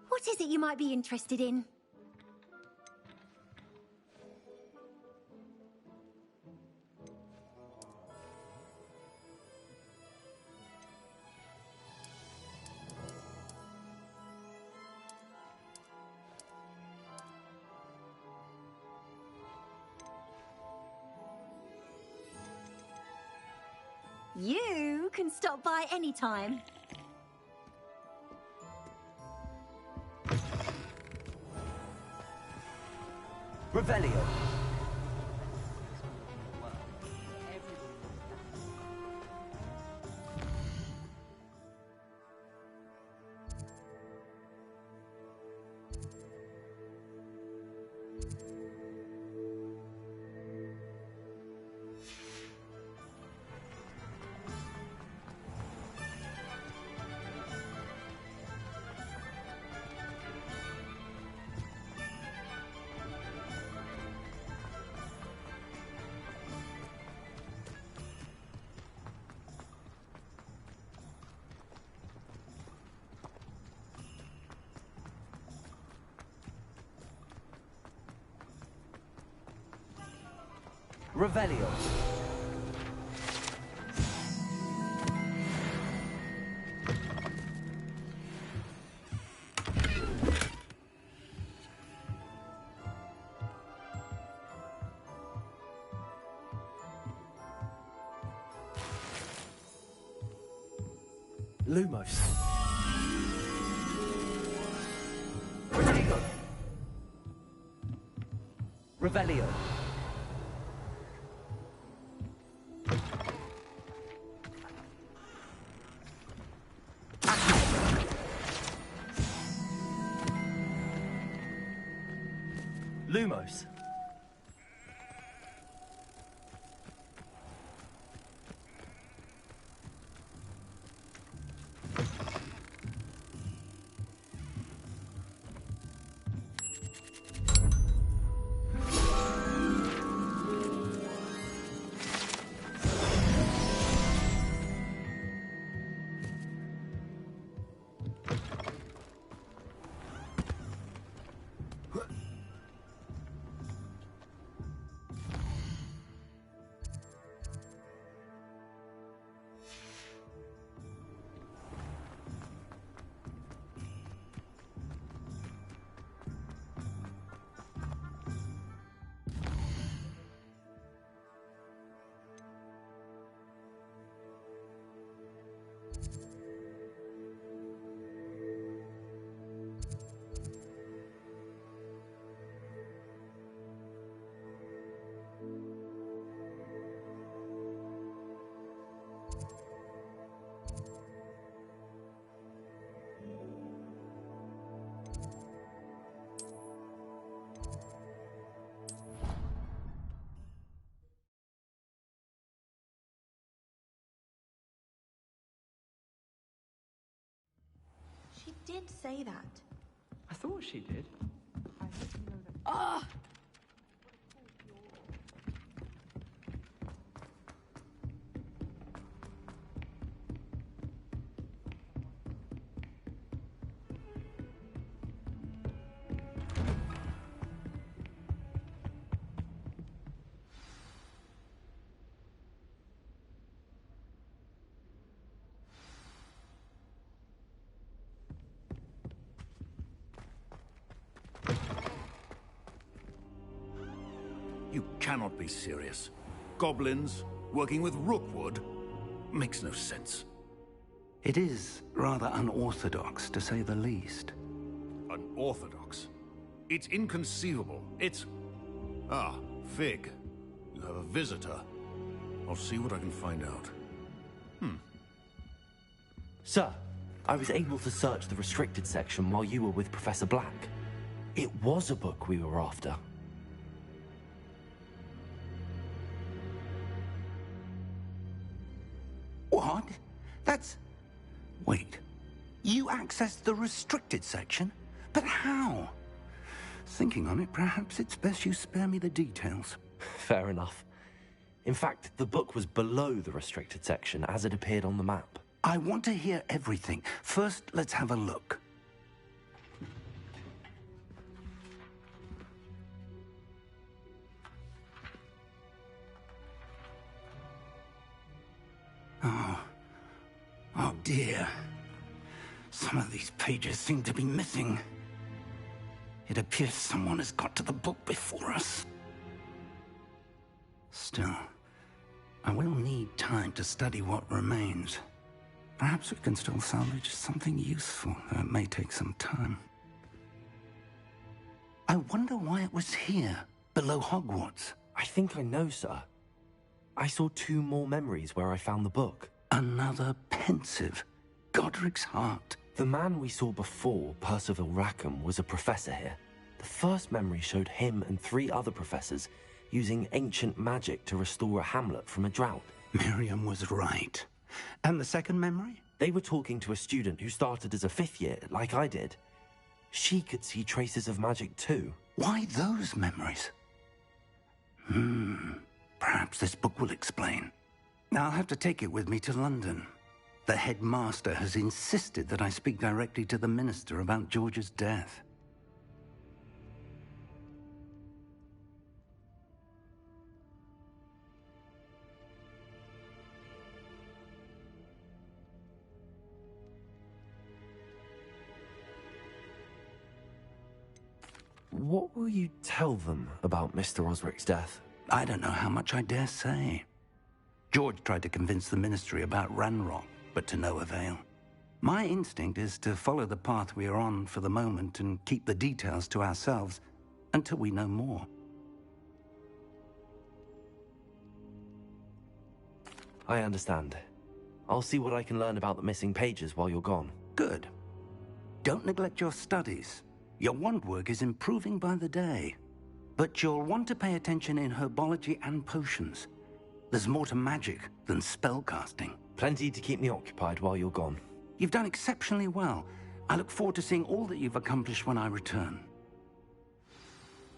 What is it you might be interested in? You can stop by anytime. Revelio. Revelio. Lumos. Rodrigo. Revelio. Lumos. She did say that. I thought she did. Ah! You cannot be serious. Goblins working with Rookwood makes no sense. It is rather unorthodox, to say the least. Unorthodox? It's inconceivable. It's... Ah, Fig. You have a visitor. I'll see what I can find out. Sir, I was able to search the restricted section while you were with Professor Black. It was a book we were after. What? That's... Wait. You accessed the restricted section? But how? Thinking on it, perhaps it's best you spare me the details. Fair enough. In fact, the book was below the restricted section as it appeared on the map. I want to hear everything. First, let's have a look. Oh dear. Some of these pages seem to be missing. It appears someone has got to the book before us. Still, I will need time to study what remains. Perhaps we can still salvage something useful, though it may take some time. I wonder why it was here, below Hogwarts. I think I know, sir. I saw 2 more memories where I found the book. Another pensive. Godric's heart. The man we saw before, Percival Rackham, was a professor here. The first memory showed him and 3 other professors using ancient magic to restore a hamlet from a drought. Miriam was right. And the second memory? They were talking to a student who started as a 5th year, like I did. She could see traces of magic too. Why those memories? Perhaps this book will explain. I'll have to take it with me to London. The headmaster has insisted that I speak directly to the minister about George's death. What will you tell them about Mr. Osric's death? I don't know how much I dare say. George tried to convince the ministry about Ranrock, but to no avail. My instinct is to follow the path we are on for the moment and keep the details to ourselves until we know more. I understand. I'll see what I can learn about the missing pages while you're gone. Good. Don't neglect your studies. Your wand work is improving by the day. But you'll want to pay attention in herbology and potions. There's more to magic than spellcasting. Plenty to keep me occupied while you're gone. You've done exceptionally well. I look forward to seeing all that you've accomplished when I return.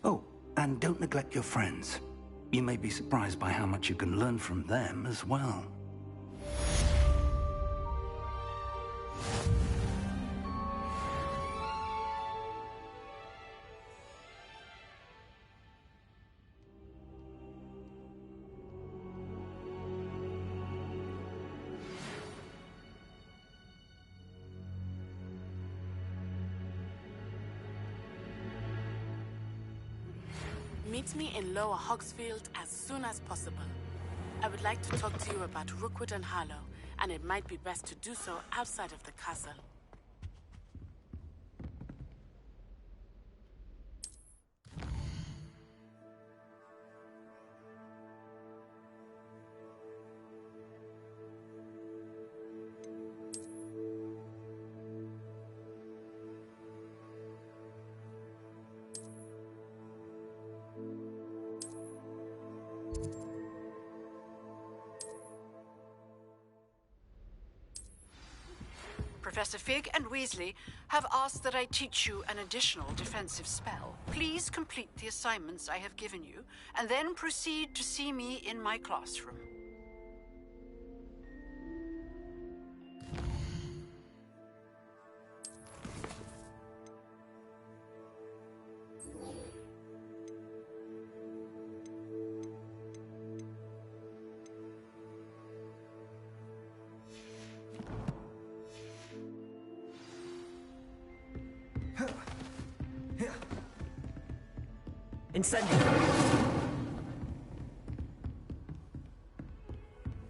Oh, and don't neglect your friends. You may be surprised by how much you can learn from them as well. Meet me in Lower Hogsfield as soon as possible. I would like to talk to you about Rookwood and Harlow, and it might be best to do so outside of the castle. Professor Fig and Weasley have asked that I teach you an additional defensive spell. Please complete the assignments I have given you, and then proceed to see me in my classroom.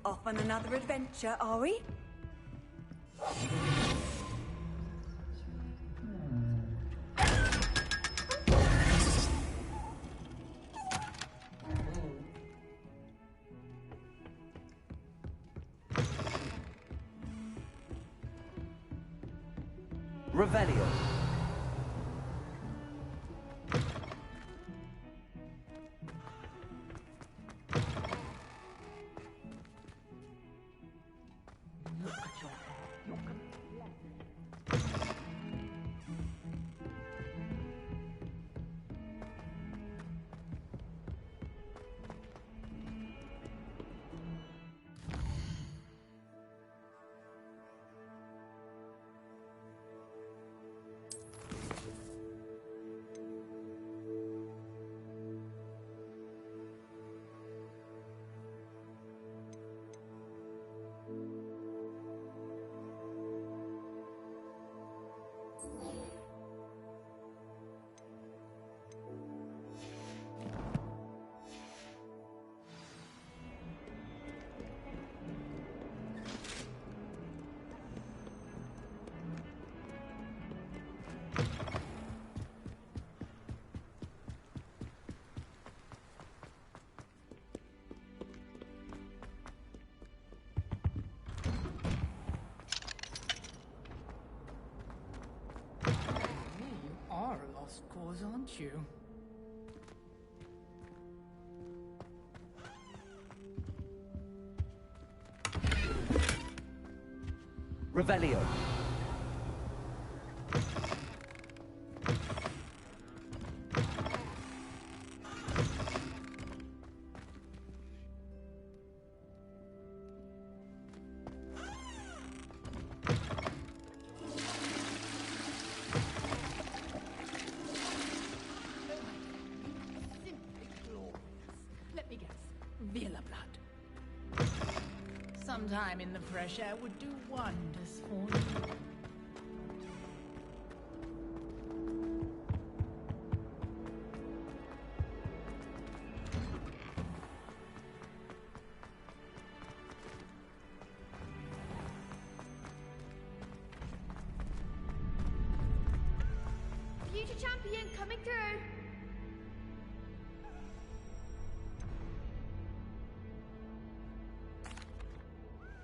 Off on another adventure, are we? Revelio. Cause, aren't you? Revelio. Sometime in the fresh air would do wonders for you. Future champion coming through.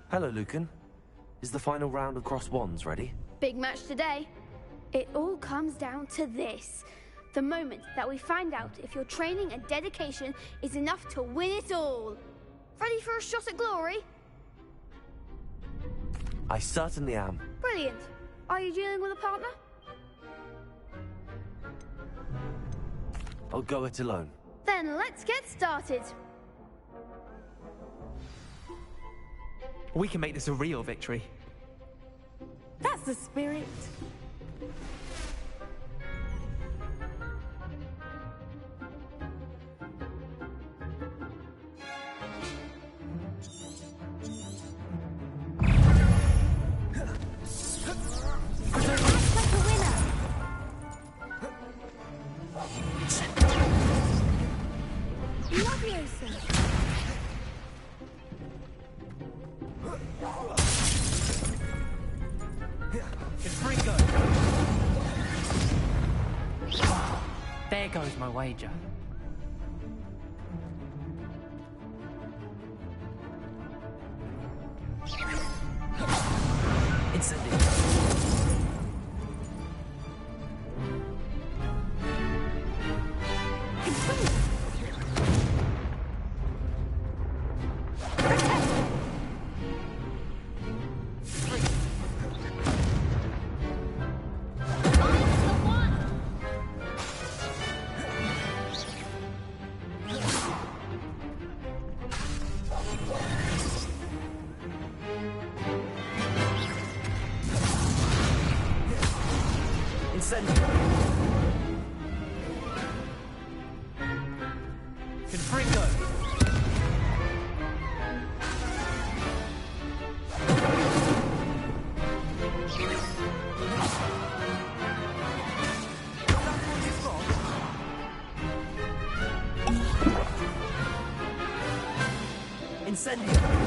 Hello, Lucan. Is the final round of Cross Wands ready? Big match today. It all comes down to this. the moment that we find out if your training and dedication is enough to win it all. Ready for a shot at glory? I certainly am. Brilliant. Are you dealing with a partner? I'll go it alone. Then let's get started. We can make this a real victory. That's the spirit. There goes my wager. Incendio.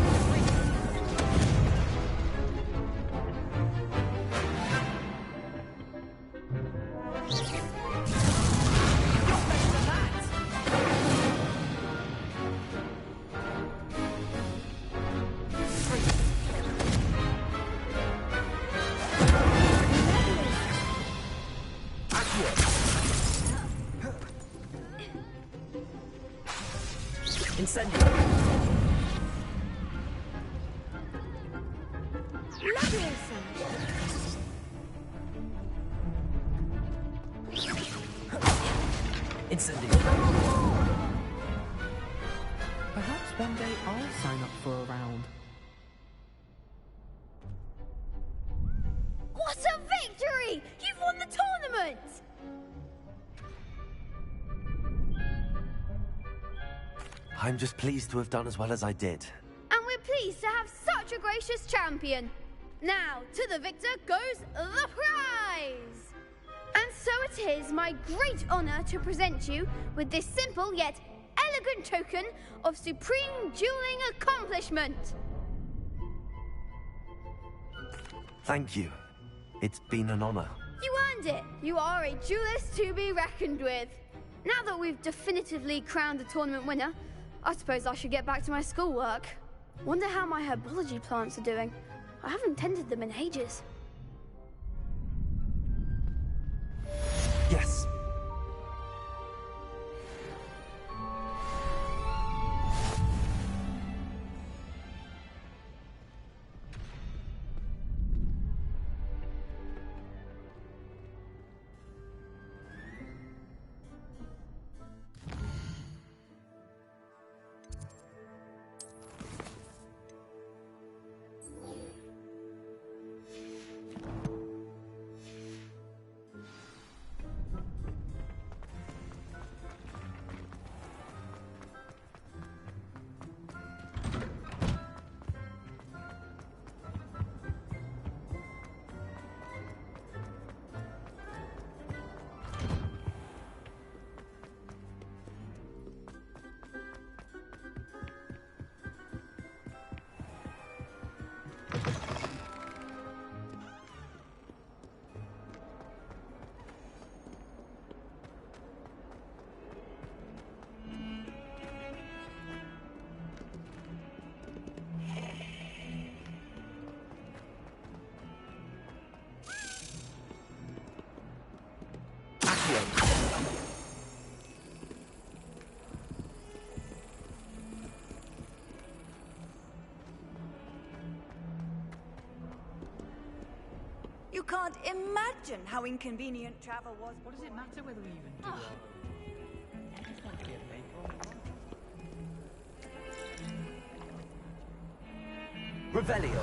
Perhaps one day I'll sign up for a round. What a victory! You've won the tournament! I'm just pleased to have done as well as I did. And we're pleased to have such a gracious champion. Now, to the victor goes the prize! And so it is my great honor to present you with this simple yet elegant token of supreme dueling accomplishment. Thank you. It's been an honor. You earned it. You are a duelist to be reckoned with. Now that we've definitively crowned the tournament winner, I suppose I should get back to my schoolwork. Wonder how my herbology plants are doing. I haven't tended them in ages. Yes. You can't imagine how inconvenient travel was. What does it matter whether we even do I just want to be a faithful. Revelio.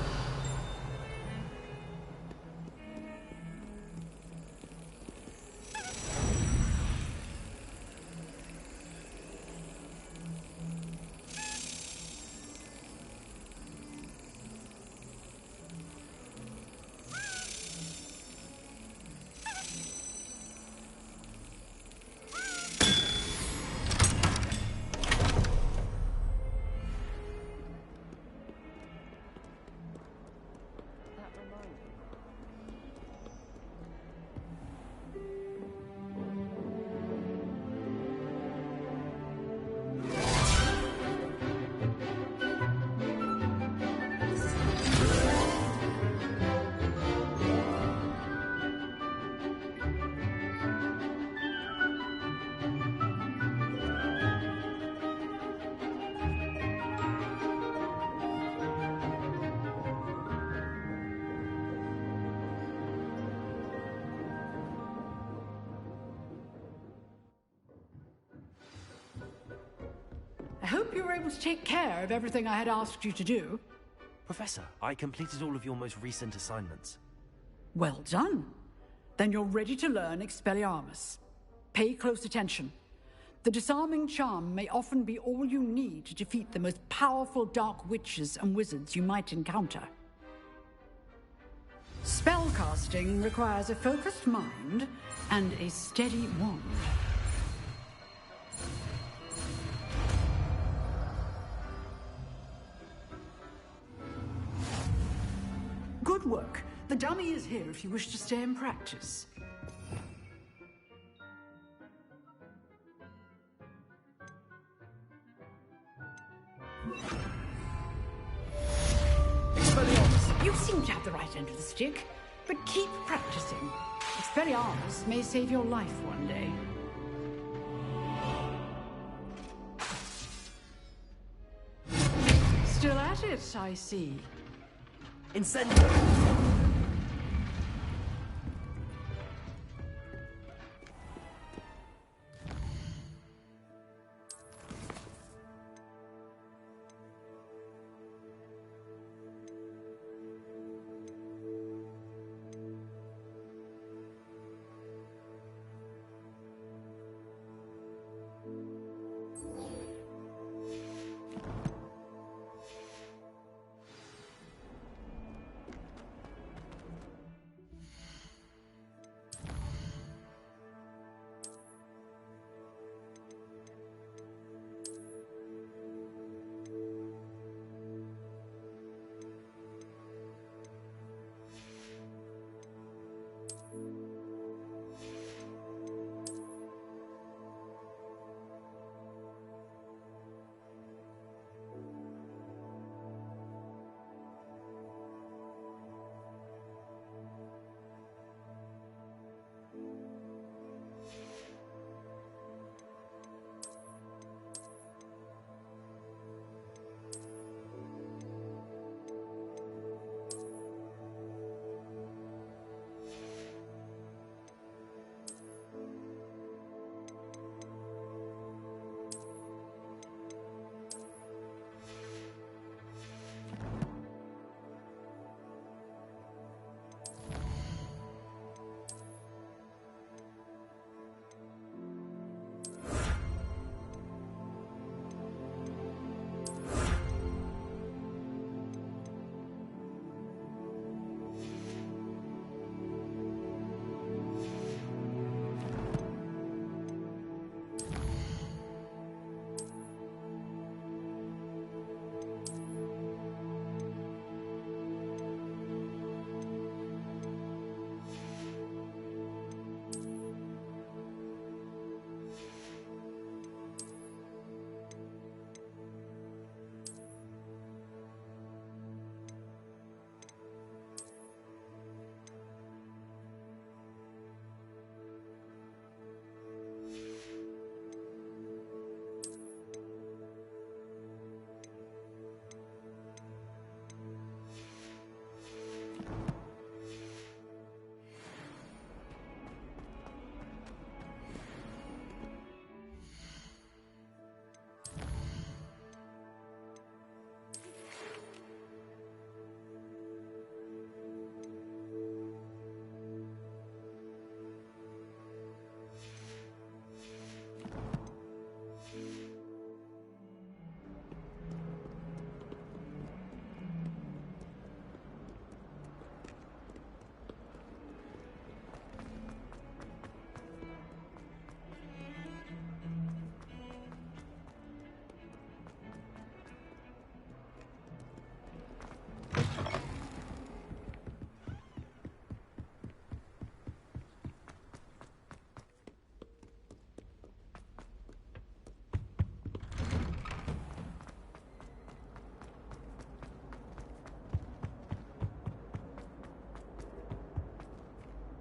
I hope you were able to take care of everything I had asked you to do. Professor, I completed all of your most recent assignments. Well done. Then you're ready to learn Expelliarmus. Pay close attention. The disarming charm may often be all you need to defeat the most powerful dark witches and wizards you might encounter. Spellcasting requires a focused mind and a steady wand. Good work. The dummy is here if you wish to stay and practice. Expelliarmus, you seem to have the right end of the stick, but keep practicing. Expelliarmus may save your life one day. Still at it, I see. Incendio!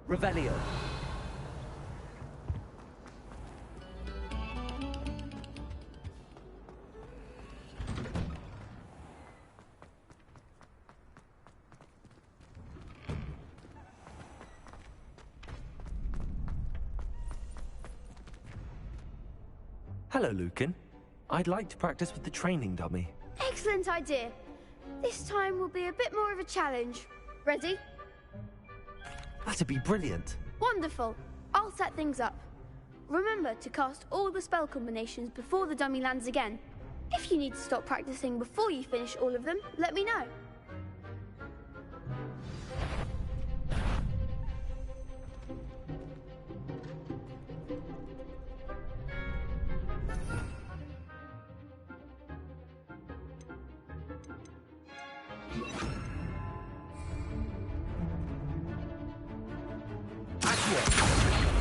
Revelio. Hello, Lucan. I'd like to practice with the training dummy. Excellent idea. This time will be a bit more of a challenge. Ready? That'd be brilliant. Wonderful. I'll set things up. Remember to cast all the spell combinations before the dummy lands again. If you need to stop practicing before you finish all of them, let me know.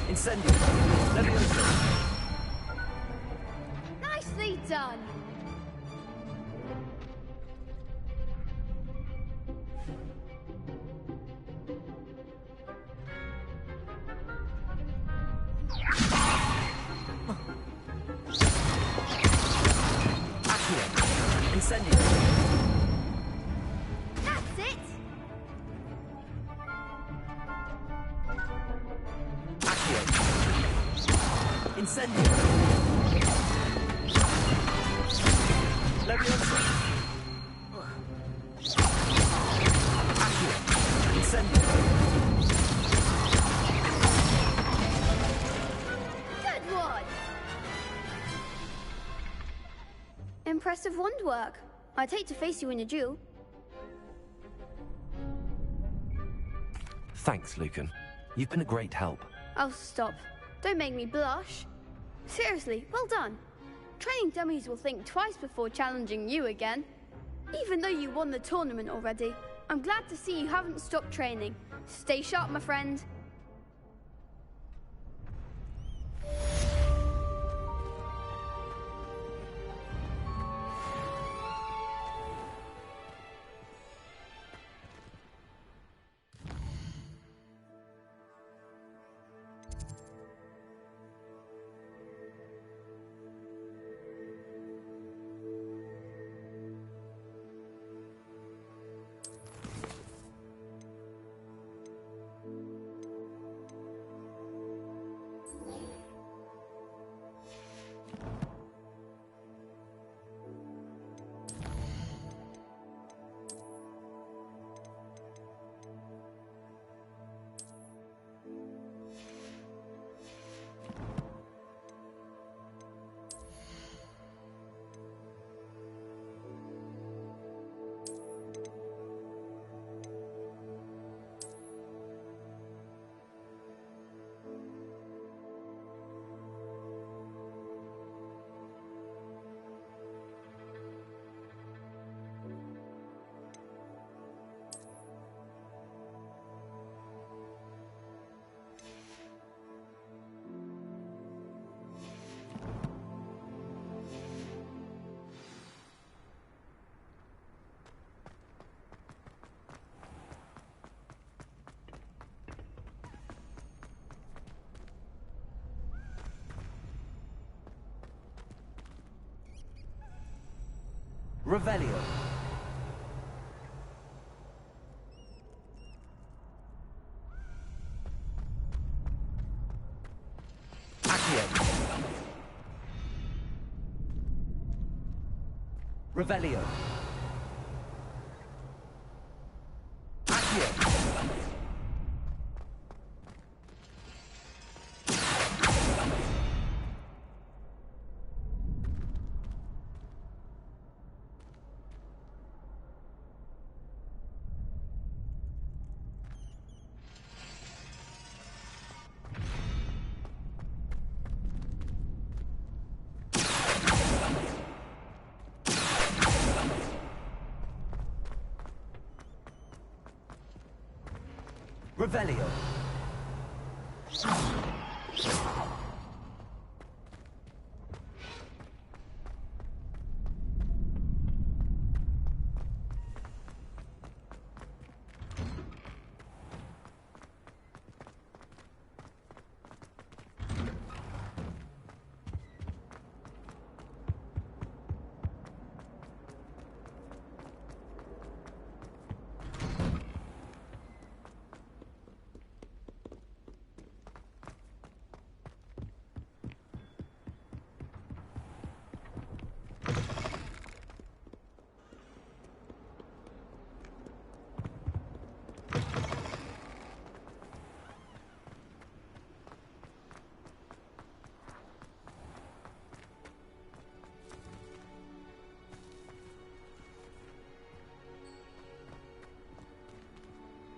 Incendio. Levioso. Nicely done. Accio. Incendio. That's it. Incendio. Levioso. Accio. Incendio. Good one. Impressive wand work. I'd hate to face you in a duel. Thanks, Lucan. You've been a great help. Oh, stop. Don't make me blush. Seriously, well done. Training dummies will think twice before challenging you again. Even though you won the tournament already, I'm glad to see you haven't stopped training. Stay sharp, my friend. Revelio. Accio. Revelio. Accio. Revelio.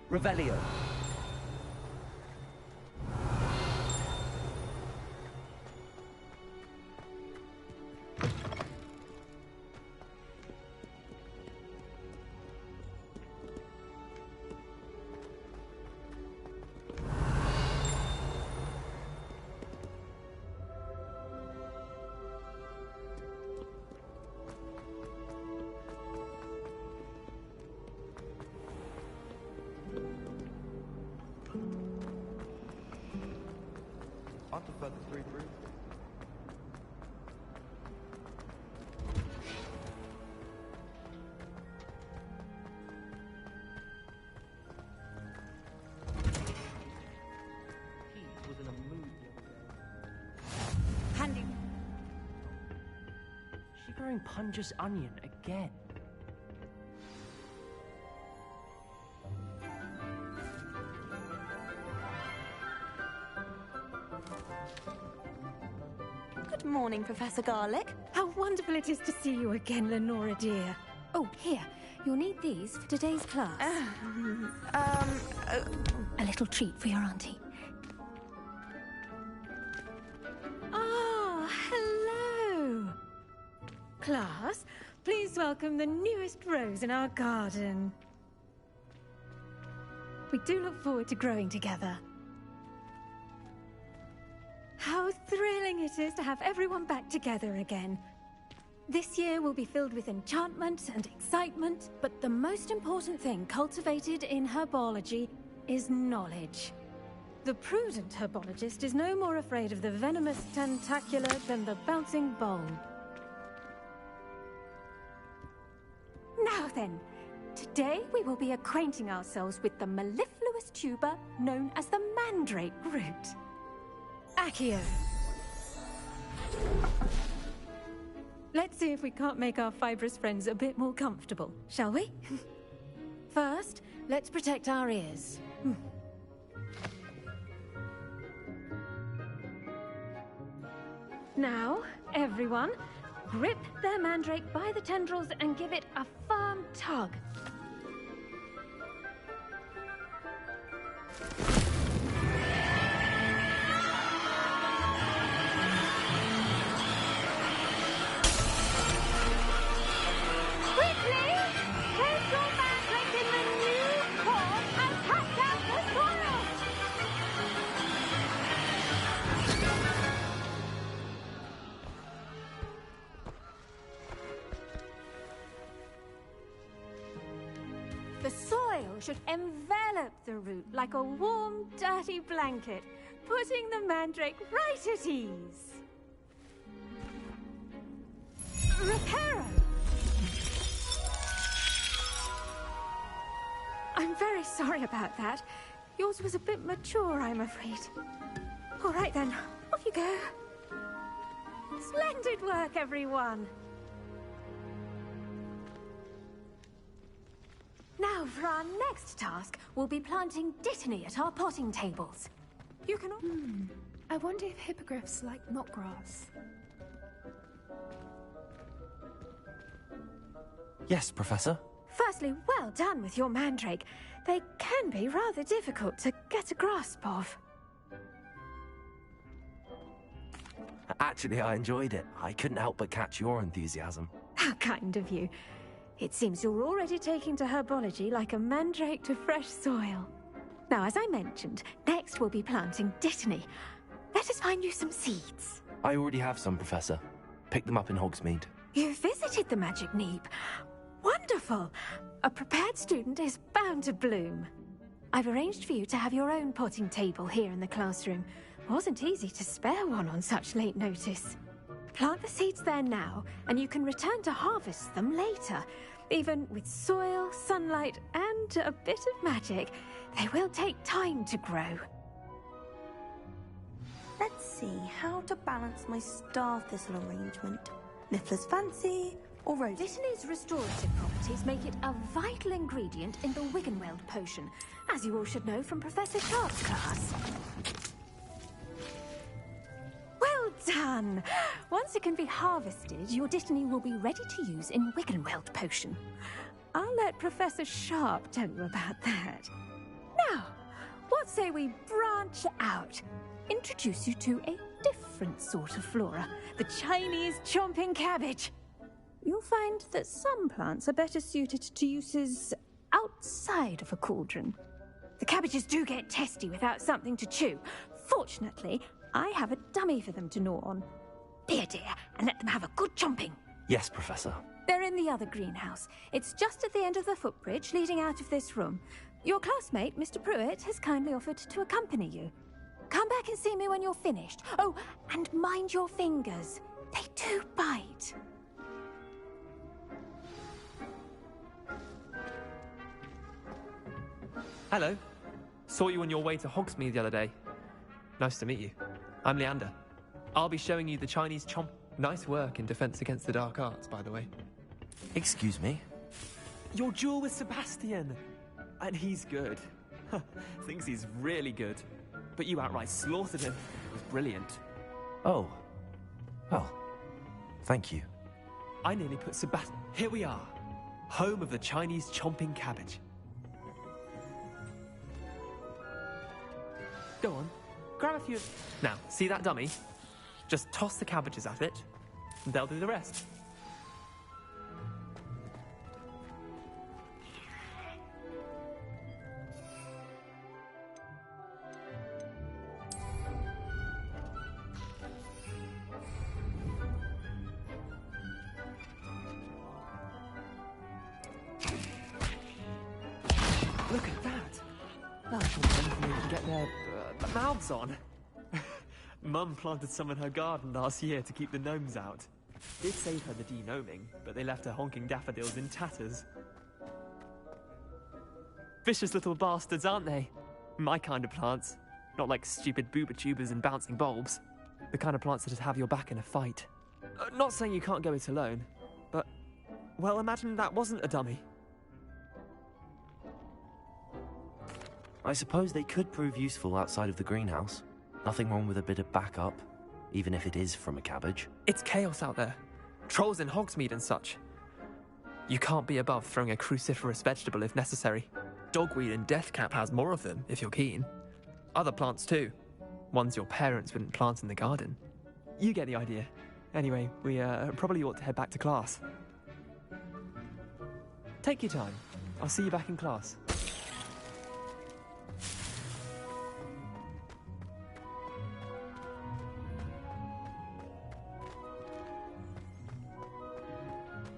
Revelio. On to further 3-3. He was in a mood the other day. Handy. She growing Punja's onion again. Good morning, Professor Garlick. How wonderful it is to see you again, Lenora dear. Oh, here. You'll need these for today's class. A little treat for your auntie. Ah, hello. Class, please welcome the newest rose in our garden. We do look forward to growing together. How thrilling it is to have everyone back together again. This year will be filled with enchantment and excitement, but the most important thing cultivated in herbology is knowledge. The prudent herbologist is no more afraid of the venomous tentacula than the bouncing bulb. Now then, today we will be acquainting ourselves with the mellifluous tuber known as the mandrake root. Accio. Let's see if we can't make our fibrous friends a bit more comfortable, shall we? First, let's protect our ears. Now, everyone, grip their mandrake by the tendrils and give it a firm tug. The soil should envelop the root like a warm, dirty blanket, putting the mandrake right at ease. Reparo! I'm very sorry about that. Yours was a bit mature, I'm afraid. All right then, off you go. Splendid work, everyone. Now, for our next task, we'll be planting dittany at our potting tables. You can... I wonder if hippogriffs like knotgrass. Yes, Professor. Firstly, well done with your mandrake. They can be rather difficult to get a grasp of. Actually, I enjoyed it. I couldn't help but catch your enthusiasm. How kind of you. It seems you're already taking to herbology like a mandrake to fresh soil. Now, as I mentioned, next we'll be planting dittany. Let us find you some seeds. I already have some, Professor. Picked them up in Hogsmeade. You visited the Magic Neep. Wonderful! A prepared student is bound to bloom. I've arranged for you to have your own potting table here in the classroom. Wasn't easy to spare one on such late notice. Plant the seeds there now, and you can return to harvest them later. Even with soil, sunlight, and a bit of magic, they will take time to grow. Let's see how to balance my star thistle arrangement. Niffler's fancy or rose? Dittany's restorative properties make it a vital ingredient in the Wiggenweld potion, as you all should know from Professor Sharp's class. Well done! Once it can be harvested, your dittany will be ready to use in Wiggenweld potion. I'll let Professor Sharp tell you about that. What say we branch out? Introduce you to a different sort of flora, the Chinese chomping cabbage. You'll find that some plants are better suited to uses outside of a cauldron. The cabbages do get testy without something to chew. Fortunately, I have a dummy for them to gnaw on. Be a dear and let them have a good chomping. Yes, Professor. They're in the other greenhouse. It's just at the end of the footbridge leading out of this room. Your classmate, Mr. Pruitt, has kindly offered to accompany you. Come back and see me when you're finished. Oh, and mind your fingers. They do bite. Hello. Saw you on your way to Hogsmeade the other day. Nice to meet you. I'm Leander. I'll be showing you the Chinese chomp. Nice work in Defense Against the Dark Arts, by the way. Excuse me? Your duel with Sebastian! And he's good. Thinks he's really good. But you outright slaughtered him. It was brilliant. Oh. Well, thank you. I nearly put Sebastian... Here we are. Home of the Chinese chomping cabbage. Go on. Grab a few... Now, see that dummy? Just toss the cabbages at it, and they'll do the rest. Look at that! Well, I thought anything to get their mouths on. Mum planted some in her garden last year to keep the gnomes out. Did save her the de-gnoming, but they left her honking daffodils in tatters. Vicious little bastards, aren't they? My kind of plants. Not like stupid booba tubers and bouncing bulbs. The kind of plants that'd have your back in a fight. Not saying you can't go it alone, but... Well, imagine that wasn't a dummy. I suppose they could prove useful outside of the greenhouse. Nothing wrong with a bit of backup, even if it is from a cabbage. It's chaos out there. Trolls in Hogsmeade and such. You can't be above throwing a cruciferous vegetable if necessary. Dogweed and deathcap has more of them, if you're keen. Other plants too. Ones your parents wouldn't plant in the garden. You get the idea. Anyway, we probably ought to head back to class. Take your time. I'll see you back in class.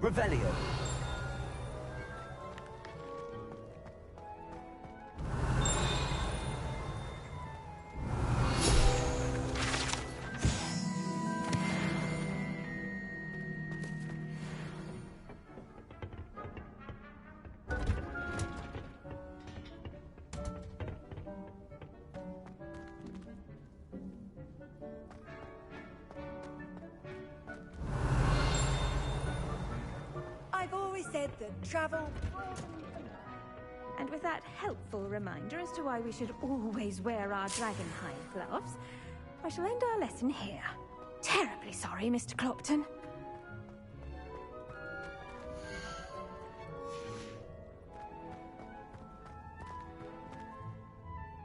Revelio. Said that travel... And with that helpful reminder as to why we should always wear our dragonhide gloves, I shall end our lesson here. Terribly sorry, Mr. Clopton.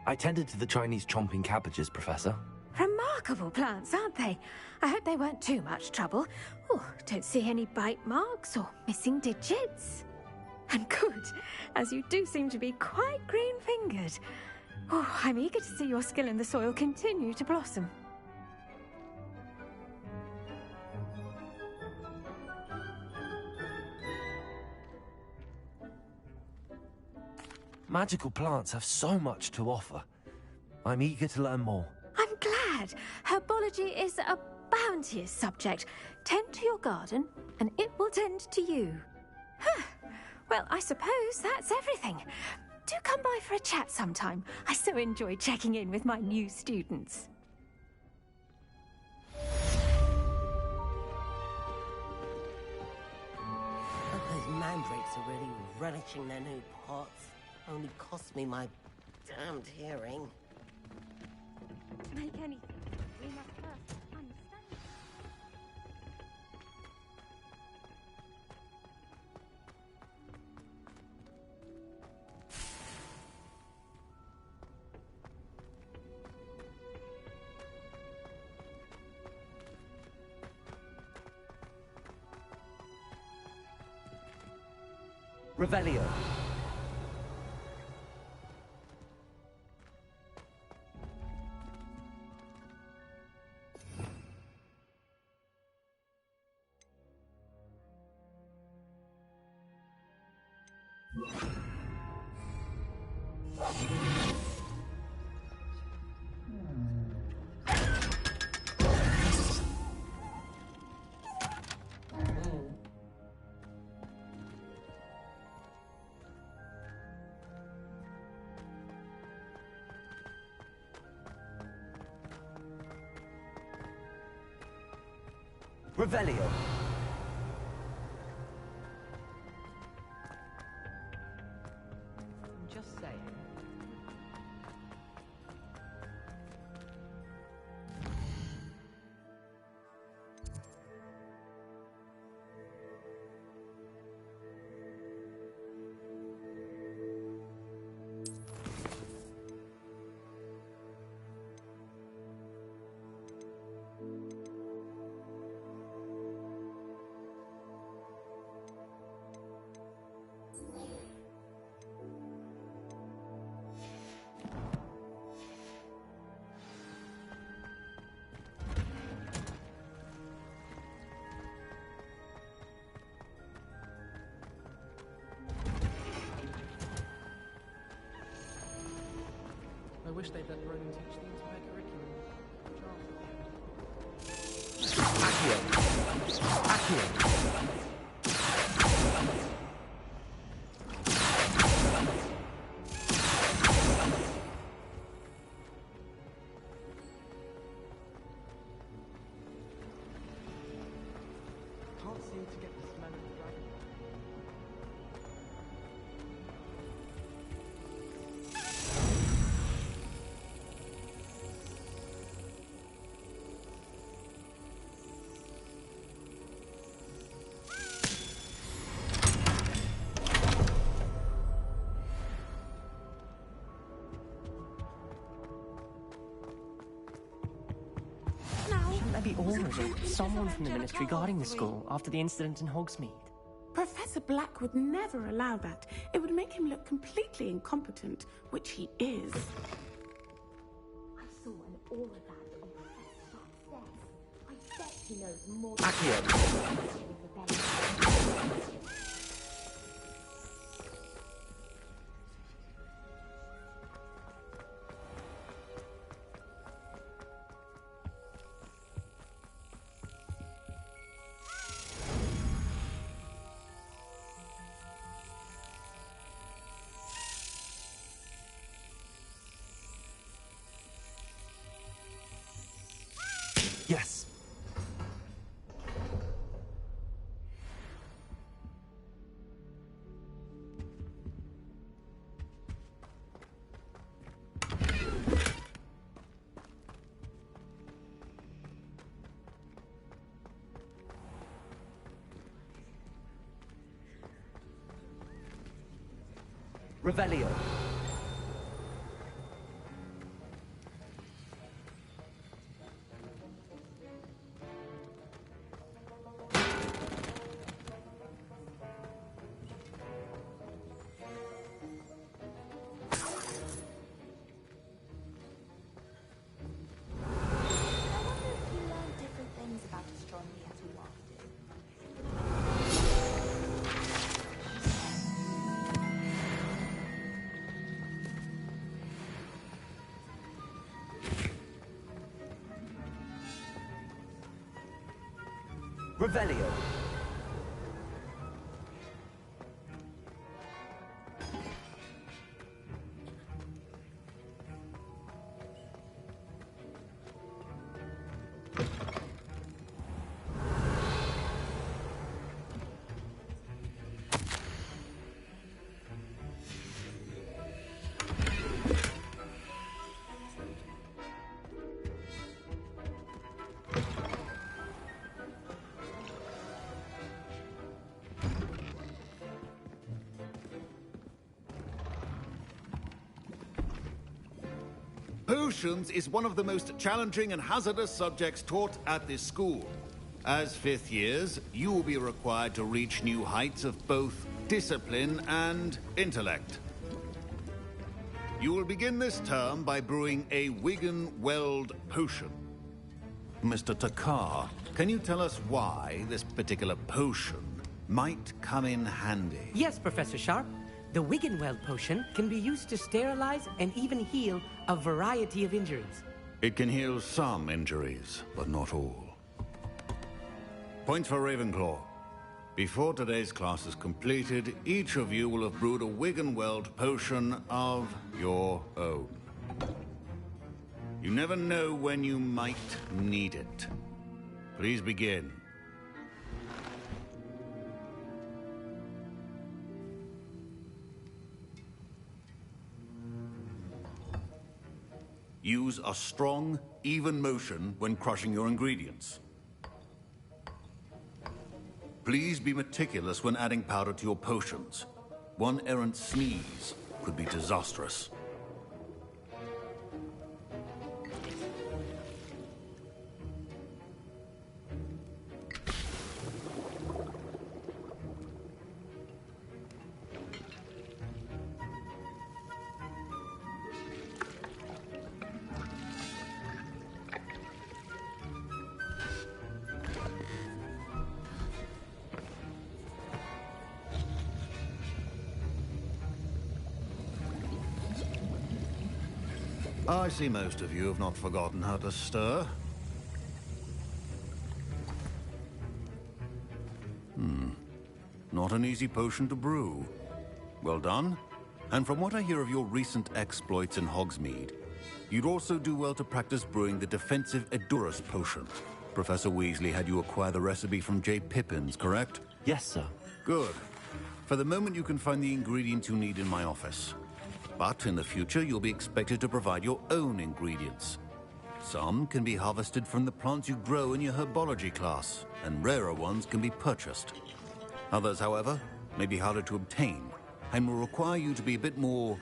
I tended to the Chinese chomping cabbages, Professor. Remarkable plants, aren't they? I hope they weren't too much trouble. Oh, don't see any bite marks or missing digits. And good, as you do seem to be quite green-fingered. Oh, I'm eager to see your skill in the soil continue to blossom. Magical plants have so much to offer. I'm eager to learn more. I'm glad. Herbology is a bounteous subject. Tend to your garden, and it will tend to you. Huh. Well, I suppose that's everything. Do come by for a chat sometime. I so enjoy checking in with my new students. Those mandrakes are really relishing their new pots. Only cost me my damned hearing. Make anything. We must first understand. Revelio. Revelio. I'm just saying. I wish they'd let Ronan teach the entire curriculum. Can't seem to get the smell of the dragon. Shouldn't there be Aura or someone from the Ministry guarding the school after the incident in Hogsmeade? Professor Black would never allow that. It would make him look completely incompetent, which he is. I saw an aura badge on Professor Black's desk. I bet he knows more Yes. Revelio. Revelio. Potions is one of the most challenging and hazardous subjects taught at this school. As fifth years, you will be required to reach new heights of both discipline, and intellect. You will begin this term by brewing a Wigan-Weld potion. Mr. Takar, can you tell us why this particular potion might come in handy? Yes, Professor Sharp. The Wigan-Weld potion can be used to sterilize and even heal a variety of injuries. It can heal some injuries, but not all. Points for Ravenclaw. Before today's class is completed, each of you will have brewed a Wigan-Weld potion of your own. You never know when you might need it. Please begin. Use a strong, even motion when crushing your ingredients. Please be meticulous when adding powder to your potions. One errant sneeze could be disastrous. I see most of you have not forgotten how to stir. Not an easy potion to brew. Well done. And from what I hear of your recent exploits in Hogsmeade, you'd also do well to practice brewing the defensive Edurus potion. Professor Weasley had you acquire the recipe from J. Pippins, correct? Yes, sir. Good. For the moment, you can find the ingredients you need in my office. But in the future, you'll be expected to provide your own ingredients. Some can be harvested from the plants you grow in your herbology class, and rarer ones can be purchased. Others, however, may be harder to obtain, and will require you to be a bit more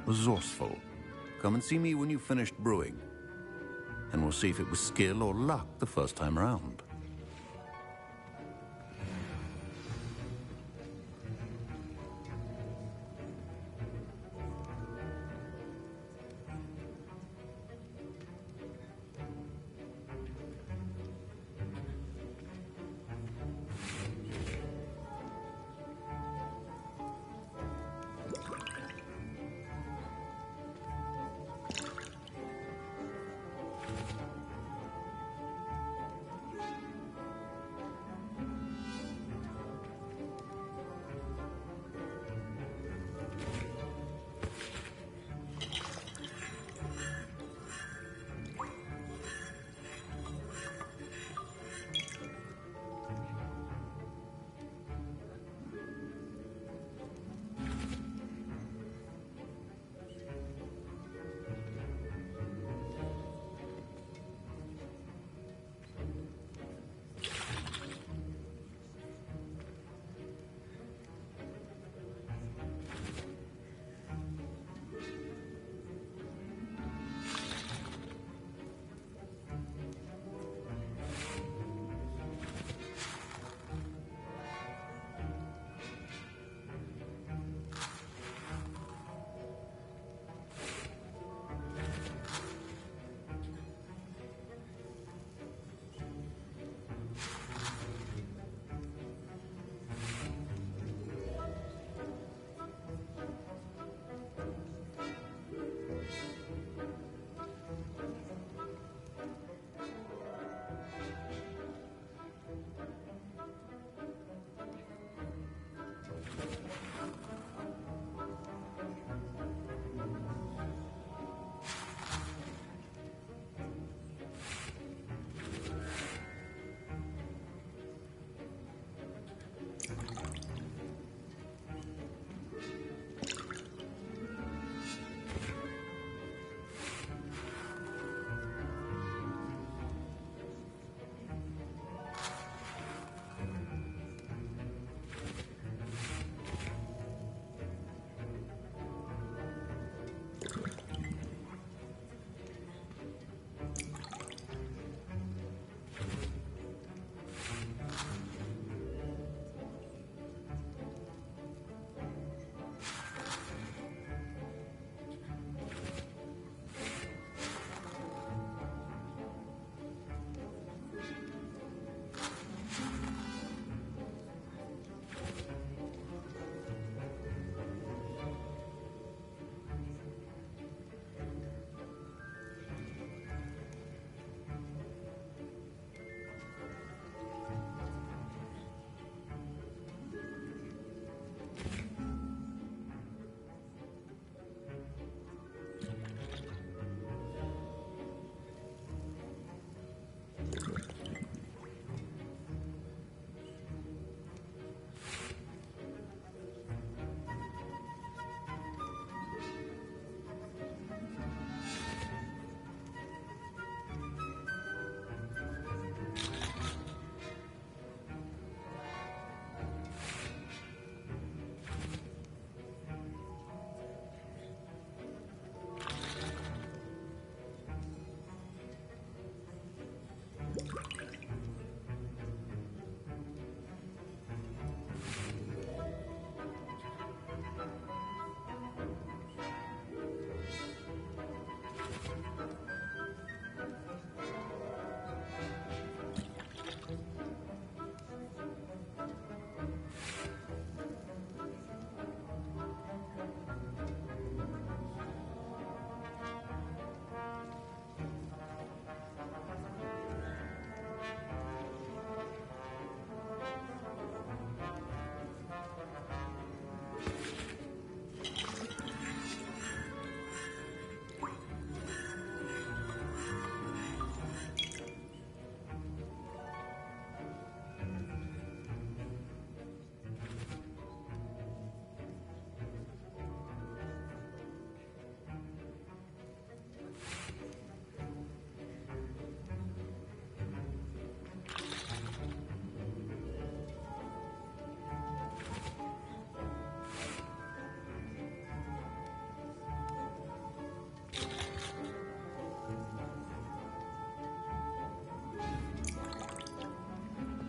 resourceful. Come and see me when you've finished brewing, and we'll see if it was skill or luck the first time around.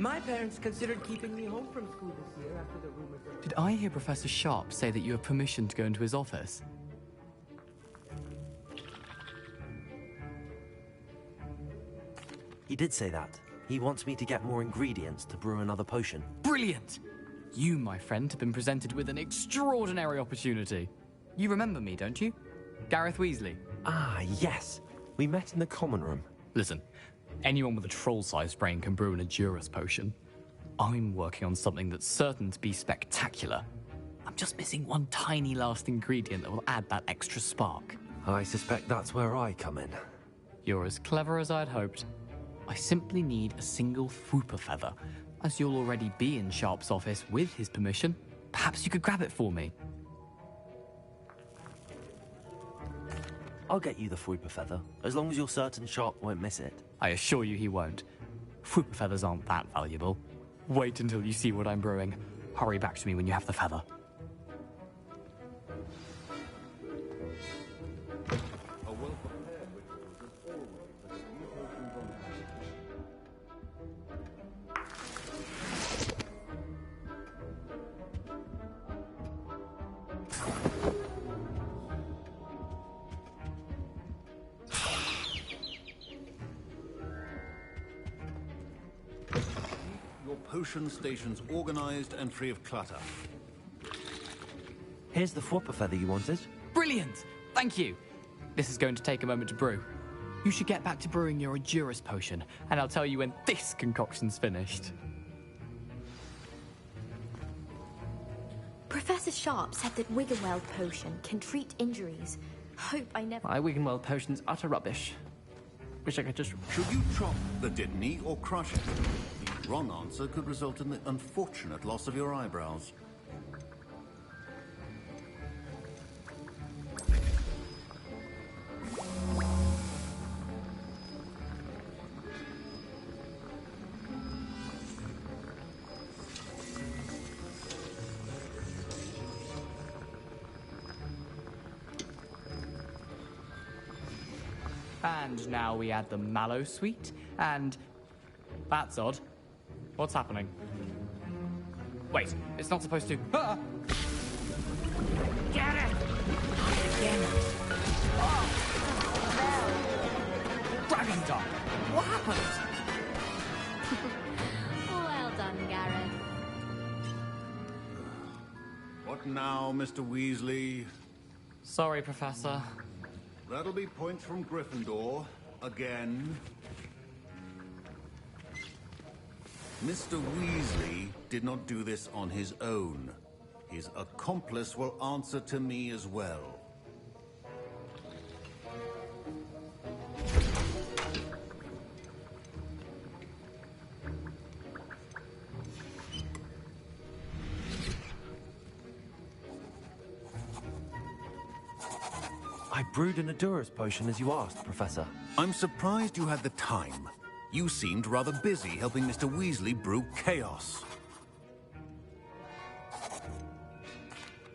My parents considered keeping me home from school this year after the rumors of... Did I hear Professor Sharp say that you have permission to go into his office? He did say that. He wants me to get more ingredients to brew another potion. Brilliant! You, my friend, have been presented with an extraordinary opportunity. You remember me, don't you? Gareth Weasley. Ah, yes. We met in the common room. Listen, anyone with a troll-sized brain can brew an Edurus potion. I'm working on something that's certain to be spectacular. I'm just missing one tiny last ingredient that will add that extra spark. I suspect that's where I come in. You're as clever as I'd hoped. I simply need a single Fwooper feather. As you'll already be in Sharp's office with his permission, perhaps you could grab it for me. I'll get you the Fwooper feather, as long as you're certain Sharp won't miss it. I assure you he won't. Fwooper feathers aren't that valuable. Wait until you see what I'm brewing. Hurry back to me when you have the feather. Potion stations organized and free of clutter. Here's the Fwooper feather you wanted. Brilliant! Thank you! This is going to take a moment to brew. You should get back to brewing your Edurus potion, and I'll tell you when this concoction's finished. Professor Sharp said that Wiggenweld potion can treat injuries. Hope I never... My Wiggenweld potion's utter rubbish. Wish I could just... Should you chop the Dittany or crush it? The wrong answer could result in the unfortunate loss of your eyebrows. And now we add the mallow sweet, and... That's odd. What's happening? Wait, it's not supposed to... Ah! Get it! Again! Oh! Dragon Dog! What happened? Well done, Gareth. What now, Mr. Weasley? Sorry, Professor. That'll be points from Gryffindor. Again. Mr. Weasley did not do this on his own. His accomplice will answer to me as well. I brewed an Edurus potion as you asked, Professor. I'm surprised you had the time. You seemed rather busy helping Mr. Weasley brew chaos.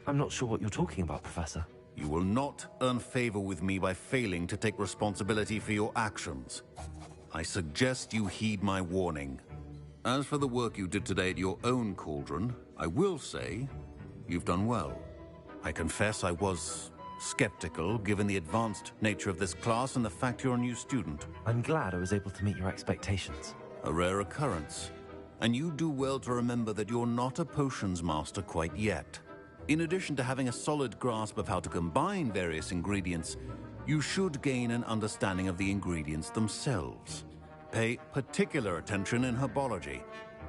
I'm not sure what you're talking about, Professor. You will not earn favor with me by failing to take responsibility for your actions. I suggest you heed my warning. As for the work you did today at your own cauldron, I will say you've done well. I confess I was skeptical, given the advanced nature of this class and the fact you're a new student. I'm glad I was able to meet your expectations. A rare occurrence. And you do well to remember that you're not a potions master quite yet. In addition to having a solid grasp of how to combine various ingredients, you should gain an understanding of the ingredients themselves. Pay particular attention in herbology.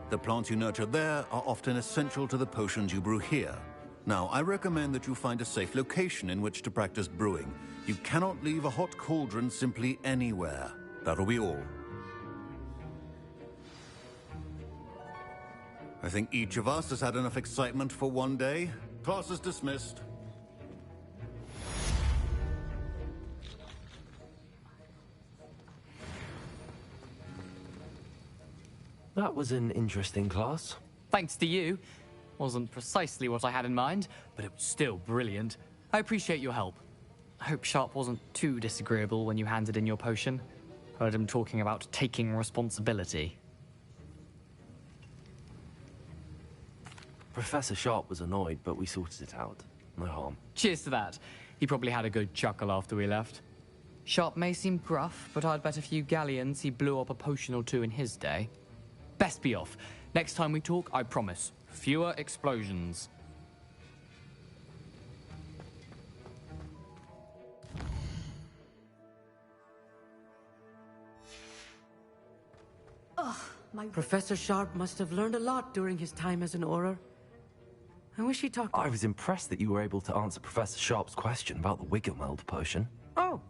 The plants you nurture there are often essential to the potions you brew here. Now, I recommend that you find a safe location in which to practice brewing. You cannot leave a hot cauldron simply anywhere. That'll be all. I think each of us has had enough excitement for one day. Class is dismissed. That was an interesting class. Thanks to you. Wasn't precisely what I had in mind, but it was still brilliant. I appreciate your help. I hope Sharp wasn't too disagreeable when you handed in your potion. Heard him talking about taking responsibility. Professor Sharp was annoyed, but we sorted it out. No harm. Cheers to that. He probably had a good chuckle after we left. Sharp may seem gruff, but I'd bet a few galleons he blew up a potion or two in his day. Best be off. Next time we talk, I promise, fewer explosions. Professor Sharp must have learned a lot during his time as an Auror. I wish he talked. I was impressed that you were able to answer Professor Sharp's question about the Wiggenweld potion. Oh,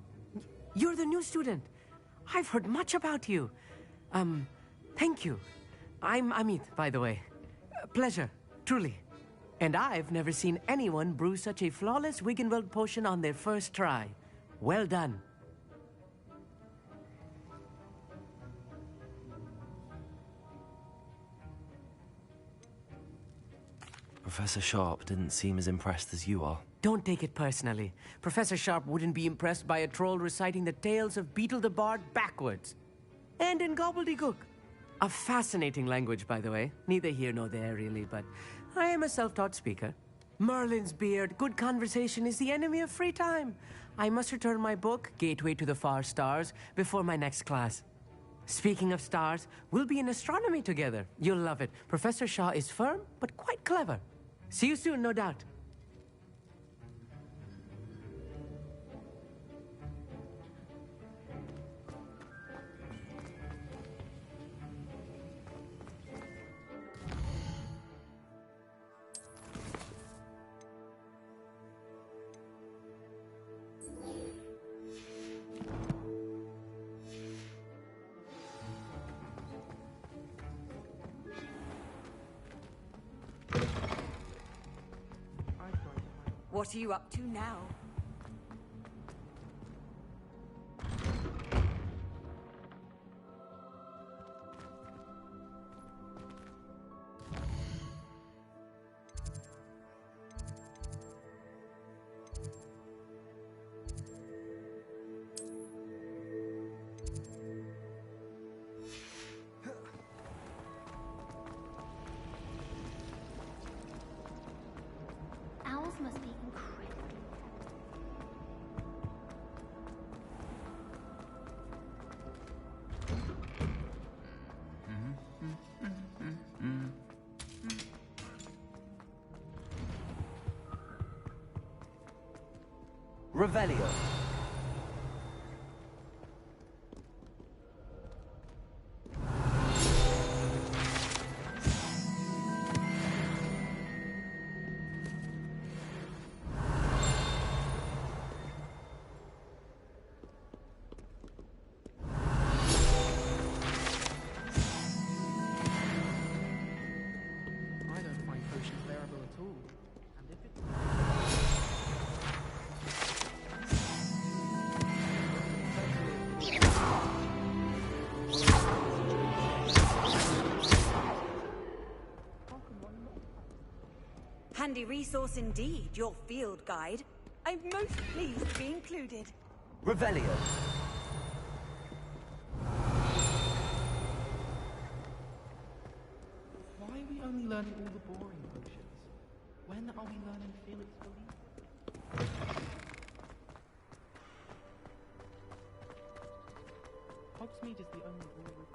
you're the new student. I've heard much about you. Thank you. I'm Amit, by the way. Pleasure, truly. And I've never seen anyone brew such a flawless Wiggenweld potion on their first try. Well done. Professor Sharp didn't seem as impressed as you are. Don't take it personally. Professor Sharp wouldn't be impressed by a troll reciting the tales of Beetle the Bard backwards. And in gobbledygook. A fascinating language, by the way. Neither here nor there, really, but I am a self-taught speaker. Merlin's beard, good conversation is the enemy of free time. I must return my book, Gateway to the Far Stars, before my next class. Speaking of stars, we'll be in astronomy together. You'll love it. Professor Shah is firm, but quite clever. See you soon, no doubt. What are you up to now? Owls must be incredible. Revelio. I don't find potions bearable at all. And if it's... Handy resource indeed, your field guide. I'm most pleased to be included. Revelio. Why are we only learning all the boring potions? When are we learning Felix Feliz? Hogsmeade is the only rule.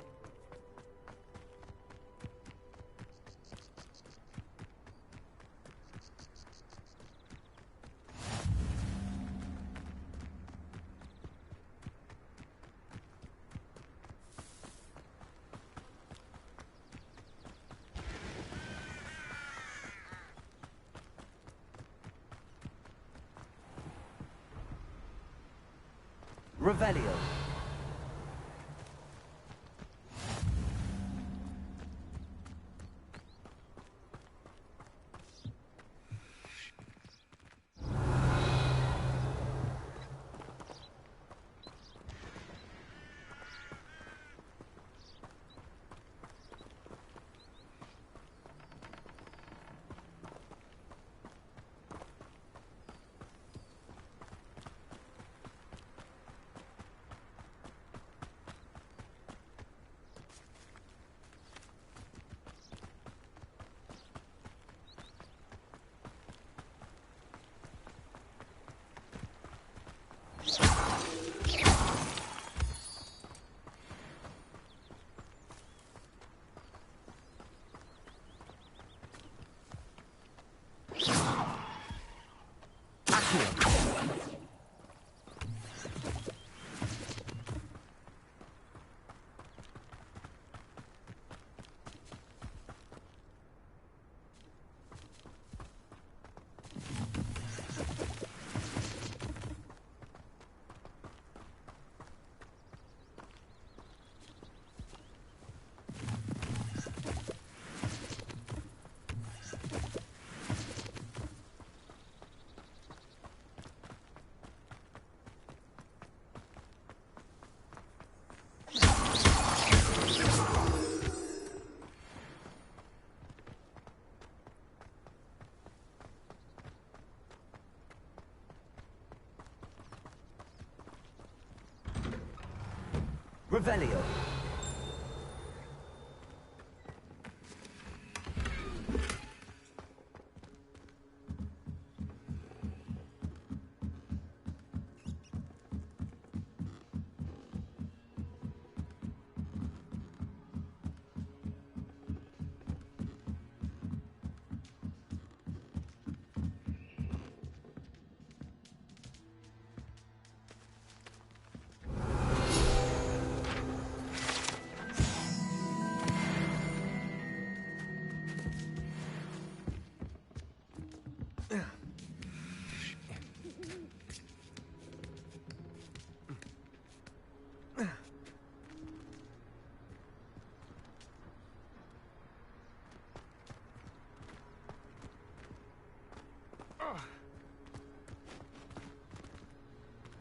Revelio. Revelio.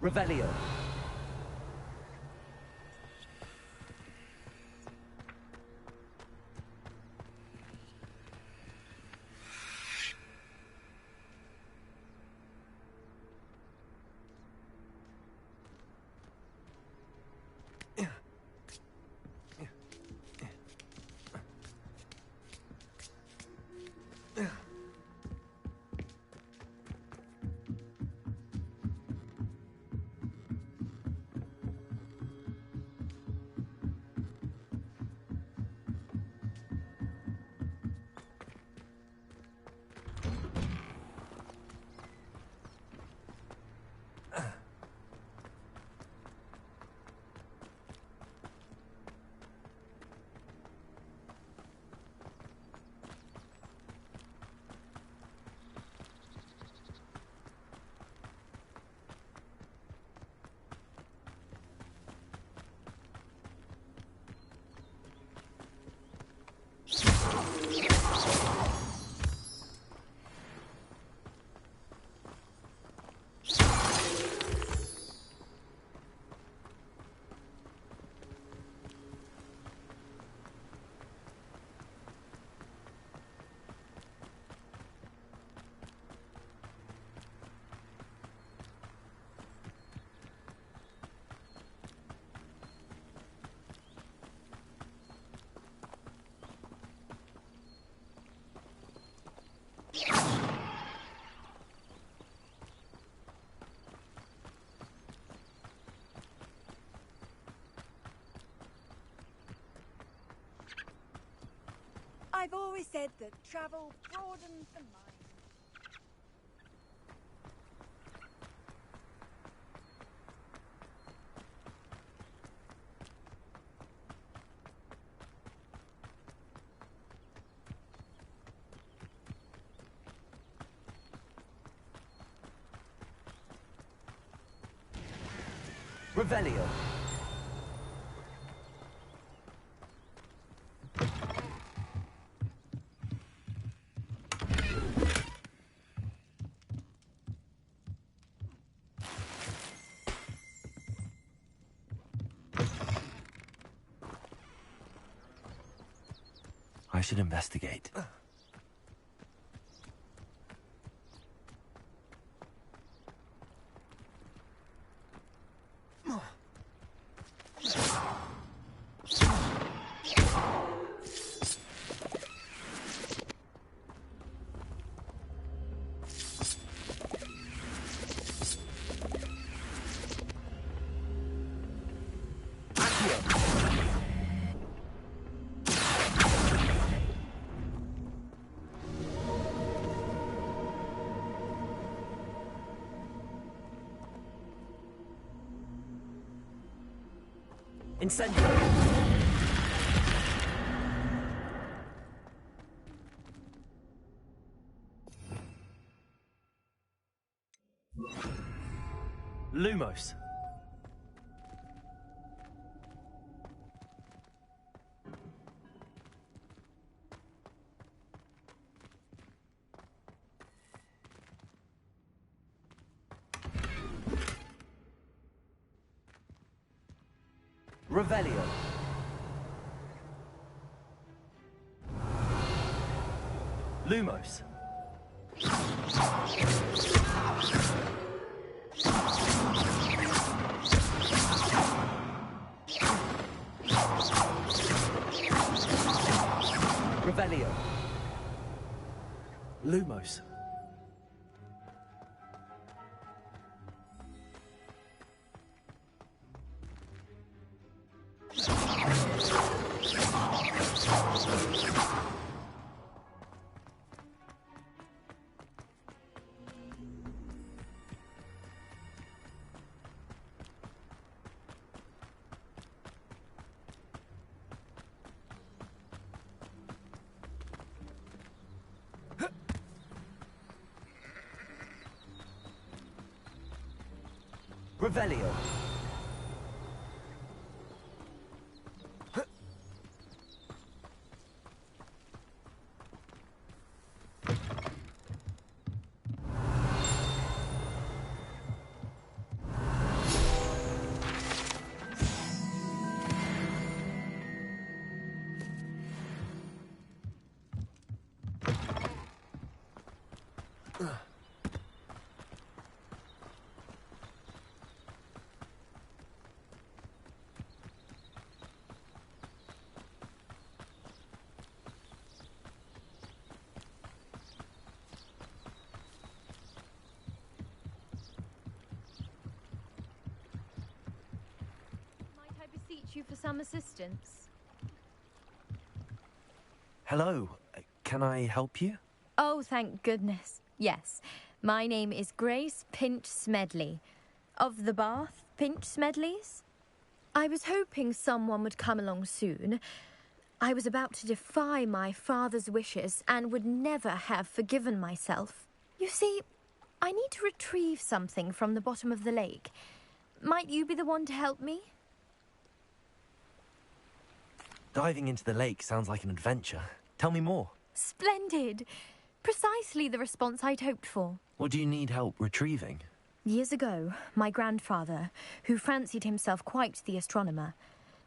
Revelio. I've always said that travel broadens the mind. Revelio. I should investigate. Incendio. Lumos. Revelio. Lumos. Revelio. Lumos. Revelio. You for some assistance? Hello. Can I help you? Oh, thank goodness. Yes. My name is Grace Pinch Smedley. Of the Bath Pinch Smedleys? I was hoping someone would come along soon. I was about to defy my father's wishes and would never have forgiven myself. You see, I need to retrieve something from the bottom of the lake. Might you be the one to help me? Diving into the lake sounds like an adventure. Tell me more. Splendid! Precisely the response I'd hoped for. What do you need help retrieving? Years ago, my grandfather, who fancied himself quite the astronomer,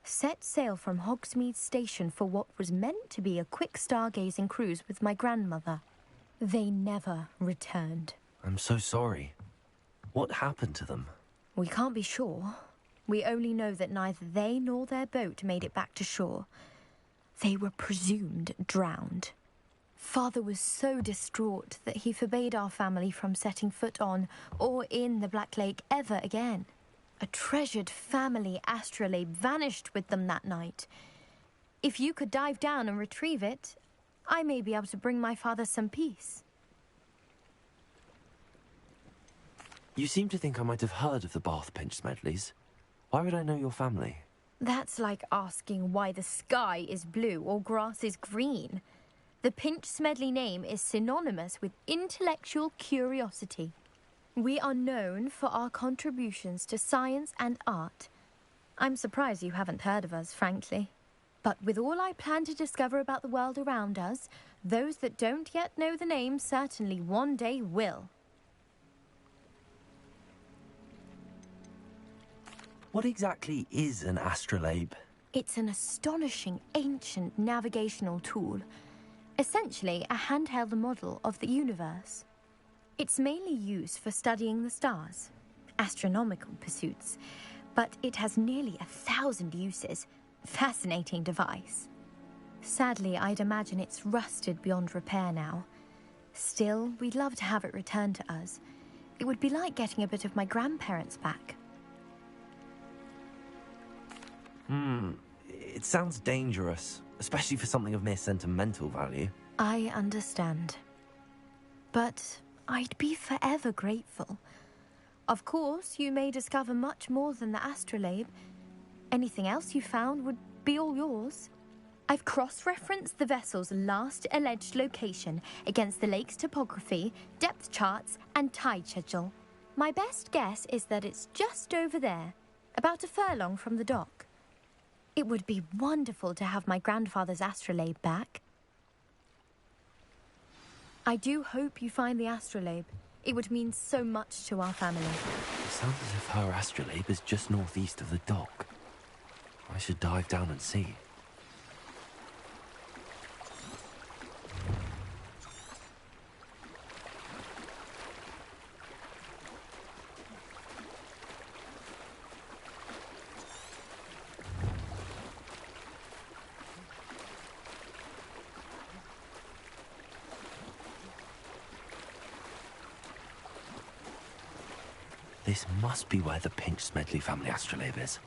set sail from Hogsmeade Station for what was meant to be a quick stargazing cruise with my grandmother. They never returned. I'm so sorry. What happened to them? We can't be sure. We only know that neither they nor their boat made it back to shore. They were presumed drowned. Father was so distraught that he forbade our family from setting foot on or in the Black Lake ever again. A treasured family astrolabe vanished with them that night. If you could dive down and retrieve it, I may be able to bring my father some peace. You seem to think I might have heard of the Bath Pinch Smedleys. Why would I know your family? That's like asking why the sky is blue or grass is green. The Pinch Smedley name is synonymous with intellectual curiosity. We are known for our contributions to science and art. I'm surprised you haven't heard of us, frankly. But with all I plan to discover about the world around us, those that don't yet know the name certainly one day will. What exactly is an astrolabe? It's an astonishing ancient navigational tool. Essentially a handheld model of the universe. It's mainly used for studying the stars, astronomical pursuits, but it has nearly 1,000 uses. Fascinating device. Sadly, I'd imagine it's rusted beyond repair now. Still, we'd love to have it returned to us. It would be like getting a bit of my grandparents back. It sounds dangerous, especially for something of mere sentimental value. I understand. But I'd be forever grateful. Of course, you may discover much more than the astrolabe. Anything else you found would be all yours. I've cross-referenced the vessel's last alleged location against the lake's topography, depth charts, and tide schedule. My best guess is that it's just over there, about a furlong from the dock. It would be wonderful to have my grandfather's astrolabe back. I do hope you find the astrolabe. It would mean so much to our family. It sounds as if her astrolabe is just northeast of the dock. I should dive down and see. This must be where the Pinch Smedley family astrolabe is.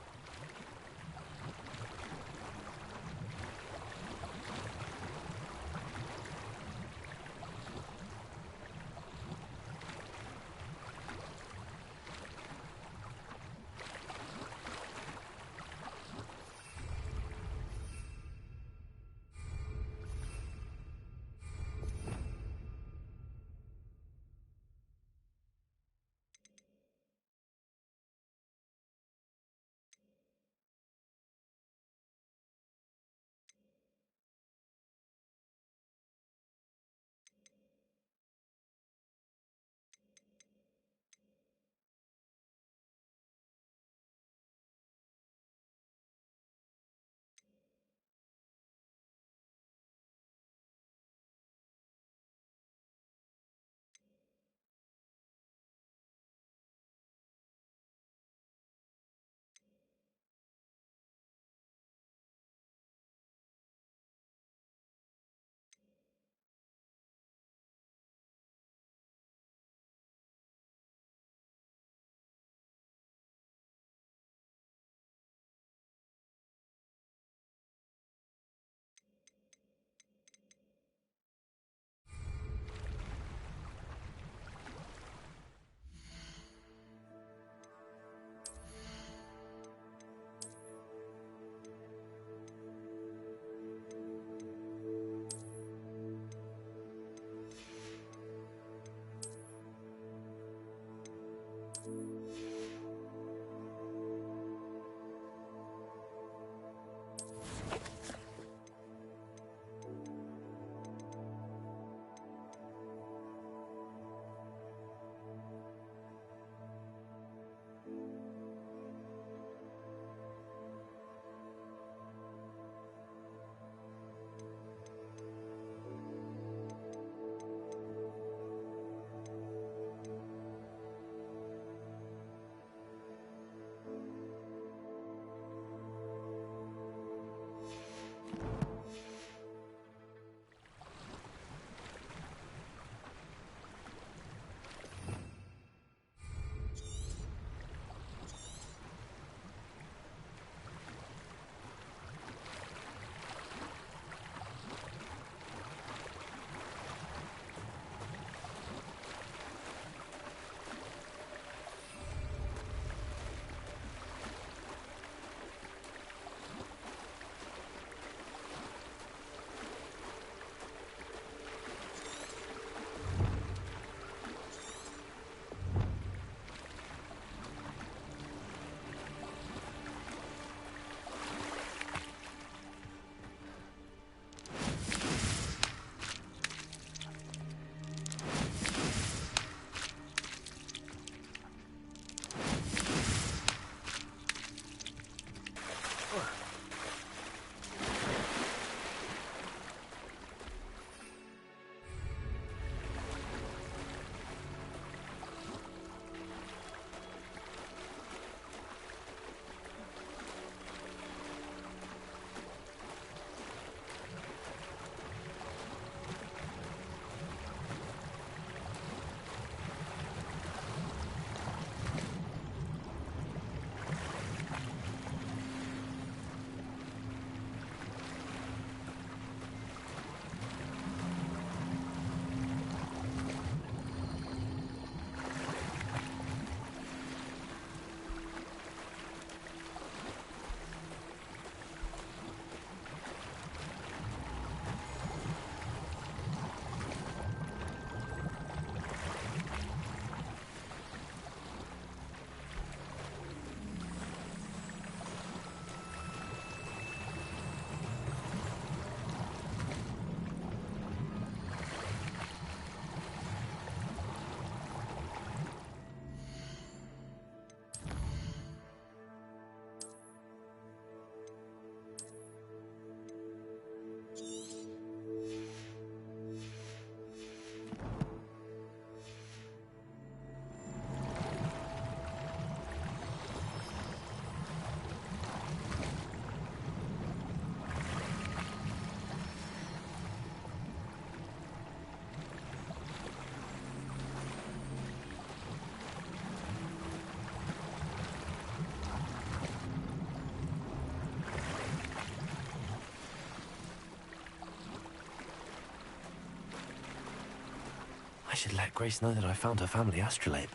should let Grace know that I found her family astrolabe.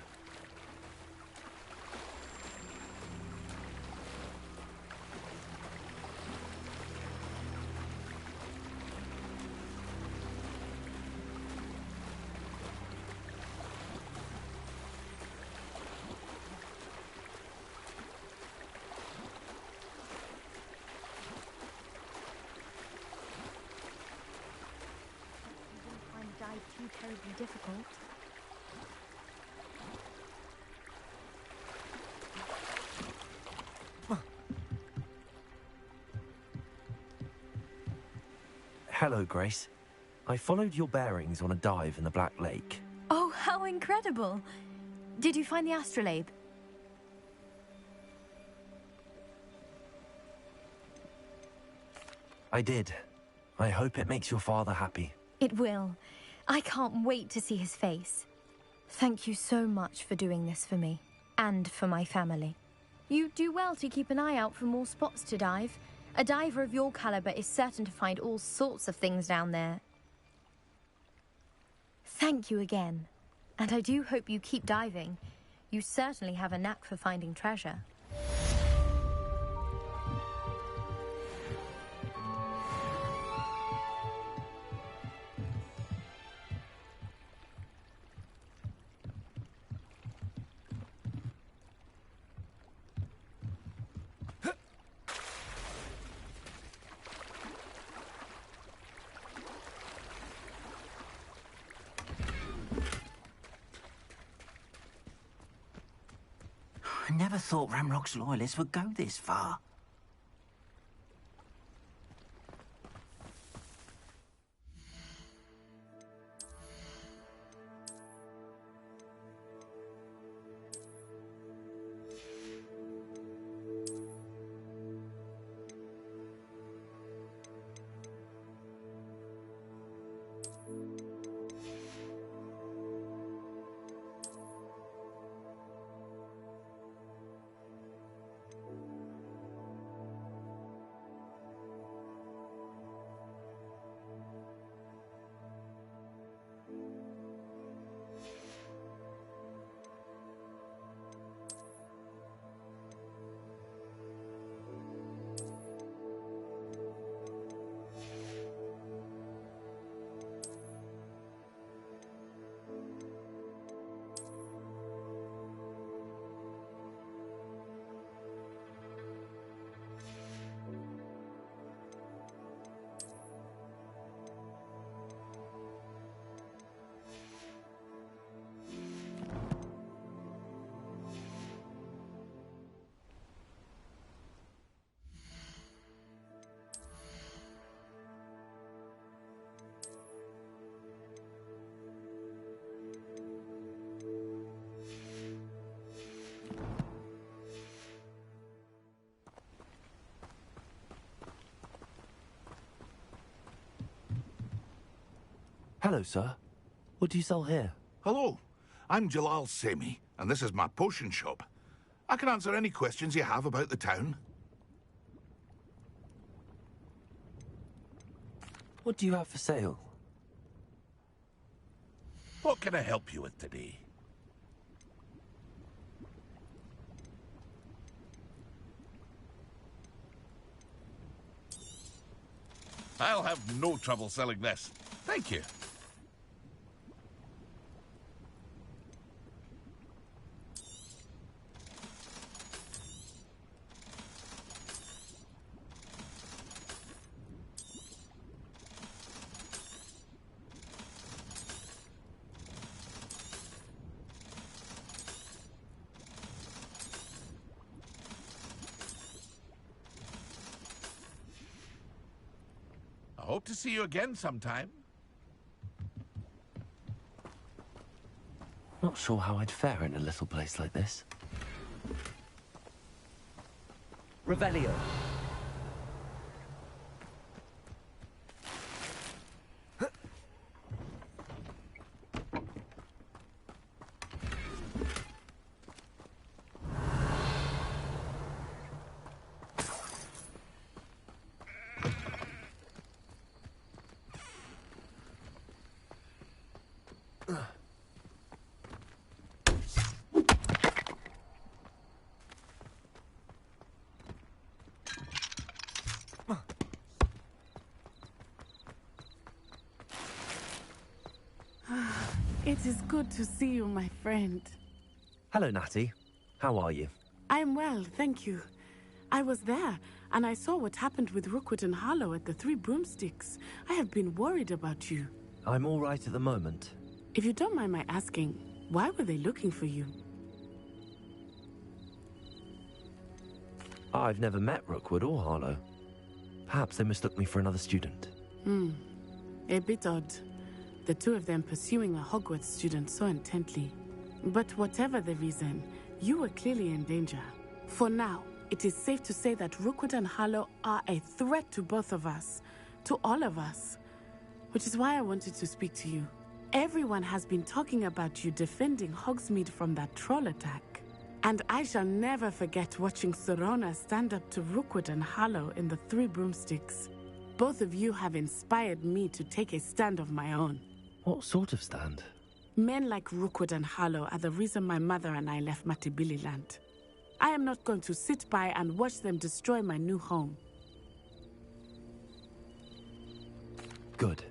Too terribly difficult. Hello, Grace. I followed your bearings on a dive in the Black Lake. Oh, how incredible! Did you find the astrolabe? I did. I hope it makes your father happy. It will. I can't wait to see his face. Thank you so much for doing this for me, and for my family. You do well to keep an eye out for more spots to dive. A diver of your caliber is certain to find all sorts of things down there. Thank you again, and I do hope you keep diving. You certainly have a knack for finding treasure. I never thought Ramrock's loyalists would go this far. Hello, sir. What do you sell here? Hello, I'm Jalal Semi, and this is my potion shop. I can answer any questions you have about the town. What do you have for sale? What can I help you with today? I'll have no trouble selling this. Thank you. I hope to see you again sometime. Not sure how I'd fare in a little place like this. Revelio. It is good to see you, my friend. Hello, Natty. How are you? I am well, thank you. I was there, and I saw what happened with Rookwood and Harlow at the Three Broomsticks. I have been worried about you. I'm all right at the moment. If you don't mind my asking, why were they looking for you? I've never met Rookwood or Harlow. Perhaps they mistook me for another student. A bit odd. The two of them pursuing a Hogwarts student so intently. But whatever the reason, you were clearly in danger. For now, it is safe to say that Rookwood and Harlow are a threat to both of us. To all of us. Which is why I wanted to speak to you. Everyone has been talking about you defending Hogsmeade from that troll attack. And I shall never forget watching Sirona stand up to Rookwood and Harlow in the Three Broomsticks. Both of you have inspired me to take a stand of my own. What sort of stand? Men like Rookwood and Harlow are the reason my mother and I left Matabeleland. I am not going to sit by and watch them destroy my new home. Good.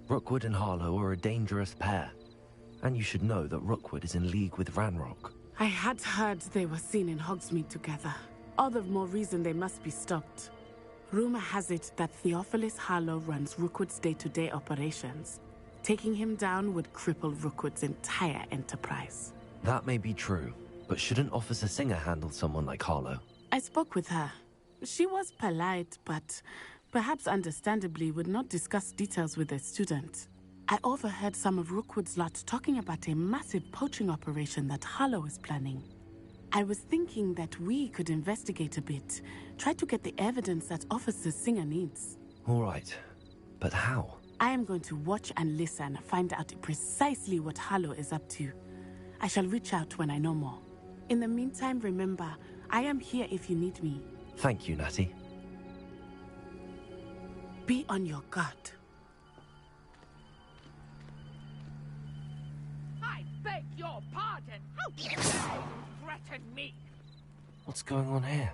Rookwood and Harlow are a dangerous pair. And you should know that Rookwood is in league with Ranrock. I had heard they were seen in Hogsmeade together. All the more reason they must be stopped. Rumor has it that Theophilus Harlow runs Rookwood's day-to-day operations. Taking him down would cripple Rookwood's entire enterprise. That may be true, but shouldn't Officer Singer handle someone like Harlow? I spoke with her. She was polite, but perhaps understandably would not discuss details with a student. I overheard some of Rookwood's lot talking about a massive poaching operation that Harlow is planning. I was thinking that we could investigate a bit, try to get the evidence that Officer Singer needs. All right, but how? I am going to watch and listen, find out precisely what Harlow is up to. I shall reach out when I know more. In the meantime, remember, I am here if you need me. Thank you, Natty. Be on your guard. I beg your pardon. How dare you threaten me? What's going on here?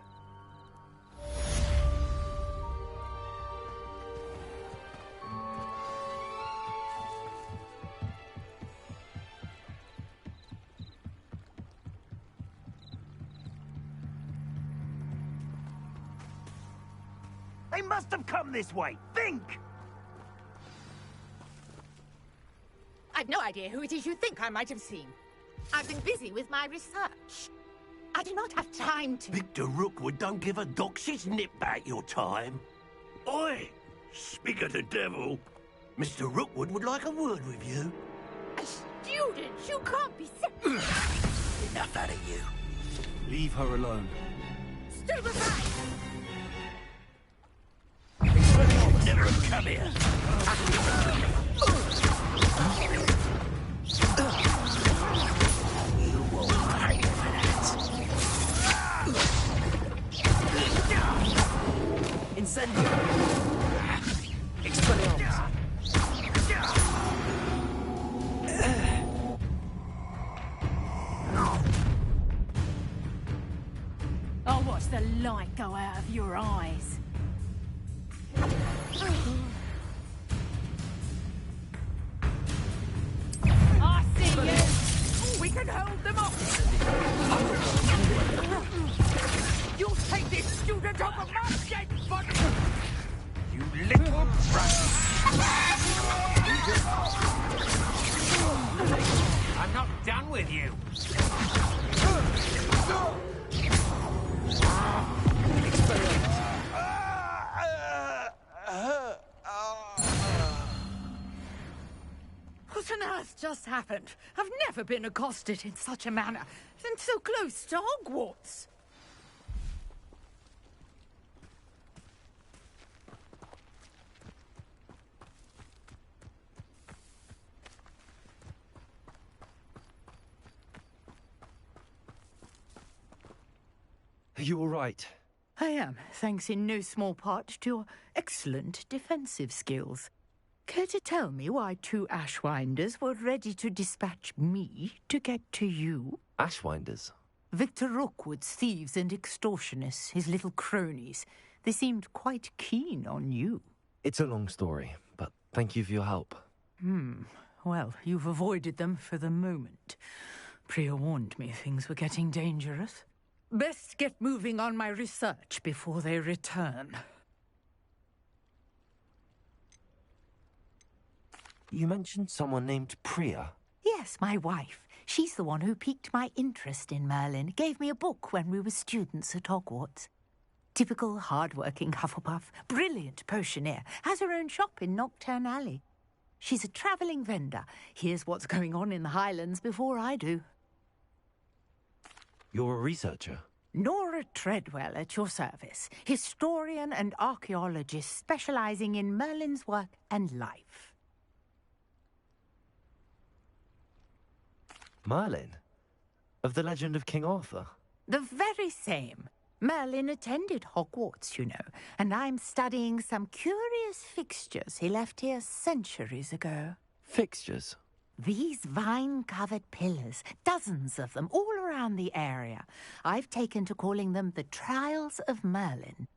They must have come this way. Think! I've no idea who it is you think I might have seen. I've been busy with my research. I do not have time to... Victor Rookwood don't give a doxy's nip back your time. Oi! Speak of the devil. Mr. Rookwood would like a word with you. A student? You can't be... Enough out of you. Leave her alone. Stupefy! Never have come here. You will pay for that. Incendio! Expelliarmus! I'll watch the light go out of your eyes. I see you! We can hold them off! You'll take this student off of my dead body! You little brat! I'm not done with you! What on earth just happened? I've never been accosted in such a manner, and so close to Hogwarts. Are you all right? I am, thanks in no small part to your excellent defensive skills. Care to tell me why two Ashwinders were ready to dispatch me to get to you? Ashwinders? Victor Rookwood's thieves and extortionists, his little cronies. They seemed quite keen on you. It's a long story, but thank you for your help. Well, you've avoided them for the moment. Priya warned me things were getting dangerous. Best get moving on my research before they return. You mentioned someone named Priya. Yes, my wife. She's the one who piqued my interest in Merlin. Gave me a book when we were students at Hogwarts. Typical hard-working Hufflepuff, brilliant potioneer, has her own shop in Nocturne Alley. She's a travelling vendor. Hears what's going on in the Highlands before I do. You're a researcher? Nora Treadwell at your service. Historian and archaeologist specialising in Merlin's work and life. Merlin? Of the legend of King Arthur? The very same. Merlin attended Hogwarts, you know, and I'm studying some curious fixtures he left here centuries ago. Fixtures? These vine-covered pillars, dozens of them, all around the area. I've taken to calling them the Trials of Merlin.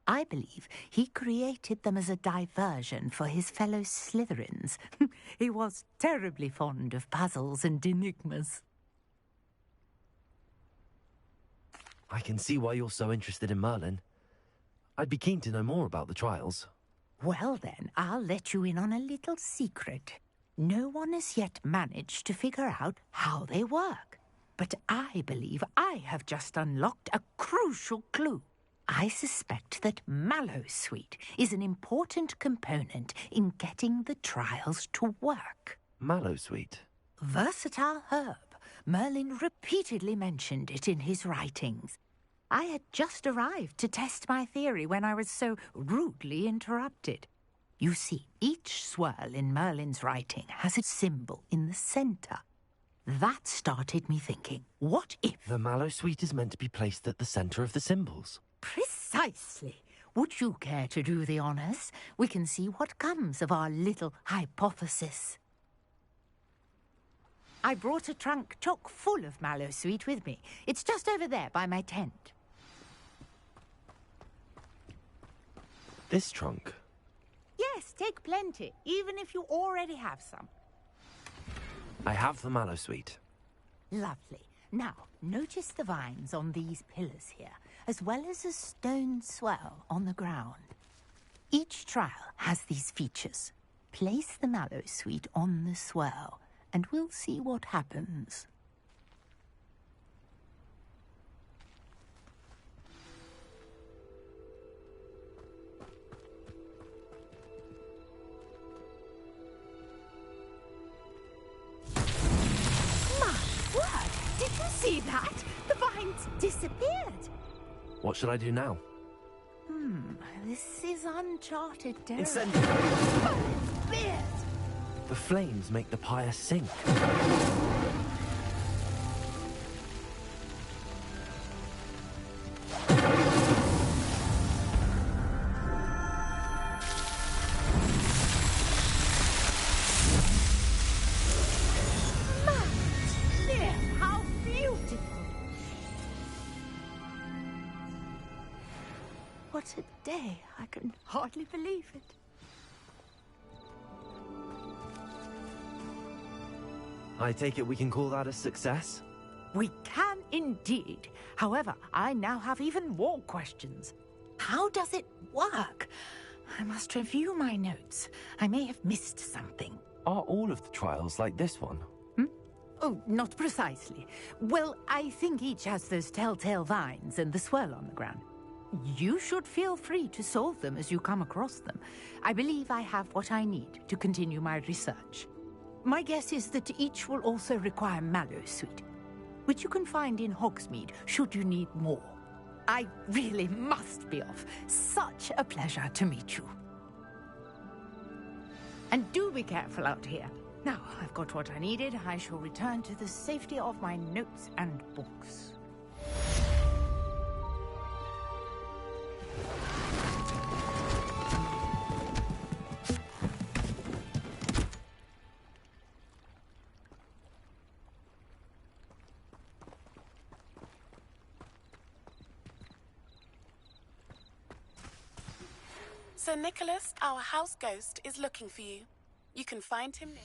I believe he created them as a diversion for his fellow Slytherins. He was terribly fond of puzzles and enigmas. I can see why you're so interested in Merlin. I'd be keen to know more about the trials. Well then, I'll let you in on a little secret. No one has yet managed to figure out how they work. But I believe I have just unlocked a crucial clue. I suspect that Mallowsweet is an important component in getting the trials to work. Mallowsweet? Versatile herb. Merlin repeatedly mentioned it in his writings. I had just arrived to test my theory when I was so rudely interrupted. You see, each swirl in Merlin's writing has a symbol in the centre. That started me thinking, what if... The Mallowsweet is meant to be placed at the centre of the symbols. Precisely. Would you care to do the honours? We can see what comes of our little hypothesis. I brought a trunk chock full of Mallowsweet with me. It's just over there by my tent. This trunk? Yes, take plenty, even if you already have some. I have the Mallowsweet. Lovely. Now, notice the vines on these pillars here, as well as a stone swell on the ground. Each trial has these features. Place the Mallowsweet on the swell, and we'll see what happens. Did you see that? The vines disappeared. What should I do now? This is uncharted territory. Incendiary! Oh, it's fierce. The flames make the pyre sink. What a day. I can hardly believe it. I take it we can call that a success? We can indeed. However, I now have even more questions. How does it work? I must review my notes. I may have missed something. Are all of the trials like this one? Oh, not precisely. Well, I think each has those telltale vines and the swirl on the ground. You should feel free to solve them as you come across them. I believe I have what I need to continue my research. My guess is that each will also require Mallowsweet, which you can find in Hogsmeade should you need more. I really must be off. Such a pleasure to meet you. And do be careful out here. Now, I've got what I needed. I shall return to the safety of my notes and books. Sir Nicholas, our house ghost, is looking for you. You can find him near.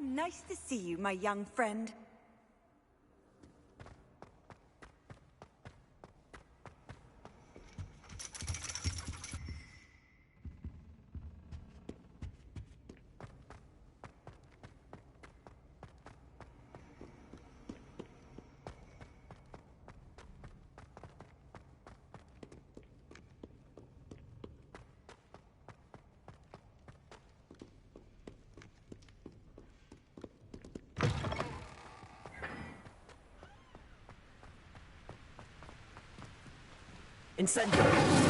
nice to see you, my young friend. Incendio!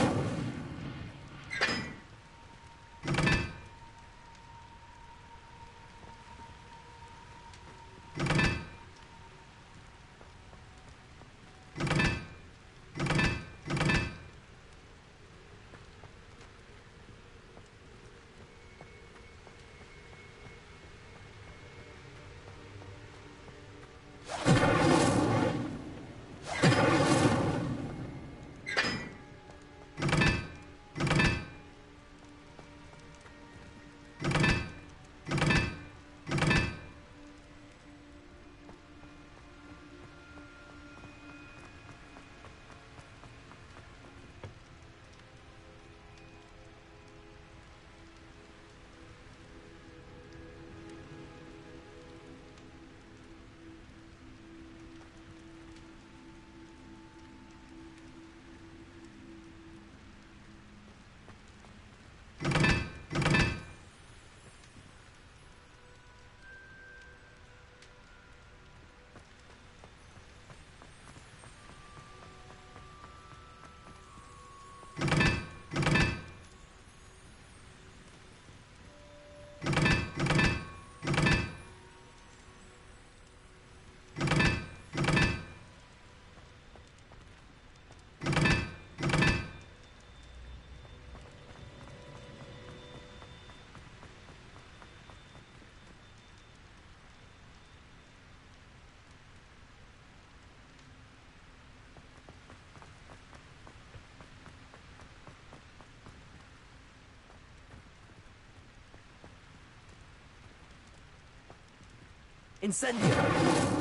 Incendio!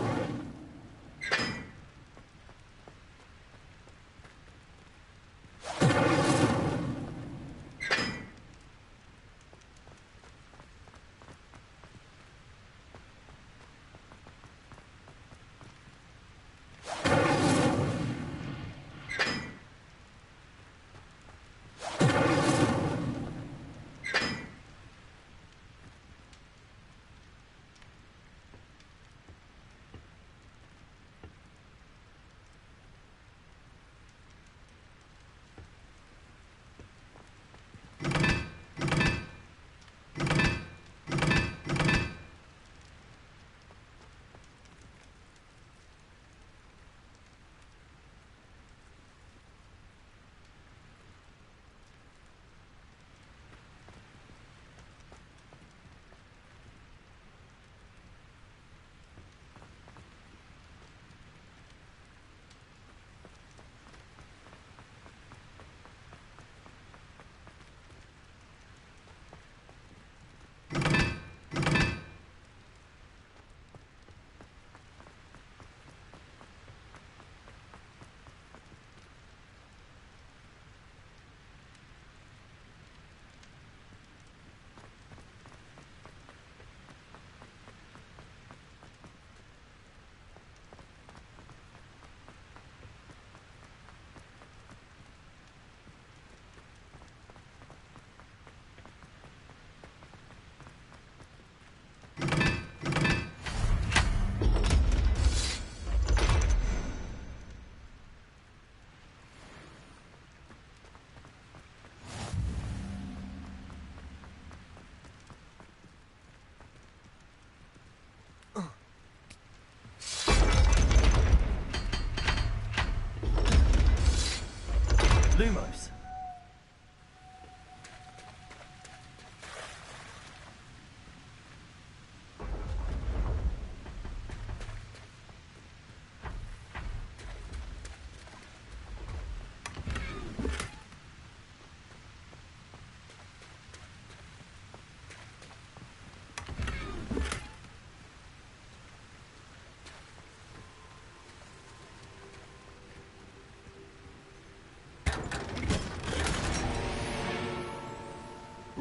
Lumos.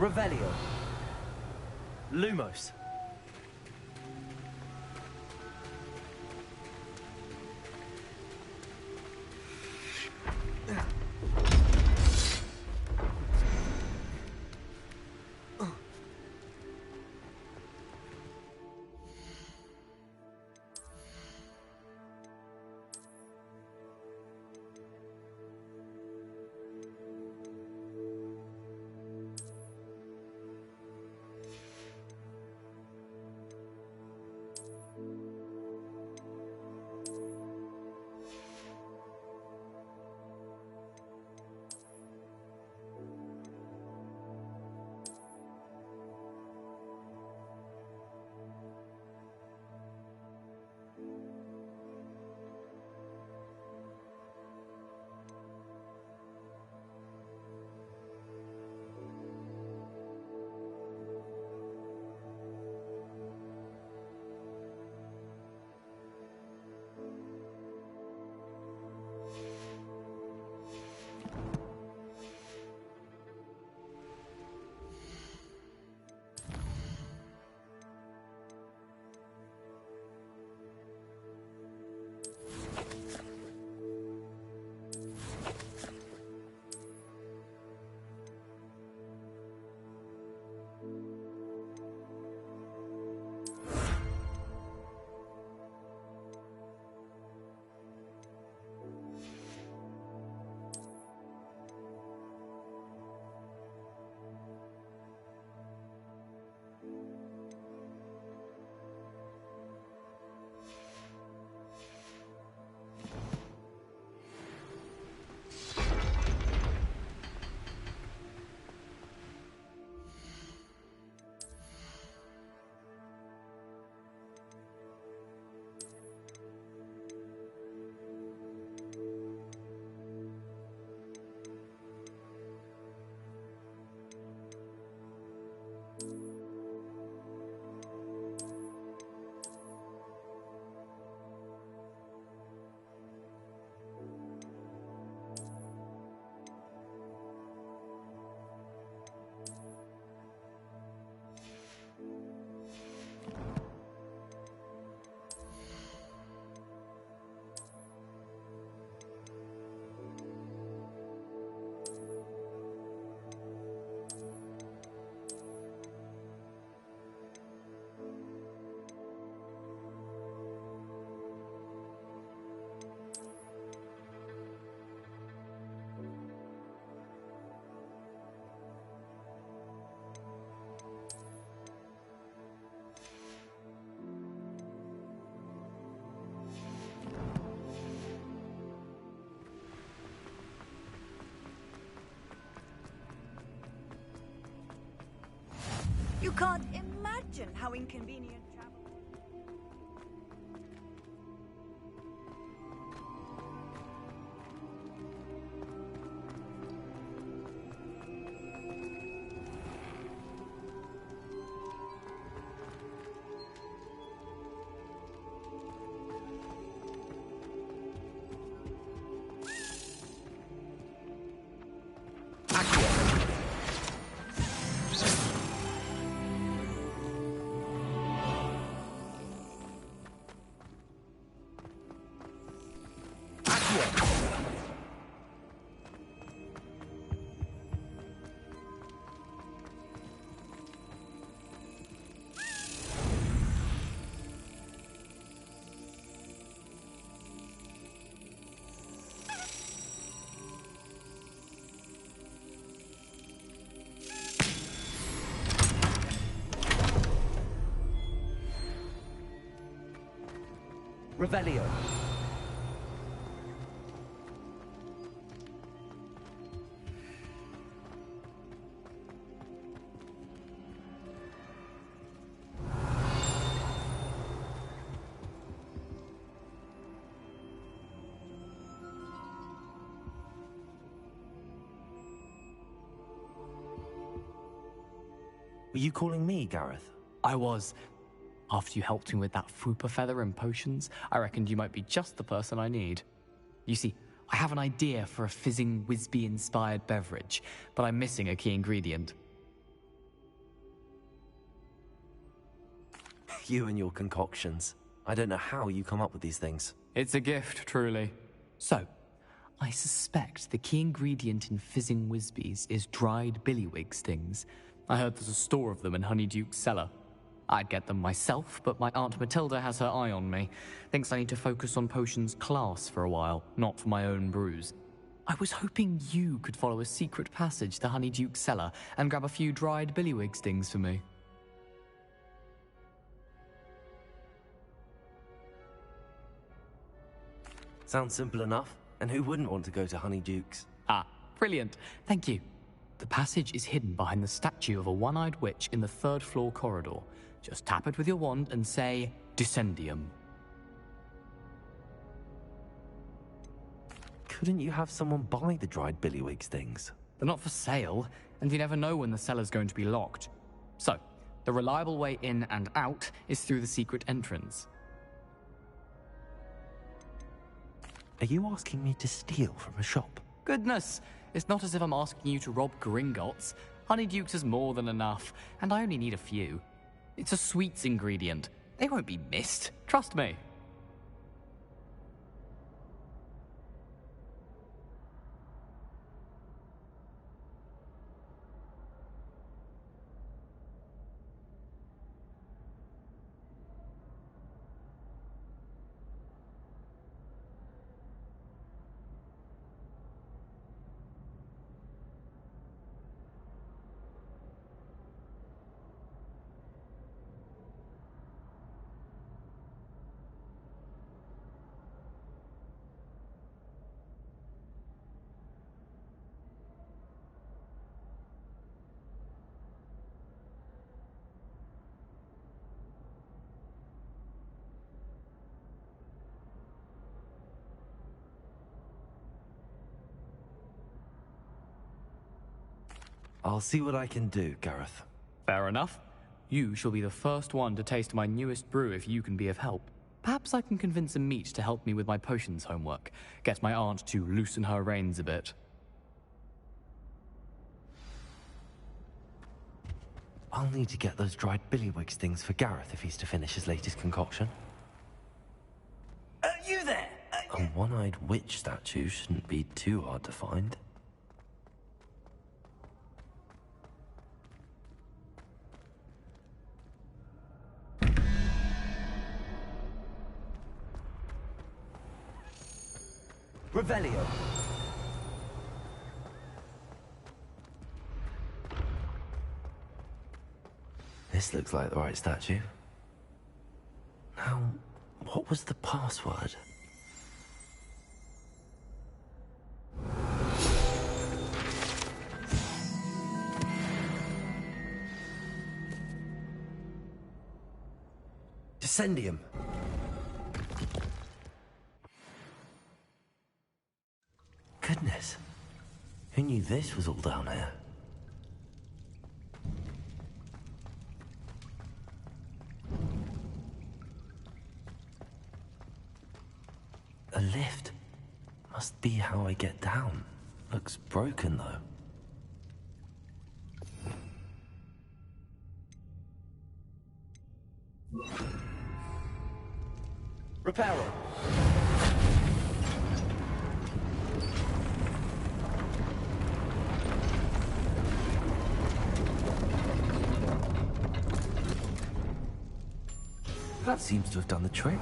Revelio. Lumos. You can't imagine how inconvenient travel. Revelio. Were you calling me, Gareth? I was. After you helped me with that Fupa feather and potions, I reckoned you might be just the person I need. You see, I have an idea for a fizzing Whizbee-inspired beverage, but I'm missing a key ingredient. You and your concoctions. I don't know how you come up with these things. It's a gift, truly. So, I suspect the key ingredient in fizzing Whizbees is dried billywig stings. I heard there's a store of them in Honeyduke's cellar. I'd get them myself, but my Aunt Matilda has her eye on me. Thinks I need to focus on potions class for a while, not for my own brews. I was hoping you could follow a secret passage to Honeyduke's cellar and grab a few dried billywig stings for me. Sounds simple enough. And who wouldn't want to go to Honeyduke's? Ah, brilliant. Thank you. The passage is hidden behind the statue of a one-eyed witch in the third-floor corridor. Just tap it with your wand and say, Descendium. Couldn't you have someone buy the dried billywig stings? They're not for sale, and you never know when the cellar's going to be locked. So, the reliable way in and out is through the secret entrance. Are you asking me to steal from a shop? Goodness, it's not as if I'm asking you to rob Gringotts. Honeyduke's is more than enough, and I only need a few. It's a sweets ingredient. They won't be missed, trust me. I'll see what I can do, Gareth. Fair enough. You shall be the first one to taste my newest brew if you can be of help. Perhaps I can convince a meat to help me with my potions homework. Get my aunt to loosen her reins a bit. I'll need to get those dried billywig stings for Gareth if he's to finish his latest concoction. You there? A one-eyed witch statue shouldn't be too hard to find. Revelio. This looks like the right statue. Now, what was the password? Descendium. Goodness. Who knew this was all down here? A lift. Must be how I get down. Looks broken, though. Reparo. That seems to have done the trick.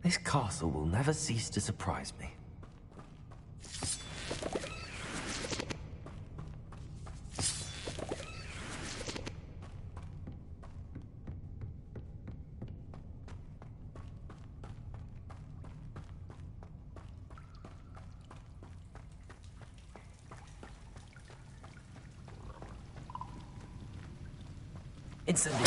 This castle will never cease to surprise me. Incendio.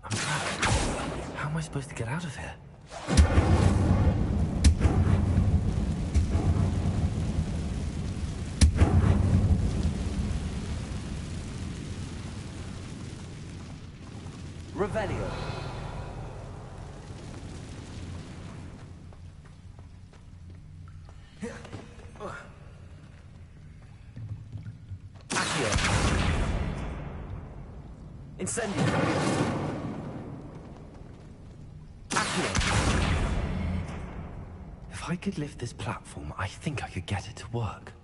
I'm trapped. How am I supposed to get out of here? Revelio. Accio. Incendio. Accio. If I could lift this platform, I think I could get it to work.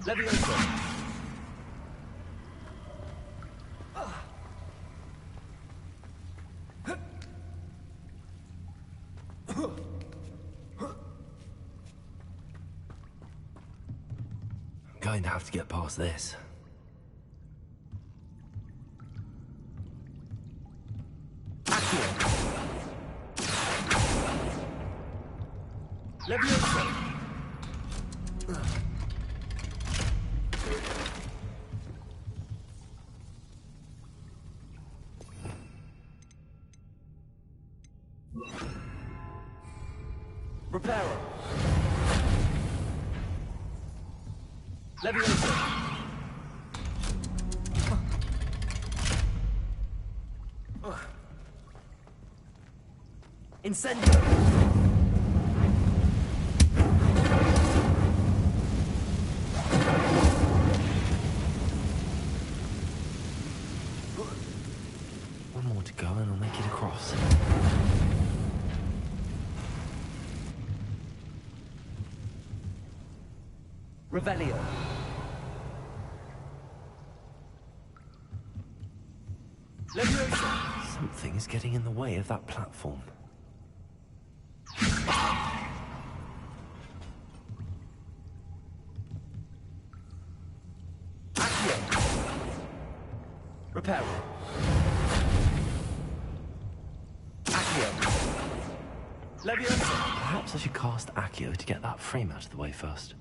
Levioso. I'm going to have to get past this. Levioso. Reparo. Levioso. Incendio. One more to go and I'll make it across. Revelio. Levioso. Something is getting in the way of that platform. Reparo. Accio. Levioso. Perhaps I should cast Accio to get that frame out of the way first.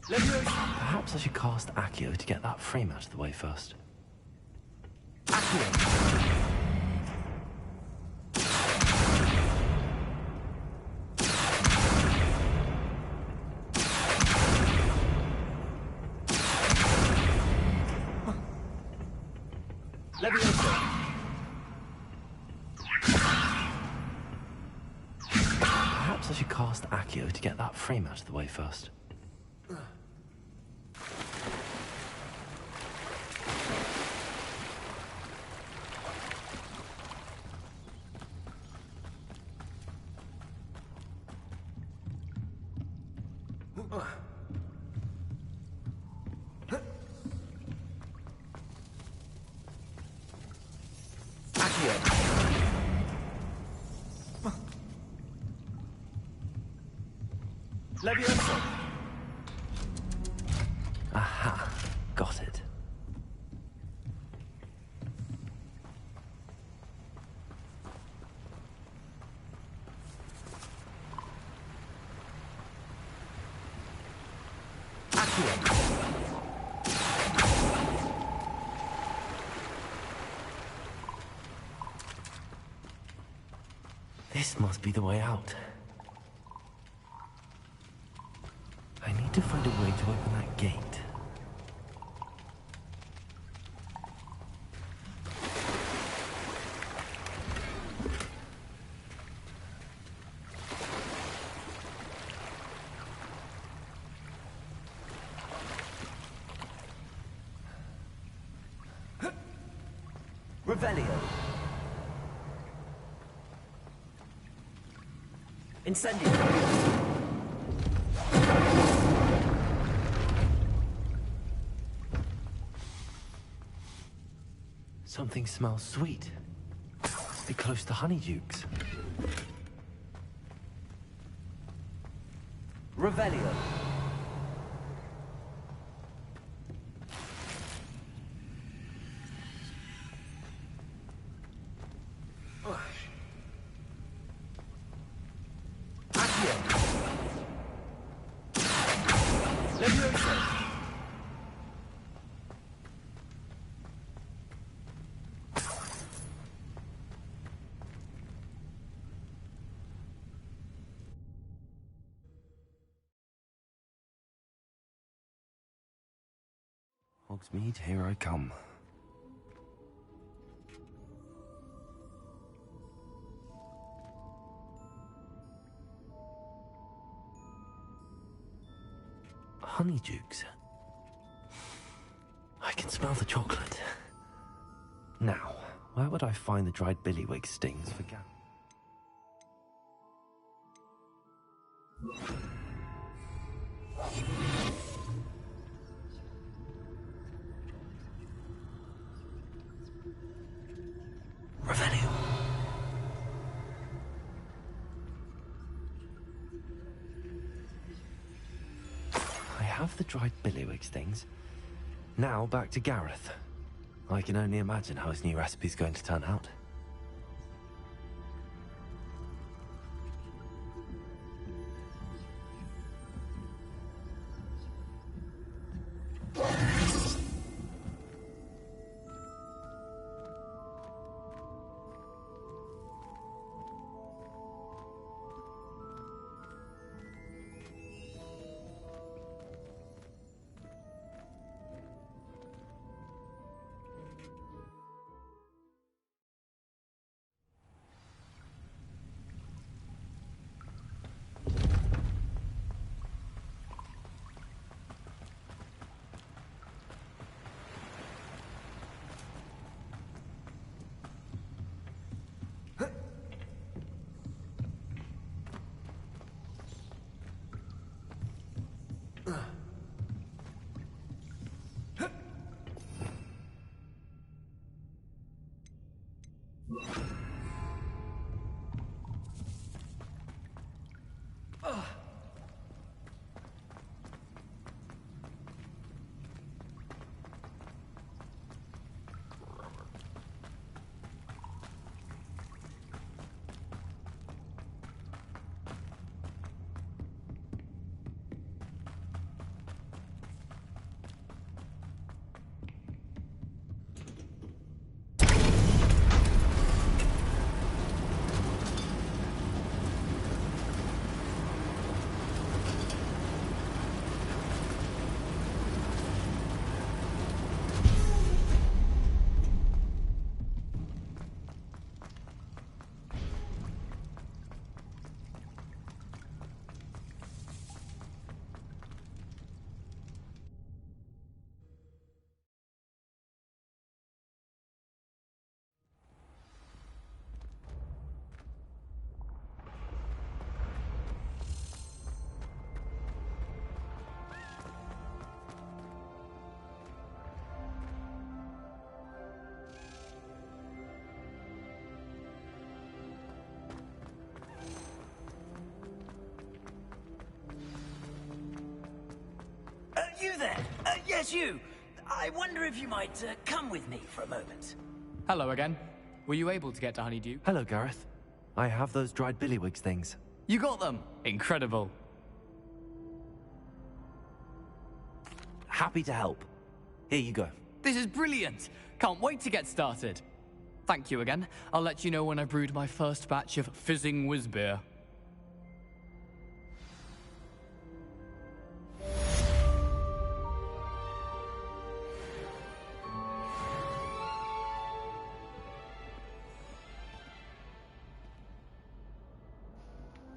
Perhaps I should cast Accio to get that frame out of the way first. Perhaps I should cast Accio to get that frame out of the way first. Aha, got it. This must be the way out. I need to find a way to open that gate. Revelio. Incendio. Something smells sweet. Must be close to Honeydukes. Revelio. Hogsmeade, here I come. Honeydukes. I can smell the chocolate. Now, where would I find the dried billywig stings for Gam? Revelio. I have the dried billywigs things. Now back to Gareth. I can only imagine how his new recipe's going to turn out. You there? Yes, you. I wonder if you might come with me for a moment. Hello again. Were you able to get to Honeydew? Hello, Gareth. I have those dried billywigs things. You got them! Incredible. Happy to help. Here you go. This is brilliant! Can't wait to get started. Thank you again. I'll let you know when I brewed my first batch of fizzing whiz-beer.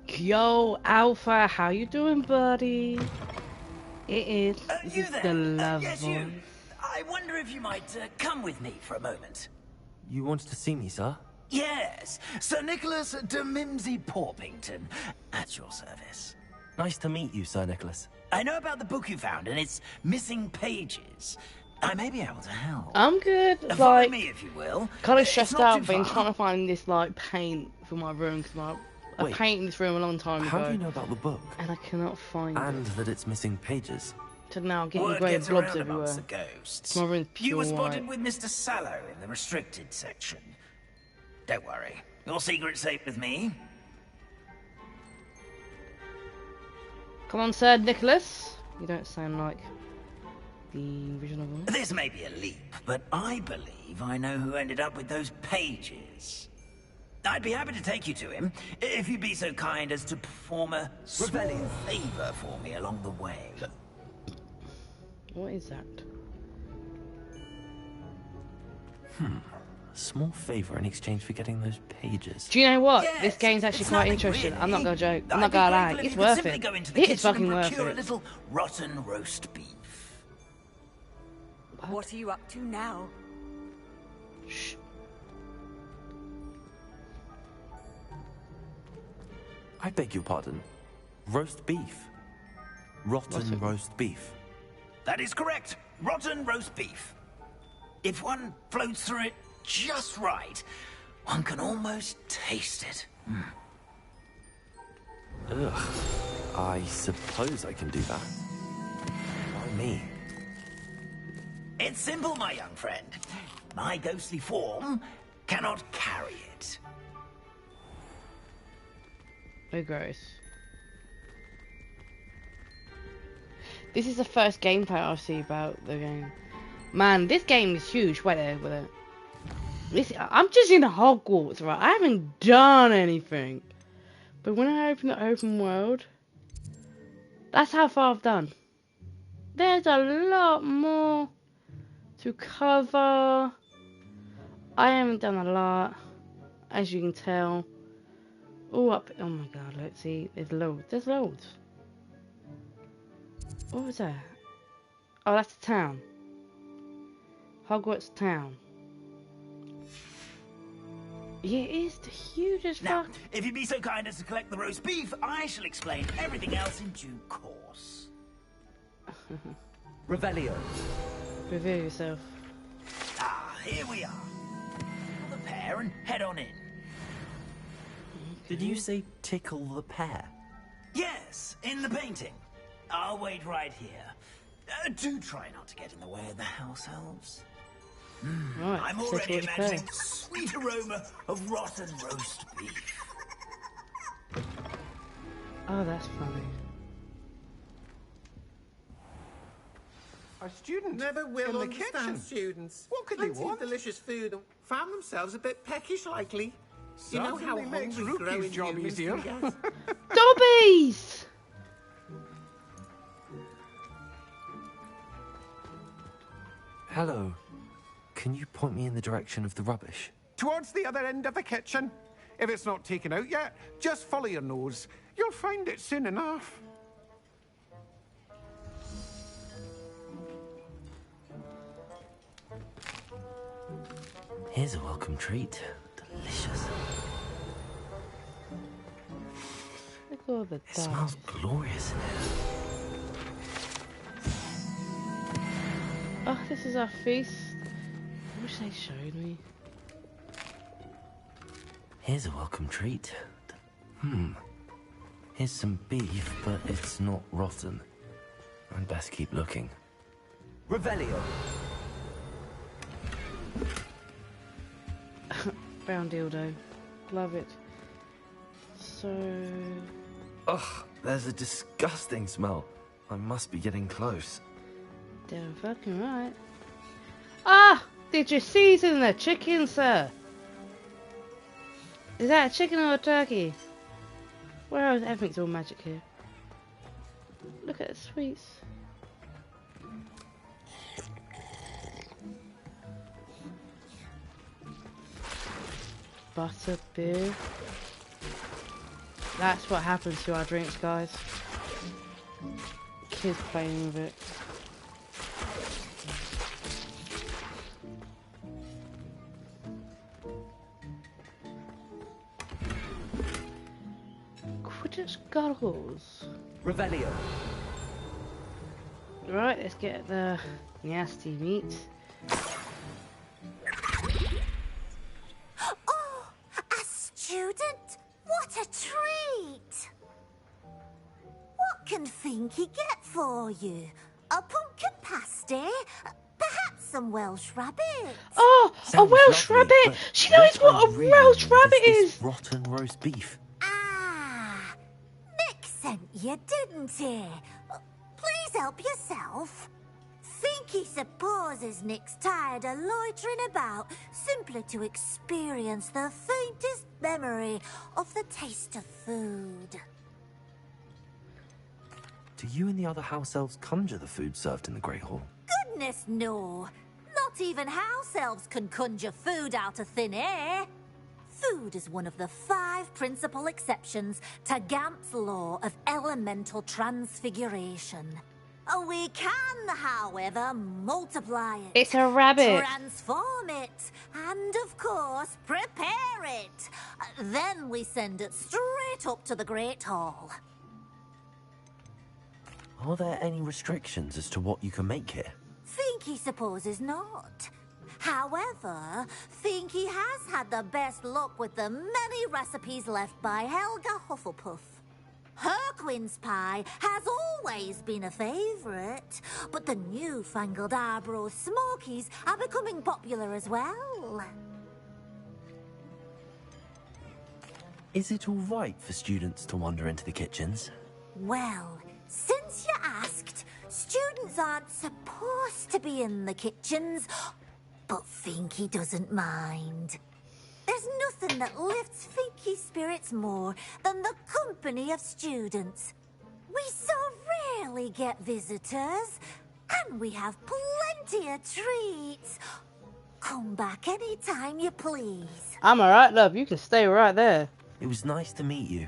Yo, Alpha, how you doing, buddy? It is. This is the love yes, voice. you. I wonder if you might come with me for a moment. You wanted to see me, sir? Yes, Sir Nicholas de Mimsy Porpington, at your service. Nice to meet you, Sir Nicholas. I know about the book you found and its missing pages. I may be able to help. I'm good. Follow Like, me if you will. kind of It's stressed not out, too been far. trying to find this like paint for my room because I Wait, painted this room a long time ago. How do you know about the book? And I cannot find And that it's missing pages. it. So now I'm getting Word grey gets blobs around amongst everywhere. the ghosts. My room's You were pure spotted white. with Mr. Sallow in the restricted section. Don't worry, your secret's safe with me. Come on, Sir Nicholas. You don't sound like the original one. This may be a leap, but I believe I know who ended up with those pages. I'd be happy to take you to him, if you'd be so kind as to perform a small favor for me along the way. What is that? A small favor in exchange for getting those pages. Do you know what? Yes, this game's actually it's quite nothing interesting. really. I'm not gonna joke. I'm I'd not be gonna grateful lie. if It's you could worth simply it. go into the It is kitchen fucking and worth procure a it. little rotten roast beef. What are you up to now? Shh. I beg your pardon. Roast beef. Rotten roast beef. That is correct. Rotten roast beef. If one floats through it just right, One can almost taste it. Ugh. I suppose I can do that. Why me? It's simple, my young friend. My ghostly form cannot carry it. Oh, gross. This is the first gameplay I see about the game. Man, this game is huge. Wait there, wait there. I'm just in Hogwarts, right? I haven't done anything. But when I open the open world, that's how far I've done. There's a lot more to cover. I haven't done a lot, as you can tell. Oh, up. Oh my god, let's see. There's loads. There's loads. What was that? Oh, that's the town. Hogwarts town. Yeah, it is the hugest. Now, if you'd be so kind as to collect the roast beef, I shall explain everything else in due course. Revelio. Reveal yourself. Ah, here we are. The pear and head on in. Did you say tickle the pear? Yes, in the painting. I'll wait right here. Do try not to get in the way of the house elves. Right, I'm already imagining sweet aroma of rotten roast beef. Oh, that's funny. Our student never will in the understand kitchen. students. What could they Plenty of want? delicious food and found themselves a bit peckish likely. You know how Certainly makes hungry Rookie's growing job humans easier. can get. Dobbies! Hello. Can you point me in the direction of the rubbish? Towards the other end of the kitchen. If it's not taken out yet, just follow your nose. You'll find it soon enough. Here's a welcome treat. Delicious. Look at all the It smells glorious in here. Oh, this is our feast. I wish they showed me. Here's a welcome treat. Here's some beef, but it's not rotten. I'd best keep looking. Revelio. Brown dildo. Love it. So... Ugh, there's a disgusting smell. I must be getting close. Damn fucking right. Ah! Did you season the chicken, sir? Is that a chicken or a turkey? Where is everything's all magic here? Look at the sweets. Butter beer. That's what happens to our drinks, guys. Kids playing with it. Quidditch goggles. Revelio. Right, let's get the nasty meat. Oh, a student? What a treat! What can Finky get for you? A pumpkin pasty? Perhaps some Welsh rabbit? Oh, a Welsh lovely, rabbit! but She knows what a really Welsh need rabbit this is! rotten roast beef. Ah, Nick sent you, didn't he? Please help yourself. Finky supposes Nick's tired of loitering about simply to experience the faintest memory of the taste of food. Do you and the other house elves conjure the food served in the Great Hall? Goodness, no. Not even house elves can conjure food out of thin air. Food is one of the 5 principal exceptions to Gamp's law of elemental transfiguration. We can, however, multiply it. It's a rabbit. Transform it. And, of course, prepare it. Then we send it straight up to the Great Hall. Are there any restrictions as to what you can make here? Finky supposes not. However, Finky has had the best luck with the many recipes left by Helga Hufflepuff. Her quince pie has always been a favourite, but the newfangled Arbro Smokies are becoming popular as well. Is it all right for students to wander into the kitchens? Well, since you asked, students aren't supposed to be in the kitchens, but Finky doesn't mind. There's nothing that lifts Finky's spirits more than the company of students. We so rarely get visitors, and we have plenty of treats. Come back any time you please. I'm alright, love. You can stay right there. It was nice to meet you.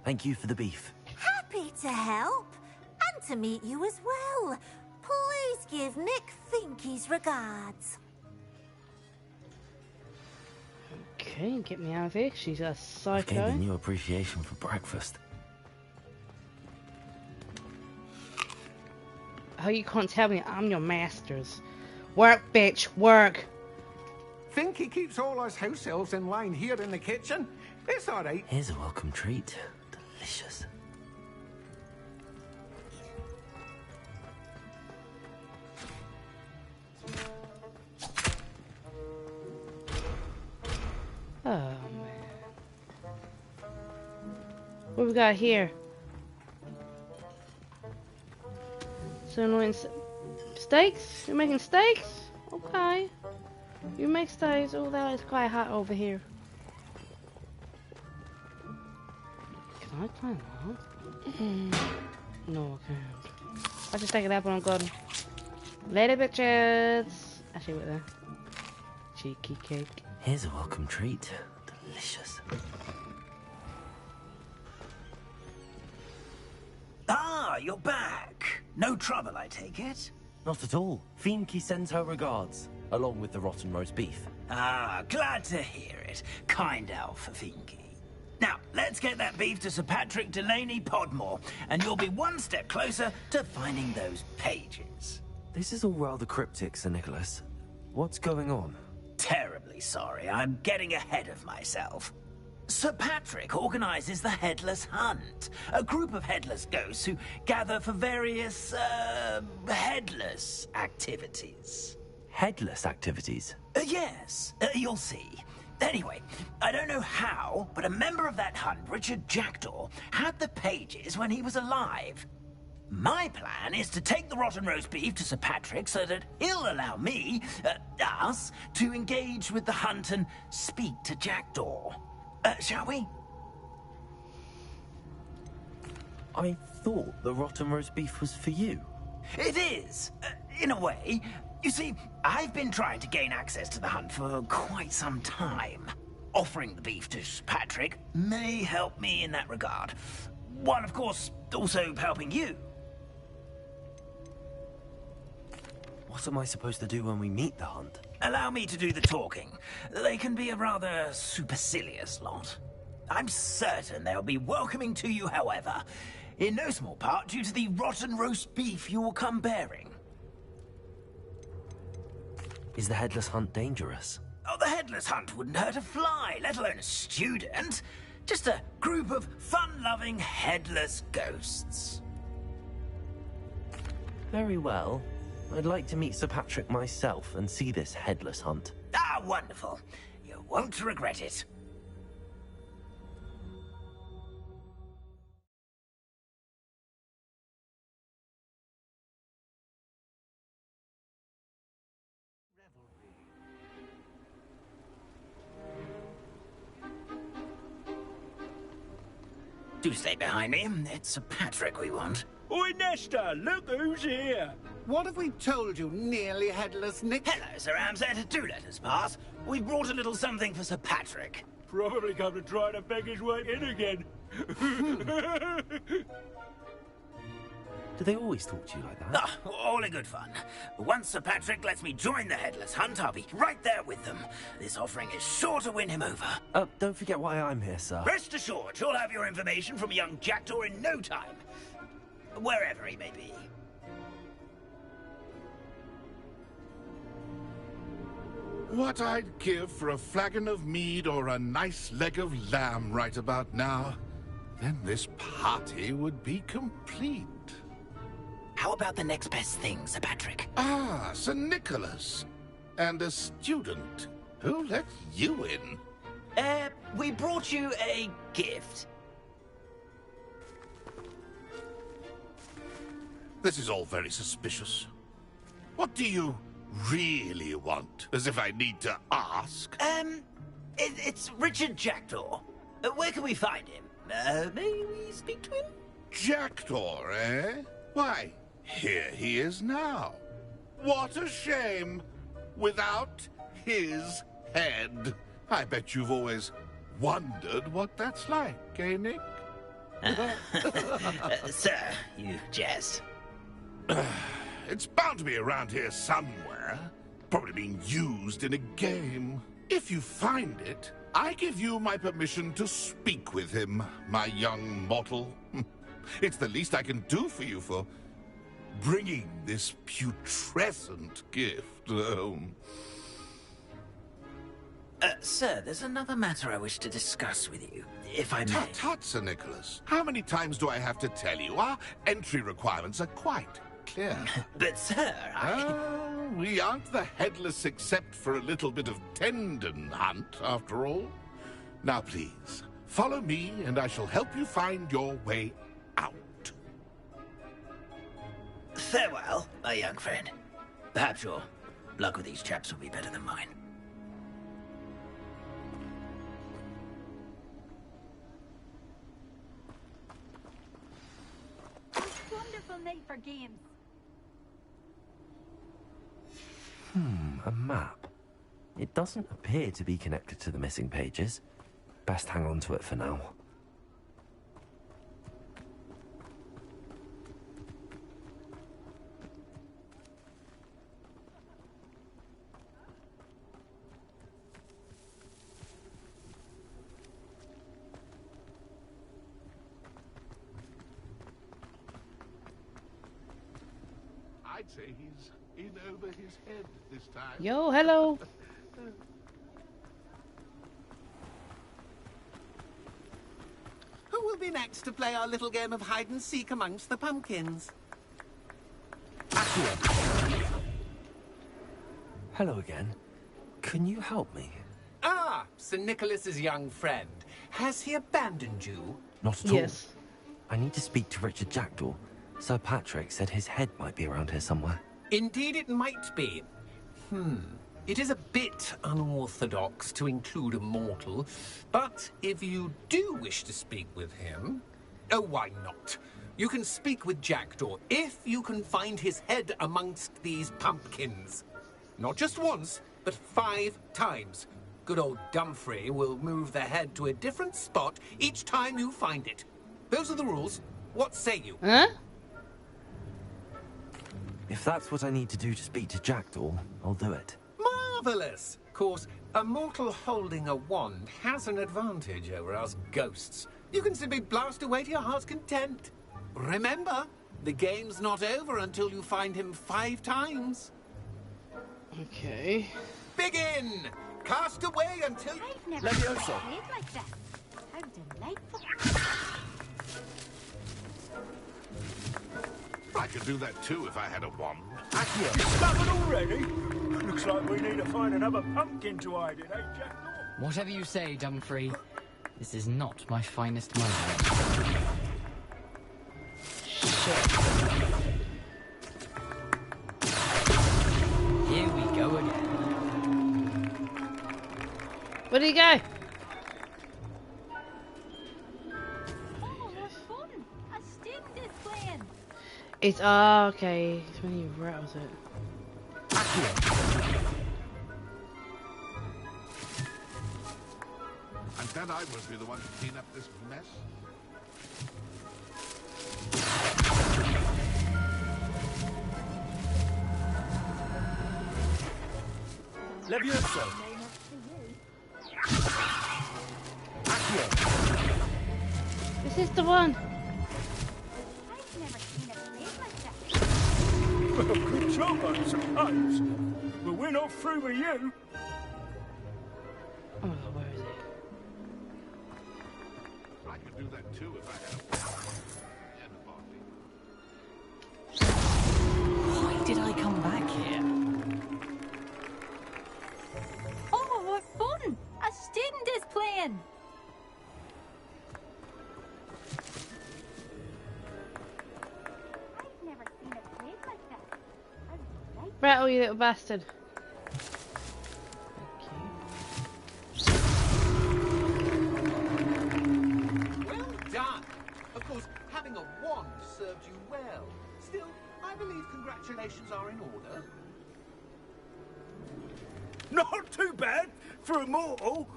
Thank you for the beef. Happy to help, and to meet you as well. Please give Nick Finky's regards. Okay, get me out of here. She's a I've psycho. gained a new appreciation for breakfast. Oh, you can't tell me I'm your masters. Work, bitch, work. Finky keeps all us house elves in line here in the kitchen. It's all right. Here's a welcome treat. Delicious. Oh, man. What we got here? So annoying. Steaks? You're making steaks? Okay. You make steaks. Oh, that is quite hot over here. Can I climb up? No, I can't. I'll just take it up when I'm gone. Later, bitches. Actually, wait there. Cheeky cake. Here's a welcome treat. Delicious. Ah, you're back. No trouble, I take it? Not at all. Finky sends her regards, along with the rotten roast beef. Ah, glad to hear it. Kind elf for Finky. Now, let's get that beef to Sir Patrick Delaney Podmore, and you'll be one step closer to finding those pages. This is all rather cryptic, Sir Nicholas. What's going on? Terribly sorry, I'm getting ahead of myself. Sir Patrick organizes the Headless Hunt, a group of headless ghosts who gather for various, headless activities. Headless activities? Yes, you'll see. Anyway, I don't know how, but a member of that hunt, Richard Jackdaw, had the pages when he was alive. My plan is to take the rotten roast beef to Sir Patrick so that he'll allow me, us, to engage with the hunt and speak to Jackdaw. Shall we? I thought the rotten roast beef was for you. It is, in a way. You see, I've been trying to gain access to the hunt for quite some time. Offering the beef to Sir Patrick may help me in that regard. While, of course, also helping you. What am I supposed to do when we meet the hunt? Allow me to do the talking. They can be a rather supercilious lot. I'm certain they'll be welcoming to you, however, in no small part due to the rotten roast beef you will come bearing. Is the Headless Hunt dangerous? Oh, the Headless Hunt wouldn't hurt a fly, let alone a student. Just a group of fun-loving headless ghosts. Very well. I'd like to meet Sir Patrick myself and see this Headless Hunt. Ah, wonderful. You won't regret it. Do stay behind me. It's Sir Patrick we want. Oi, Nesta, look who's here. What have we told you, nearly headless Nick? Hello, Sir Ramsett. Do let us pass. We brought a little something for Sir Patrick. Probably come to try to beg his way in again. Do they always talk to you like that? Ah, all in good fun. Once Sir Patrick lets me join the Headless Hunt, I'll be right there with them. This offering is sure to win him over. Don't forget why I'm here, sir. Rest assured, you'll have your information from young Jackdaw in no time. Wherever he may be. What I'd give for a flagon of mead or a nice leg of lamb right about now. Then this party would be complete. How about the next best thing, Sir Patrick? Ah, Sir Nicholas. And a student. Who let you in? We brought you a gift. This is all very suspicious. What do you really want? As if I need to ask. It's Richard Jackdaw. Where can we find him? May we speak to him? Jackdaw, eh? Why, here he is now. What a shame. Without his head. I bet you've always wondered what that's like, eh, Nick? Sir, you jest. It's bound to be around here somewhere. Probably being used in a game. If you find it, I give you my permission to speak with him, my young mortal. It's the least I can do for you for bringing this putrescent gift home. Sir, there's another matter I wish to discuss with you, if I may. Tut, tut, Sir Nicholas. How many times do I have to tell you? Our entry requirements are quite clear. But, sir, we aren't the headless except for a little bit of tendon hunt, after all. Now, please, follow me, and I shall help you find your way out. Farewell, my young friend. Perhaps your luck with these chaps will be better than mine. Wonderful night for games. A map. It doesn't appear to be connected to the missing pages. Best hang on to it for now. I'd say he's in over his head this time. Yo, hello. Who will be next to play our little game of hide and seek amongst the pumpkins? Hello again. Can you help me? Ah, Sir Nicholas's young friend. Has he abandoned you? Not at all. I need to speak to Richard Jackdaw. Sir Patrick said his head might be around here somewhere. Indeed it might be. It is a bit unorthodox to include a mortal, but if you do wish to speak with him... Oh, why not? You can speak with Jackdaw if you can find his head amongst these pumpkins. Not just once, but 5 times. Good old Dumfrey will move the head to a different spot each time you find it. Those are the rules. What say you? Huh? If that's what I need to do to speak to Jackdaw, I'll do it. Marvellous! Of course, a mortal holding a wand has an advantage over us ghosts. You can simply blast away to your heart's content. Remember, the game's not over until you find him 5 times. Okay. Begin! Cast away until... I've never played like that. How delightful. I could do that too if I had a wand. Discovered already? Looks like we need to find another pumpkin to hide in, eh, Jackdaw? Whatever you say, Dumfrey. This is not my finest moment. Here we go again. Where do you go? It's okay. It's when he rattles it. I'm glad I won't be the one to clean up this mess. Levioso. This is the one. Well, good job, I suppose. But we're not through with you. do that too if I had Why did I come back here? Oh, what fun! A student is playing. I've never seen it played like that. Rattle, you little bastard. Well done. Of course, having a wand served you well. Still, I believe congratulations are in order. Not too bad for a mortal.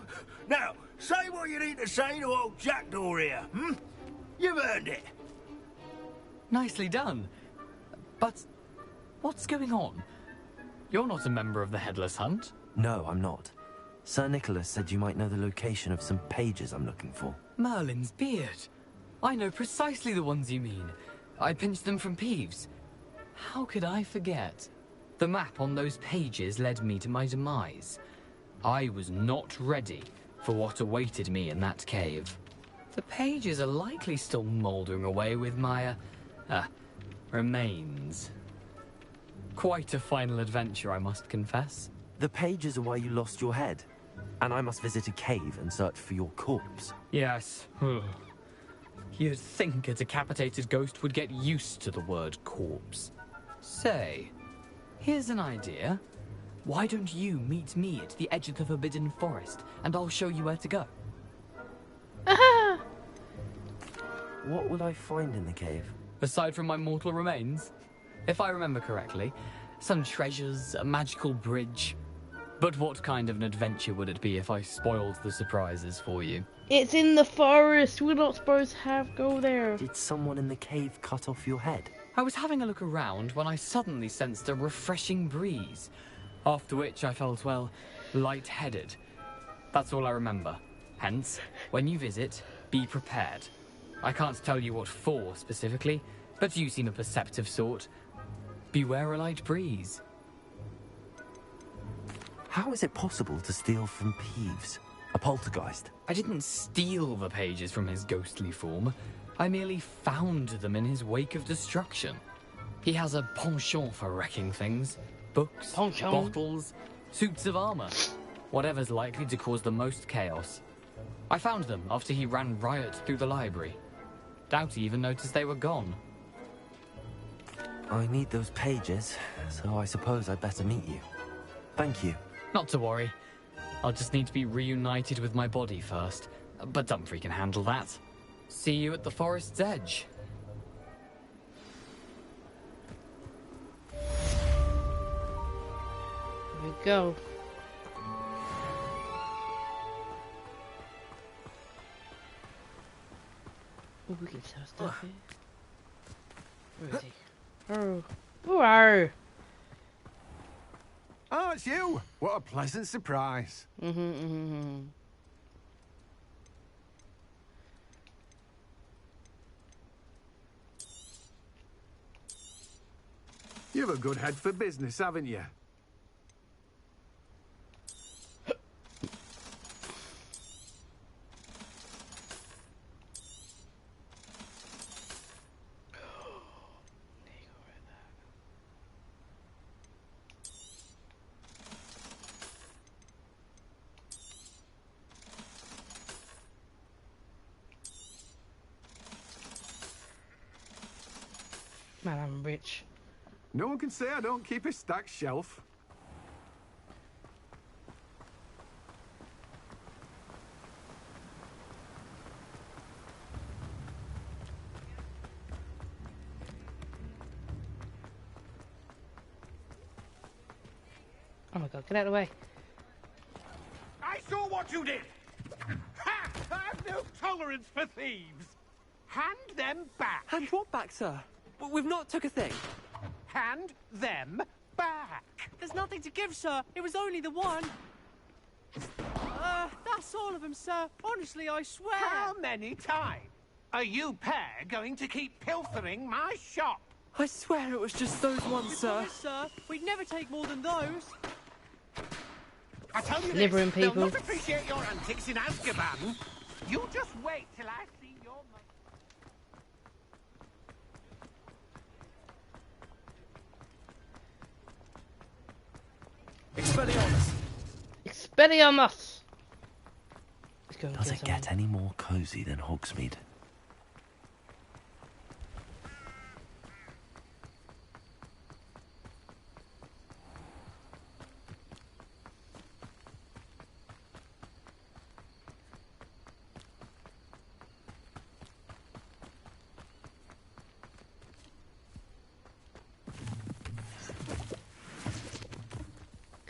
Now, say what you need to say to old Jackdaw here, hmm? You've earned it. Nicely done. But what's going on? You're not a member of the Headless Hunt. No, I'm not. Sir Nicholas said you might know the location of some pages I'm looking for. Merlin's beard. I know precisely the ones you mean. I pinched them from Peeves. How could I forget? The map on those pages led me to my demise. I was not ready for what awaited me in that cave. The pages are likely still mouldering away with my, remains. Quite a final adventure, I must confess. The pages are why you lost your head, and I must visit a cave and search for your corpse. Yes. You'd think a decapitated ghost would get used to the word corpse. Say, here's an idea. Why don't you meet me at the edge of the Forbidden Forest, and I'll show you where to go? What will I find in the cave? Aside from my mortal remains? If I remember correctly, some treasures, a magical bridge. But what kind of an adventure would it be if I spoiled the surprises for you? It's in the forest. We're not supposed to go there. Did someone in the cave cut off your head? I was having a look around when I suddenly sensed a refreshing breeze. After which I felt, well, lightheaded. That's all I remember. Hence, when you visit, be prepared. I can't tell you what for specifically, but you seem a perceptive sort. Beware a light breeze. How is it possible to steal from Peeves? A poltergeist? I didn't steal the pages from his ghostly form. I merely found them in his wake of destruction. He has a penchant for wrecking things. Books, bottles, suits of armor. Whatever's likely to cause the most chaos. I found them after he ran riot through the library. Doubt he even noticed they were gone. I need those pages, so I suppose I'd better meet you. Thank you. Not to worry. I'll just need to be reunited with my body first. But Dumfries can handle that. See you at the forest's edge. There we go. Oh, we can sell stuff here. Where is he? Oh. Who are you? Oh, it's you! What a pleasant surprise. You've a good head for business, haven't you? Man, I'm rich. No one can say I don't keep a stacked shelf. Oh my god, get out of the way. I saw what you did! Ha! I've no tolerance for thieves! Hand them back! Hand what back, sir? We've not took a thing. Hand them back! There's nothing to give, sir. It was only the one. That's all of them, sir. Honestly, I swear. How many times are you pair going to keep pilfering my shop? I swear it was just those ones, sir. Yes, sir. We'd never take more than those. I tell you Delivering this, they'll people. not appreciate your antics in Azkaban. You just wait till I see your mother. Expelliarmus! Expelliarmus! Let's go. Does it get any more cozy than Hogsmeade?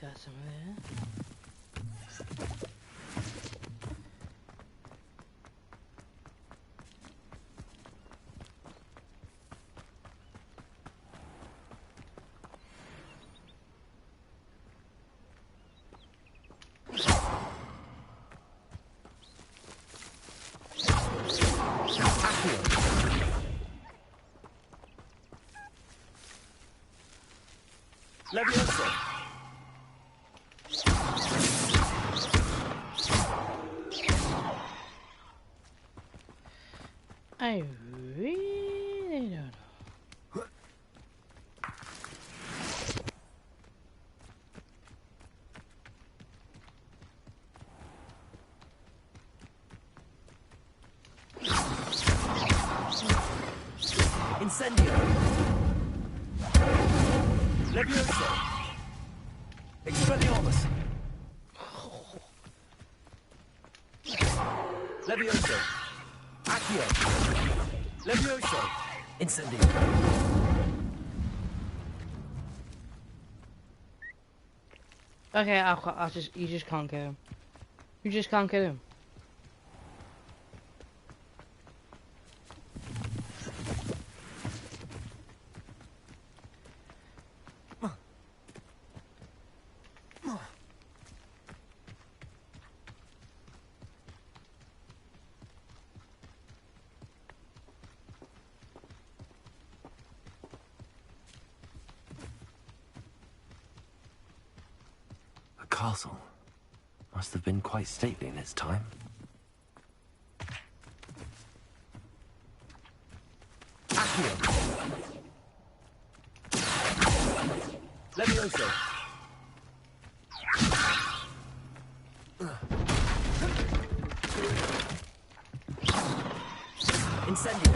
Got some of that. Leviosa! I really don't know. Incendio! Leviosa! Expelliarmus! Leviosa! Accio! Leviosa! Incendio! Okay, you just can't kill him. You just can't kill him. Castle. Must have been quite stately in its time. Accio! Leviosa! Incendio!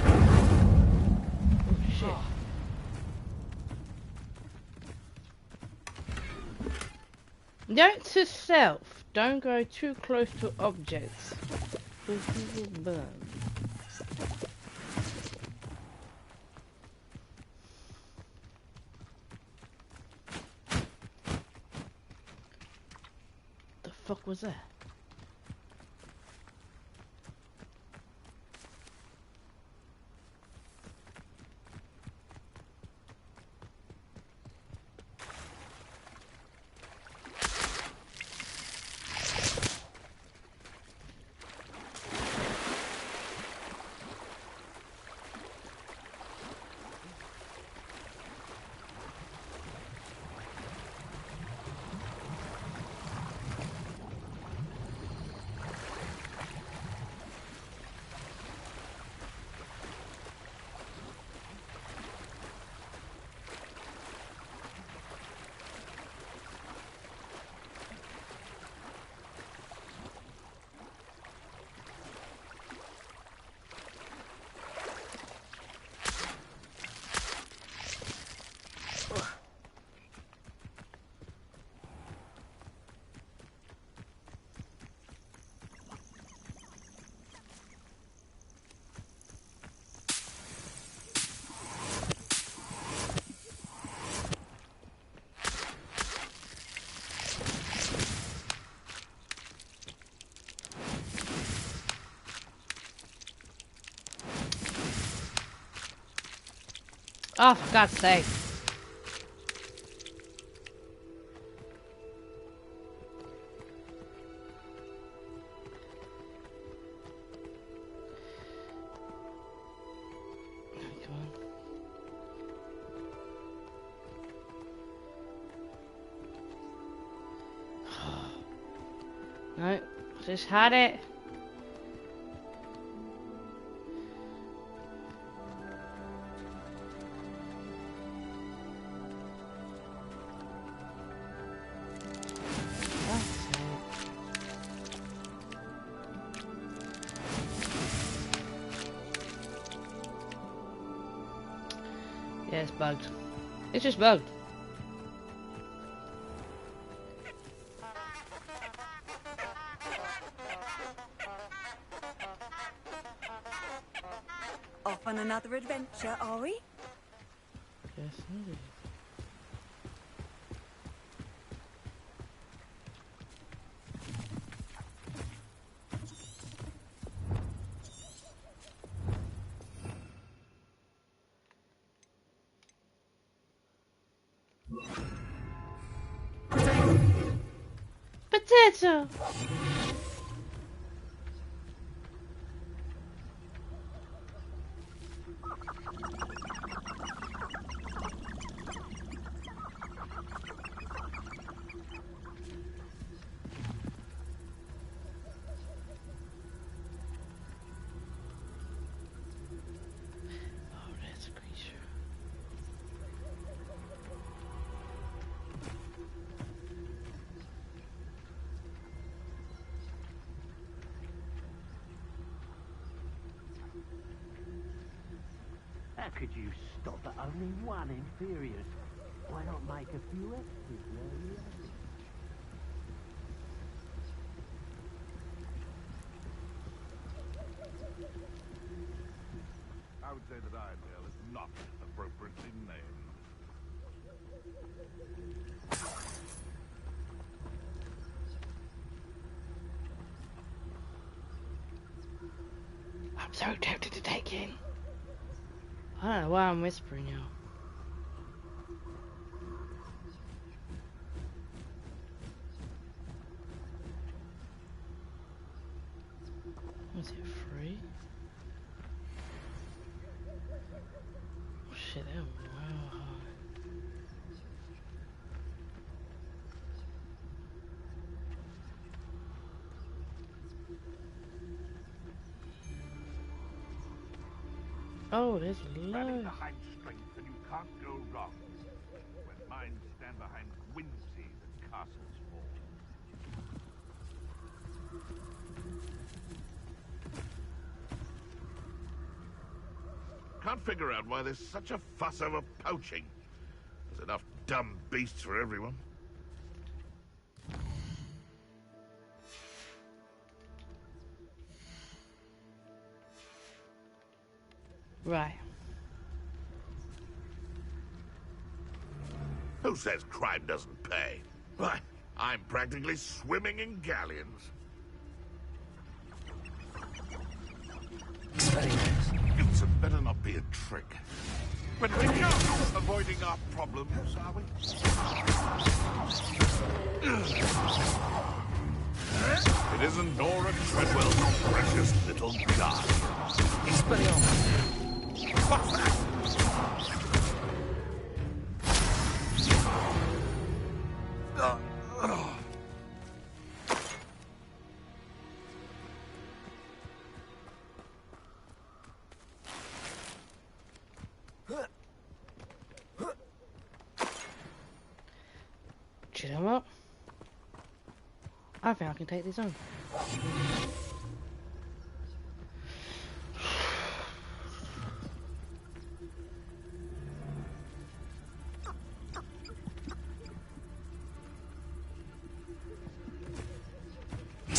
Oh shit. Note to self, don't go too close to objects, because you will burn. The fuck was that? Oh, for God's sake. No, just had it. Yeah, it's bugged. It's just bugged. Off on another adventure, are we? Yes, indeed. Potato! How could you stop at only one inferior? Why not make a few extras, really? I would say that Iredale is not appropriately named. I'm so tempted to take in. I don't know why I'm whispering now. Was it free? Oh shit, that was wow. Oh, there's Rally love. behind strength and you can't go wrong. When minds stand behind whimsy, the castles fall. Can't figure out why there's such a fuss over poaching. There's enough dumb beasts for everyone. Right. Who says crime doesn't pay? Why, I'm practically swimming in galleons. It's better not be a trick. But we're not avoiding our problems, are we? It isn't Nora Treadwell's precious little guardian. Expelliarmus. What's that? Do you know what? I think I can take this on. I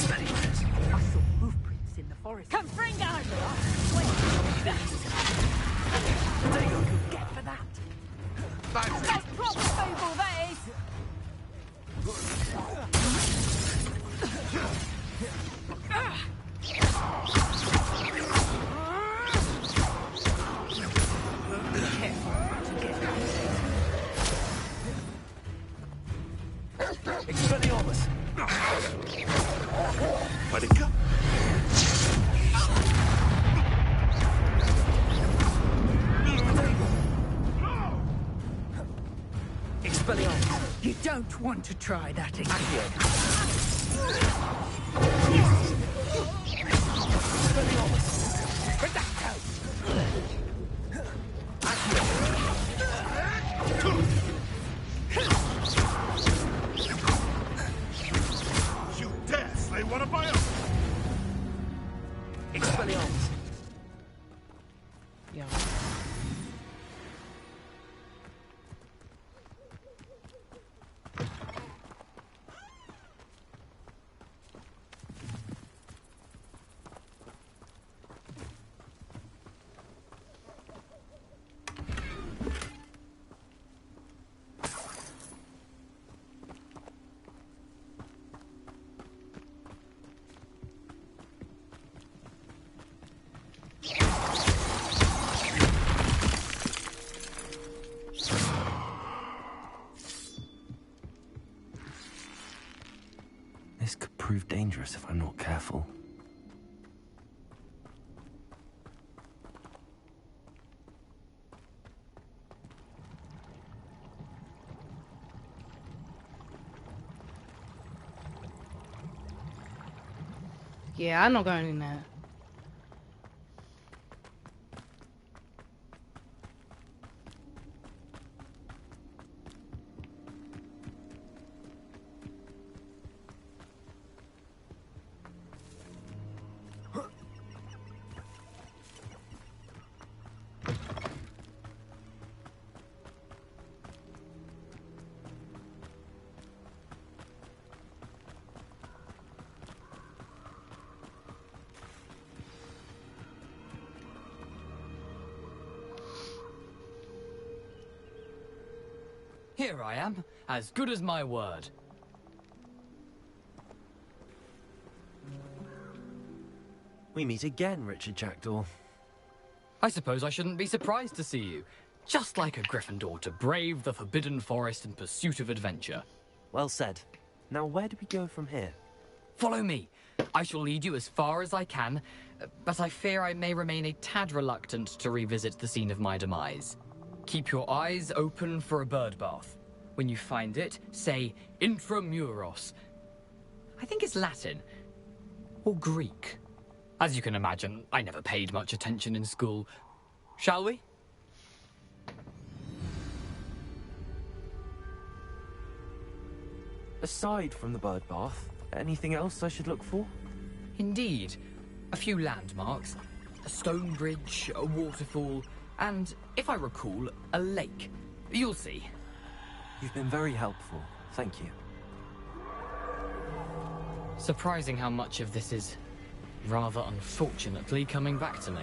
saw hoofprints in the forest. Confringo! What do you get for that? That's proper people, that is! Expelliarmus. Where'd it go? Expelliarmus. You don't want to try that again. Expelliarmus. Where'd that You dare slay one of my own? Expelliarmus. Yeah. prove dangerous if I'm not careful. Yeah, I'm not going in there. Here I am, as good as my word. We meet again, Richard Jackdaw. I suppose I shouldn't be surprised to see you. Just like a Gryffindor to brave the Forbidden Forest in pursuit of adventure. Well said. Now where do we go from here? Follow me. I shall lead you as far as I can, but I fear I may remain a tad reluctant to revisit the scene of my demise. Keep your eyes open for a bird bath. When you find it, say Intramuros. I think it's Latin. Or Greek. As you can imagine, I never paid much attention in school. Shall we? Aside from the bird bath, anything else I should look for? Indeed. A few landmarks. A stone bridge, a waterfall, and, if I recall, a lake. You'll see. You've been very helpful. Thank you. Surprising how much of this is, rather unfortunately, coming back to me.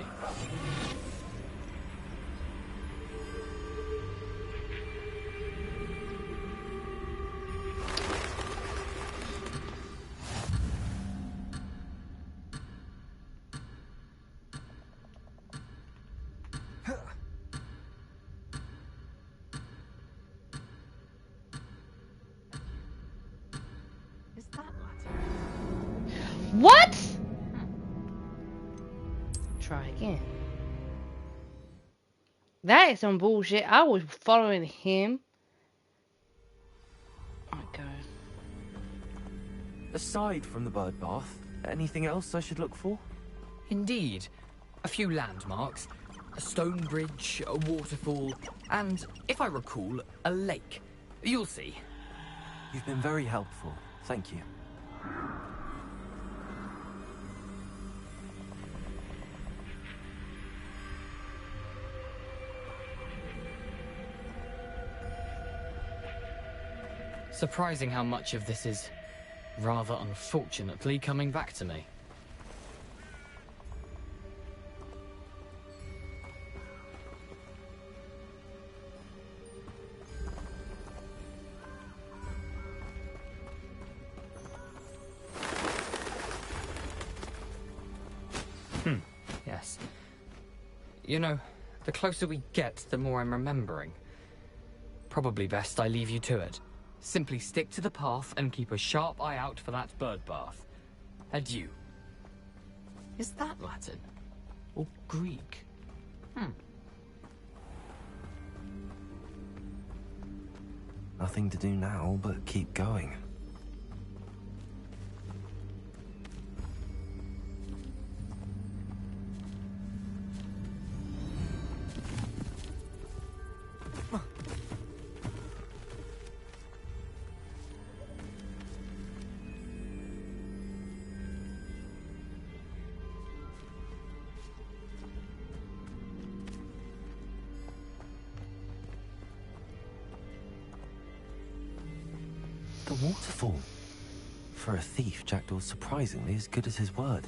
What? Try again. That is some bullshit. I was following him. Okay. Aside from the bird bath, anything else I should look for? Indeed. A few landmarks. A stone bridge, a waterfall, and, if I recall, a lake. You'll see. You've been very helpful. Thank you. Surprising how much of this is, rather unfortunately, coming back to me. Yes. You know, the closer we get, the more I'm remembering. Probably best I leave you to it. Simply stick to the path and keep a sharp eye out for that bird bath. Adieu. Is that Latin? Or Greek? Nothing to do now but keep going. The waterfall. For a thief, Jackdaw's surprisingly as good as his word.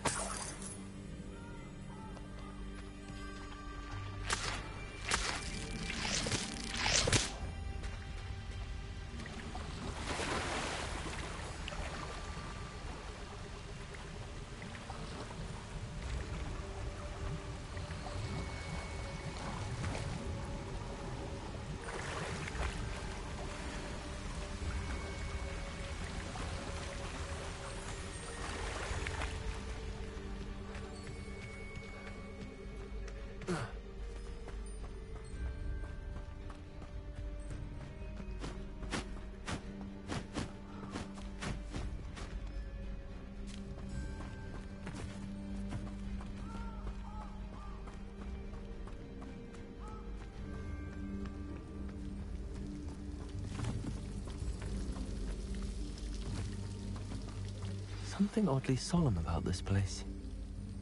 Something oddly solemn about this place.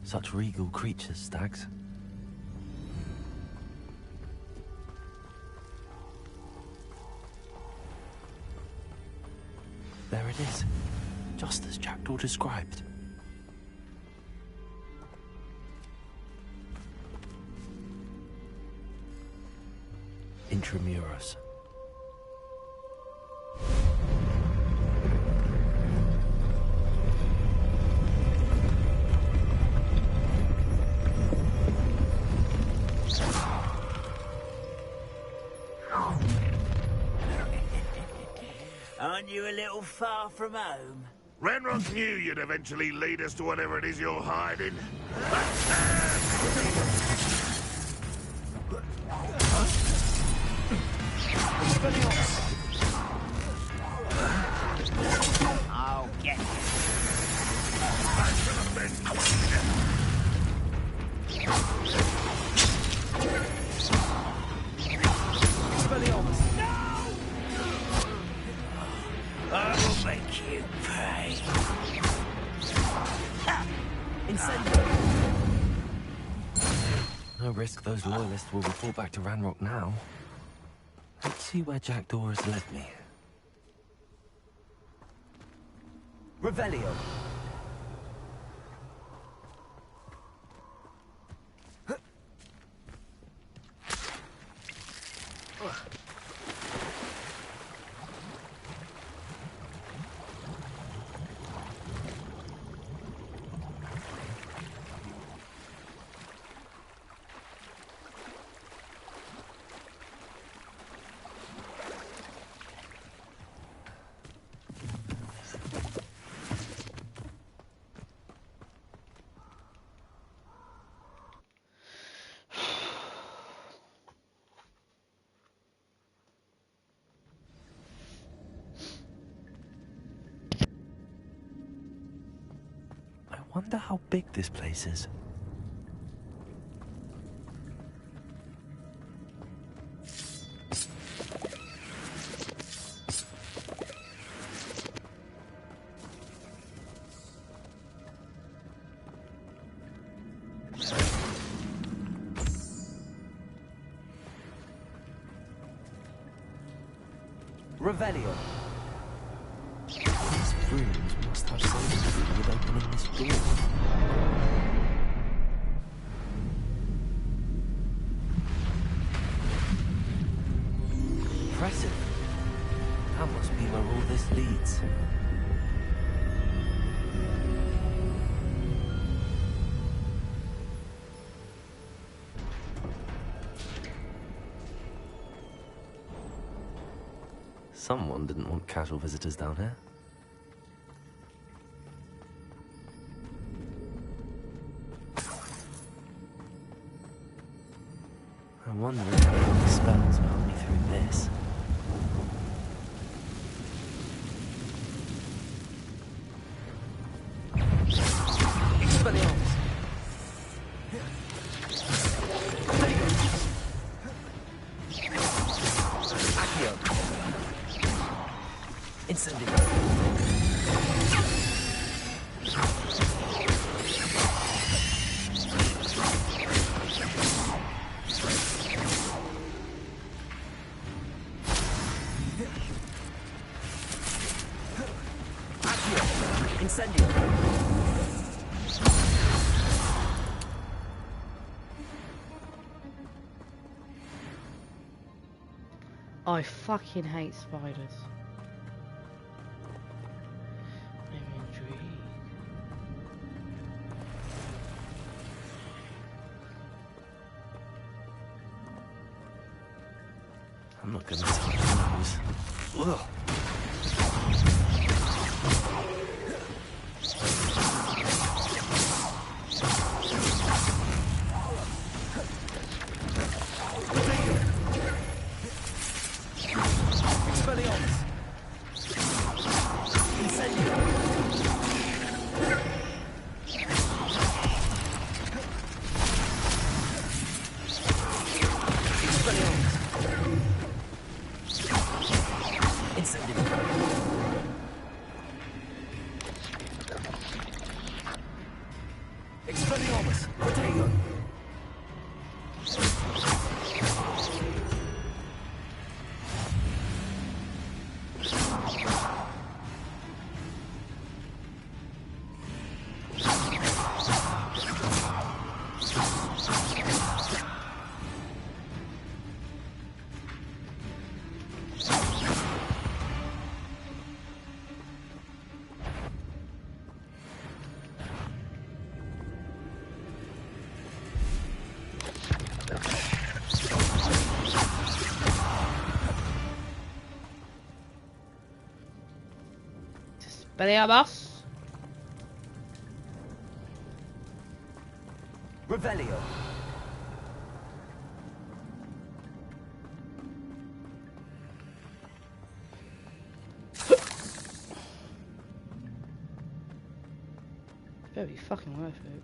Such regal creatures, stags. There it is. Just as Jackdaw described. Intramuros. Aren't you a little far from home? Ranrock knew you'd eventually lead us to whatever it is you're hiding. I'll get you. I will make you pay. No risk those loyalists will report back to Ranrock now. Let's see where Jackdaw has led me. Revelio. I wonder how big this place is. Revelio. These rooms must have something to do with opening this door. Impressive. That must be where all this leads. Someone didn't want casual visitors down here. I wonder if any spells will help me through this. Expelliarmus. Accio. Incendio. Incendio. I fucking hate spiders. I'm not gonna touch those. Ugh. Incendio. Expelliarmus. Revelio. Very fucking worth it.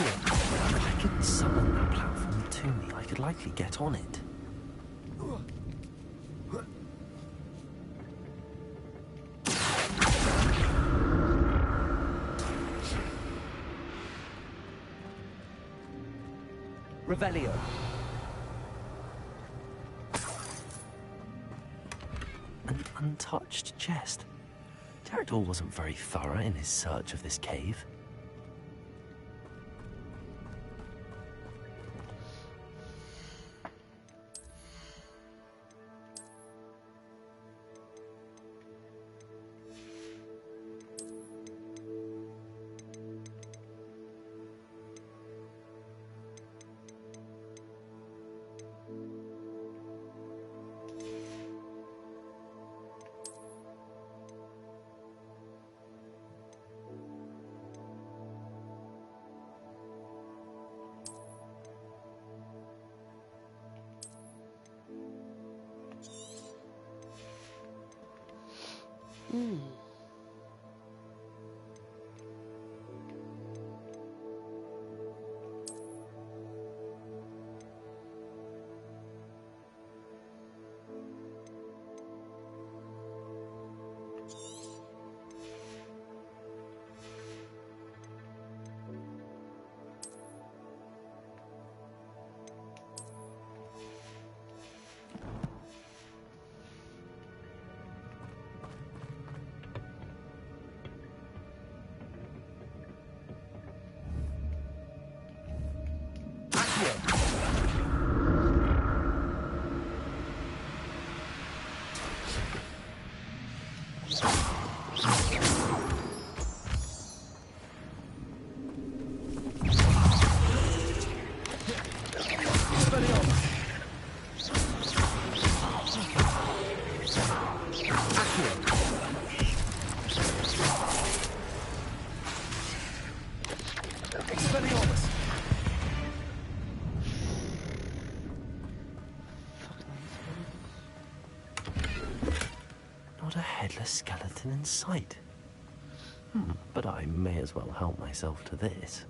If I could summon that platform to me, I could likely get on it. Revelio. An untouched chest. Jaredor wasn't very thorough in his search of this cave. Not a headless skeleton in sight. But I may as well help myself to this.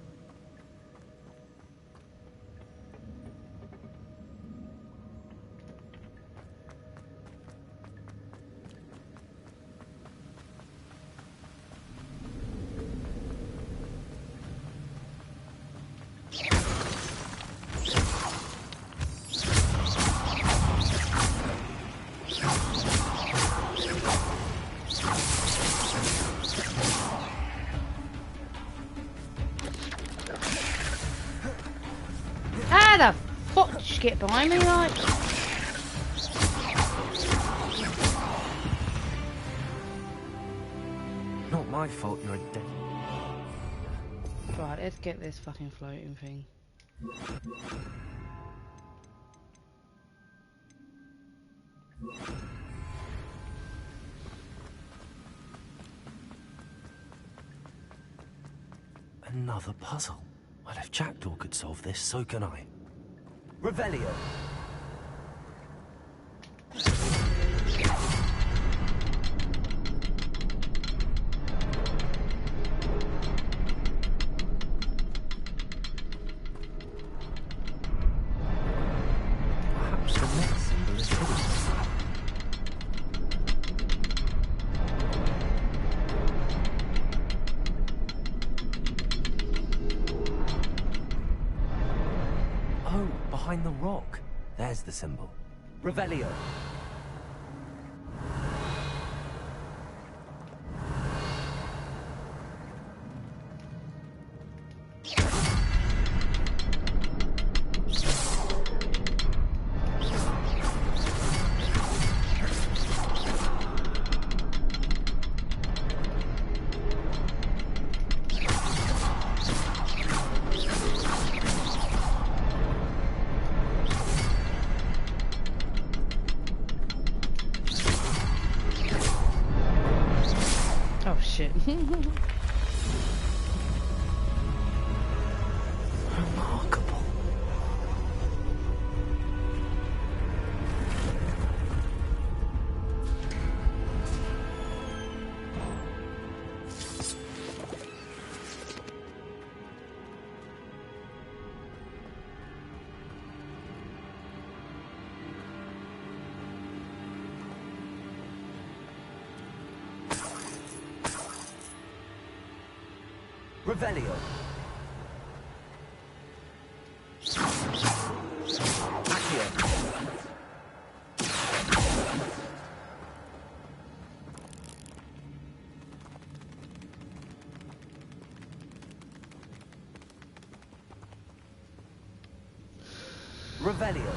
How the fuck did you get behind me, like? Not my fault you're dead. Right, let's get this fucking floating thing. Another puzzle. Well, if Jackdaw could solve this, so can I. Revelio. Perhaps the next symbol is hidden. Oh, behind the rock. There's the symbol. Revelio. Oh shit. Remarkable. Revelio. Accio. Revelio.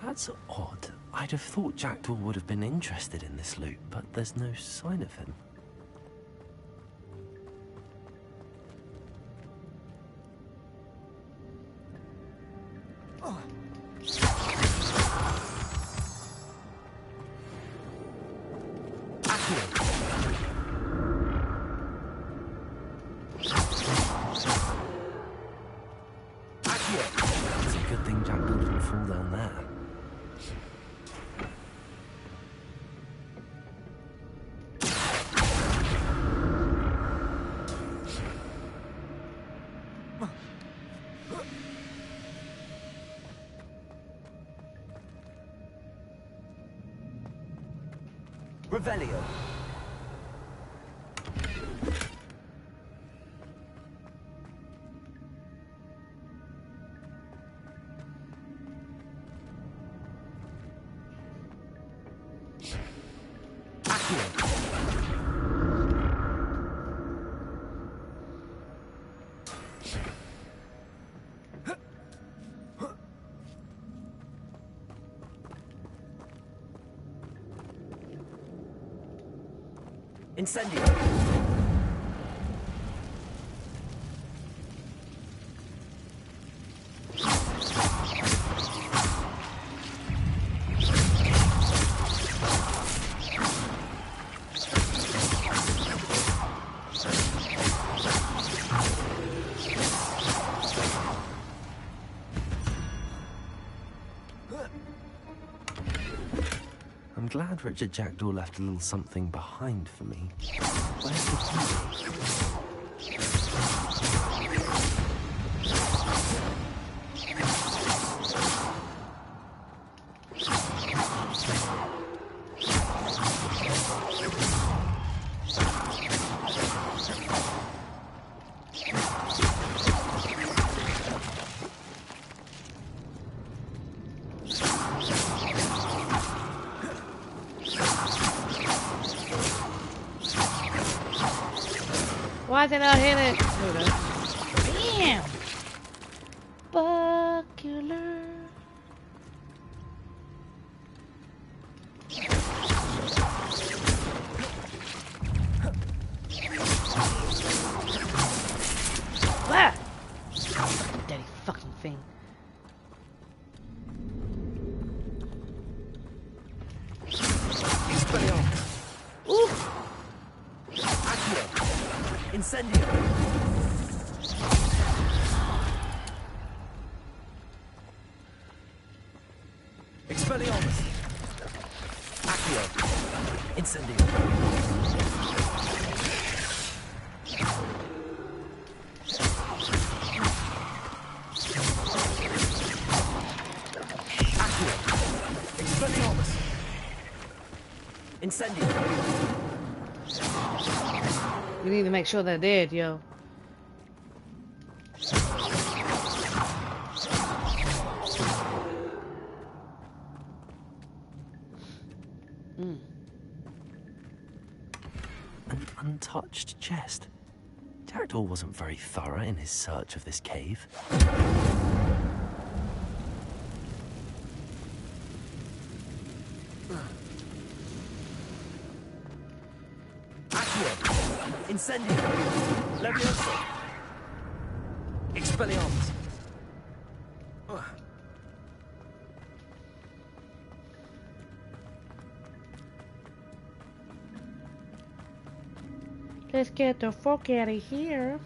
That's odd. I'd have thought Jackdaw would have been interested in this loot, but there's no sign of him. It's a good thing Jackdaw didn't fall down there. Revelio. Incendio. I'm glad Richard Jackdaw left a little something behind for me. Where's the key? Why is it not hitting? Damn! Buckler. Ah! Dirty fucking thing. Ooh! Incendio! Expelliarmus! Accio! Incendio! Accio! Expelliarmus! Incendio! We need to make sure they're dead, yo. An untouched chest. Jackdaw wasn't very thorough in his search of this cave. Incendio! Levioso! Expelliarmus! Let's get the fuck out of here.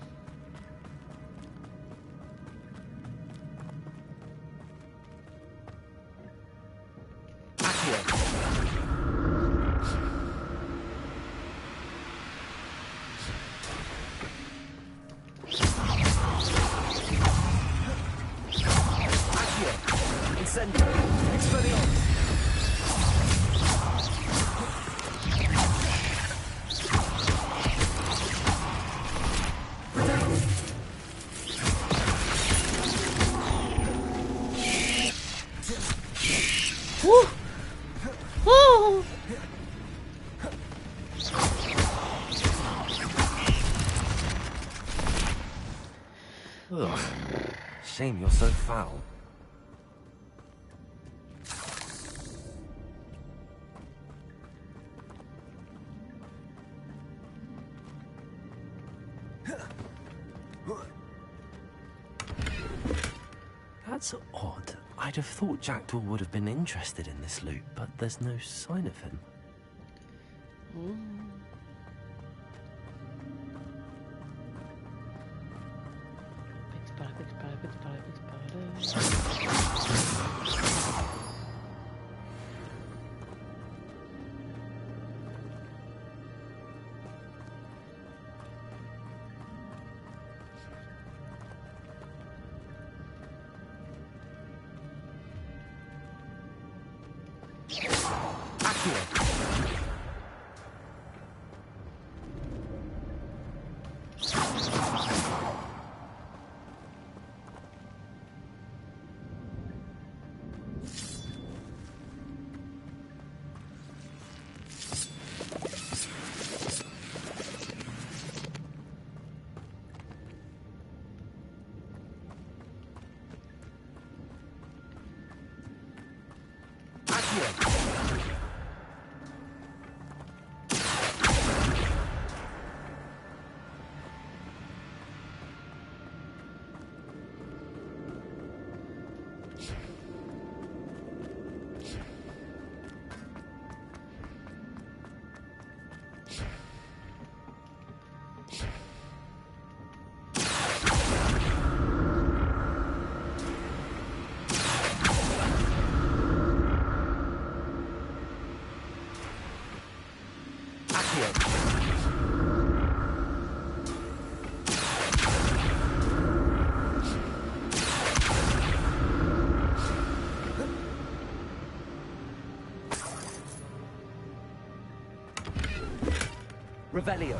Ugh. Shame you're so foul. That's odd. I'd have thought Jackdaw would have been interested in this loot, but there's no sign of him. Revelio.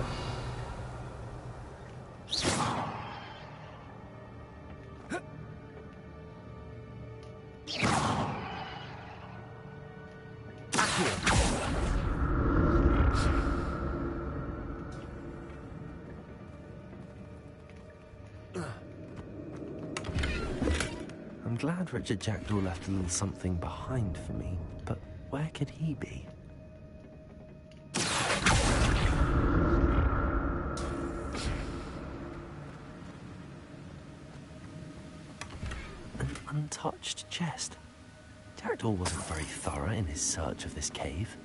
glad Richard Jackdaw left a little something behind for me, but where could he be? An untouched chest. Jackdaw wasn't very thorough in his search of this cave.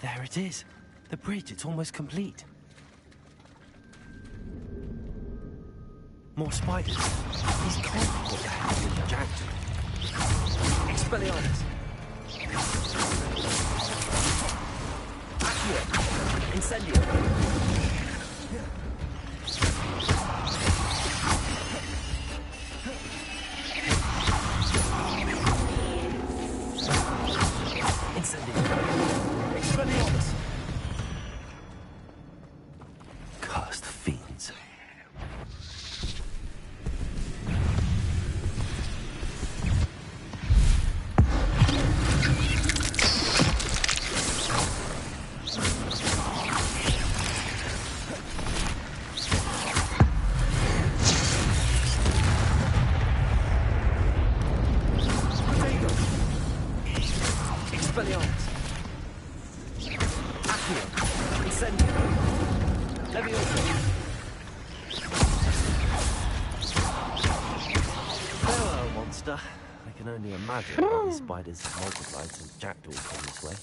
There it is. The bridge, it's almost complete. More spiders. These can't be what the hell is the Jackdaw. Expelliarmus. Accio. Incendio. Cursed fiends. Expelliarmus. Accio. Incendio. Leviosa. Farewell, monster. I can only imagine how these spiders have multiplied since Jackdaw came this way.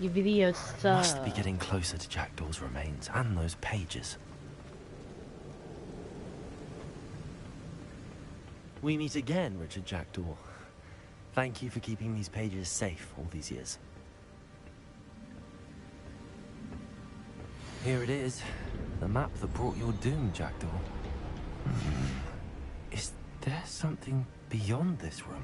Your video sucks. Must be getting closer to Jackdaw's remains and those pages. We meet again, Richard Jackdaw. Thank you for keeping these pages safe all these years. Here it is. The map that brought your doom, Jackdaw. Is there something beyond this room?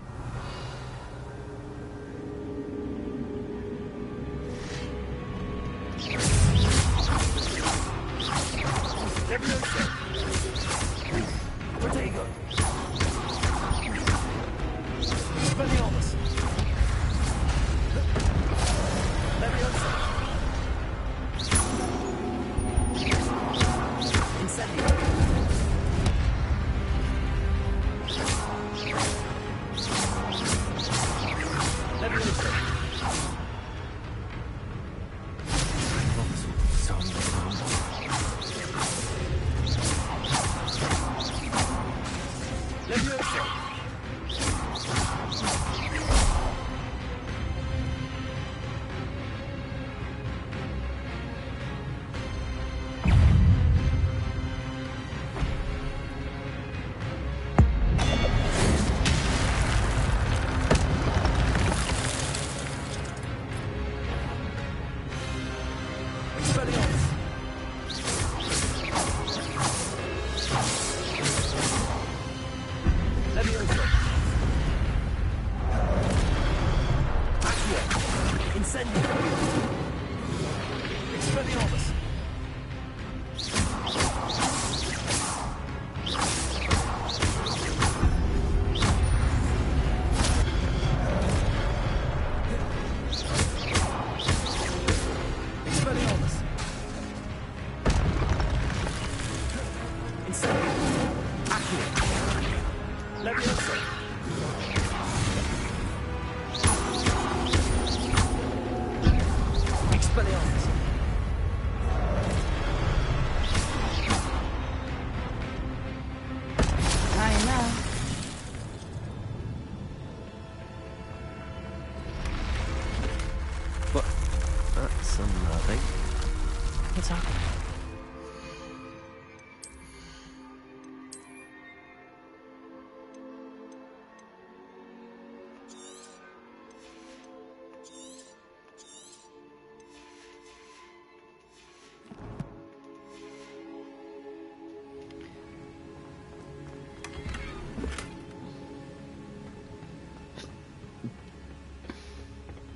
Protego. Expelliarmus. Leviosa. Incendio. Leviosa. Leviosa.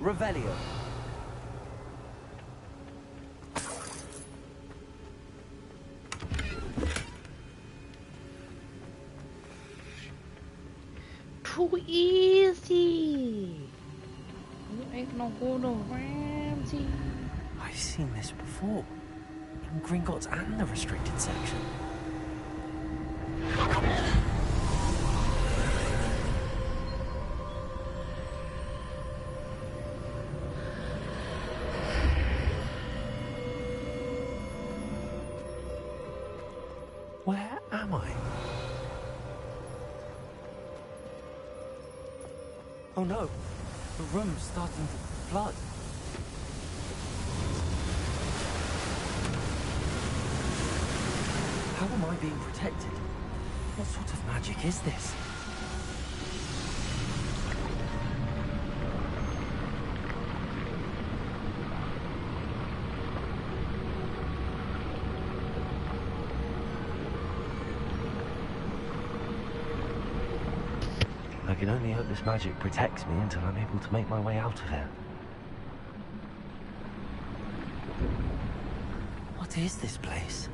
Revelio. Too easy. You ain't no Gordon Ramsay. I've seen this before. In Gringotts and the restricted section. Where am I? Oh no, the room's starting to flood. How am I being protected? What sort of magic is this? I can only hope this magic protects me until I'm able to make my way out of here. What is this place?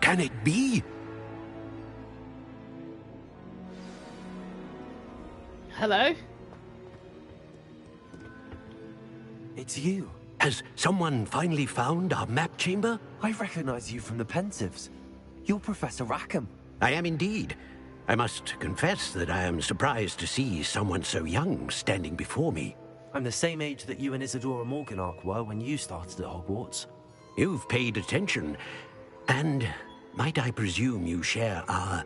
Can it be? Hello? It's you. Has someone finally found our map chamber? I recognize you from the Pensives. You're Professor Rackham. I am indeed. I must confess that I am surprised to see someone so young standing before me. I'm the same age that you and Isadora Morganach were when you started at Hogwarts. You've paid attention, and might I presume you share our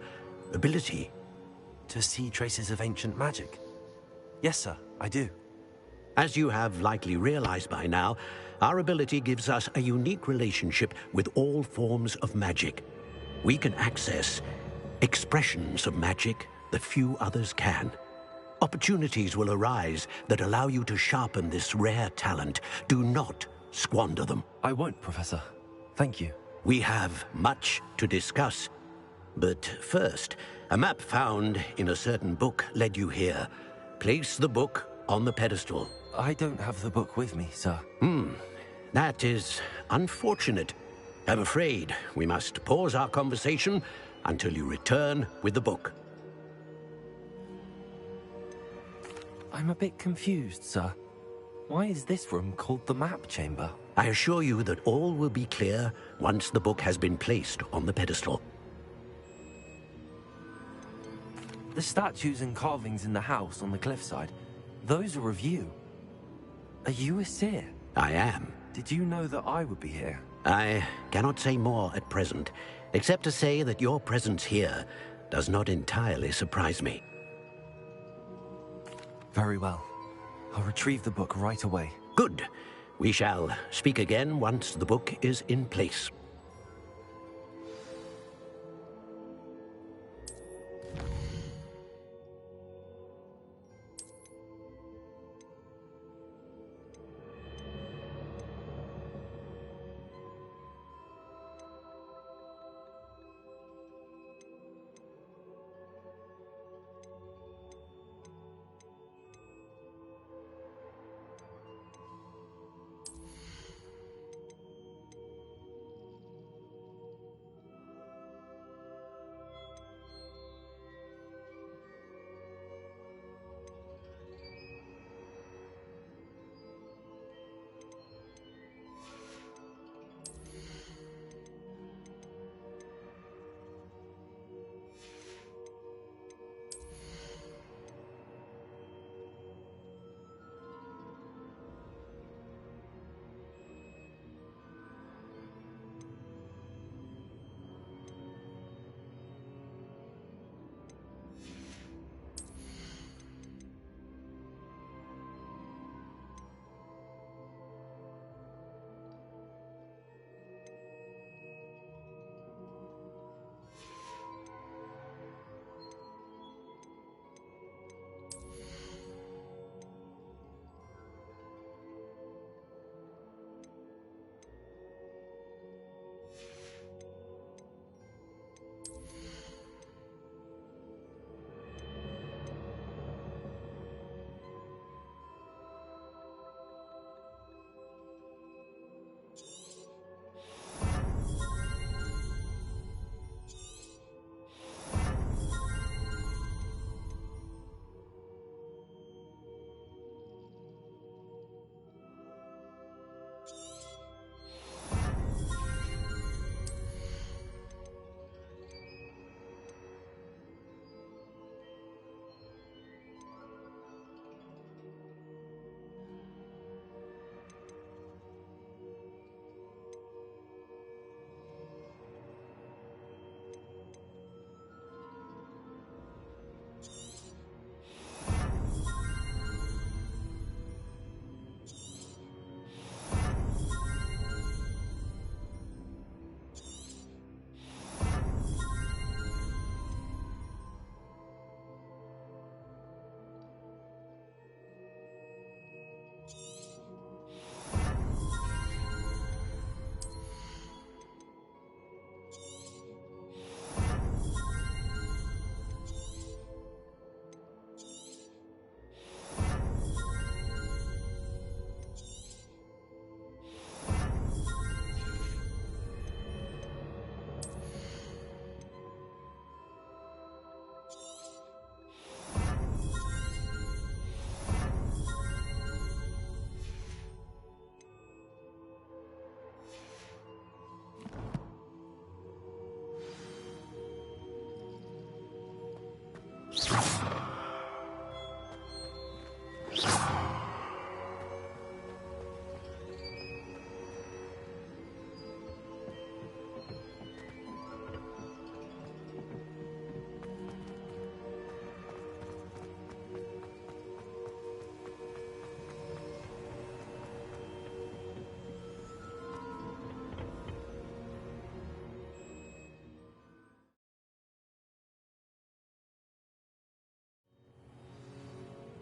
ability? To see traces of ancient magic? Yes, sir, I do. As you have likely realized by now, our ability gives us a unique relationship with all forms of magic. We can access expressions of magic that few others can. Opportunities will arise that allow you to sharpen this rare talent. Do not squander them. I won't, Professor. Thank you. We have much to discuss. But first, a map found in a certain book led you here. Place the book on the pedestal. I don't have the book with me, sir. That is unfortunate. I'm afraid we must pause our conversation until you return with the book. I'm a bit confused, sir. Why is this room called the map chamber? I assure you that all will be clear once the book has been placed on the pedestal. The statues and carvings in the house on the cliffside, those are of you. Are you a seer? I am. Did you know that I would be here? I cannot say more at present, except to say that your presence here does not entirely surprise me. Very well. I'll retrieve the book right away. Good. We shall speak again once the book is in place.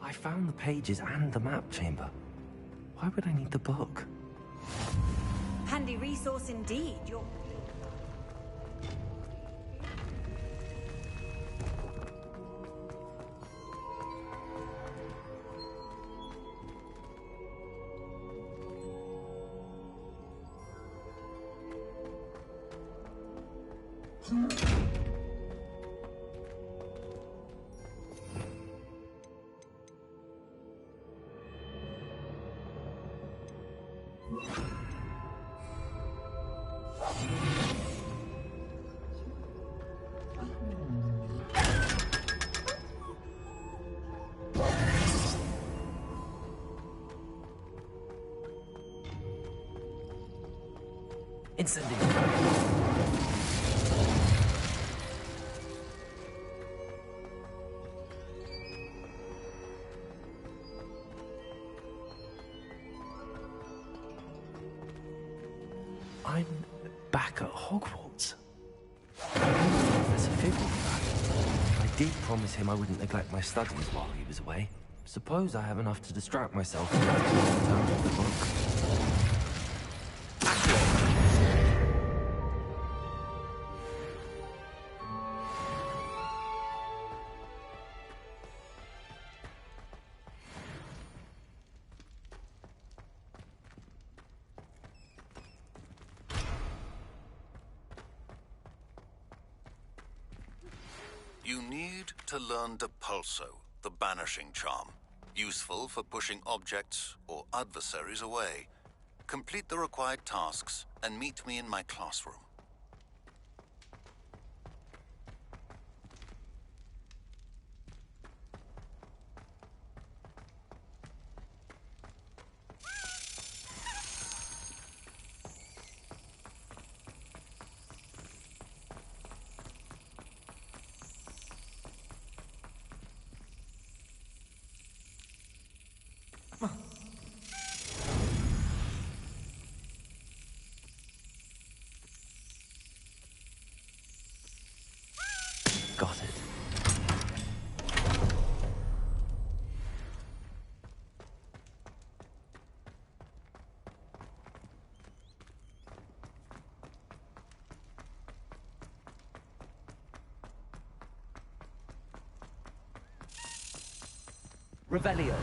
I found the pages and the map chamber. Why would I need the book? Handy resource indeed. You're... Incendiary. I'm back at Hogwarts. Professor Fig will be back. I did promise him I wouldn't neglect my studies while he was away. Suppose I have enough to distract myself in terms of the book. You need to learn Depulso, the banishing charm. Useful for pushing objects or adversaries away. Complete the required tasks and meet me in my classroom. Got it. Revelio.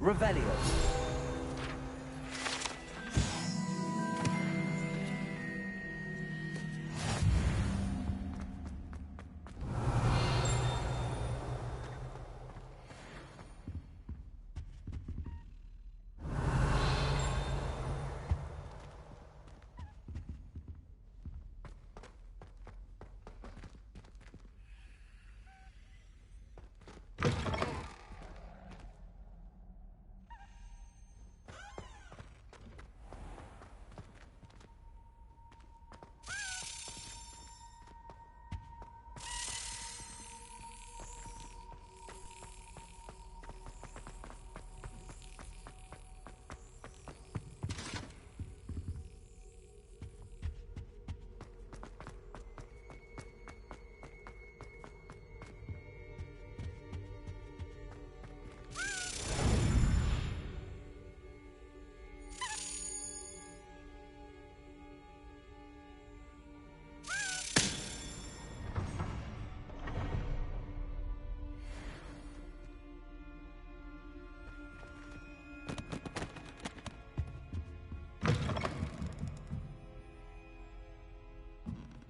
Revelio.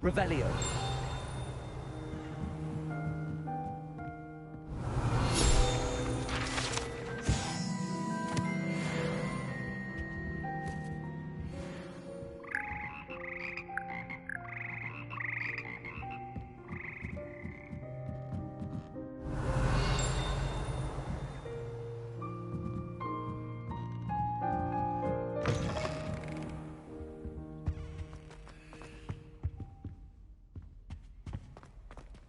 Revelio.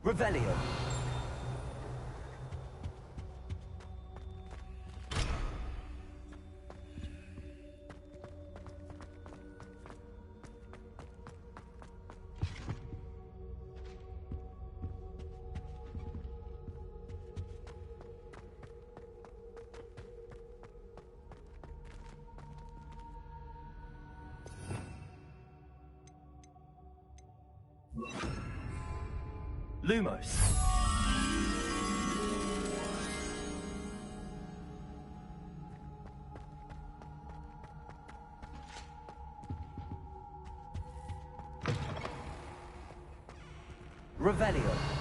Revelio. Lumos. Revelio.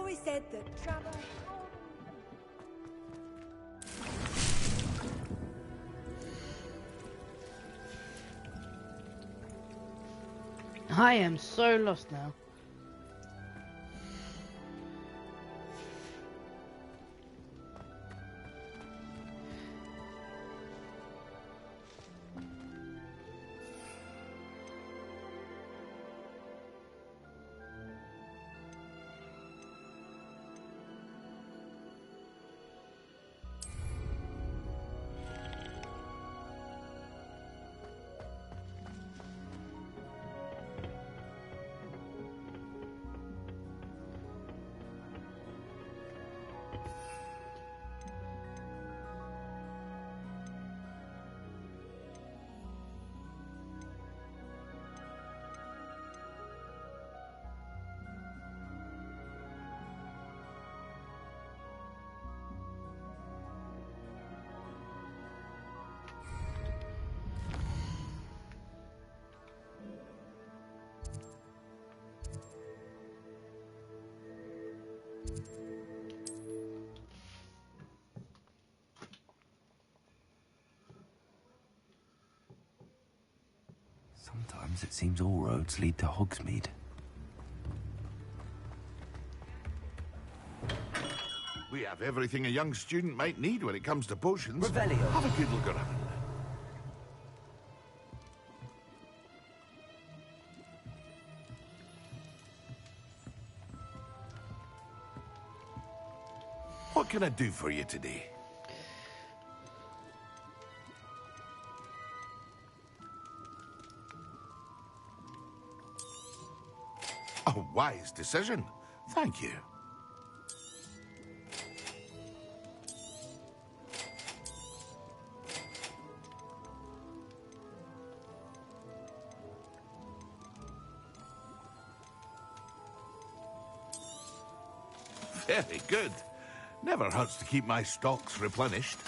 always said that travel... I am so lost now. Sometimes it seems all roads lead to Hogsmeade. We have everything a young student might need when it comes to potions. Revelio. Have a good look around. What can I do for you today? A wise decision. Thank you. Very good. Never hurts to keep my stocks replenished.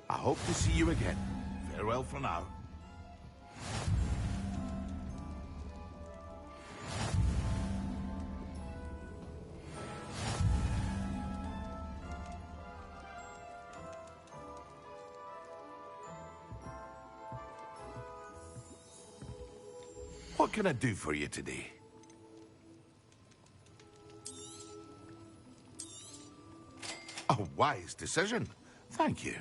I hope to see you again. Farewell for now. What can I do for you today? A wise decision. Thank you.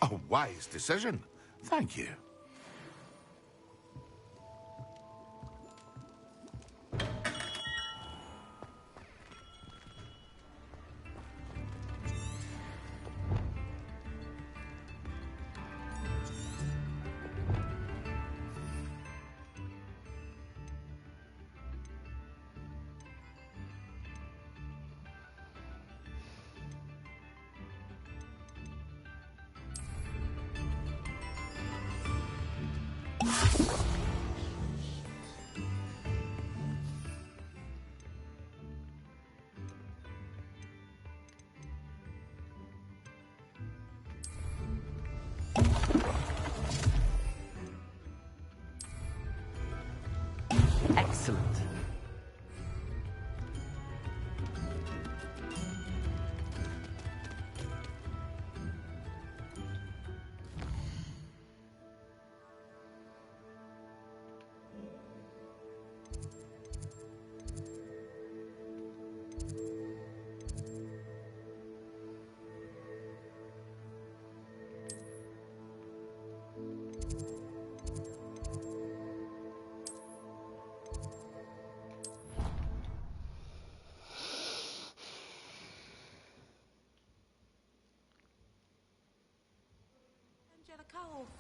A wise decision. Thank you. Excellent.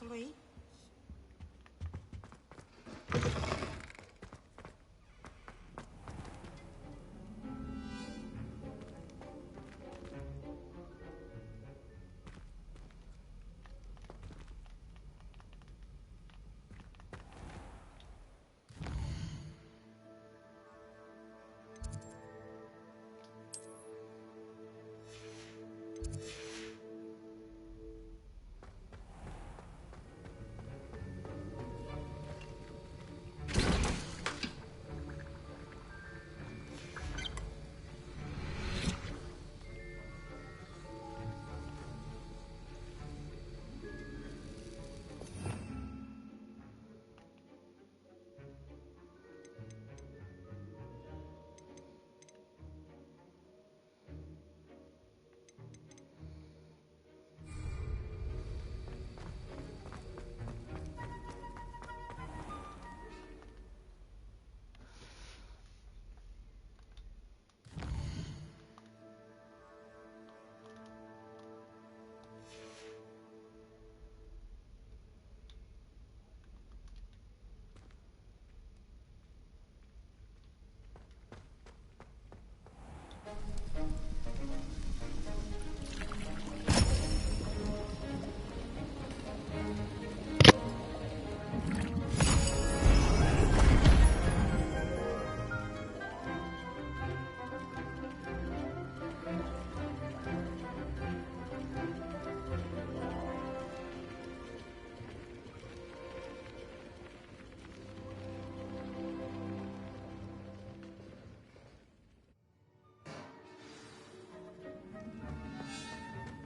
carefully.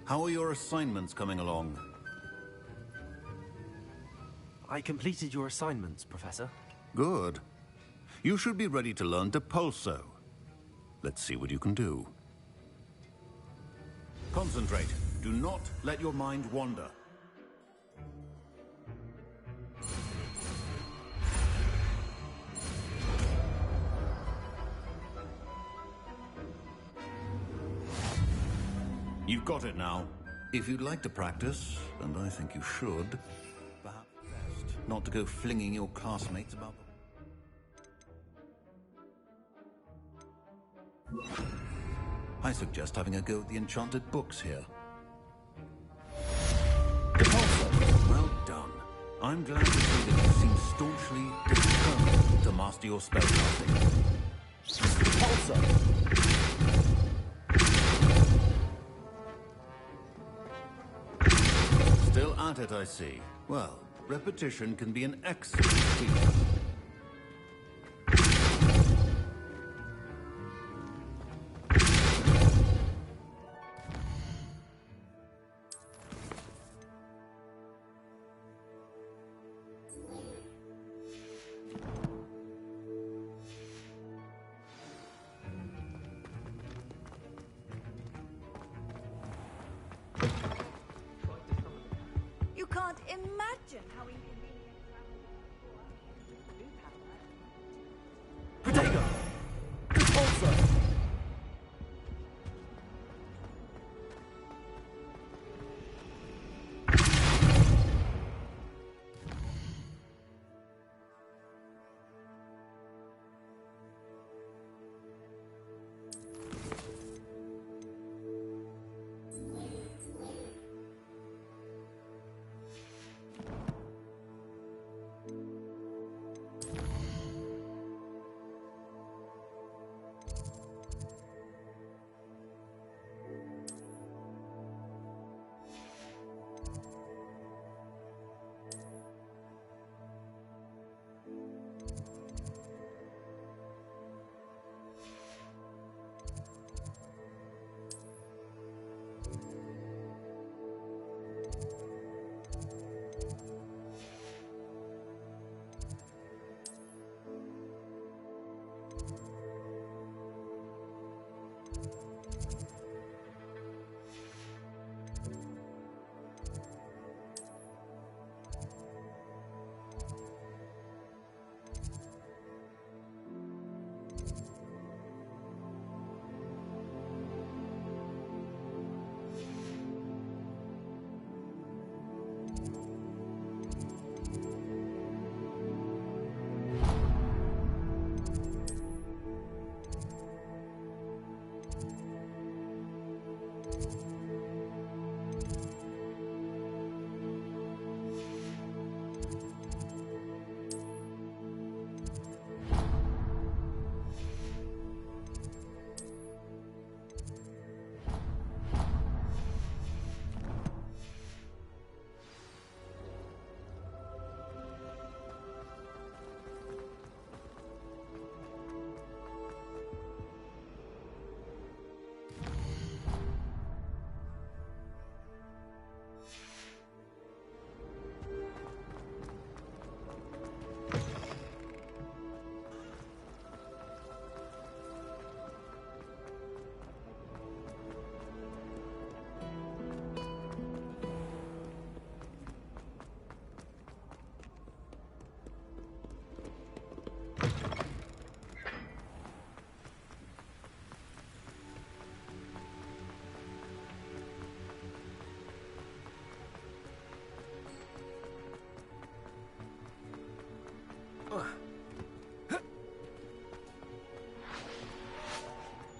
How are your assignments coming along? I completed your assignments, Professor. Good. You should be ready to learn Depulso. Let's see what you can do. Concentrate. Do not let your mind wander. You've got it now. If you'd like to practice, and I think you should, perhaps best not to go flinging your classmates about the... I suggest having a go at the enchanted books here. Well done. I'm glad to see that you seem staunchly determined to master your spellcasting. Still at it, I see. Well, repetition can be an excellent teacher. You can't imagine how inconvenient. Protego! Depulso!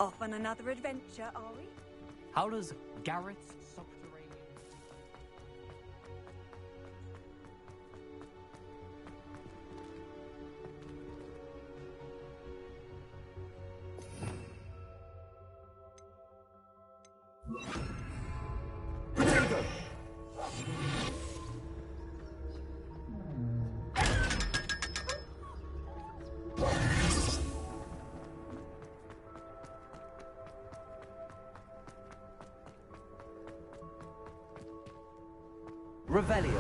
Off on another adventure, are we? How does Gareth's subterranean... Revelio.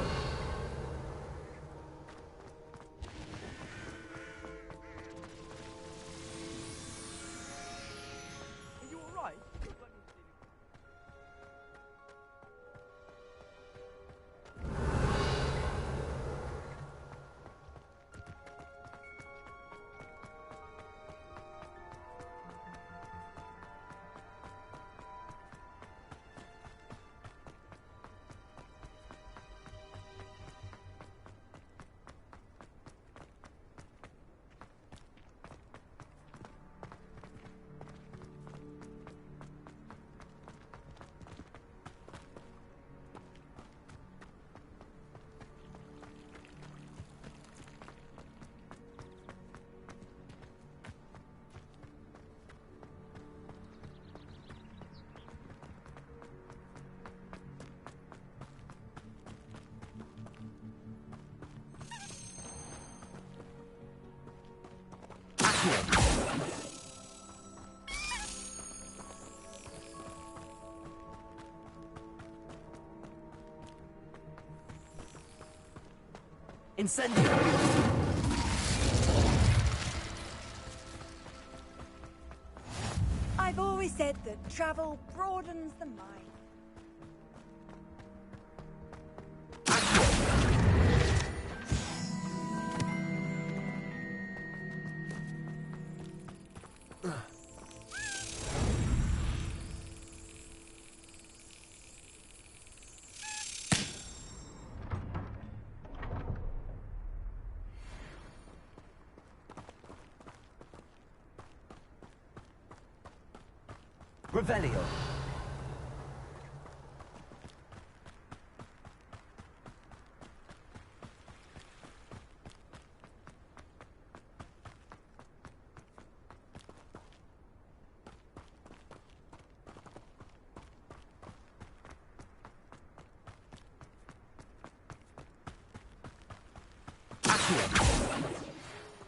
Are you alright? Incendio. I've always said that travel broadens the mind. Revelio.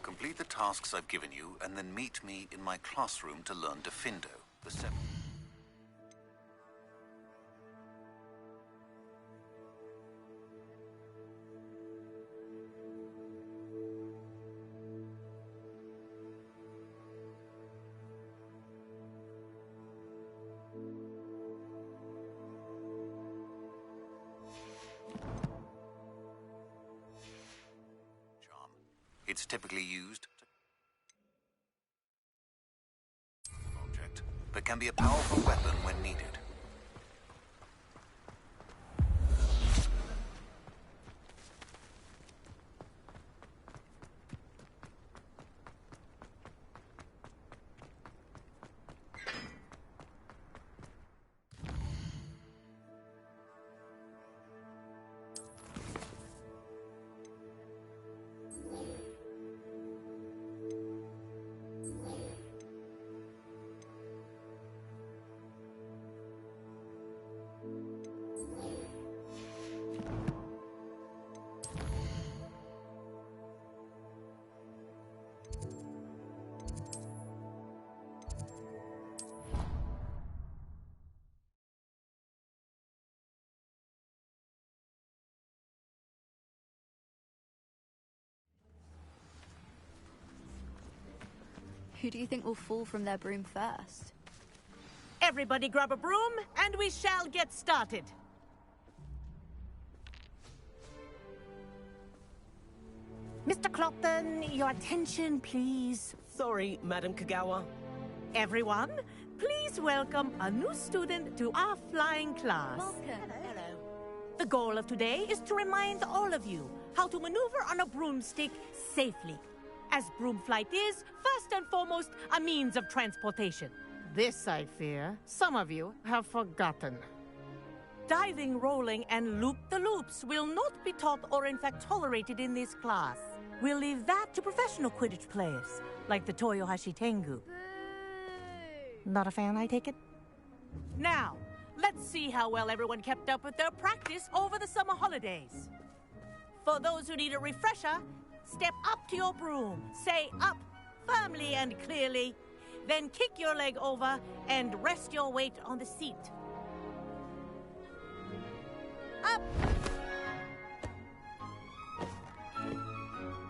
Complete the tasks I've given you, and then meet me in my classroom to learn Defindo, the seventh. It's typically used to object, but can be a powerful weapon when needed. Who do you think will fall from their broom first? Everybody grab a broom, and we shall get started. Mr. Clopton, your attention, please. Sorry, Madam Kagawa. Everyone, please welcome a new student to our flying class. Welcome. Hello. The goal of today is to remind all of you how to maneuver on a broomstick safely, as broom flight is, first and foremost, a means of transportation. This, I fear, some of you have forgotten. Diving, rolling, and loop-the-loops will not be taught or in fact tolerated in this class. We'll leave that to professional Quidditch players, like the Toyohashi Tengu. Not a fan, I take it? Now, let's see how well everyone kept up with their practice over the summer holidays. For those who need a refresher, step up to your broom, say up firmly and clearly, then kick your leg over and rest your weight on the seat. Up!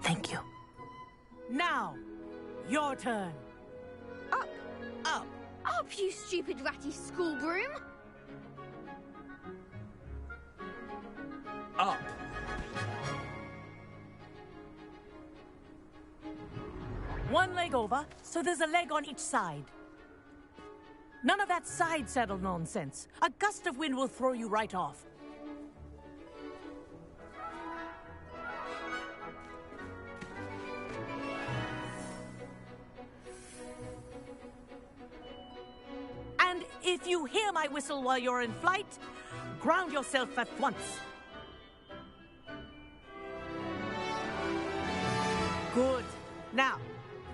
Thank you. Now, your turn. Up! Up! Up, you stupid ratty school broom! Up! One leg over, so there's a leg on each side. None of that side saddle nonsense. A gust of wind will throw you right off. And if you hear my whistle while you're in flight, ground yourself at once. Good. Now,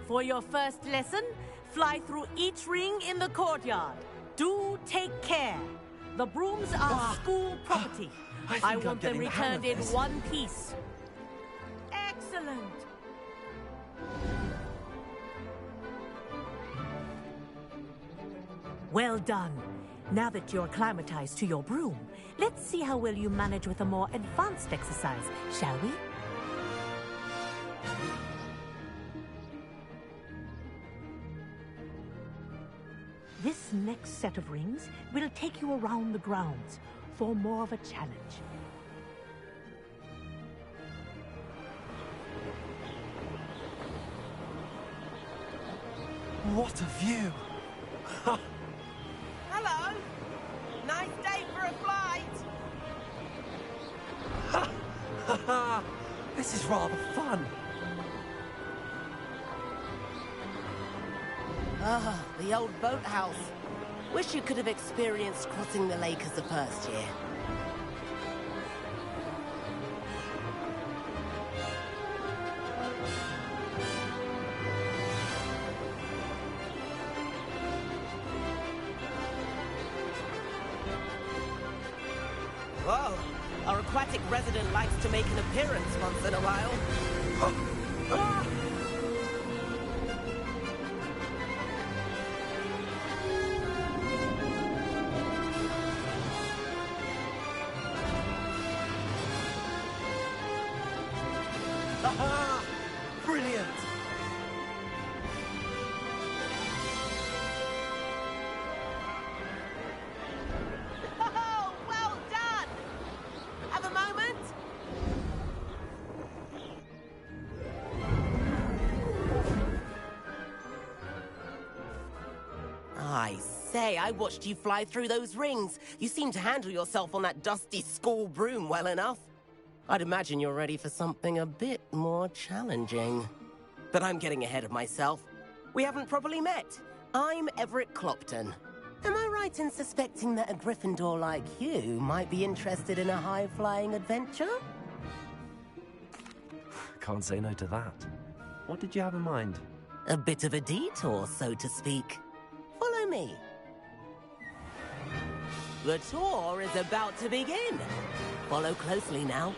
for your first lesson, fly through each ring in the courtyard. Do take care. The brooms are school property. I want them returned in one piece. Excellent. Well done. Now that you're acclimatized to your broom, let's see how well you manage with a more advanced exercise, shall we? This next set of rings will take you around the grounds for more of a challenge. What a view! Hello! Nice day for a flight! This is rather fun. Ah, the old boathouse. Wish you could have experienced crossing the lake as the first year. Whoa, our aquatic resident likes to make an appearance once in a while. Aha! Brilliant! Oh, well done! Have a moment? I say, I watched you fly through those rings. You seem to handle yourself on that dusty school broom well enough. I'd imagine you're ready for something a bit more challenging. But I'm getting ahead of myself. We haven't properly met. I'm Everett Clopton. Am I right in suspecting that a Gryffindor like you might be interested in a high-flying adventure? Can't say no to that. What did you have in mind? A bit of a detour, so to speak. Follow me. The tour is about to begin. Follow closely now.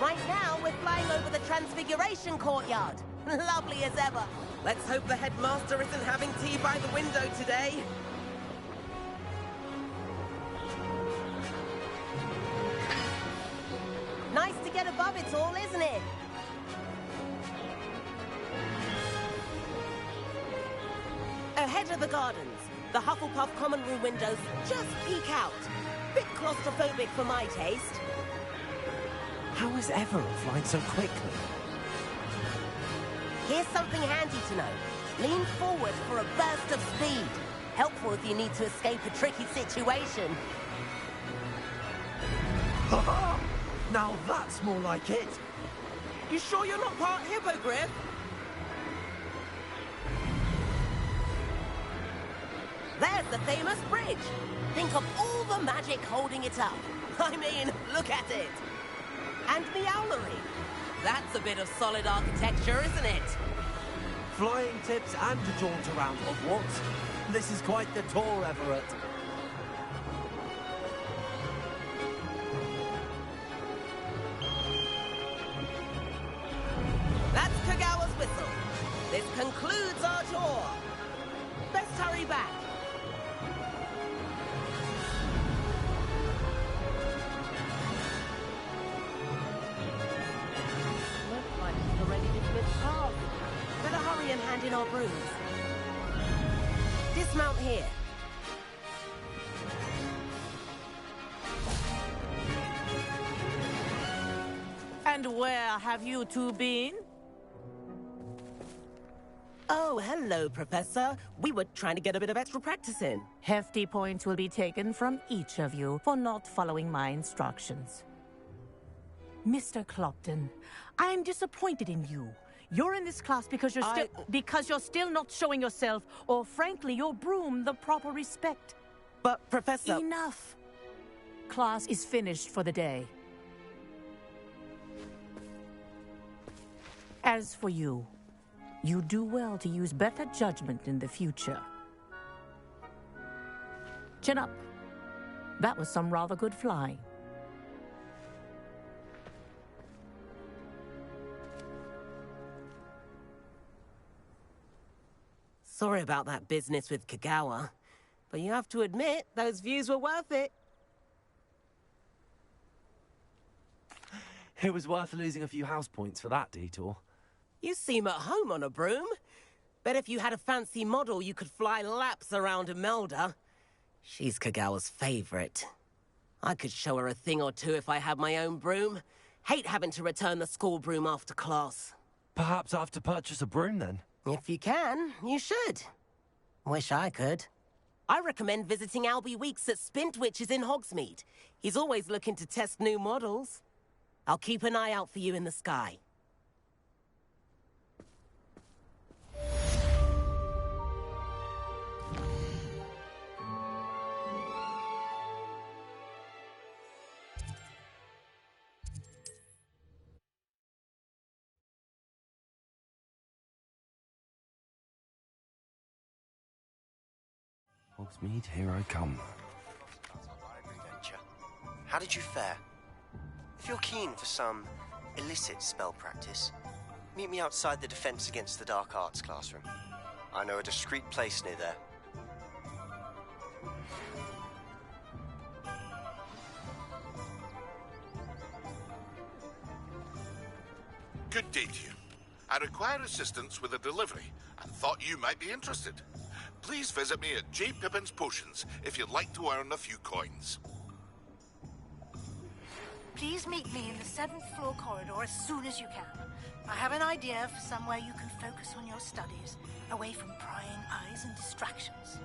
Right now, we're flying over the Transfiguration Courtyard. Lovely as ever. Let's hope the headmaster isn't having tea by the window today. Nice to get above it all, isn't it? Ahead of the gardens, the Hufflepuff common room windows just peek out. Bit claustrophobic for my taste. How is Everett flying so quickly? Here's something handy to know. Lean forward for a burst of speed. Helpful if you need to escape a tricky situation. Now that's more like it. You sure you're not part Hippogriff? There's the famous bridge. Think of all the magic holding it up. I mean, look at it. And the owlery. That's a bit of solid architecture, isn't it? Flying tips and a jaunt around Hogwarts. This is quite the tour, Everett. That's Kagawa's whistle. This concludes our tour. Let's hurry back. Looks like we're ready to split cars. Better hurry and hand in our brooms. Dismount here. And where have you two been? Oh, hello, Professor. We were trying to get a bit of extra practice in. Hefty points will be taken from each of you for not following my instructions. Mr. Clopton, I am disappointed in you. You're in this class because you're still not showing yourself, or frankly, your broom, the proper respect. But, Professor... Enough. Class is finished for the day. As for you, you do well to use better judgment in the future. Chin up. That was some rather good flying. Sorry about that business with Kagawa, but you have to admit, those views were worth it. It was worth losing a few house points for that detour. You seem at home on a broom. Bet if you had a fancy model, you could fly laps around Imelda. She's Kagawa's favorite. I could show her a thing or two if I had my own broom. Hate having to return the school broom after class. Perhaps I have to purchase a broom then? If you can, you should. Wish I could. I recommend visiting Albie Weeks at Spintwitches in Hogsmeade. He's always looking to test new models. I'll keep an eye out for you in the sky. Hogsmeade, here I come. Adventure. How did you fare? If you're keen for some illicit spell practice, meet me outside the Defense Against the Dark Arts classroom. I know a discreet place near there. Good day to you. I require assistance with a delivery and thought you might be interested. Please visit me at J. Pippin's Potions if you'd like to earn a few coins. Please meet me in the 7th floor corridor as soon as you can. I have an idea for somewhere you can focus on your studies, away from prying eyes and distractions.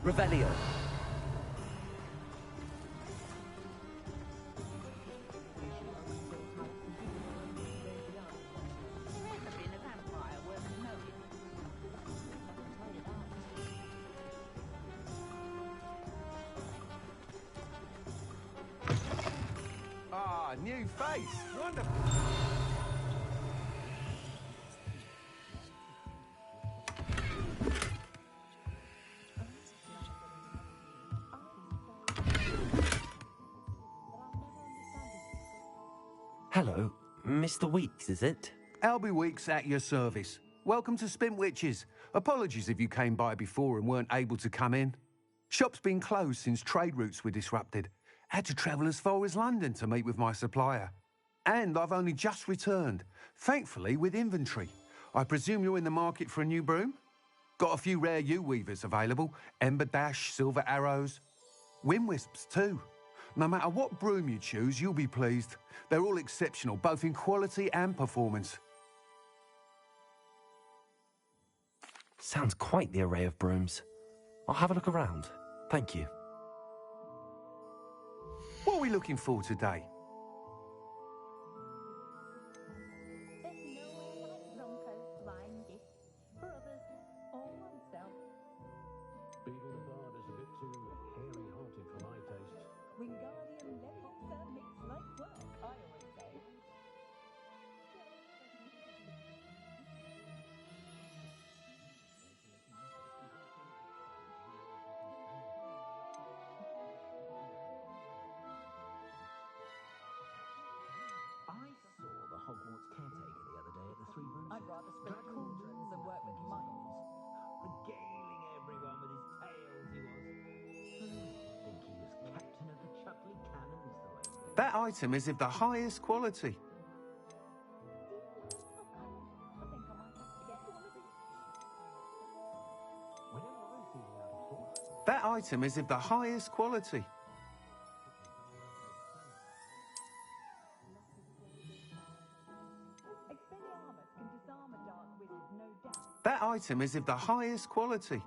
Revelio. Ah, new face. Wonderful. Hello, Mr. Weeks, is it? Albie Weeks at your service. Welcome to Spintwitches. Apologies if you came by before and weren't able to come in. Shop's been closed since trade routes were disrupted. Had to travel as far as London to meet with my supplier. And I've only just returned, thankfully with inventory. I presume you're in the market for a new broom? Got a few rare U-weavers available. Ember Dash, Silver Arrows. Windwisps too. No matter what broom you choose, you'll be pleased. They're all exceptional, both in quality and performance. Sounds quite the array of brooms. I'll have a look around. Thank you. we looking for today? Beetle the Bard is a bit too hairy-hearted for my taste. Wingardium Leviosa makes light work, I always say. I saw the Hogwarts caretaker the other day at the Three Roses. I'd rather spin cauldrons than work with mice. Regaling everyone with his tales, he was. I think he was captain of the Chuckley Cannons, the way. That item is of the highest quality. That item is of the highest quality. Expelliarmus can disarm a dark wizard, no doubt. That item is of the highest quality.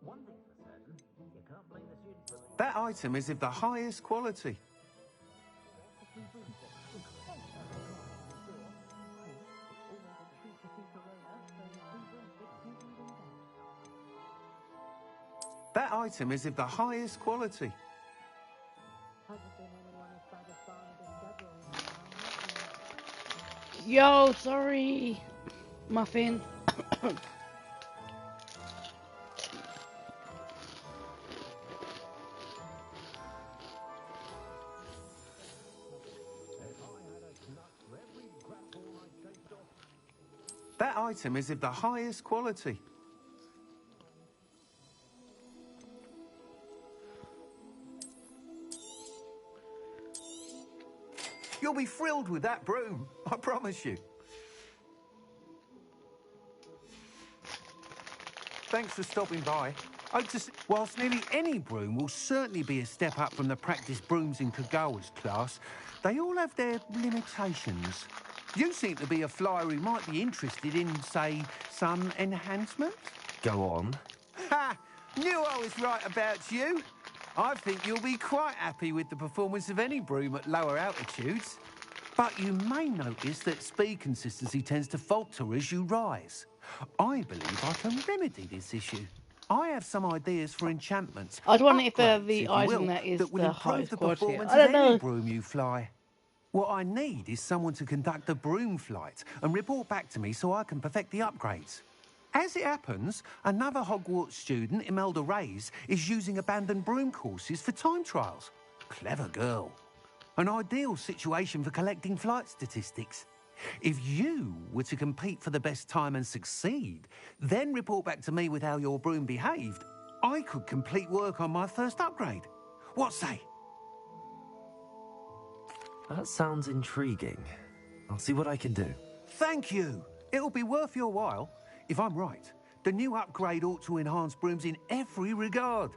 One thing's for certain, you can't blame the students for That item is of the highest quality. That item is of the highest quality. Yo, sorry, Muffin. That item is of the highest quality. You'll be thrilled with that broom, I promise you. Thanks for stopping by. Whilst nearly any broom will certainly be a step up from the practice brooms in Kagawa's class, they all have their limitations. You seem to be a flyer who might be interested in, say, some enhancement. Go on. Ha! Knew I was right about you. I think you'll be quite happy with the performance of any broom at lower altitudes. But you may notice that speed consistency tends to falter as you rise. I believe I can remedy this issue. I have some ideas for enchantments. I was wondering if upgrades, the you item will, that is that will the improve highest the quality. performance I don't of any know. broom you fly. What I need is someone to conduct a broom flight and report back to me so I can perfect the upgrades. As it happens, another Hogwarts student, Imelda Reyes, is using abandoned broom courses for time trials. Clever girl. An ideal situation for collecting flight statistics. If you were to compete for the best time and succeed, then report back to me with how your broom behaved, I could complete work on my first upgrade. What say? That sounds intriguing. I'll see what I can do. Thank you. It'll be worth your while. If I'm right, the new upgrade ought to enhance brooms in every regard.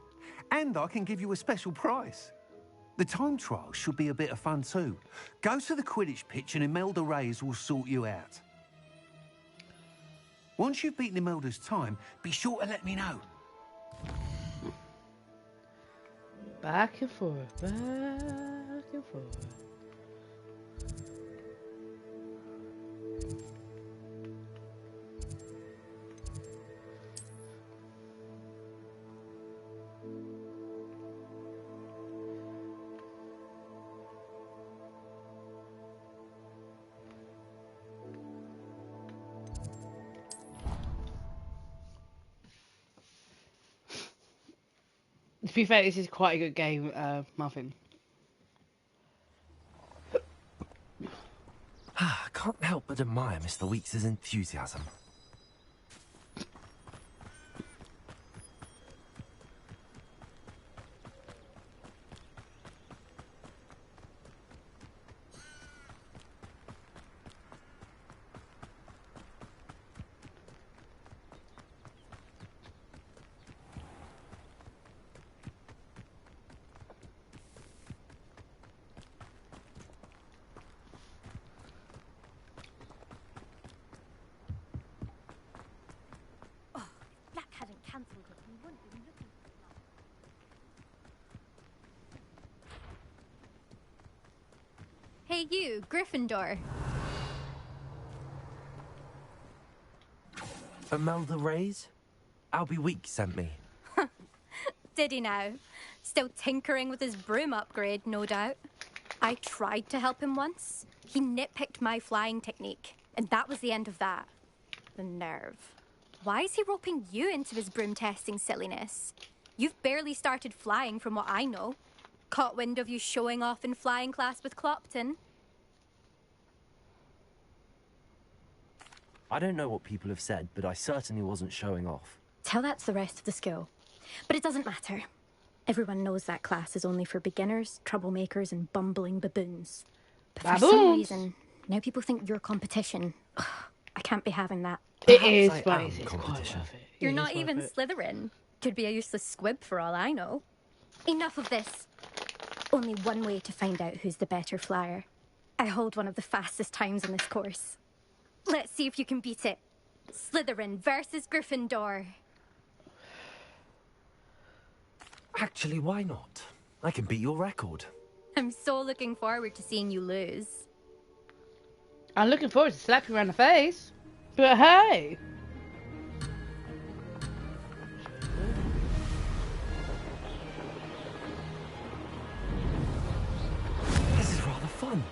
And I can give you a special price. The time trial should be a bit of fun too. Go to the Quidditch pitch and Imelda Reyes will sort you out. Once you've beaten Imelda's time, be sure to let me know. Back and forth, back and forth. To be fair, this is quite a good game, Muffin. I can't help but admire Mr. Weeks' enthusiasm. Hey, you, Gryffindor. Imelda Reyes? Albie Week sent me. Did he now? Still tinkering with his broom upgrade, no doubt. I tried to help him once. He nitpicked my flying technique, and that was the end of that. The nerve. Why is he roping you into his broom testing silliness? You've barely started flying from what I know. Caught wind of you showing off in flying class with Clopton. I don't know what people have said, but I certainly wasn't showing off. Tell that to the rest of the school. But it doesn't matter. Everyone knows that class is only for beginners, troublemakers, and bumbling baboons. But for some reason, now people think you're competition. Ugh, I can't be having that. It is, but it's competition. You're not even Slytherin. Could be a useless squib for all I know. Enough of this. Only one way to find out who's the better flyer. I hold one of the fastest times in this course. Let's see if you can beat it. Slytherin versus Gryffindor. Actually, why not? I can beat your record. I'm so looking forward to seeing you lose. I'm looking forward to slapping you around the face. But hey! This is rather fun.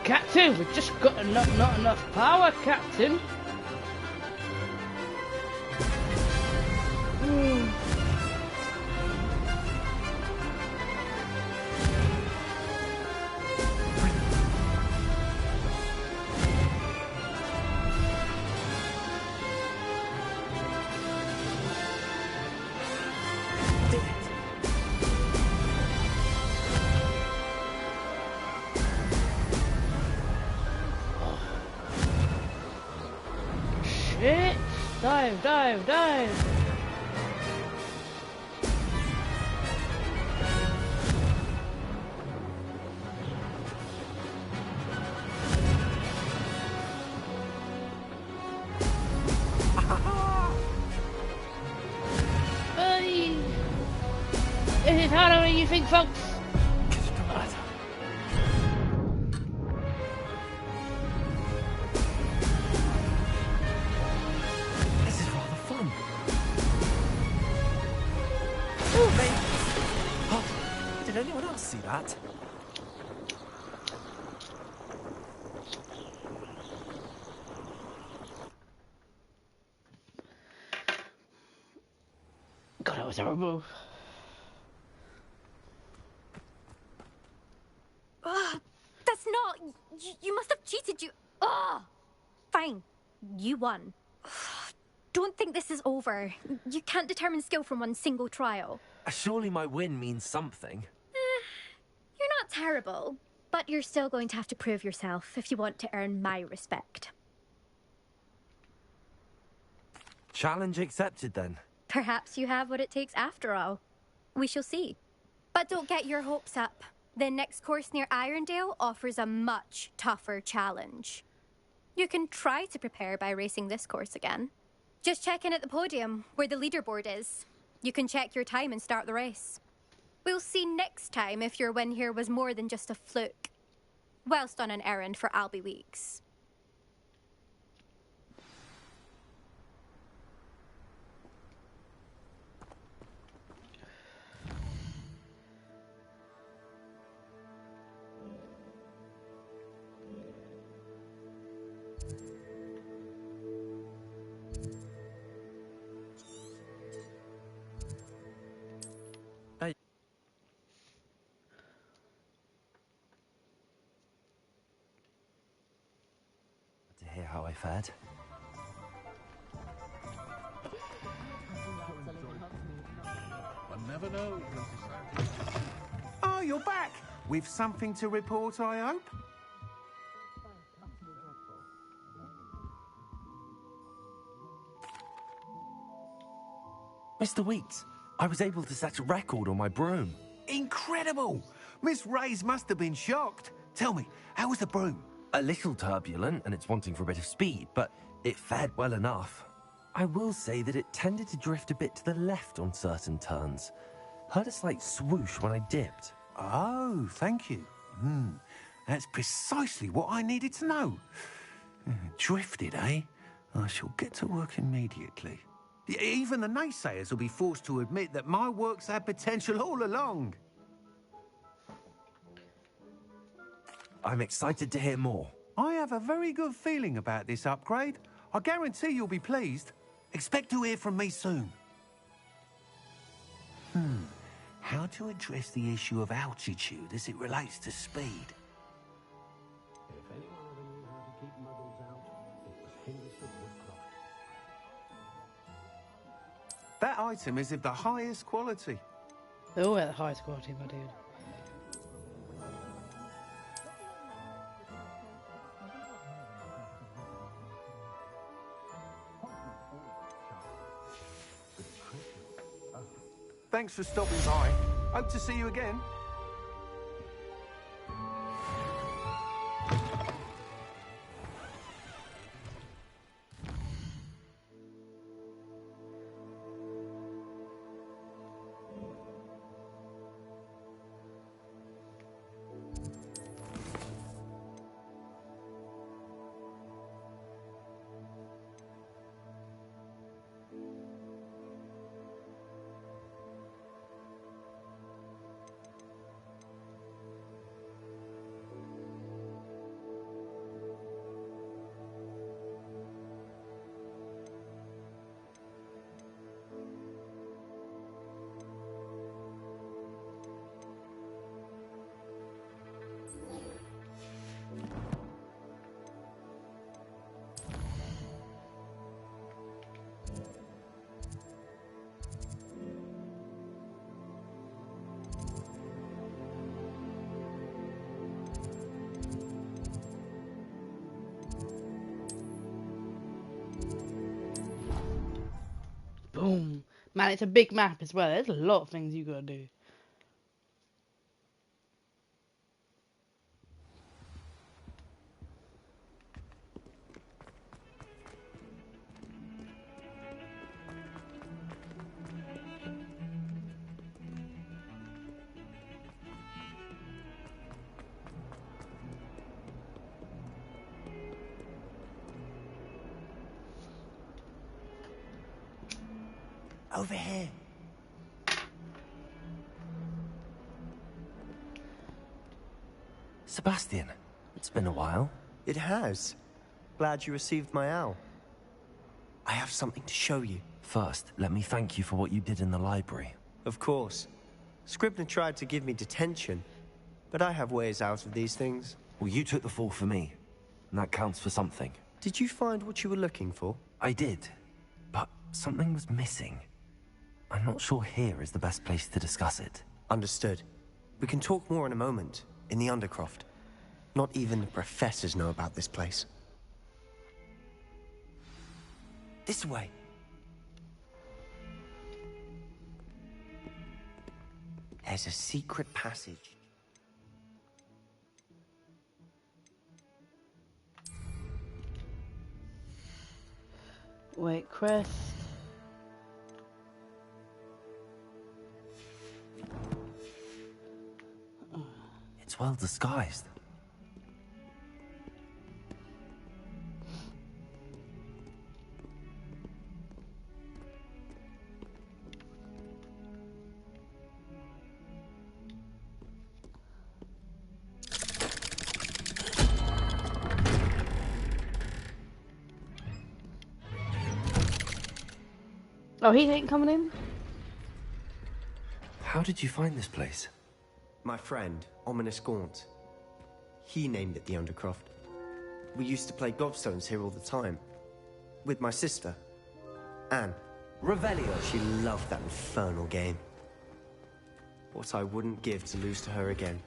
Captain, we've just got not enough power, Captain. Shit! Dive, dive, dive! Hey! This is harder than you think, folks! Did anyone else see that? God, that was horrible. That's not... You must have cheated, you... Ugh! Fine. You won. Don't think this is over. You can't determine skill from one single trial. Surely my win means something. You're not terrible, but you're still going to have to prove yourself if you want to earn my respect. Challenge accepted, then. Perhaps you have what it takes after all. We shall see. But don't get your hopes up. The next course near Irondale offers a much tougher challenge. You can try to prepare by racing this course again. Just check in at the podium, where the leaderboard is. You can check your time and start the race. We'll see next time if your win here was more than just a fluke, whilst on an errand for Albie Weeks. To hear how I fared. never know. Oh, you're back! With something to report, I hope? Mr. Weeks, I was able to set a record on my broom. Incredible! Miss Reyes must have been shocked. Tell me, how was the broom? A little turbulent, and it's wanting for a bit of speed, but it fared well enough. I will say that it tended to drift a bit to the left on certain turns. Heard a slight swoosh when I dipped. Oh, thank you. That's precisely what I needed to know. Drifted, eh? I shall get to work immediately. Even the naysayers will be forced to admit that my work's had potential all along. I'm excited to hear more. I have a very good feeling about this upgrade. I guarantee you'll be pleased. Expect to hear from me soon. How to address the issue of altitude as it relates to speed? If anyone ever knew how to keep muggles out, it was Henderson Woodcroft. That item is of the highest quality. They're all at the highest quality, my dude. Thanks for stopping by. Hope to see you again. Boom. Man, it's a big map as well. There's a lot of things you gotta do. Over here. Sebastian, it's been a while. It has. Glad you received my owl. I have something to show you. First, let me thank you for what you did in the library. Of course. Scribner tried to give me detention, but I have ways out of these things. Well, you took the fall for me, and that counts for something. Did you find what you were looking for? I did, but something was missing. I'm not sure here is the best place to discuss it. Understood. We can talk more in a moment, in the Undercroft. Not even the professors know about this place. This way. There's a secret passage. Wait, Crest. It's well disguised. Oh, he ain't coming in? How did you find this place? My friend, Ominous Gaunt. He named it the Undercroft. We used to play gobstones here all the time. With my sister, Anne. Revelio. She loved that infernal game. what I wouldn't give to lose to her again.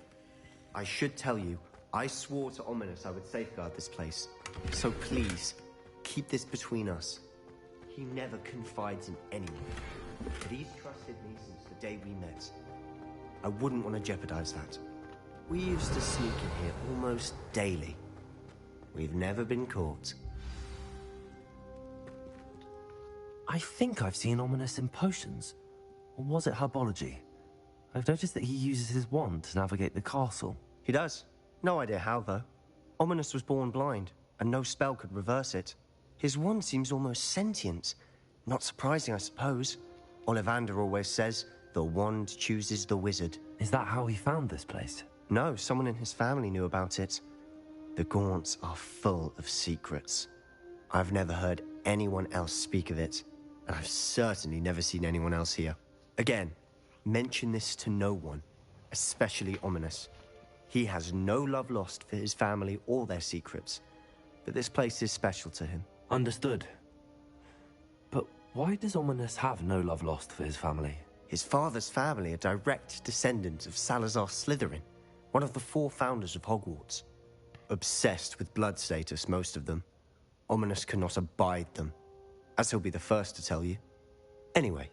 I should tell you, I swore to Ominis I would safeguard this place. So please, keep this between us. He never confides in anyone, but he's trusted me since the day we met. I wouldn't want to jeopardize that. We used to sneak in here almost daily. We've never been caught. I think I've seen Ominis in potions. Or was it herbology? I've noticed that he uses his wand to navigate the castle. He does. No idea how, though. Ominis was born blind, and no spell could reverse it. His wand seems almost sentient. Not surprising, I suppose. Ollivander always says, the wand chooses the wizard. Is that how he found this place? No, someone in his family knew about it. The Gaunts are full of secrets. I've never heard anyone else speak of it, and I've certainly never seen anyone else here. Again, mention this to no one, especially Ominis. He has no love lost for his family or their secrets, but this place is special to him. Understood. But why does Ominis have no love lost for his family? His father's family are direct descendants of Salazar Slytherin, one of the 4 founders of Hogwarts. Obsessed with blood status, most of them. Ominis cannot abide them, as he'll be the first to tell you. Anyway,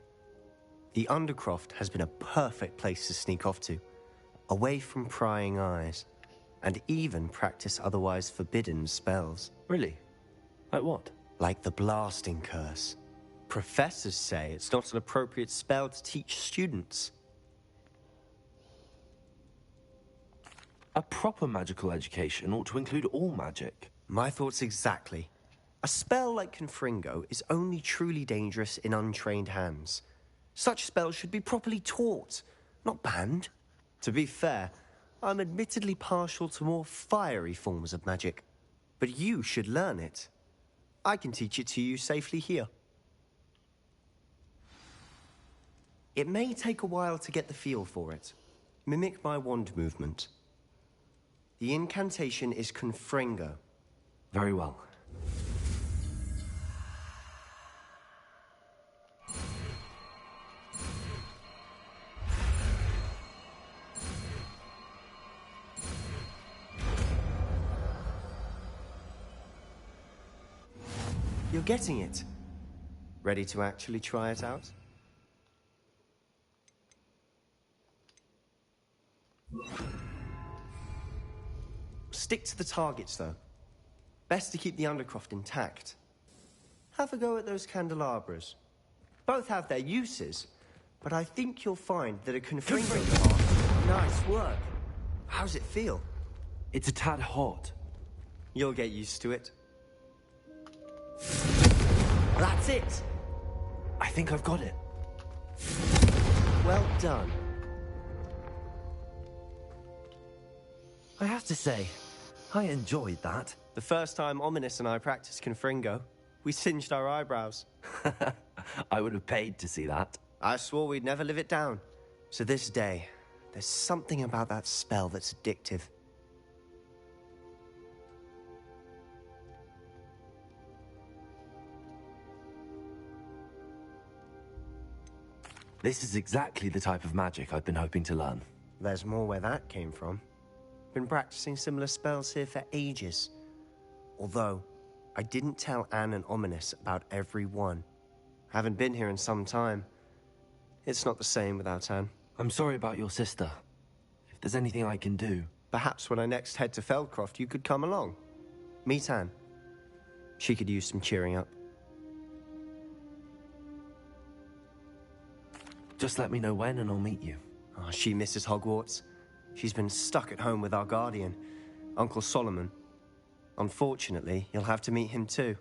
the Undercroft has been a perfect place to sneak off to, away from prying eyes, and even practice otherwise forbidden spells. Really? Like what? Like the Blasting Curse. Professors say it's not an appropriate spell to teach students. A proper magical education ought to include all magic. My thoughts exactly. A spell like Confringo is only truly dangerous in untrained hands. Such spells should be properly taught, not banned. To be fair, I'm admittedly partial to more fiery forms of magic. But you should learn it. I can teach it to you safely here. It may take a while to get the feel for it. Mimic my wand movement. The incantation is Confringo. Very well. You're getting it. Ready to actually try it out? Stick to the targets, though. Best to keep the Undercroft intact. Have a go at those candelabras. Both have their uses, but I think you'll find that a Confringo... Nice work. How's it feel? It's a tad hot. You'll get used to it. That's it! I think I've got it. Well done. I have to say, I enjoyed that. The first time Ominis and I practiced Confringo, we singed our eyebrows. I would have paid to see that. I swore we'd never live it down. To this day, there's something about that spell that's addictive. This is exactly the type of magic I've been hoping to learn. There's more where that came from. Been practicing similar spells here for ages. Although, I didn't tell Anne and Ominis about every one. Haven't been here in some time. It's not the same without Anne. I'm sorry about your sister. If there's anything I can do... Perhaps when I next head to Feldcroft, you could come along. Meet Anne. She could use some cheering up. Just let me know when and I'll meet you. Oh, she misses Hogwarts. She's been stuck at home with our guardian, Uncle Solomon. Unfortunately, you'll have to meet him too.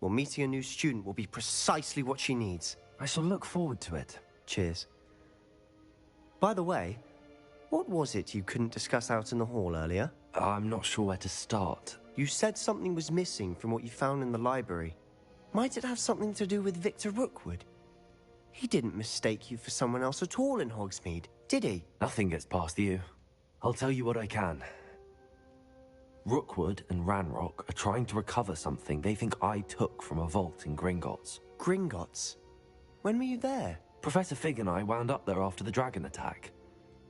Well, meeting a new student will be precisely what she needs. I shall look forward to it. Cheers. By the way, what was it you couldn't discuss out in the hall earlier? I'm not sure where to start. You said something was missing from what you found in the library. Might it have something to do with Victor Rookwood? He didn't mistake you for someone else at all in Hogsmeade, did he? Nothing gets past you. I'll tell you what I can. Rookwood and Ranrock are trying to recover something they think I took from a vault in Gringotts. Gringotts? When were you there? Professor Fig and I wound up there after the dragon attack.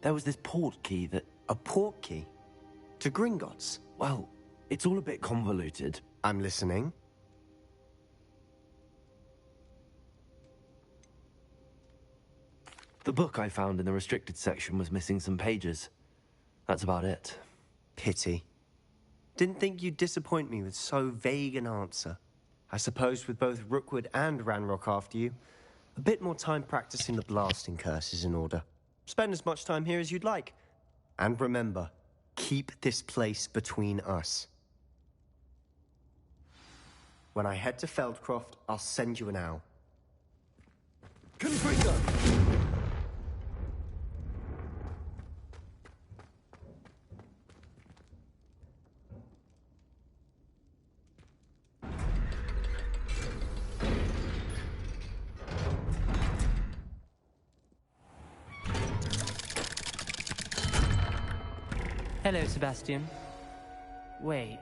There was this port key that... A port key? To Gringotts? Well, it's all a bit convoluted. I'm listening. The book I found in the restricted section was missing some pages. That's about it. Pity. Didn't think you'd disappoint me with so vague an answer. I suppose with both Rookwood and Ranrock after you, a bit more time practicing the blasting curse is in order. Spend as much time here as you'd like. And remember, keep this place between us. When I head to Feldcroft, I'll send you an owl. Confringo! Hello, Sebastian. Wait.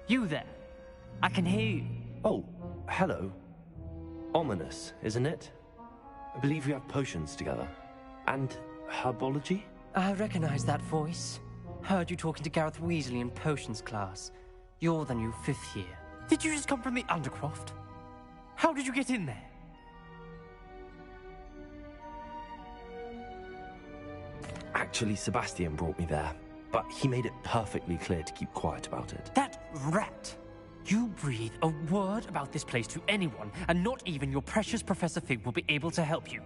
You there? I can hear you. Oh, hello. Ominous, isn't it? I believe we have potions together. And herbology? I recognize that voice. Heard you talking to Gareth Weasley in potions class. You're the new 5th year. Did you just come from the Undercroft? How did you get in there? Actually, Sebastian brought me there, but he made it perfectly clear to keep quiet about it. That rat! You breathe a word about this place to anyone, and not even your precious Professor Fig will be able to help you.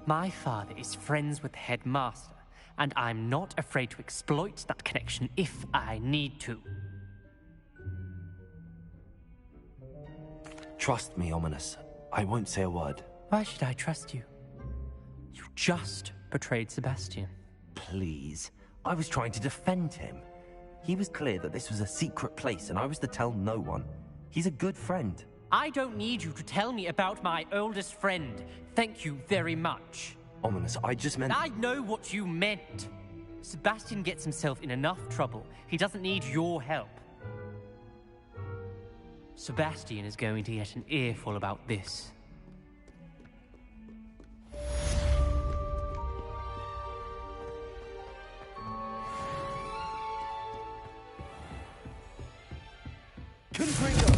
My father is friends with the headmaster, and I'm not afraid to exploit that connection if I need to. Trust me, Ominous. I won't say a word. Why should I trust you? You just betrayed Sebastian. Please. I was trying to defend him. He was clear that this was a secret place, and I was to tell no one. He's a good friend. I don't need you to tell me about my oldest friend. Thank you very much. Ominous, I just meant... I know what you meant. Sebastian gets himself in enough trouble. He doesn't need your help. Sebastian is going to get an earful about this. Confringo!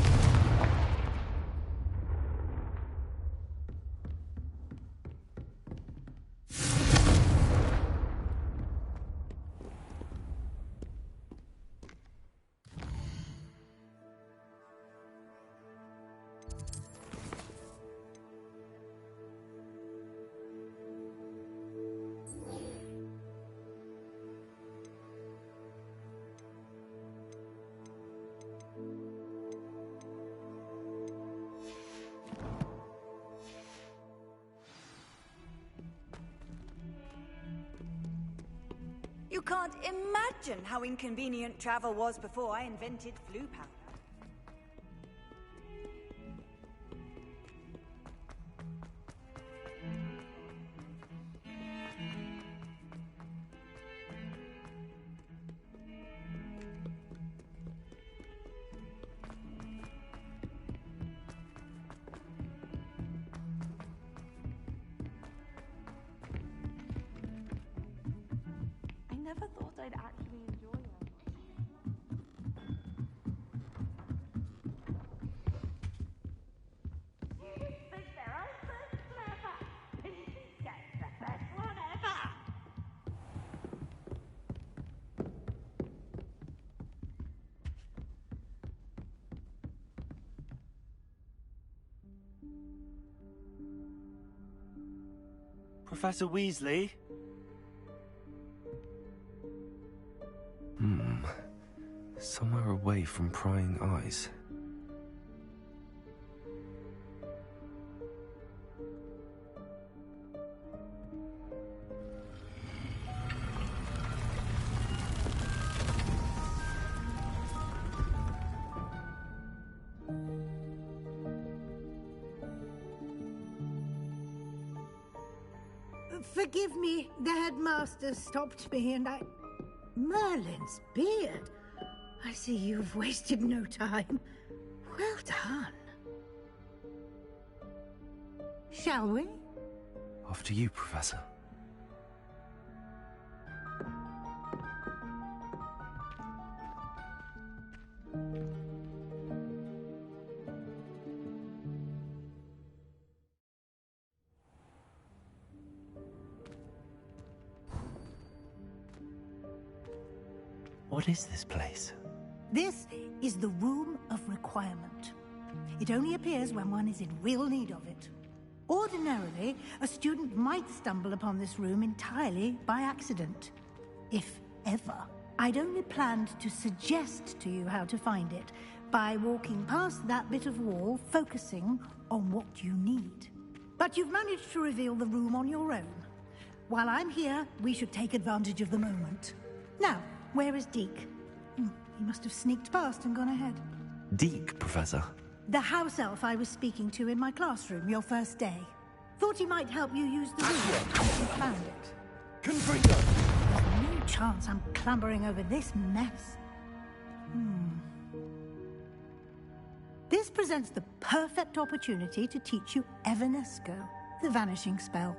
You can't imagine how inconvenient travel was before I invented flu powder. I never thought I'd actually enjoy it. Think they're open, clever. Pinky gets the best one ever. Professor Weasley? Somewhere away from prying eyes. Forgive me, the headmaster stopped me and I... Merlin's beard. I see you've wasted no time. Well done. Shall we? After you, Professor. What is this place? This is the Room of Requirement. It only appears when one is in real need of it. Ordinarily, a student might stumble upon this room entirely by accident. If ever. I'd only planned to suggest to you how to find it by walking past that bit of wall, focusing on what you need. But you've managed to reveal the room on your own. While I'm here, we should take advantage of the moment. Now, where is Deke? He must have sneaked past and gone ahead. Deke, Professor. The house elf I was speaking to in my classroom your first day. Thought he might help you use the room if you found it. Confringo! There's no chance I'm clambering over this mess. This presents the perfect opportunity to teach you Evanesco, the vanishing spell.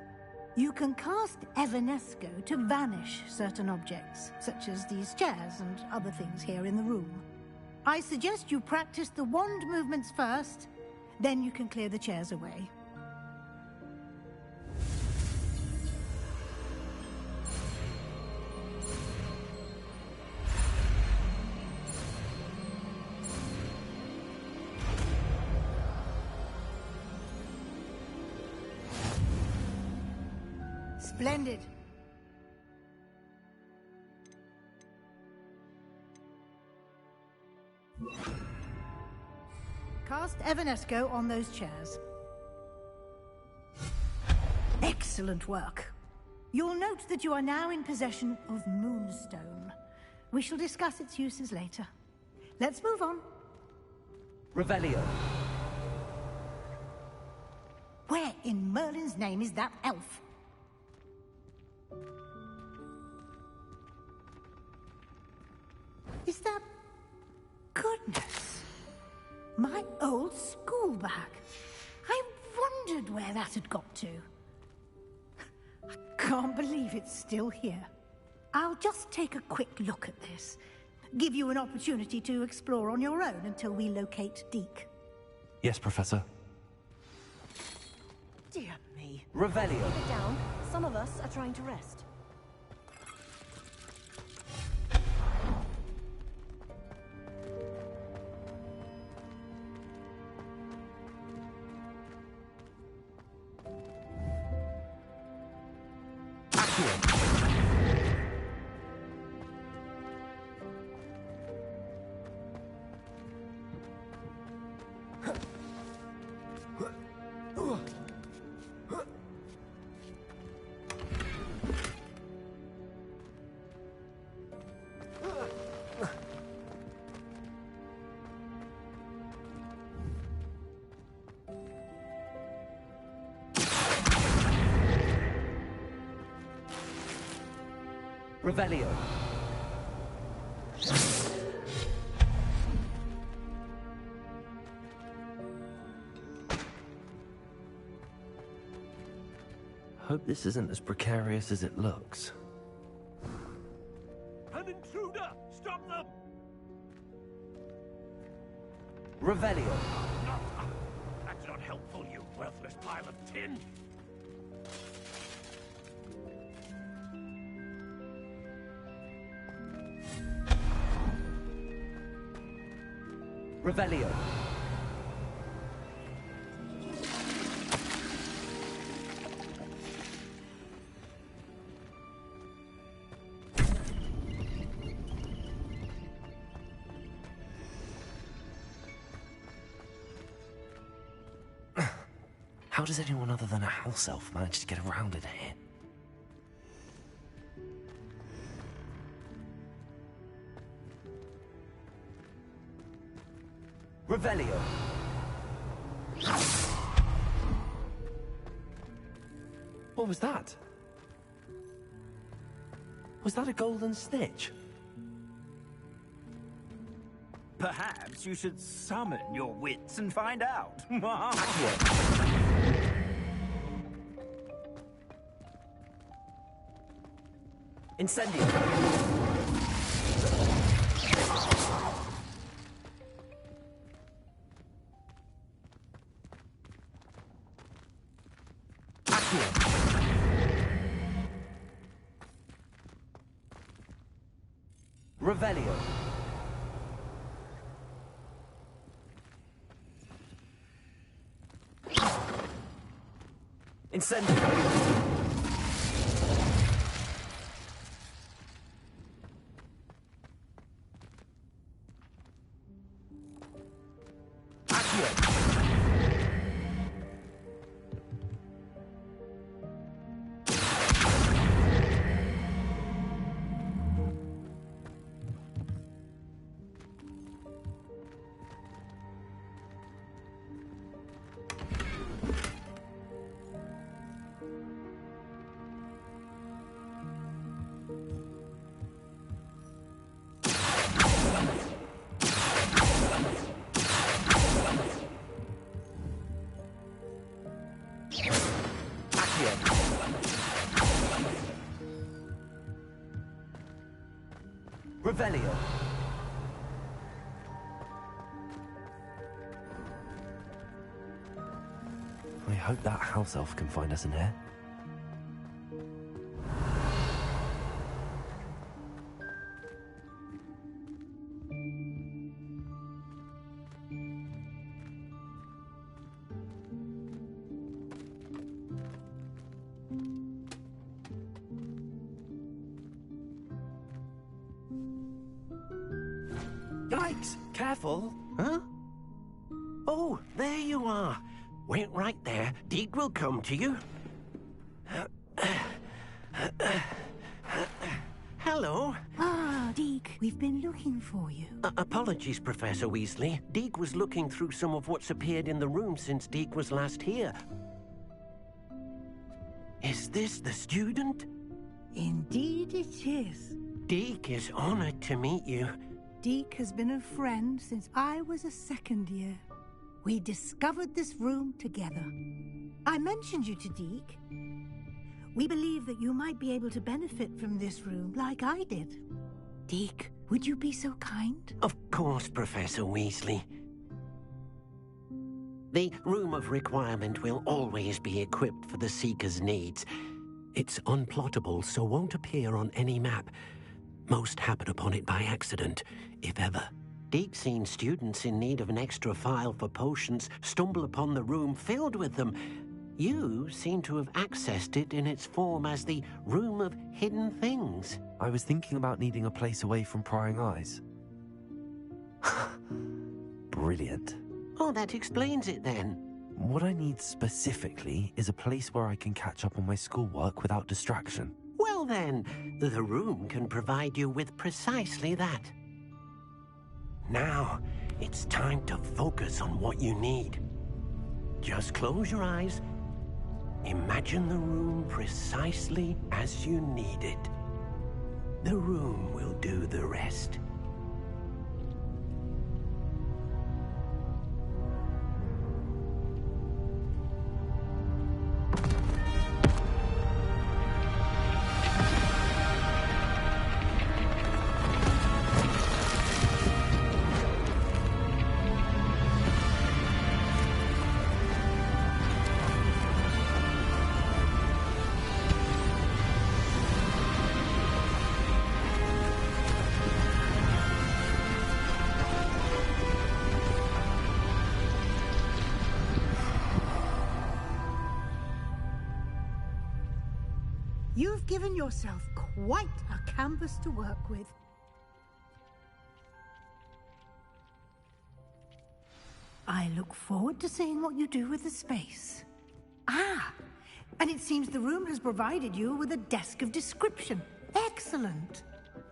You can cast Evanesco to vanish certain objects, such as these chairs and other things here in the room. I suggest you practice the wand movements first, then you can clear the chairs away. Splendid. Cast Evanesco on those chairs. Excellent work. You'll note that you are now in possession of Moonstone. We shall discuss its uses later. Let's move on. Revelio. Where in Merlin's name is that elf? Is that... Goodness! My old school bag. I wondered where that had got to. I can't believe it's still here. I'll just take a quick look at this. Give you an opportunity to explore on your own until we locate Deke. Yes, Professor. Dear me. Revelio. Keep it down. Some of us are trying to rest. Revelio. Hope this isn't as precarious as it looks. An intruder! Stop them! Revelio. That's not helpful, you worthless pile of tin! Revelio. How does anyone other than a house elf manage to get around in here? Revelio. What was that? Was that a golden snitch? Perhaps you should summon your wits and find out. Incendio. Revelio. Incendio. Revelio. I hope that house elf can find us in here. Yikes! Careful! Huh? Oh, there you are. Wait right there. Deke will come to you. Hello. Ah, Deke, we've been looking for you. Apologies, Professor Weasley. Deke was looking through some of what's appeared in the room since Deke was last here. Is this the student? Indeed it is. Deke is honored to meet you. Deke has been a friend since I was a second year. We discovered this room together. I mentioned you to Deke. We believe that you might be able to benefit from this room like I did. Deke, would you be so kind? Of course, Professor Weasley. The Room of Requirement will always be equipped for the Seeker's needs. It's unplottable, so won't appear on any map. Most happen upon it by accident, if ever. Deke's seen students in need of an extra file for potions stumble upon the room filled with them. You seem to have accessed it in its form as the Room of Hidden Things. I was thinking about needing a place away from prying eyes. Brilliant. Oh, that explains it then. What I need specifically is a place where I can catch up on my schoolwork without distraction. Well then, the room can provide you with precisely that. Now, it's time to focus on what you need. Just close your eyes. Imagine the room precisely as you need it. The room will do the rest. You've given yourself quite a canvas to work with. I look forward to seeing what you do with the space. Ah, and it seems the room has provided you with a desk of description. Excellent.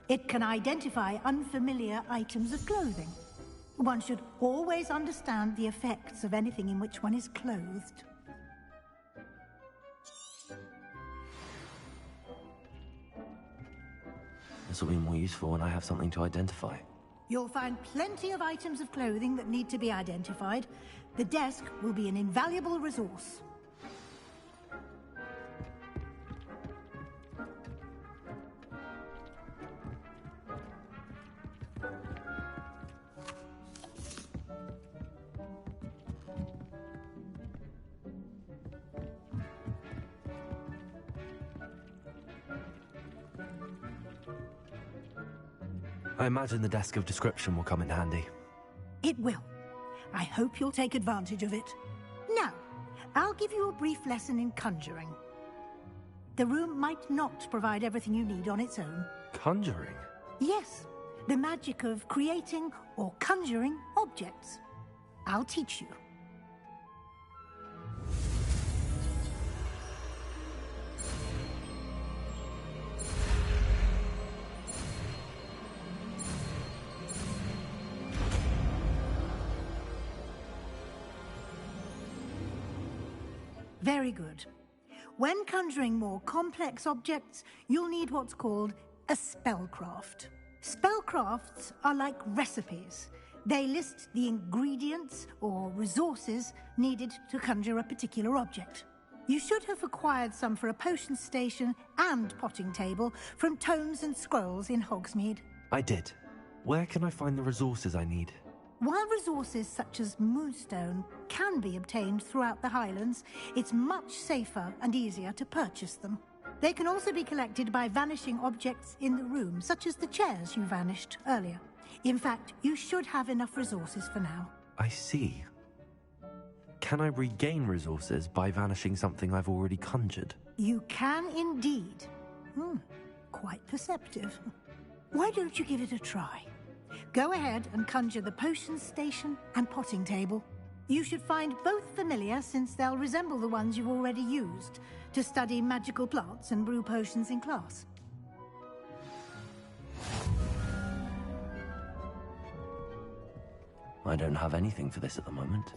It can identify unfamiliar items of clothing. One should always understand the effects of anything in which one is clothed. This will be more useful when I have something to identify. You'll find plenty of items of clothing that need to be identified. The desk will be an invaluable resource. I imagine the desk of description will come in handy. It will. I hope you'll take advantage of it. Now, I'll give you a brief lesson in conjuring. The room might not provide everything you need on its own. Conjuring? Yes, the magic of creating or conjuring objects. I'll teach you. Very good. When conjuring more complex objects, you'll need what's called a spellcraft. Spellcrafts are like recipes. They list the ingredients or resources needed to conjure a particular object. You should have acquired some for a potion station and potting table from tomes and scrolls in Hogsmeade. I did. Where can I find the resources I need? While resources such as Moonstone can be obtained throughout the Highlands, it's much safer and easier to purchase them. They can also be collected by vanishing objects in the room, such as the chairs you vanished earlier. In fact, you should have enough resources for now. I see. Can I regain resources by vanishing something I've already conjured? You can indeed. Quite perceptive. Why don't you give it a try? Go ahead and conjure the potion station and potting table. You should find both familiar, since they'll resemble the ones you've already used to study magical plants and brew potions in class. I don't have anything for this at the moment.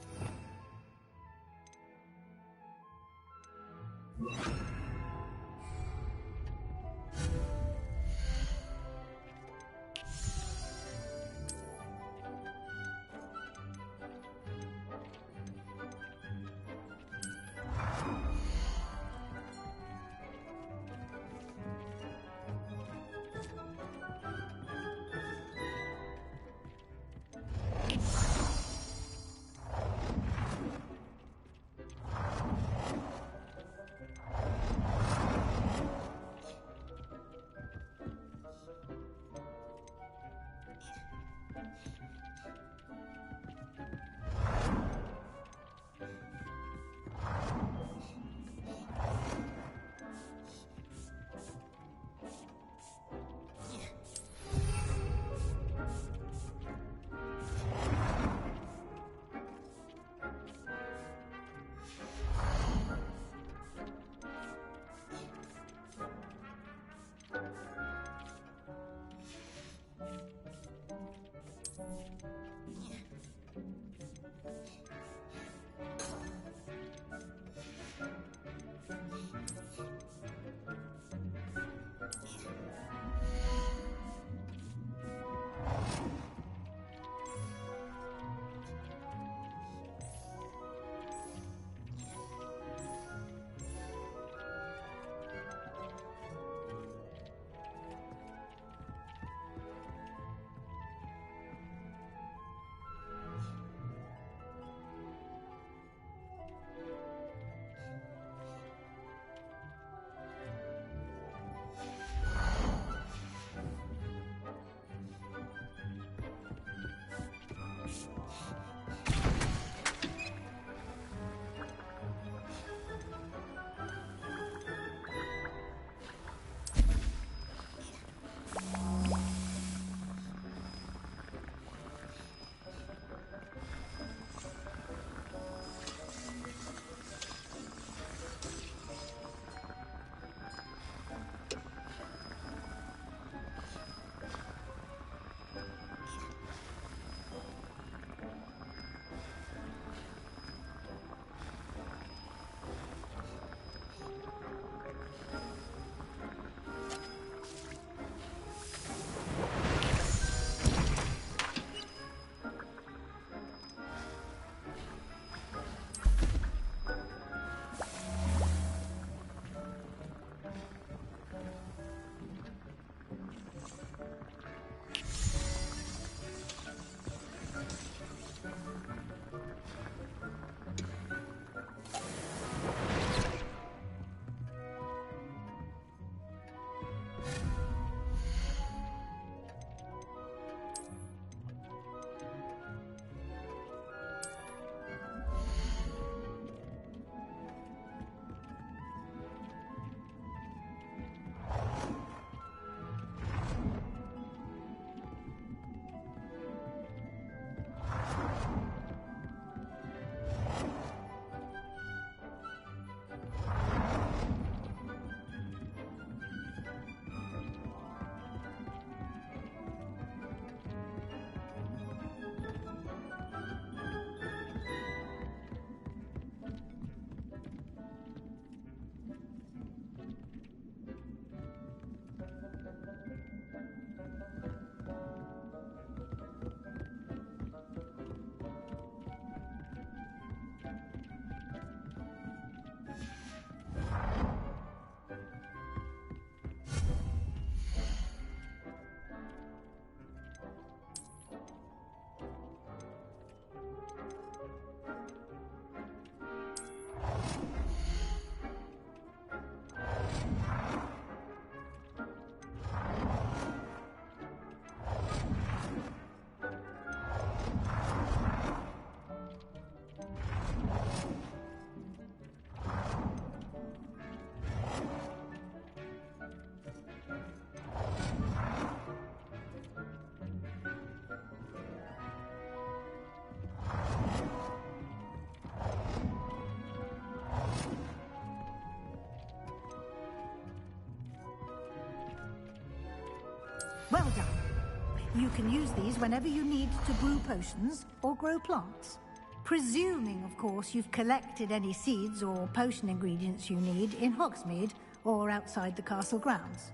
you can use these whenever you need to brew potions or grow plants. Presuming, of course, you've collected any seeds or potion ingredients you need in Hogsmeade or outside the castle grounds.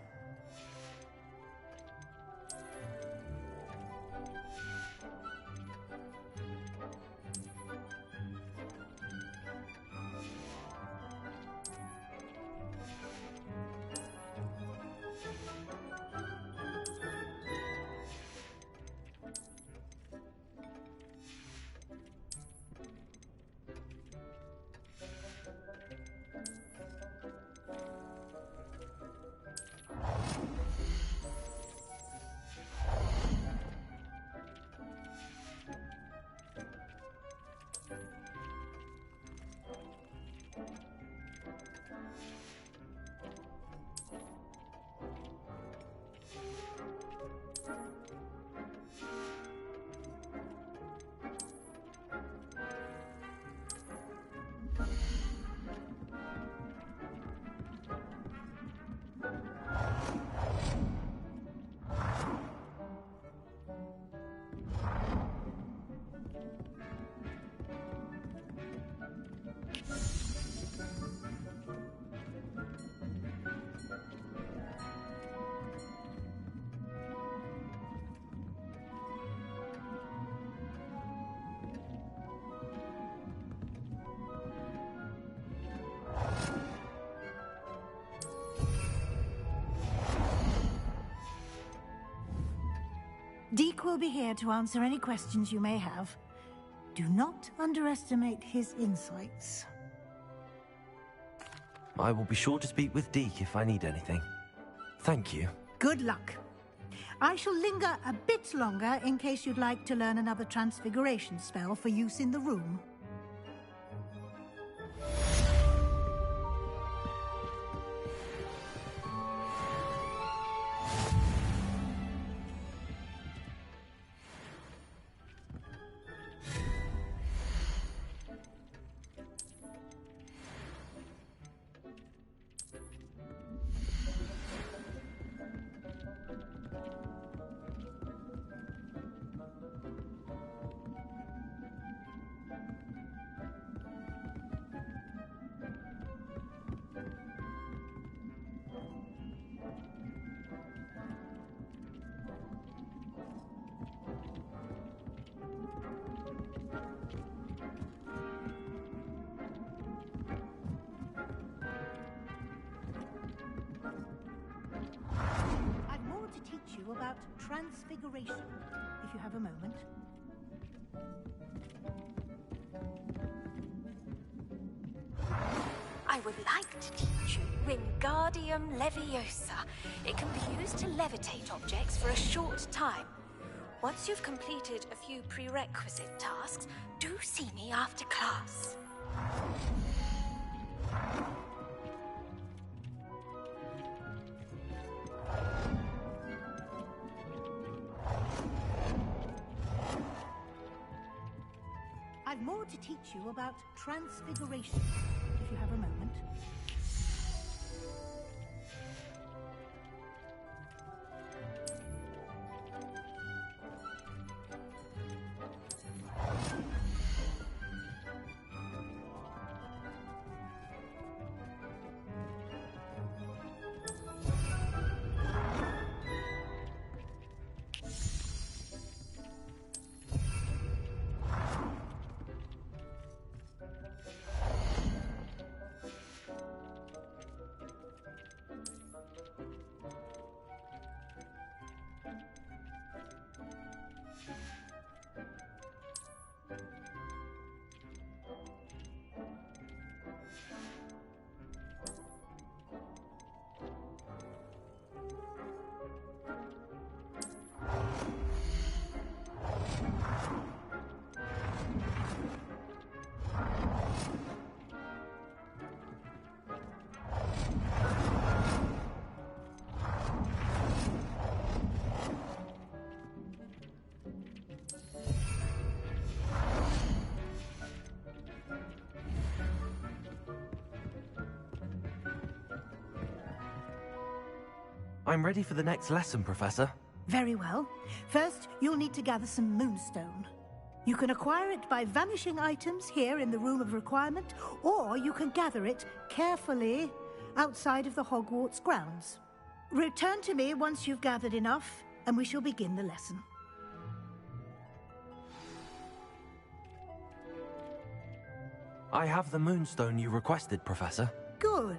Deek will be here to answer any questions you may have. Do not underestimate his insights. I will be sure to speak with Deek if I need anything. Thank you. Good luck. I shall linger a bit longer in case you'd like to learn another transfiguration spell for use in the room. About transfiguration, if you have a moment. I would like to teach you Wingardium Leviosa. It can be used to levitate objects for a short time. Once you've completed a few prerequisite tasks, do see me after class. I've more to teach you about transfiguration, if you have a moment. I'm ready for the next lesson, Professor. Very well. First, you'll need to gather some moonstone. You can acquire it by vanishing items here in the Room of Requirement, or you can gather it carefully outside of the Hogwarts grounds. Return to me once you've gathered enough, and we shall begin the lesson. I have the moonstone you requested, Professor. Good.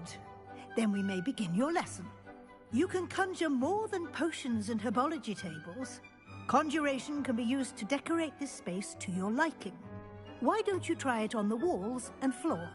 Then we may begin your lesson. You can conjure more than potions and herbology tables. Conjuration can be used to decorate this space to your liking. Why don't you try it on the walls and floor?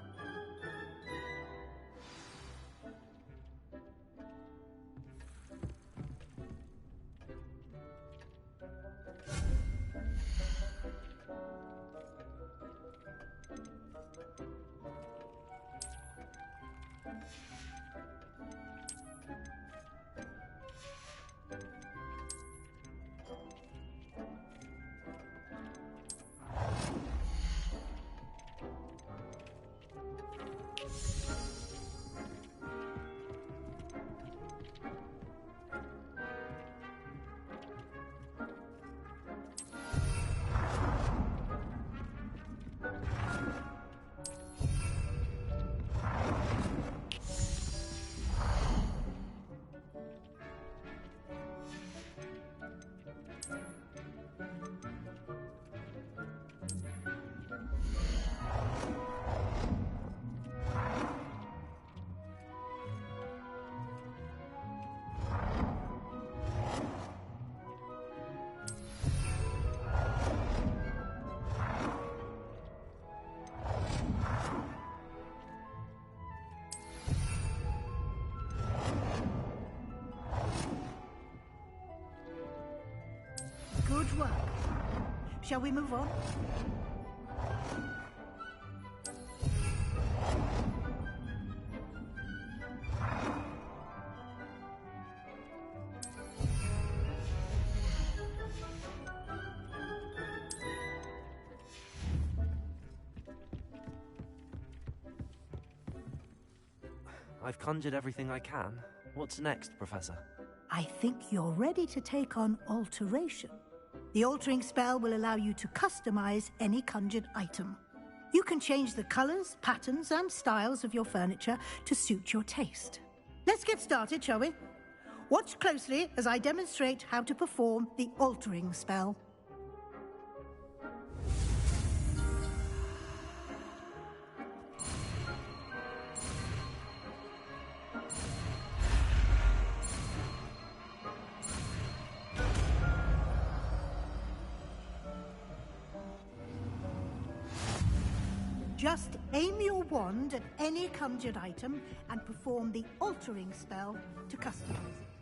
Good work. Shall we move on? I've conjured everything I can. What's next, Professor? I think you're ready to take on alteration. The altering spell will allow you to customize any conjured item. You can change the colors, patterns, and styles of your furniture to suit your taste. Let's get started, shall we? Watch closely as I demonstrate how to perform the altering spell. Just aim your wand at any conjured item and perform the altering spell to customize it.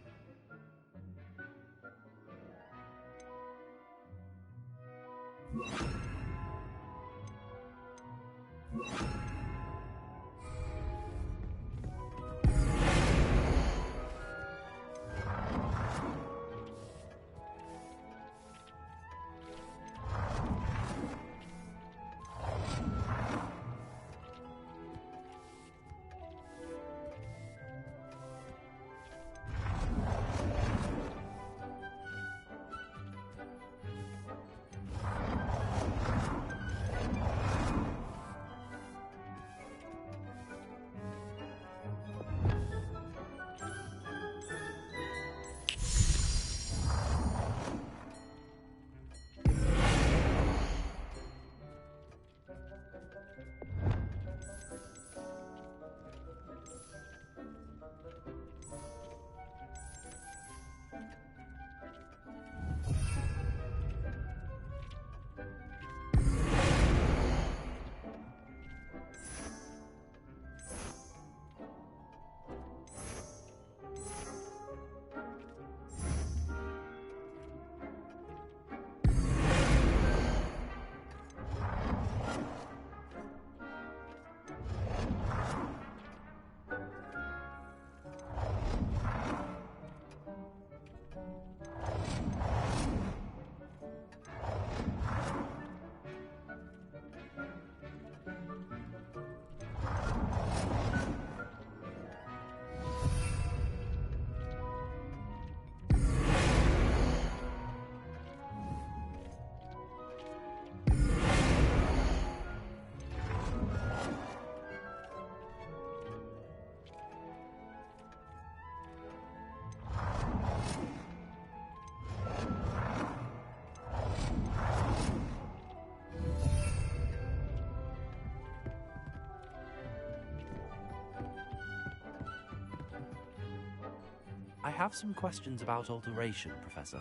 I have some questions about alteration, Professor.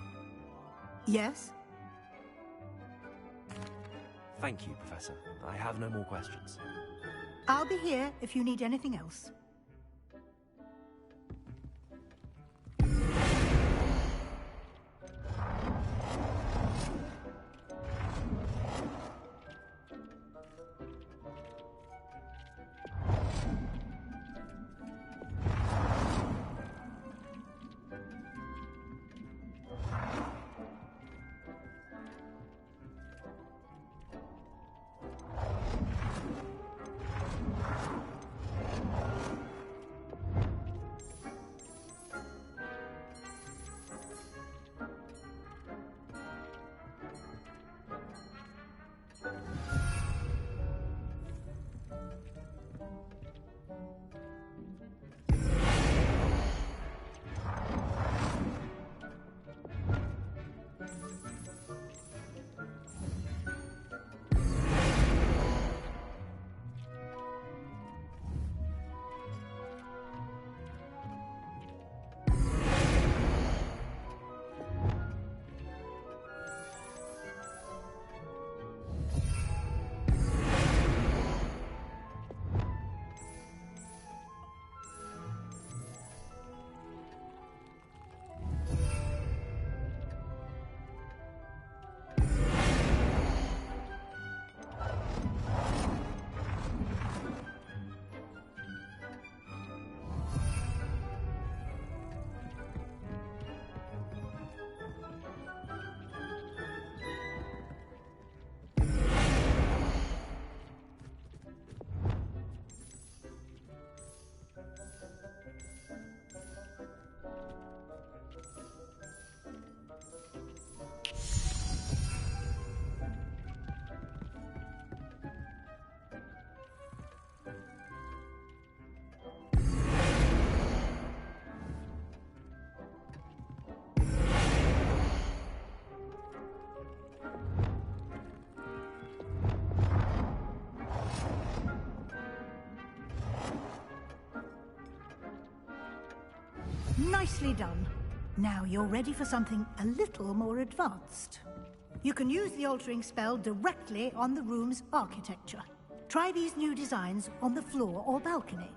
Yes? Thank you, Professor. I have no more questions. I'll be here if you need anything else. Nicely done. Now you're ready for something a little more advanced. You can use the altering spell directly on the room's architecture. Try these new designs on the floor or balcony.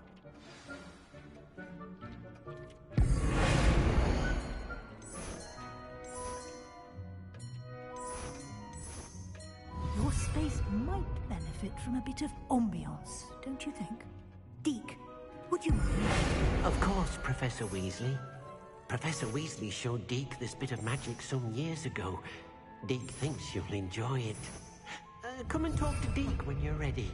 Your space might benefit from a bit of ambiance, don't you think? Deke, would you mind? Of course, Professor Weasley. Professor Weasley showed Deke this bit of magic some years ago. Deke thinks you'll enjoy it. Come and talk to Deke when you're ready.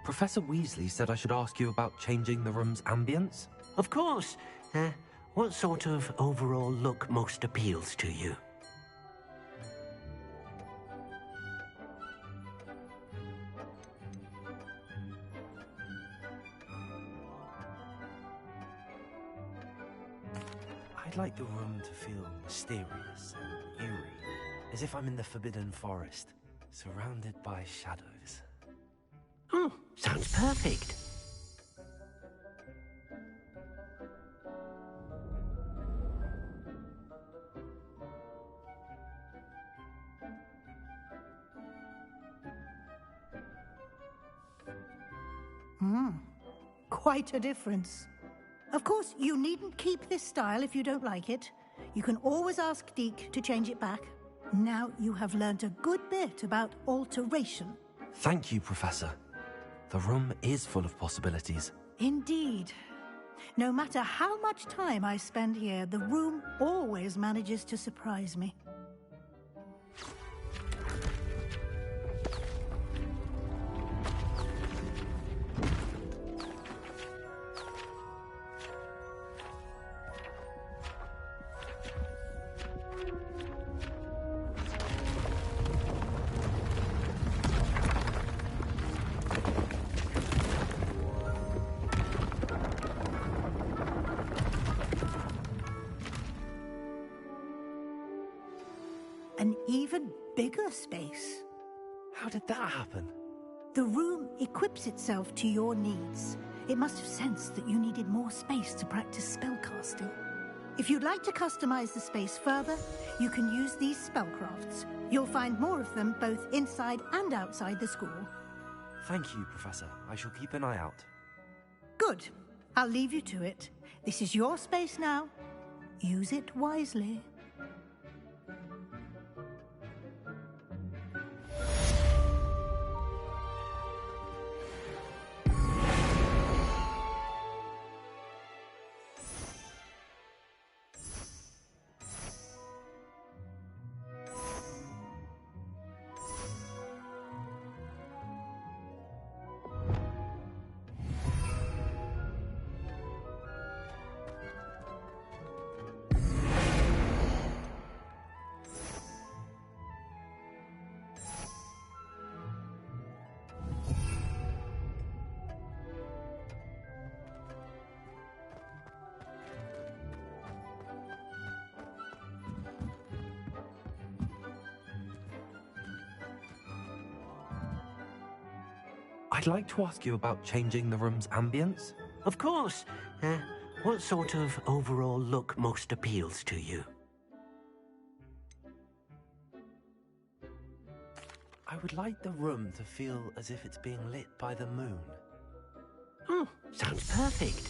Professor Weasley said I should ask you about changing the room's ambience? Of course. What sort of overall look most appeals to you? I'd like the room to feel mysterious and eerie, as if I'm in the Forbidden Forest, surrounded by shadows. Oh, sounds perfect. Quite a difference. Of course, you needn't keep this style if you don't like it. You can always ask Deke to change it back. Now you have learnt a good bit about alteration. Thank you, Professor. The room is full of possibilities. Indeed. No matter how much time I spend here, the room always manages to surprise me. An even bigger space. How did that happen? The room equips itself to your needs. It must have sensed that you needed more space to practice spellcasting. If you'd like to customize the space further, you can use these spellcrafts. You'll find more of them both inside and outside the school. Thank you, Professor. I shall keep an eye out. Good. I'll leave you to it. This is your space now. Use it wisely. I'd like to ask you about changing the room's ambience. Of course. What sort of overall look most appeals to you? I would like the room to feel as if it's being lit by the moon. Oh, sounds perfect.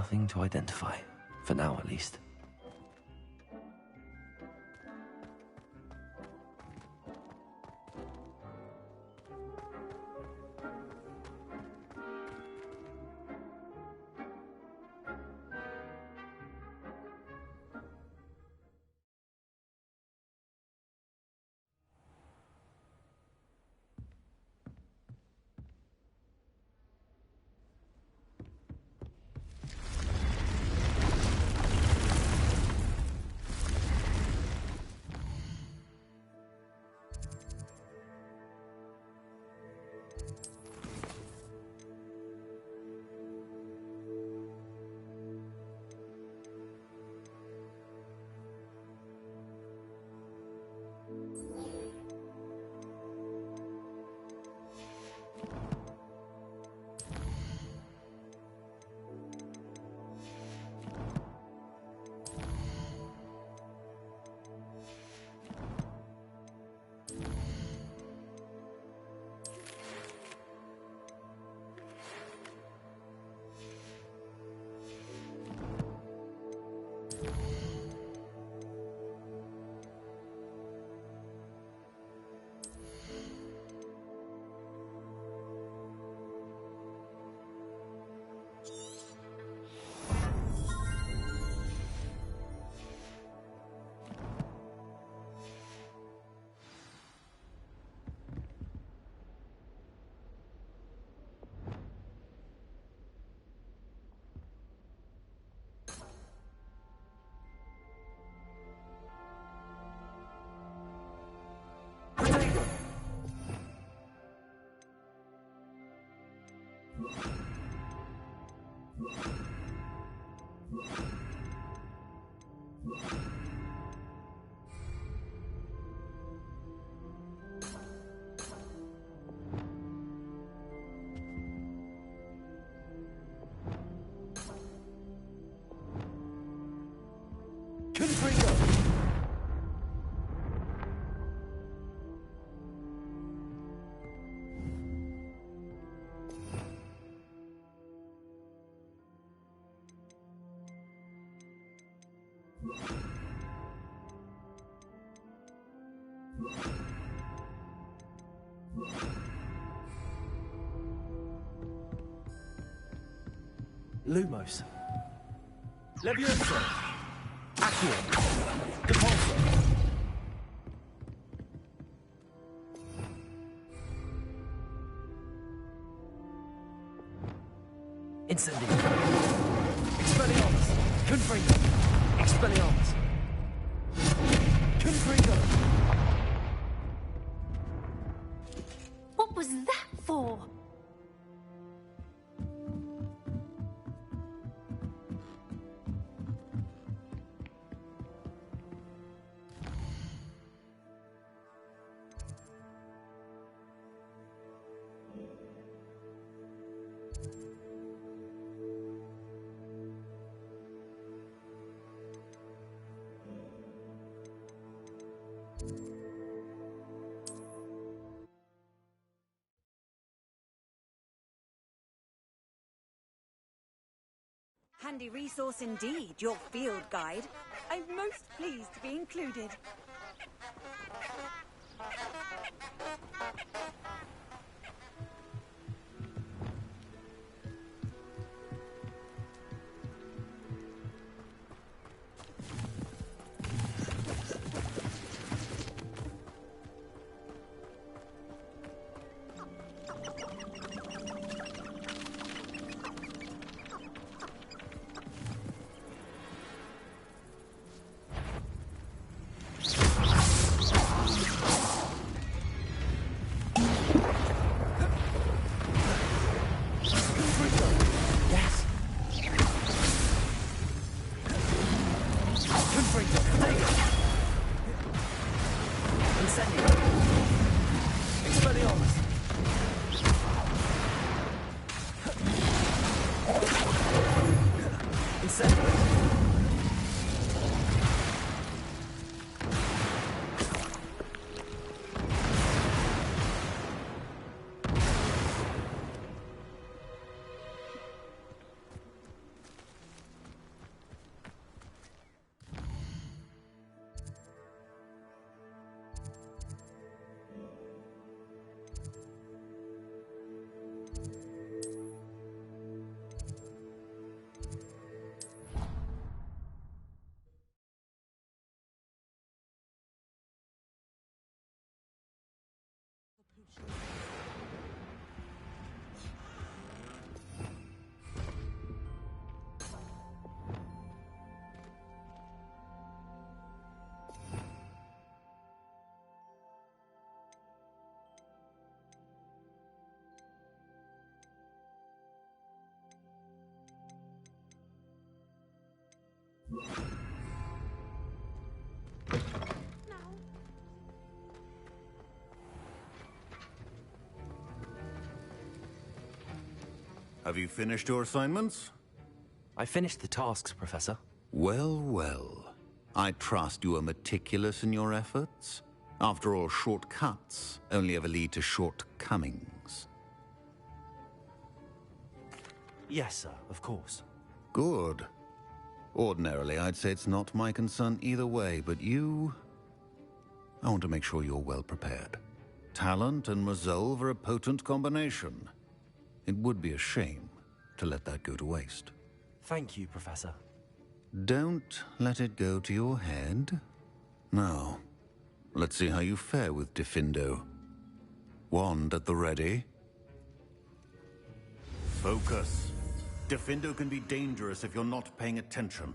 nothing to identify. For now, at least. Lumos. Leviosa. Accio. Depulso. Incendio. Expelliarmus. Confringo. Expelliarmus. Confringo. What was that for? Handy resource indeed, your field guide. I'm most pleased to be included. Have you finished your assignments? I finished the tasks, Professor. Well, well. I trust you are meticulous in your efforts. After all, shortcuts only ever lead to shortcomings. Yes, sir, of course. Good. Ordinarily, I'd say it's not my concern either way, but you... I want to make sure you're well prepared. Talent and resolve are a potent combination. It would be a shame to let that go to waste. Thank you, Professor. Don't let it go to your head. Now, let's see how you fare with Diffindo. Wand at the ready. Focus. Diffindo can be dangerous if you're not paying attention.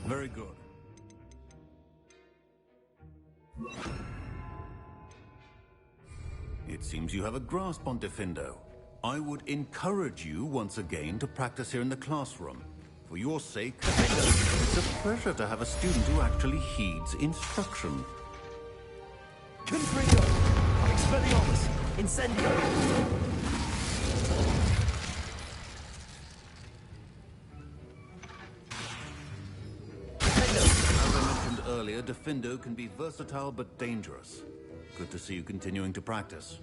Very good. It seems you have a grasp on Diffindo. I would encourage you once again to practice here in the classroom. For your sake, Diffindo, it's a pleasure to have a student who actually heeds instruction. Confringo! Expelliarmus! Incendio! Earlier, Diffindo can be versatile but dangerous. Good to see you continuing to practice.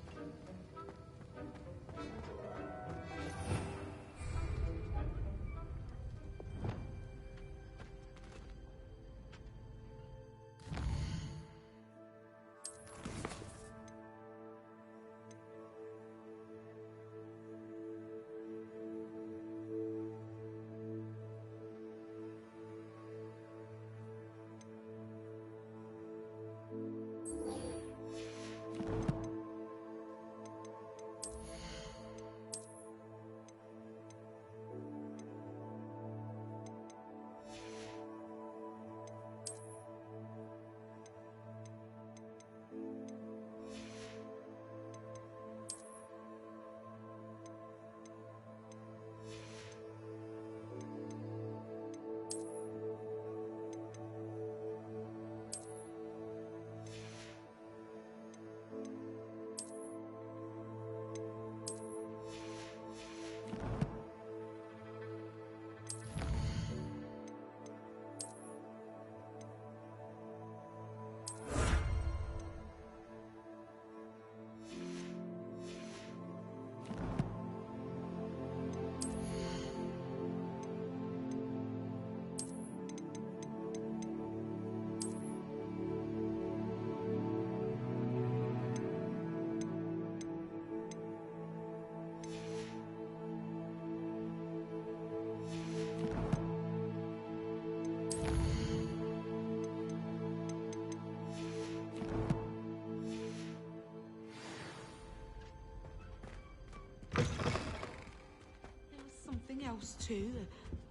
Else too.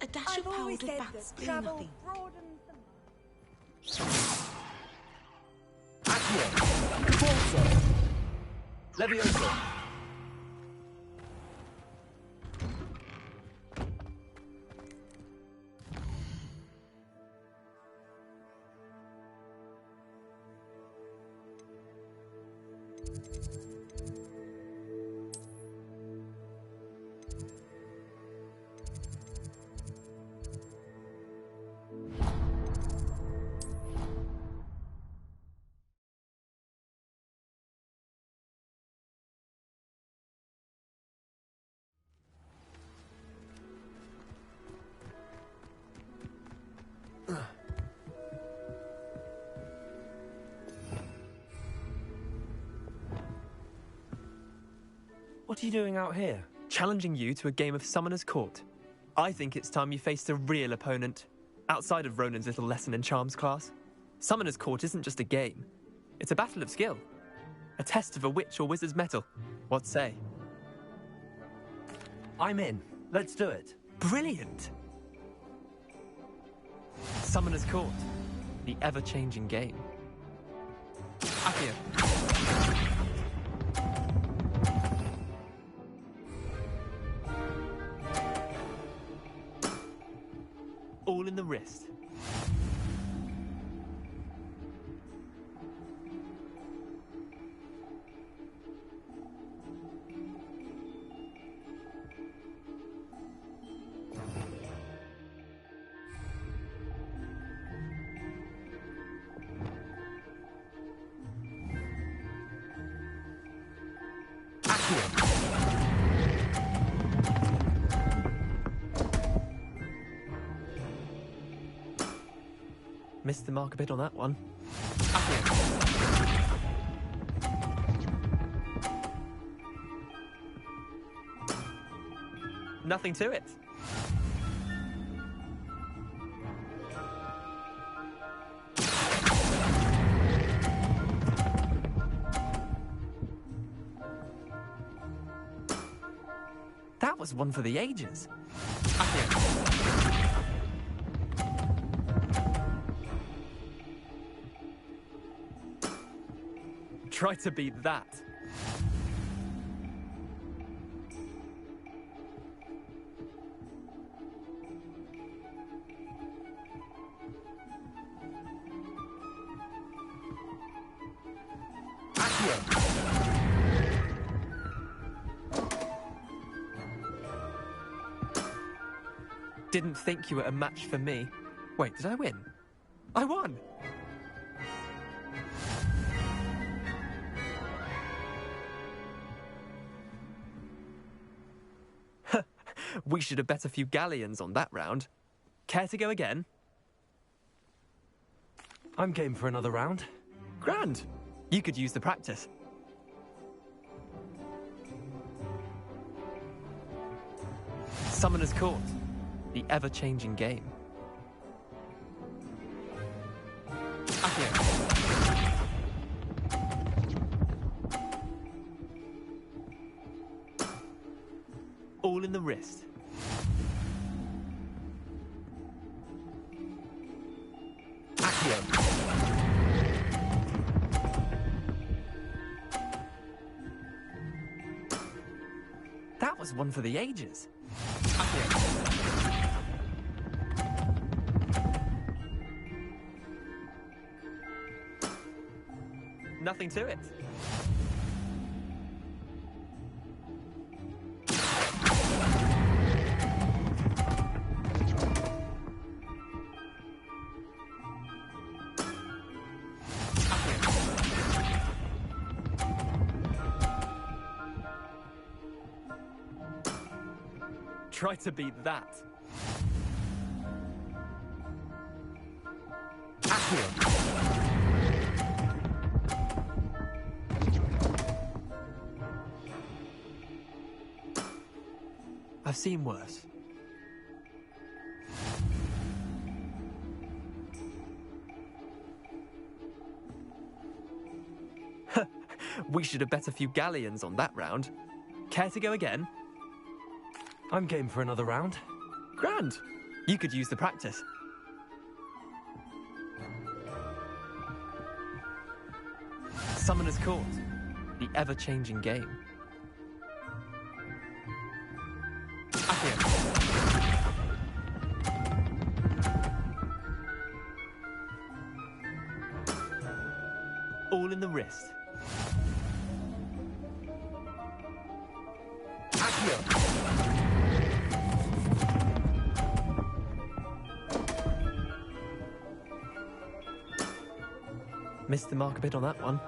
A dash of powdered bats do nothing. Accio! Corso! Levioso! What are you doing out here? Challenging you to a game of Summoner's Court. I think it's time you faced a real opponent, outside of Ronan's little lesson in charms class. Summoner's Court isn't just a game. It's a battle of skill. A test of a witch or wizard's mettle. What say? I'm in. Let's do it. Brilliant! Summoner's Court. The ever-changing game. Accio. All in the wrist. Missed the mark a bit on that one. Nothing to it. That was one for the ages. Try to beat that. Didn't think you were a match for me. Wait, did I win? I won! We should have bet a few galleons on that round. Care to go again? I'm game for another round. Grand. You could use the practice. Summoner's Court. The ever-changing game. Accio. All in the wrist. Accio. That was one for the ages. Accio. Nothing to it. Try to beat that. Accio. I've seen worse. We should have bet a few galleons on that round. Care to go again? I'm game for another round. Grand. You could use the practice. Summoner's Court. The ever-changing game. Accio. All in the wrist. Accio. Missed the mark a bit on that one.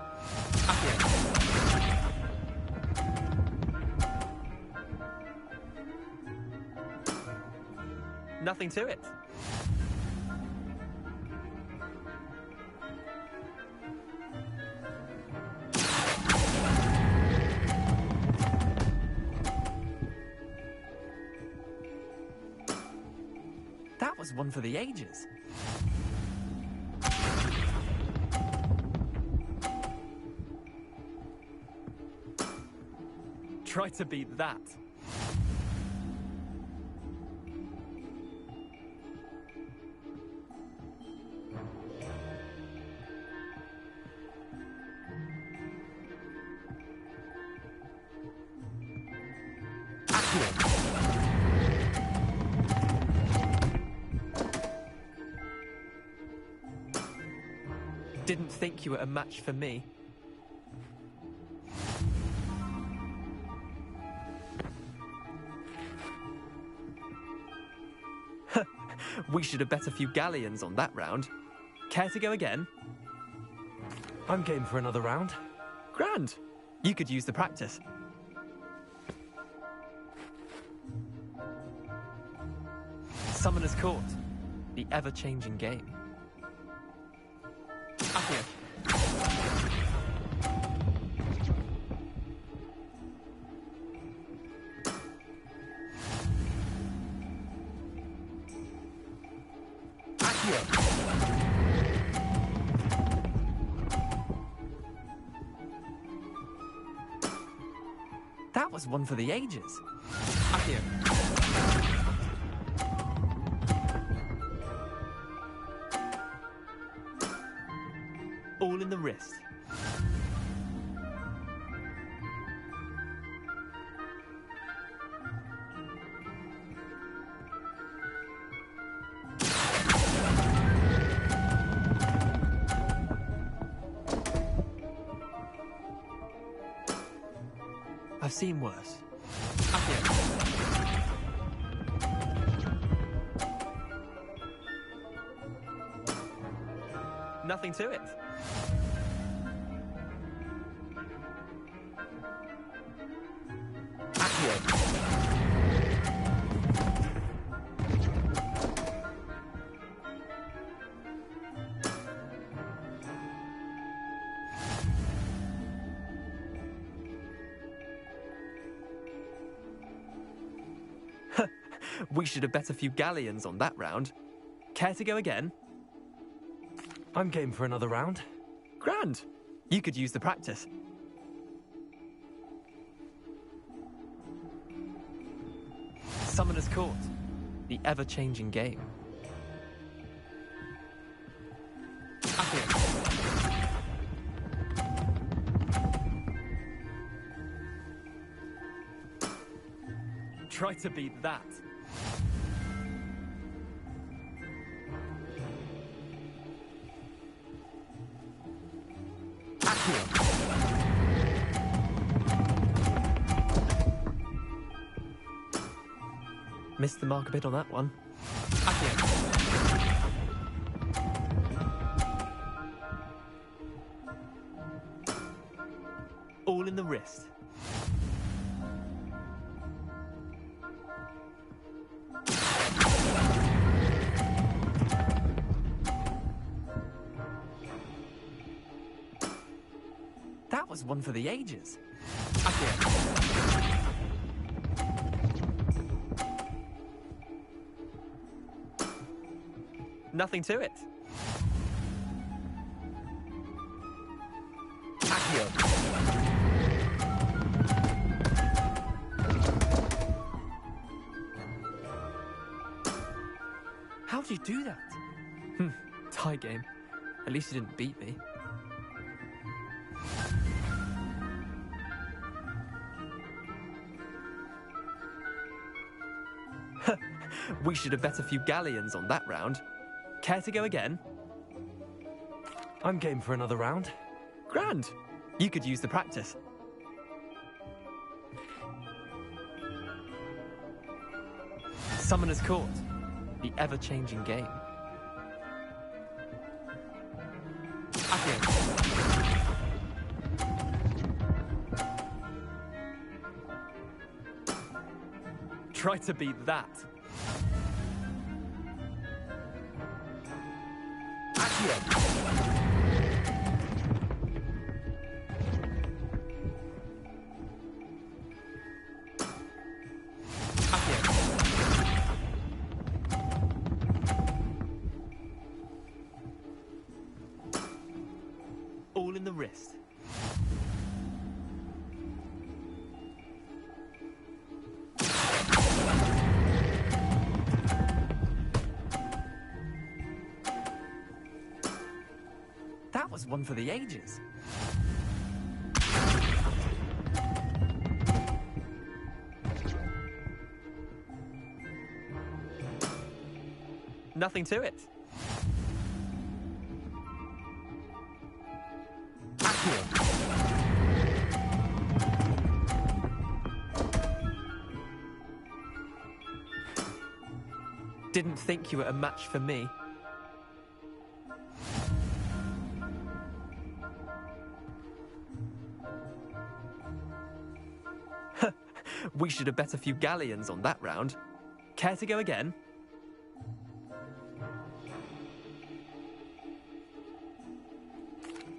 Accio. Nothing to it. one for the ages. Try to beat that. Didn't think you were a match for me. We should have bet a few galleons on that round. Care to go again? I'm game for another round. Grand. You could use the practice. Summoner's Court. The ever-changing game. Accio. That was one for the ages. Accio. All in the wrist. I've seen worse. Nothing to it. We should have bet a few galleons on that round. Care to go again? I'm game for another round. Grand. You could use the practice. Summoner's Court. The ever-changing game. Accio. Try to beat that. Missed the mark a bit on that one. All in the wrist. That was one for the ages. Nothing to it. How'd you do that? Tie game. At least you didn't beat me. We should have bet a few galleons on that round. Care to go again? I'm game for another round. Grand. You could use the practice. Summoner's Court. The ever-changing game. Accio. Try to beat that. All in the wrist. That was one for the ages. Nothing to it. Didn't think you were a match for me. We should have bet a few galleons on that round. Care to go again?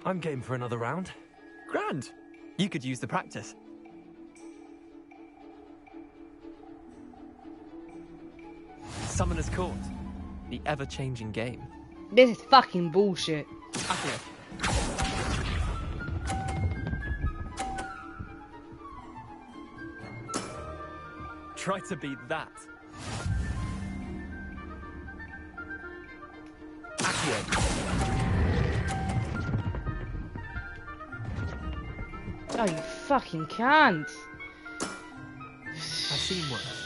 I'm game for another round. Grand. You could use the practice. Summoner's Court. The ever-changing game. This is fucking bullshit. Accio. Try to beat that. Oh, you fucking can't. I've seen worse.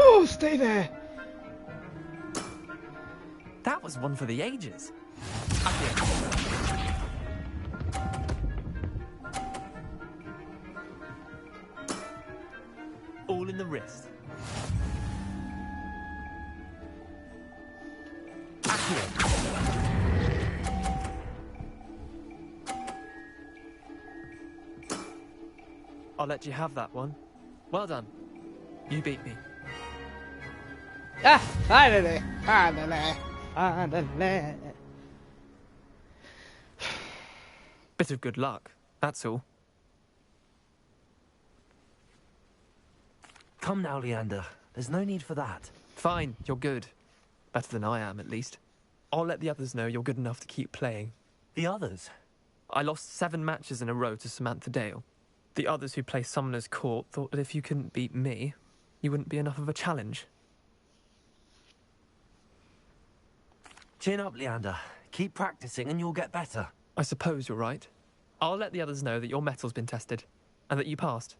Oh, stay there. That was one for the ages. All in the wrist. I'll let you have that one. Well done. You beat me. Ah, finally, finally, finally. Bit of good luck, that's all. Come now, Leander. There's no need for that. Fine, you're good. Better than I am, at least. I'll let the others know you're good enough to keep playing. The others? I lost 7 matches in a row to Samantha Dale. The others who play Summoner's Court thought that if you couldn't beat me, you wouldn't be enough of a challenge. Chin up, Leander. Keep practicing and you'll get better. I suppose you're right. I'll let the others know that your metal's been tested, and that you passed.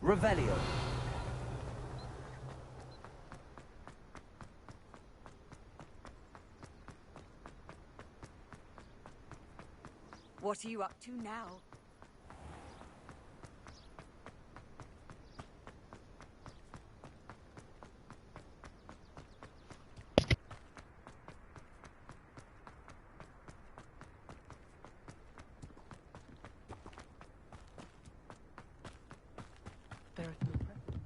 Revelio. What are you up to now? There are still presents.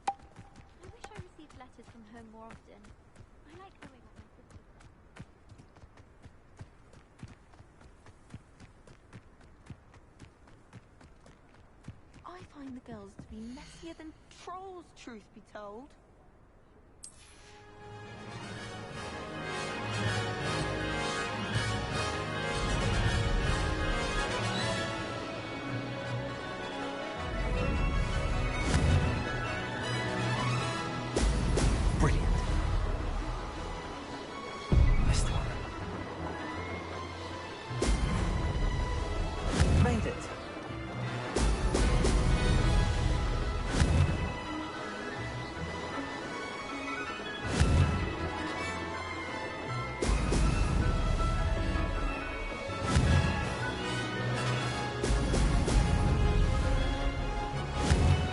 I wish I received letters from home more often. I like knowing what my sisters are. I find the girls to be messier than trolls, truth be told. Made it.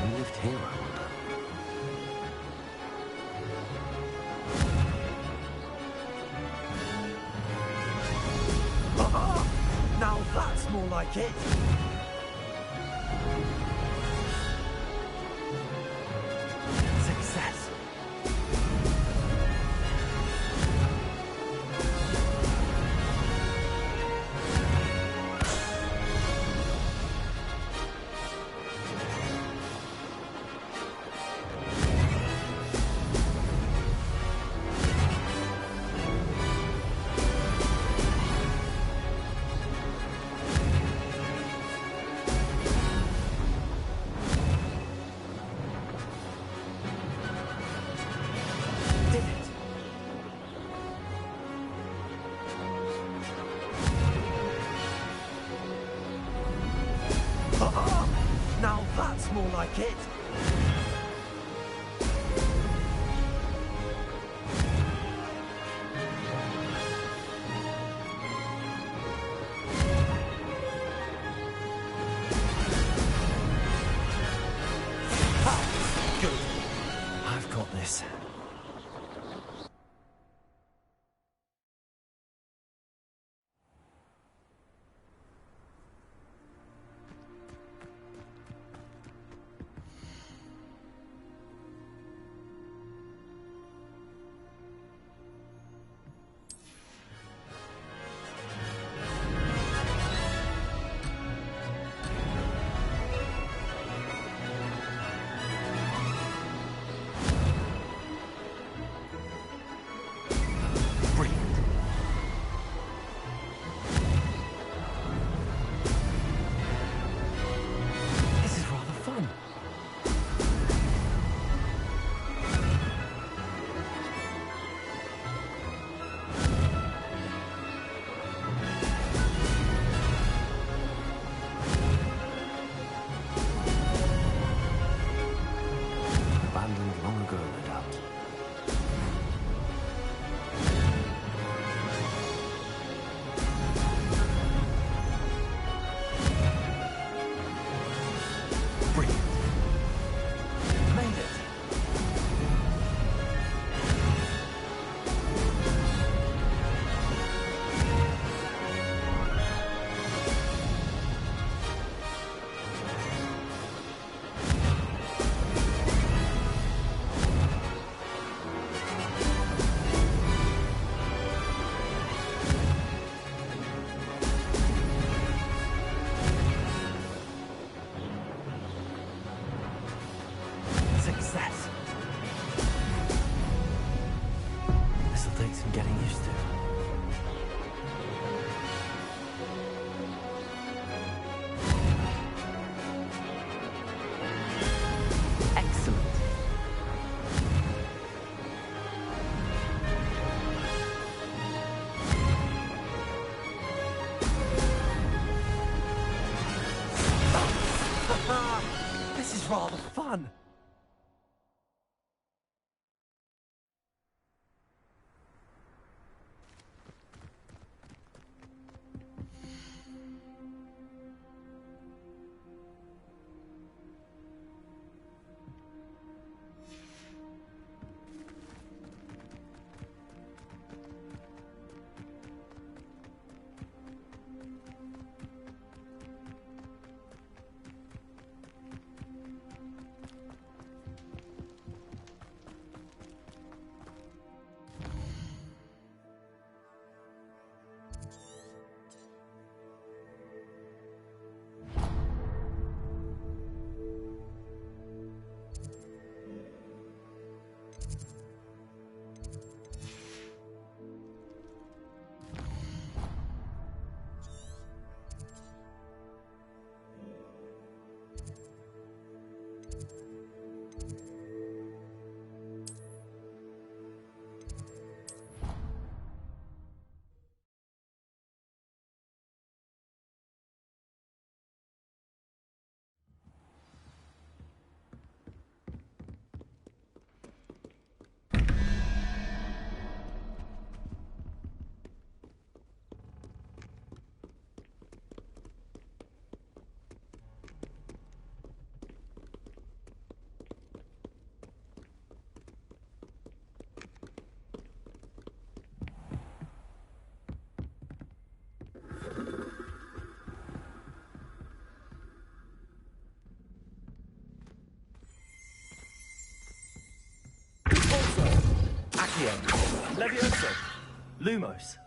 Who lived here, I wonder? Now that's more like it. Success. Now that's more like it. Good. I've got this. This is rather fun. Abandoned long ago, no doubt. Made it. Success. This'll take some getting used to. Excellent. This is rather fun. Accio, Levioso, Lumos.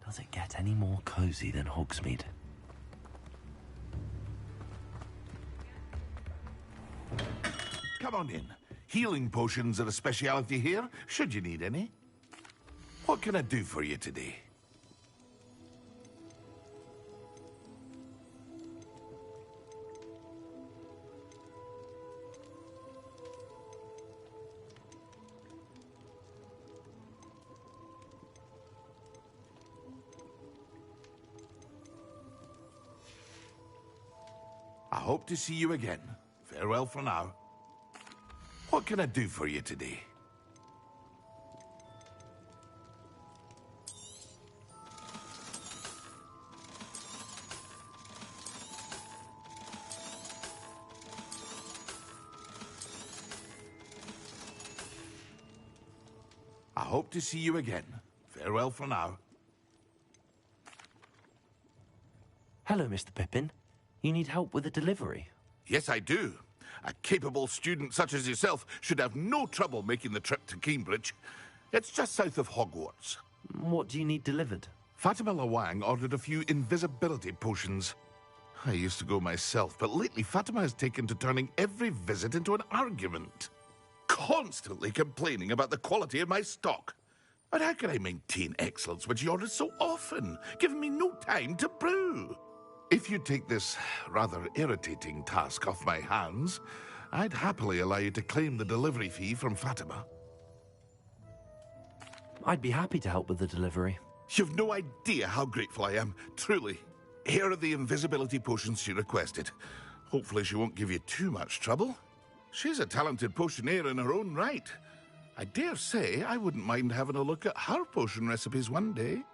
Does it get any more cozy than Hogsmeade? Come on in. Healing potions are a speciality here, should you need any. What can I do for you today? I hope to see you again. Farewell for now. What can I do for you today? I hope to see you again. Farewell for now. Hello, Mr. Pippin. You need help with a delivery? Yes, I do. A capable student such as yourself should have no trouble making the trip to Cambridge. It's just south of Hogwarts. What do you need delivered? Fatima Lawang ordered a few invisibility potions. I used to go myself, but lately Fatima has taken to turning every visit into an argument. Constantly complaining about the quality of my stock. But how can I maintain excellence when she orders so often, giving me no time to brew? If you take this rather irritating task off my hands, I'd happily allow you to claim the delivery fee from Fatima. I'd be happy to help with the delivery. You've no idea how grateful I am, truly. Here are the invisibility potions she requested. Hopefully she won't give you too much trouble. She's a talented potioneer in her own right. I dare say I wouldn't mind having a look at her potion recipes one day.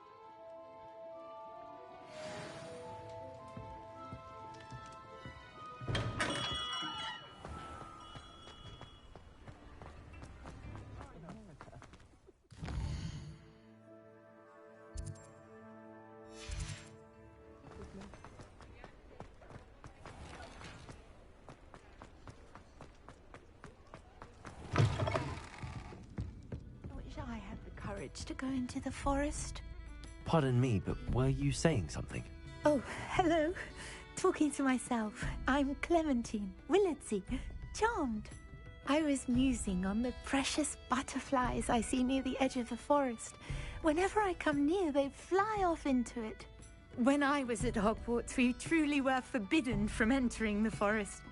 courage to go into the forest. Pardon me, but were you saying something? Oh, hello. Talking to myself. I'm Clementine Willardsey. Charmed. I was musing on the precious butterflies I see near the edge of the forest. Whenever I come near, they fly off into it. When I was at Hogwarts, we truly were forbidden from entering the forest.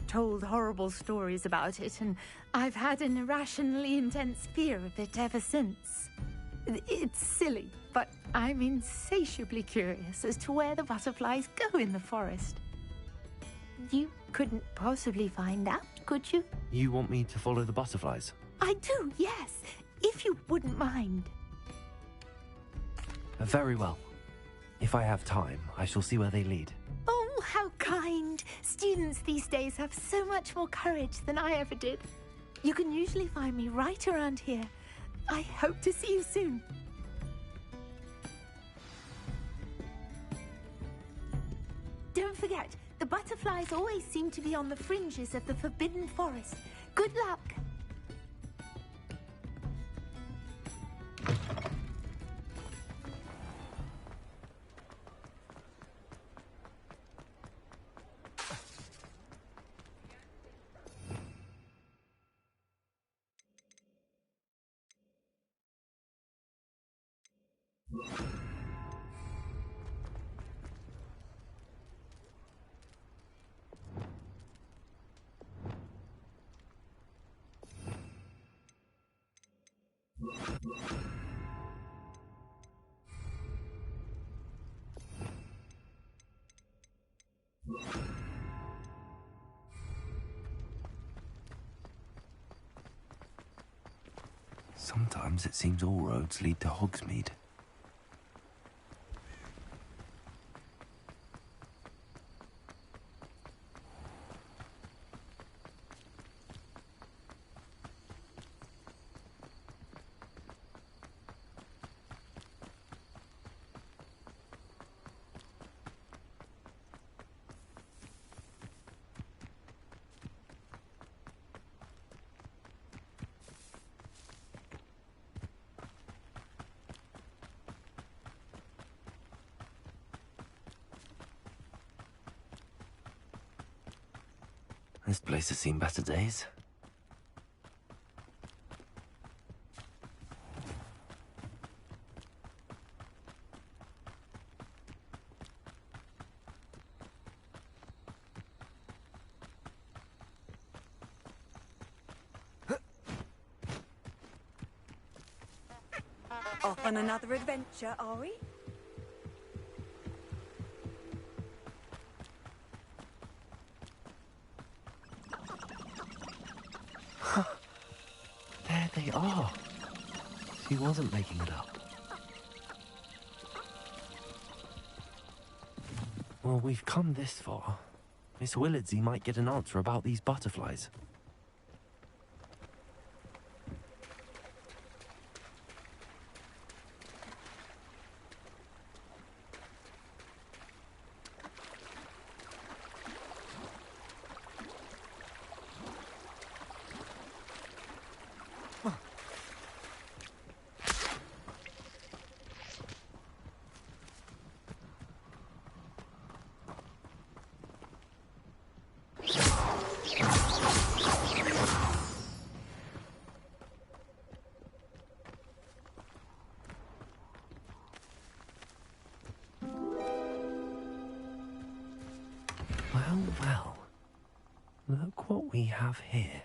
Told horrible stories about it, and I've had an irrationally intense fear of it ever since. It's silly, but I'm insatiably curious as to where the butterflies go in the forest. You couldn't possibly find out, could you? You want me to follow the butterflies? I do, yes, if you wouldn't mind. Very well. If I have time, I shall see where they lead. Oh, how kind. Students these days have so much more courage than I ever did. You can usually find me right around here. I hope to see you soon. Don't forget, the butterflies always seem to be on the fringes of the Forbidden Forest. Good luck. Sometimes it seems all roads lead to Hogsmeade. This place has seen better days. Off on another adventure, are we? There they are. She wasn't making it up. Well, we've come this far. Miss Willardsey might get an answer about these butterflies. Well, look what we have here.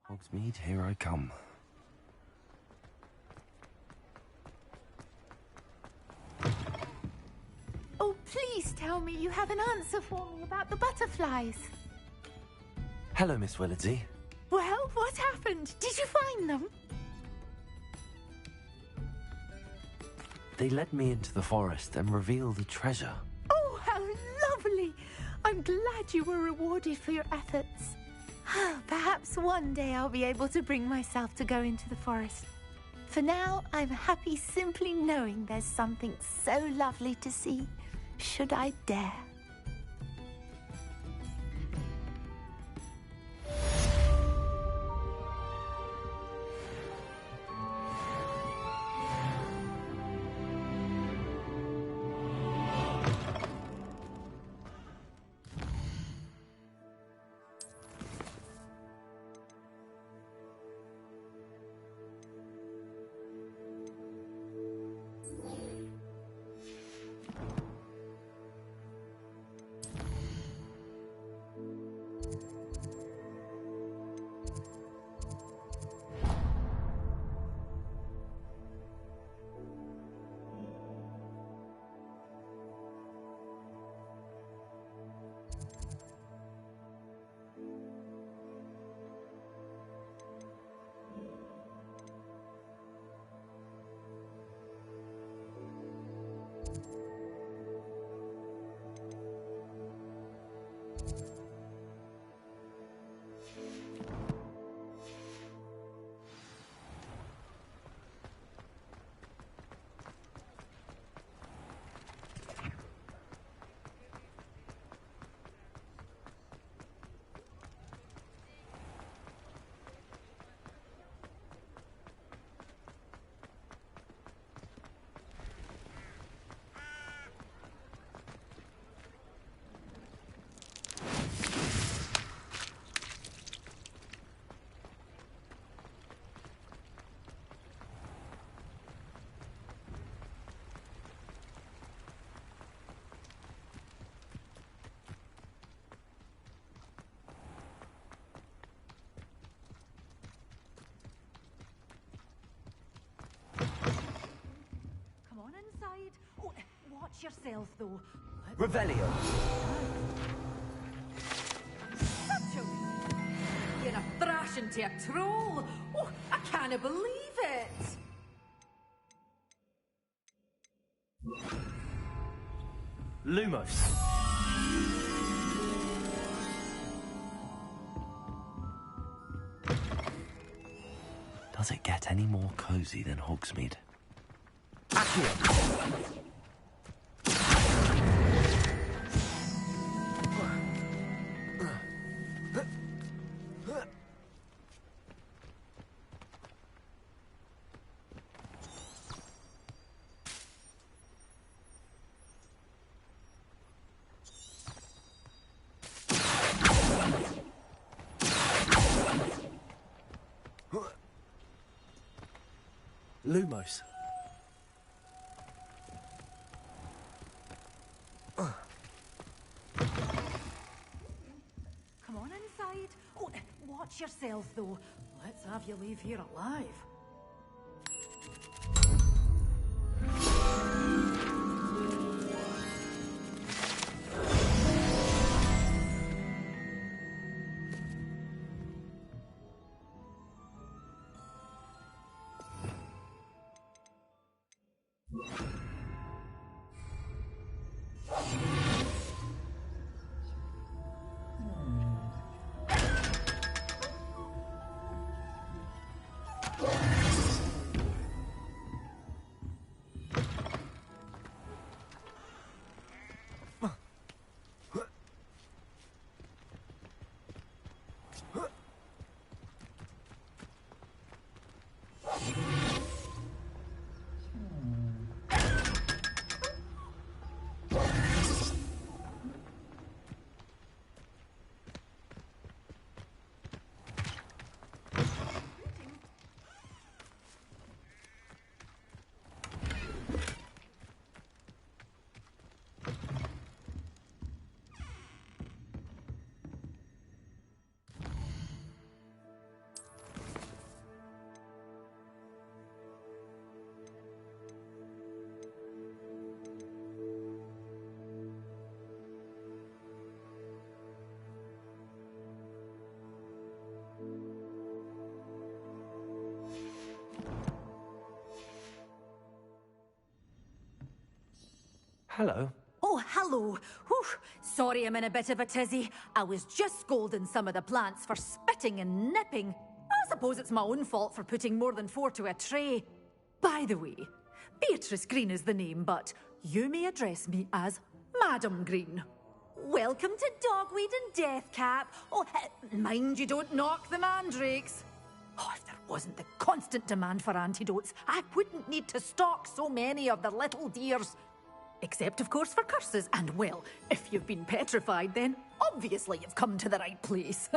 Hogsmeade, here I come. Please tell me you have an answer for me about the butterflies. Hello, Miss Willardsey. Well, what happened? Did you find them? They led me into the forest and revealed a treasure. Oh, how lovely! I'm glad you were rewarded for your efforts. Perhaps one day I'll be able to bring myself to go into the forest. For now, I'm happy simply knowing there's something so lovely to see, should I dare. Oh, watch yourself, though. Revelio. You're a thrashing to a troll. Oh, I can't believe it. Lumos. Does it get any more cozy than Hogsmeade? Lumos. Come on inside. Oh, watch yourself, though. Let's have you leave here alive. Hello. Oh, hello. Whew. Sorry I'm in a bit of a tizzy. I was just scolding some of the plants for spitting and nipping. I suppose it's my own fault for putting more than 4 to a tray. By the way, Beatrice Green is the name, but you may address me as Madam Green. Welcome to Dogweed and Deathcap. Oh, mind you don't knock the mandrakes. Oh, if there wasn't the constant demand for antidotes, I wouldn't need to stock so many of the little dears. Except, of course, for curses. And, well, if you've been petrified, then obviously you've come to the right place.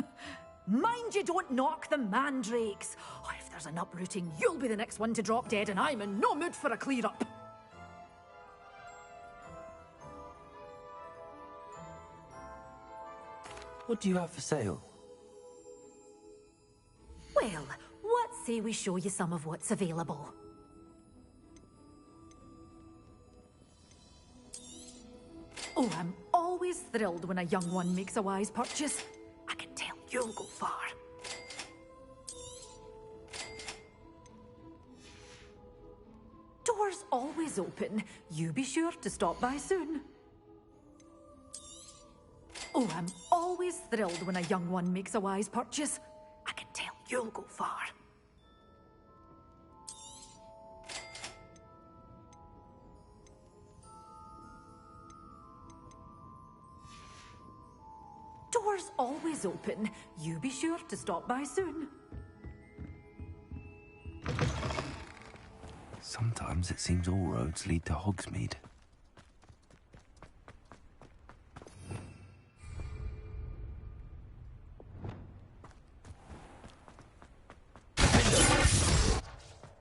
Mind you don't knock the mandrakes. Oh, if there's an uprooting, you'll be the next one to drop dead, and I'm in no mood for a clear-up. What do you have for sale? Well, what say we show you some of what's available? Oh, I'm always thrilled when a young one makes a wise purchase. I can tell you'll go far. Doors always open. You be sure to stop by soon. Oh, I'm always thrilled when a young one makes a wise purchase. I can tell you'll go far. Doors always open. You be sure to stop by soon. Sometimes it seems all roads lead to Hogsmeade.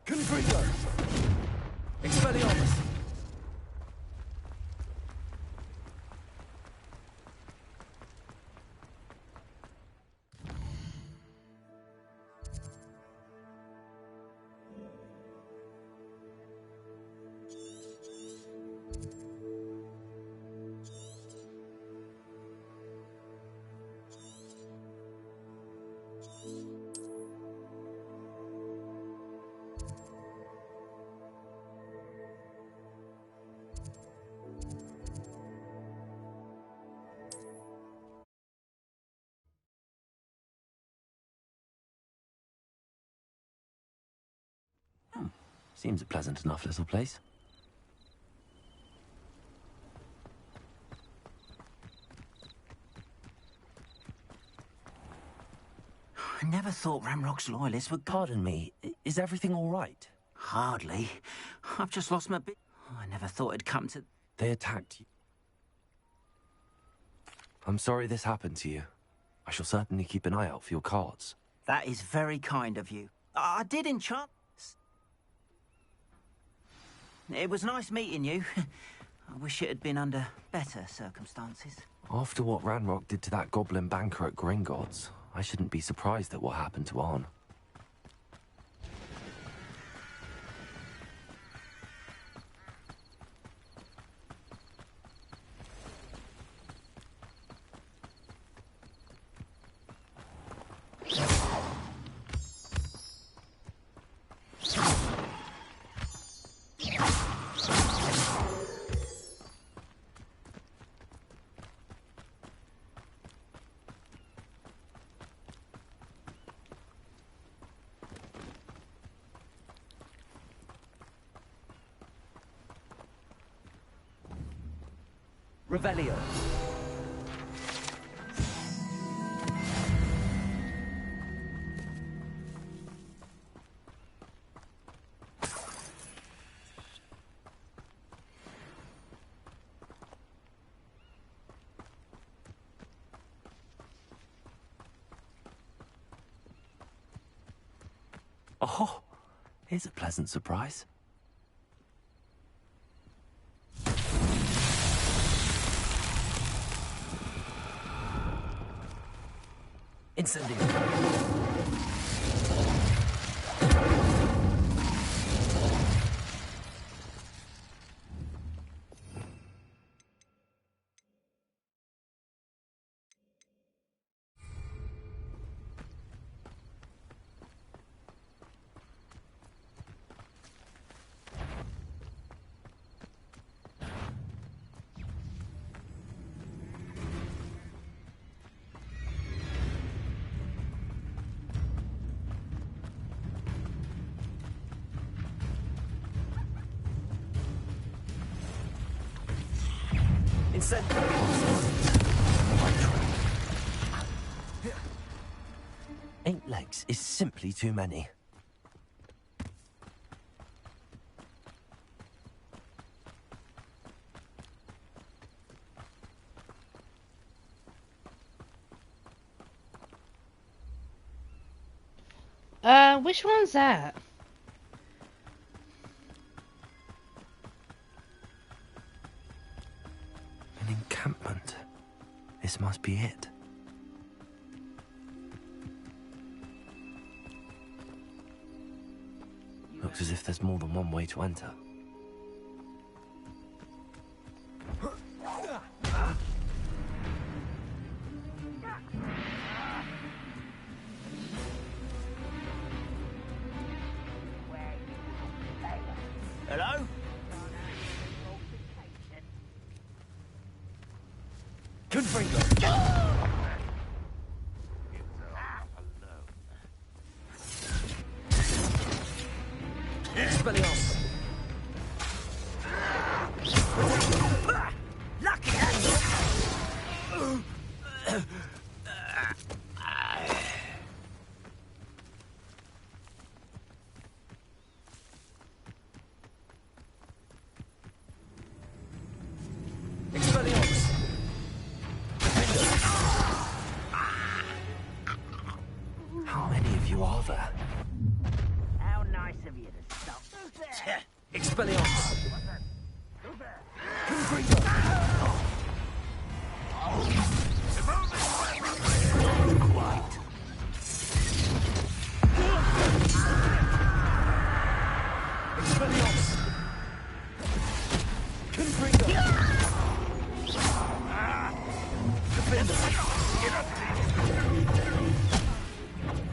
Confringo! Expelliarmus! Seems a pleasant enough little place. I never thought Ranrock's loyalists would... Pardon me, is everything all right? Hardly. I've just lost my bit. I never thought it'd come to... They attacked you. I'm sorry this happened to you. I shall certainly keep an eye out for your cards. That is very kind of you. I did enchant... It was nice meeting you. I wish it had been under better circumstances. After what Ranrock did to that goblin banker at Gringotts, I shouldn't be surprised at what happened to Arn. Revelio. Oh, here's a pleasant surprise. Incendio. 8 legs is simply too many. Which one's that? An encampment. This must be it. Looks as if there's more than one way to enter. Hello? Confringo! Expelliarmus! Lucky Expelliarmus! How many of you are there? How nice of you to stop. Expelliarmus! Expelliarmus! Confringo! Defender!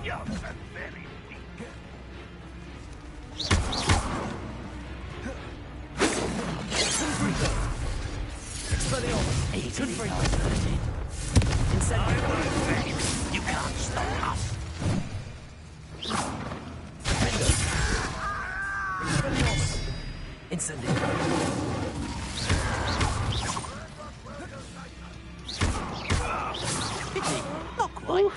You're very weak. Expelliarmus! Confringo! Incendio! You can't stop us. Expelliarmus! Incendio! Pity, not quite.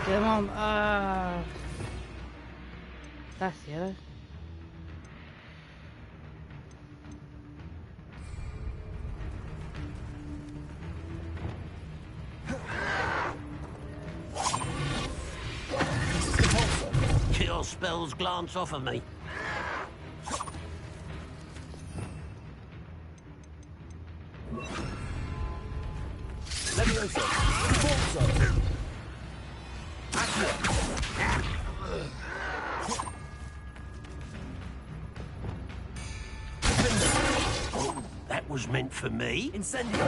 Come on, that's yellow. Kill spells glance off of me. Levioso! Forza! Oh, that was meant for me. Incendio!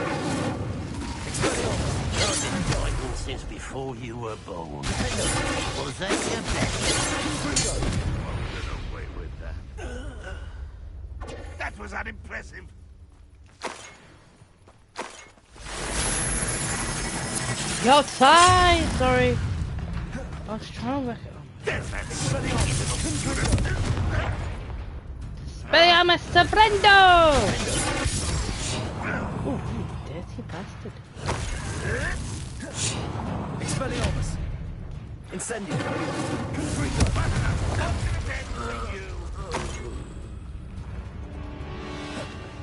I've been fighting since before you were born. Was that your best? Away with that. That was unimpressive. Go outside! Sorry. I was trying to work it on. Expelliarmus Sabrendo! Oh, you dirty bastard. Expelliarmus! Incendio!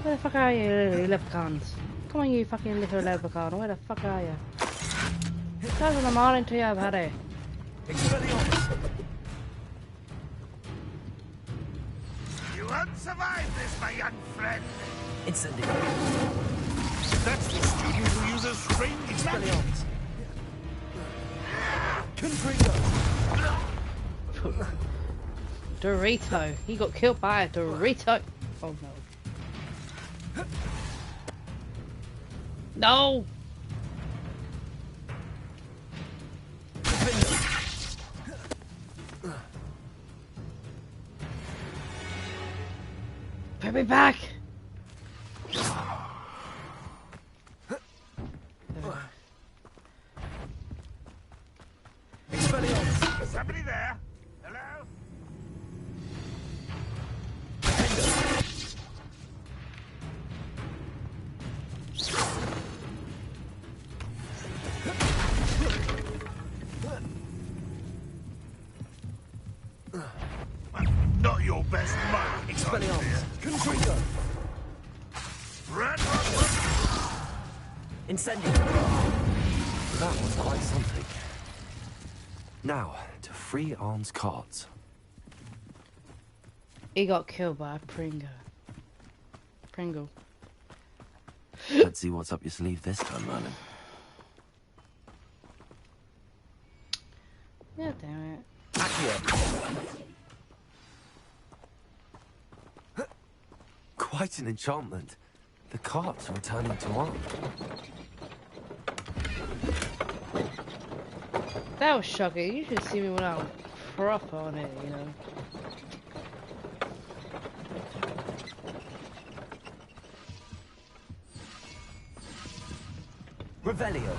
Where the fuck are you, little leprechauns? Come on, you fucking little leprechaun. Where the fuck are you? Guys on the morning to you, Harry. Expelliarmus! You won't survive this, my young friend. Incendio! That's the student who uses strange Expelliarmus! Confringo! Dorito. He got killed by a Dorito. Oh no. No! Put me back! Expelliarmus! Is somebody there? Hello? Expelliarmus! Contrigo! Incendio! That was quite something. Now, to free Arn's cards. He got killed by a Pringle. Let's see what's up your sleeve this time, Merlin. Yeah, damn it. Quite an enchantment. The cards are returning to Arn. That was shocking. You should see me when I'm proper on it, you know. Revelio.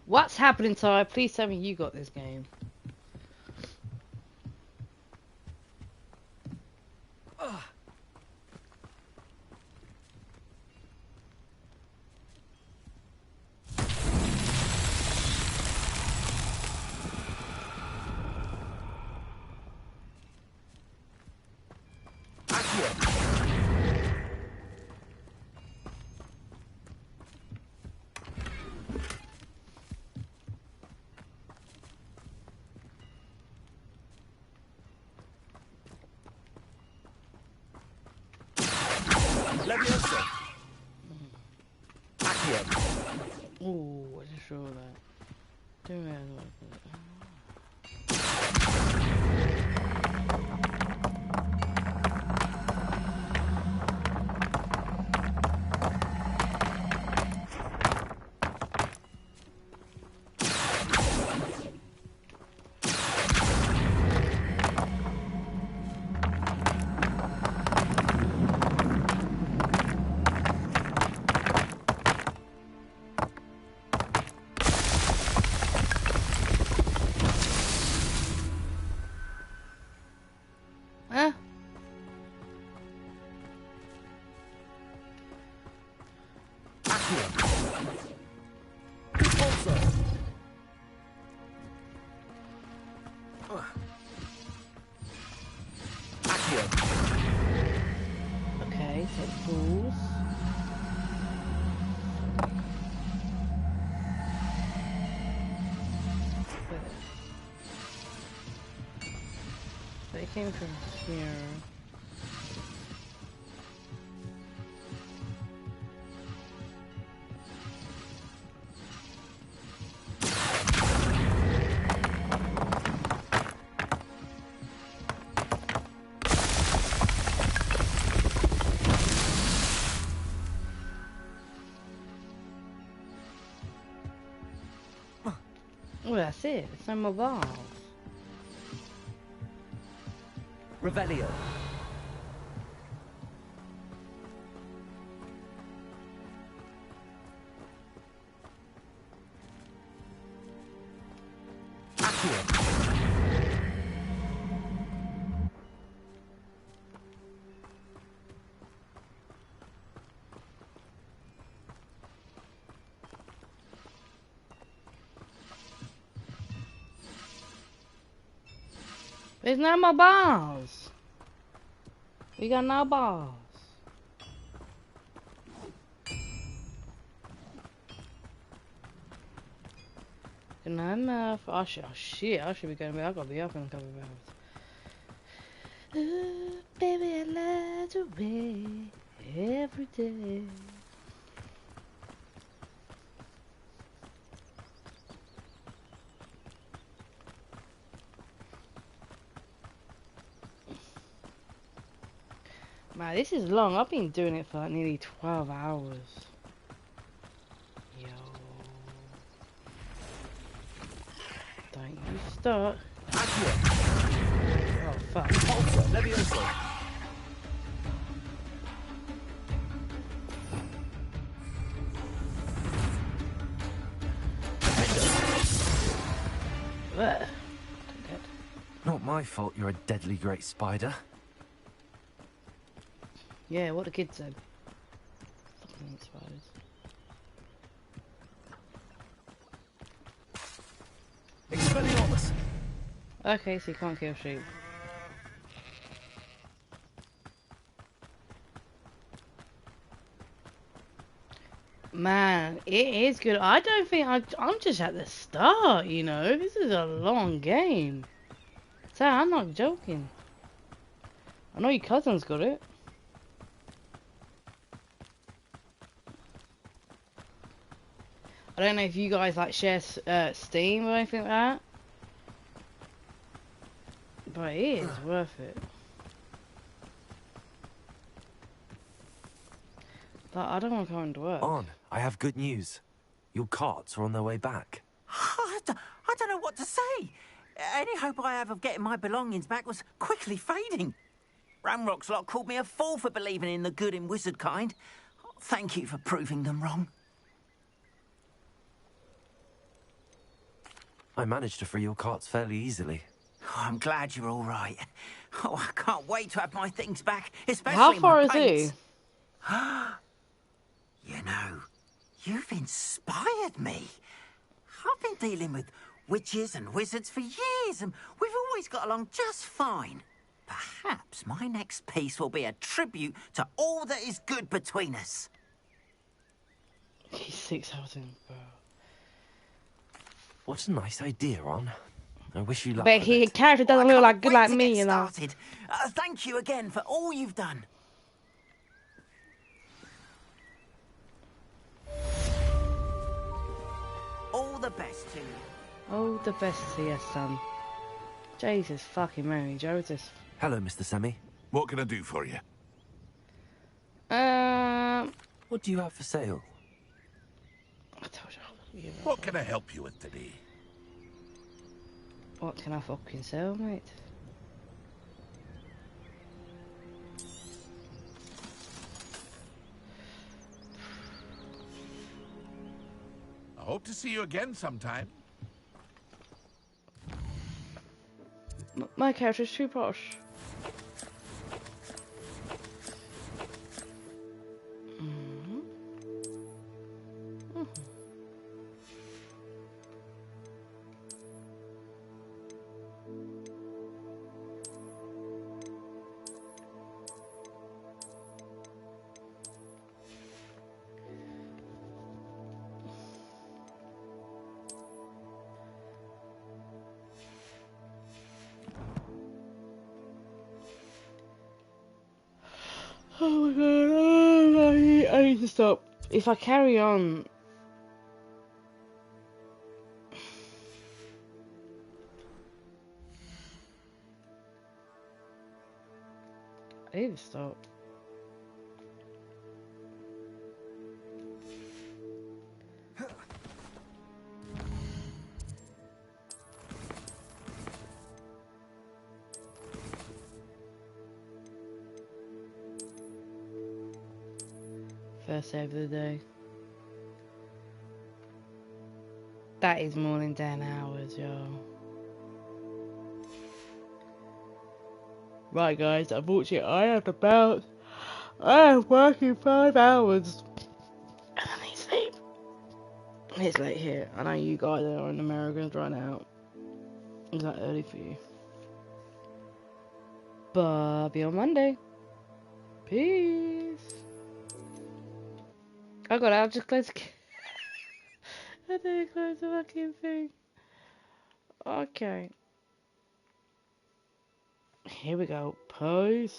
What's happening, Ty? Please tell me you got this game. Leviosa. Accio. Ooh, I just saw that. Don't really like that. Okay, take fools. They came from here. Oh, that's it. It's no more balls. Revelio. There's no more balls. We got no balls. Not enough. Oh shit, I should be going. I gotta be up in a couple of hours. Ooh, baby, I lied away every day. Man, this is long. I've been doing it for like nearly 12 hours. Yo. Don't you start. Oh, fuck. Leviosa. Not my my fault you're a deadly great spider. Yeah, what the kid said. Fucking spiders. Expelliarmus! Okay, so you can't kill sheep. Man, it is good. I don't think I'm just at the start, you know. This is a long game. So I'm not joking. I know your cousin's got it. I don't know if you guys like share Steam or anything like that. But it is worth it. But I don't want to go into work. On, I have good news. Your carts are on their way back. I don't know what to say. Any hope I have of getting my belongings back was quickly fading. Ramrock's lot called me a fool for believing in the good in wizard kind. Thank you for proving them wrong. I managed to free your carts fairly easily. Oh, I'm glad you're all right. Oh, I can't wait to have my things back, especially How far my is paints. he? You know, you've inspired me. I've been dealing with witches and wizards for years, and we've always got along just fine. Perhaps my next piece will be a tribute to all that is good between us. He's 6,000, bro. What a nice idea, Ron. I wish you luck. But his character doesn't look like good like me, you know. Started. Thank you again for all you've done. All the best to you. Oh, the best to you, son. Jesus fucking Mary, Joseph. Hello, Mr. Semi. What can I do for you? What do you have for sale? I told you. What can I help you with today? What can I fucking sell, mate? I hope to see you again sometime. My character's too posh. Oh my god, I need to stop. If I carry on... I need to stop. First save of the day. That is more than 10 hours, y'all. Right, guys, unfortunately, I have to bounce. I am working 5 hours. And I need sleep. It's late here. I know you guys are in America right now. Is that early for you? But I'll be on Monday. Peace. Oh god, I'll just close the I didn't close the fucking thing. Okay. Here we go. Peace.